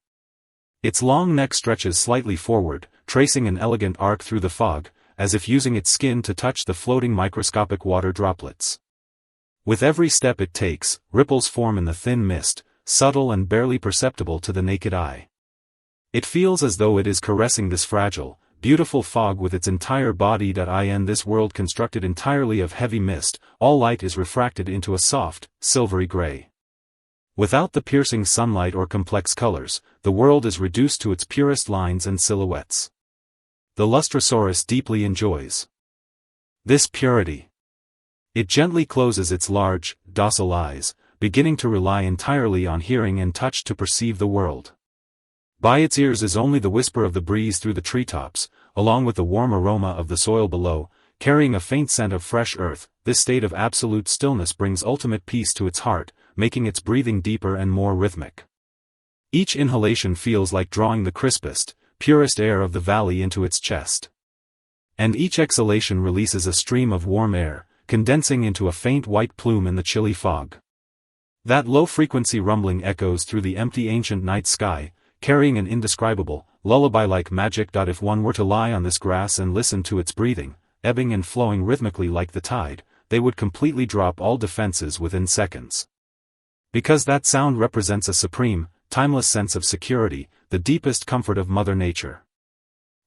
Its long neck stretches slightly forward, tracing an elegant arc through the fog, as if using its skin to touch the floating microscopic water droplets. With every step it takes, ripples form in the thin mist, subtle and barely perceptible to the naked eye. It feels as though it is caressing this fragile, beautiful fog with its entire body. In this world constructed entirely of heavy mist, all light is refracted into a soft, silvery gray. Without the piercing sunlight or complex colors, the world is reduced to its purest lines and silhouettes. The Lustrosaurus deeply enjoys this purity. It gently closes its large, docile eyes, beginning to rely entirely on hearing and touch to perceive the world. By its ears is only the whisper of the breeze through the treetops, along with the warm aroma of the soil below, carrying a faint scent of fresh earth. This state of absolute stillness brings ultimate peace to its heart, making its breathing deeper and more rhythmic. Each inhalation feels like drawing the crispest, purest air of the valley into its chest. And each exhalation releases a stream of warm air, condensing into a faint white plume in the chilly fog. That low-frequency rumbling echoes through the empty ancient night sky, carrying an indescribable, lullaby-like magic. If one were to lie on this grass and listen to its breathing, ebbing and flowing rhythmically like the tide, they would completely drop all defenses within seconds. Because that sound represents a supreme, timeless sense of security, the deepest comfort of Mother Nature.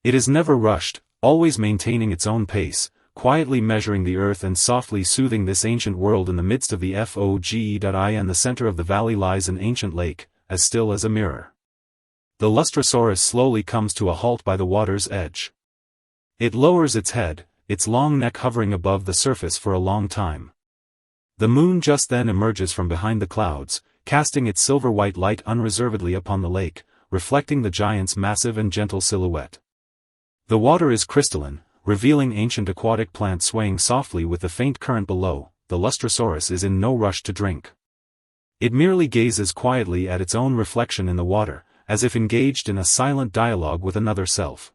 It is never rushed, always maintaining its own pace, quietly measuring the earth and softly soothing this ancient world. In the midst of the fog. In the center of the valley lies an ancient lake, as still as a mirror. the Lustrosaurus slowly comes to a halt by the water's edge. It lowers its head, its long neck hovering above the surface for a long time. The moon just then emerges from behind the clouds, casting its silver-white light unreservedly upon the lake, reflecting the giant's massive and gentle silhouette. The water is crystalline, revealing ancient aquatic plants swaying softly with the faint current below. The Lustrosaurus is in no rush to drink. It merely gazes quietly at its own reflection in the water, as if engaged in a silent dialogue with another self.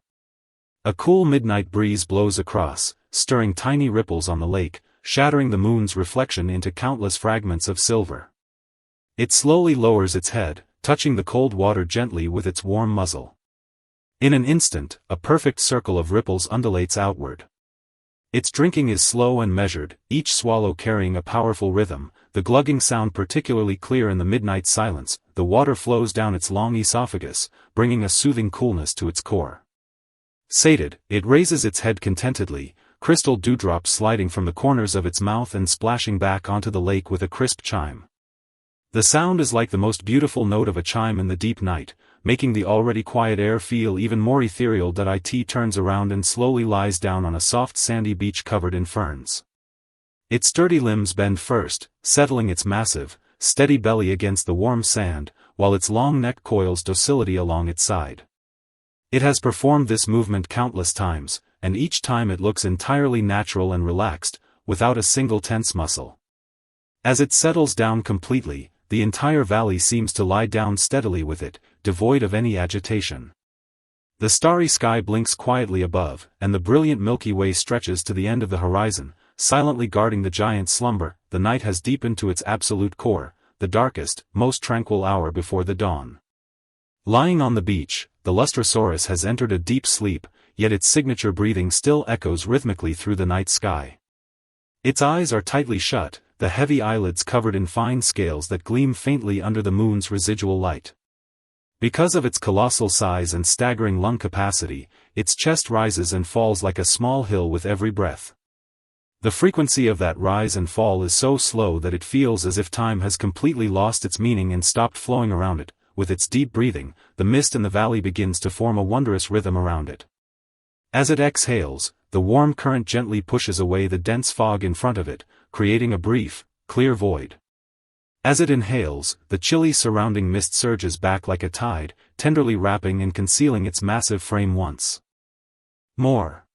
A cool midnight breeze blows across, stirring tiny ripples on the lake, shattering the moon's reflection into countless fragments of silver. It slowly lowers its head, touching the cold water gently with its warm muzzle. In an instant, a perfect circle of ripples undulates outward. Its drinking is slow and measured, each swallow carrying a powerful rhythm, the glugging sound particularly clear in the midnight silence. The water flows down its long esophagus, bringing a soothing coolness to its core. Sated, it raises its head contentedly, crystal dewdrops sliding from the corners of its mouth and splashing back onto the lake with a crisp chime. The sound is like the most beautiful note of a chime in the deep night, making the already quiet air feel even more ethereal. It turns around and slowly lies down on a soft sandy beach covered in ferns. Its sturdy limbs bend first, settling its massive, steady belly against the warm sand, while its long neck coils docility along its side. It has performed this movement countless times, and each time it looks entirely natural and relaxed, without a single tense muscle. As it settles down completely, the entire valley seems to lie down steadily with it, devoid of any agitation. The starry sky blinks quietly above, and the brilliant Milky Way stretches to the end of the horizon, silently guarding the giant's slumber. The night has deepened to its absolute core, the darkest, most tranquil hour before the dawn. Lying on the beach, the Lustrosaurus has entered a deep sleep, yet its signature breathing still echoes rhythmically through the night sky. Its eyes are tightly shut, the heavy eyelids covered in fine scales that gleam faintly under the moon's residual light. Because of its colossal size and staggering lung capacity, its chest rises and falls like a small hill with every breath. The frequency of that rise and fall is so slow that it feels as if time has completely lost its meaning and stopped flowing around it. With its deep breathing, the mist in the valley begins to form a wondrous rhythm around it. As it exhales, the warm current gently pushes away the dense fog in front of it, creating a brief, clear void. As it inhales, the chilly surrounding mist surges back like a tide, tenderly wrapping and concealing its massive frame once more.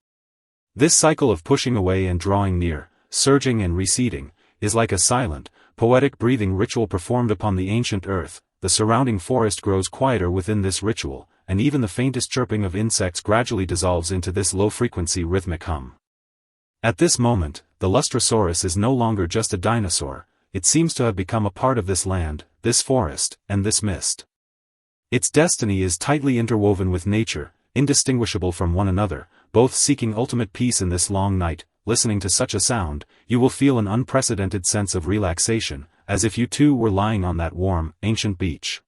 This cycle of pushing away and drawing near, surging and receding, is like a silent, poetic breathing ritual performed upon the ancient earth. The surrounding forest grows quieter within this ritual, and even the faintest chirping of insects gradually dissolves into this low-frequency rhythmic hum. At this moment, the Lustrosaurus is no longer just a dinosaur. It seems to have become a part of this land, this forest, and this mist. Its destiny is tightly interwoven with nature, indistinguishable from one another, both seeking ultimate peace in this long night. Listening to such a sound, you will feel an unprecedented sense of relaxation, as if you too were lying on that warm, ancient beach.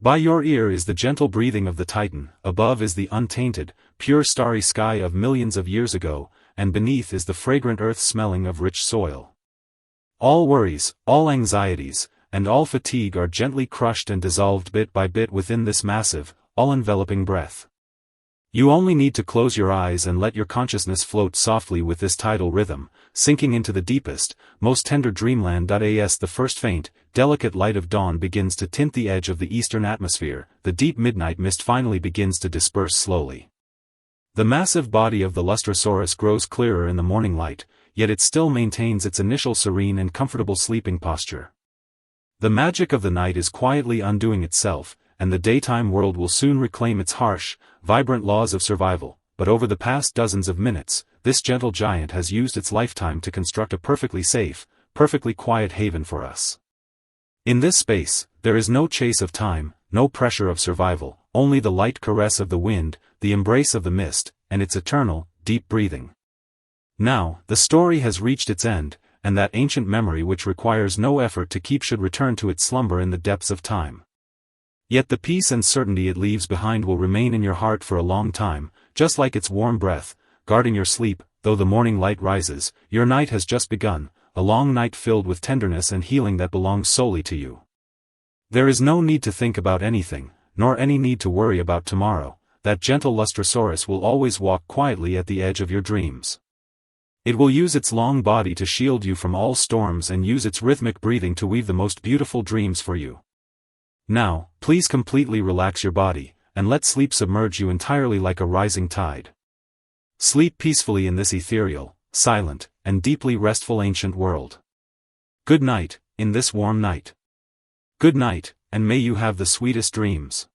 By your ear is the gentle breathing of the Titan, above is the untainted, pure starry sky of millions of years ago, and beneath is the fragrant earth smelling of rich soil. All worries, all anxieties, and all fatigue are gently crushed and dissolved bit by bit within this massive, all-enveloping breath. You only need to close your eyes and let your consciousness float softly with this tidal rhythm, sinking into the deepest, most tender dreamland. As the first faint, delicate light of dawn begins to tint the edge of the eastern atmosphere, the deep midnight mist finally begins to disperse slowly. The massive body of the Lustrosaurus grows clearer in the morning light, yet it still maintains its initial serene and comfortable sleeping posture. The magic of the night is quietly undoing itself, and the daytime world will soon reclaim its harsh, vibrant laws of survival. But over the past dozens of minutes, this gentle giant has used its lifetime to construct a perfectly safe, perfectly quiet haven for us. In this space, there is no chase of time, no pressure of survival, only the light caress of the wind, the embrace of the mist, and its eternal, deep breathing. Now, the story has reached its end, and that ancient memory which requires no effort to keep should return to its slumber in the depths of time. Yet the peace and certainty it leaves behind will remain in your heart for a long time, just like its warm breath, guarding your sleep. Though the morning light rises, your night has just begun, a long night filled with tenderness and healing that belongs solely to you. There is no need to think about anything, nor any need to worry about tomorrow. That gentle Lustrosaurus will always walk quietly at the edge of your dreams. It will use its long body to shield you from all storms and use its rhythmic breathing to weave the most beautiful dreams for you. Now, please completely relax your body, and let sleep submerge you entirely like a rising tide. Sleep peacefully in this ethereal, silent, and deeply restful ancient world. Good night, in this warm night. Good night, and may you have the sweetest dreams.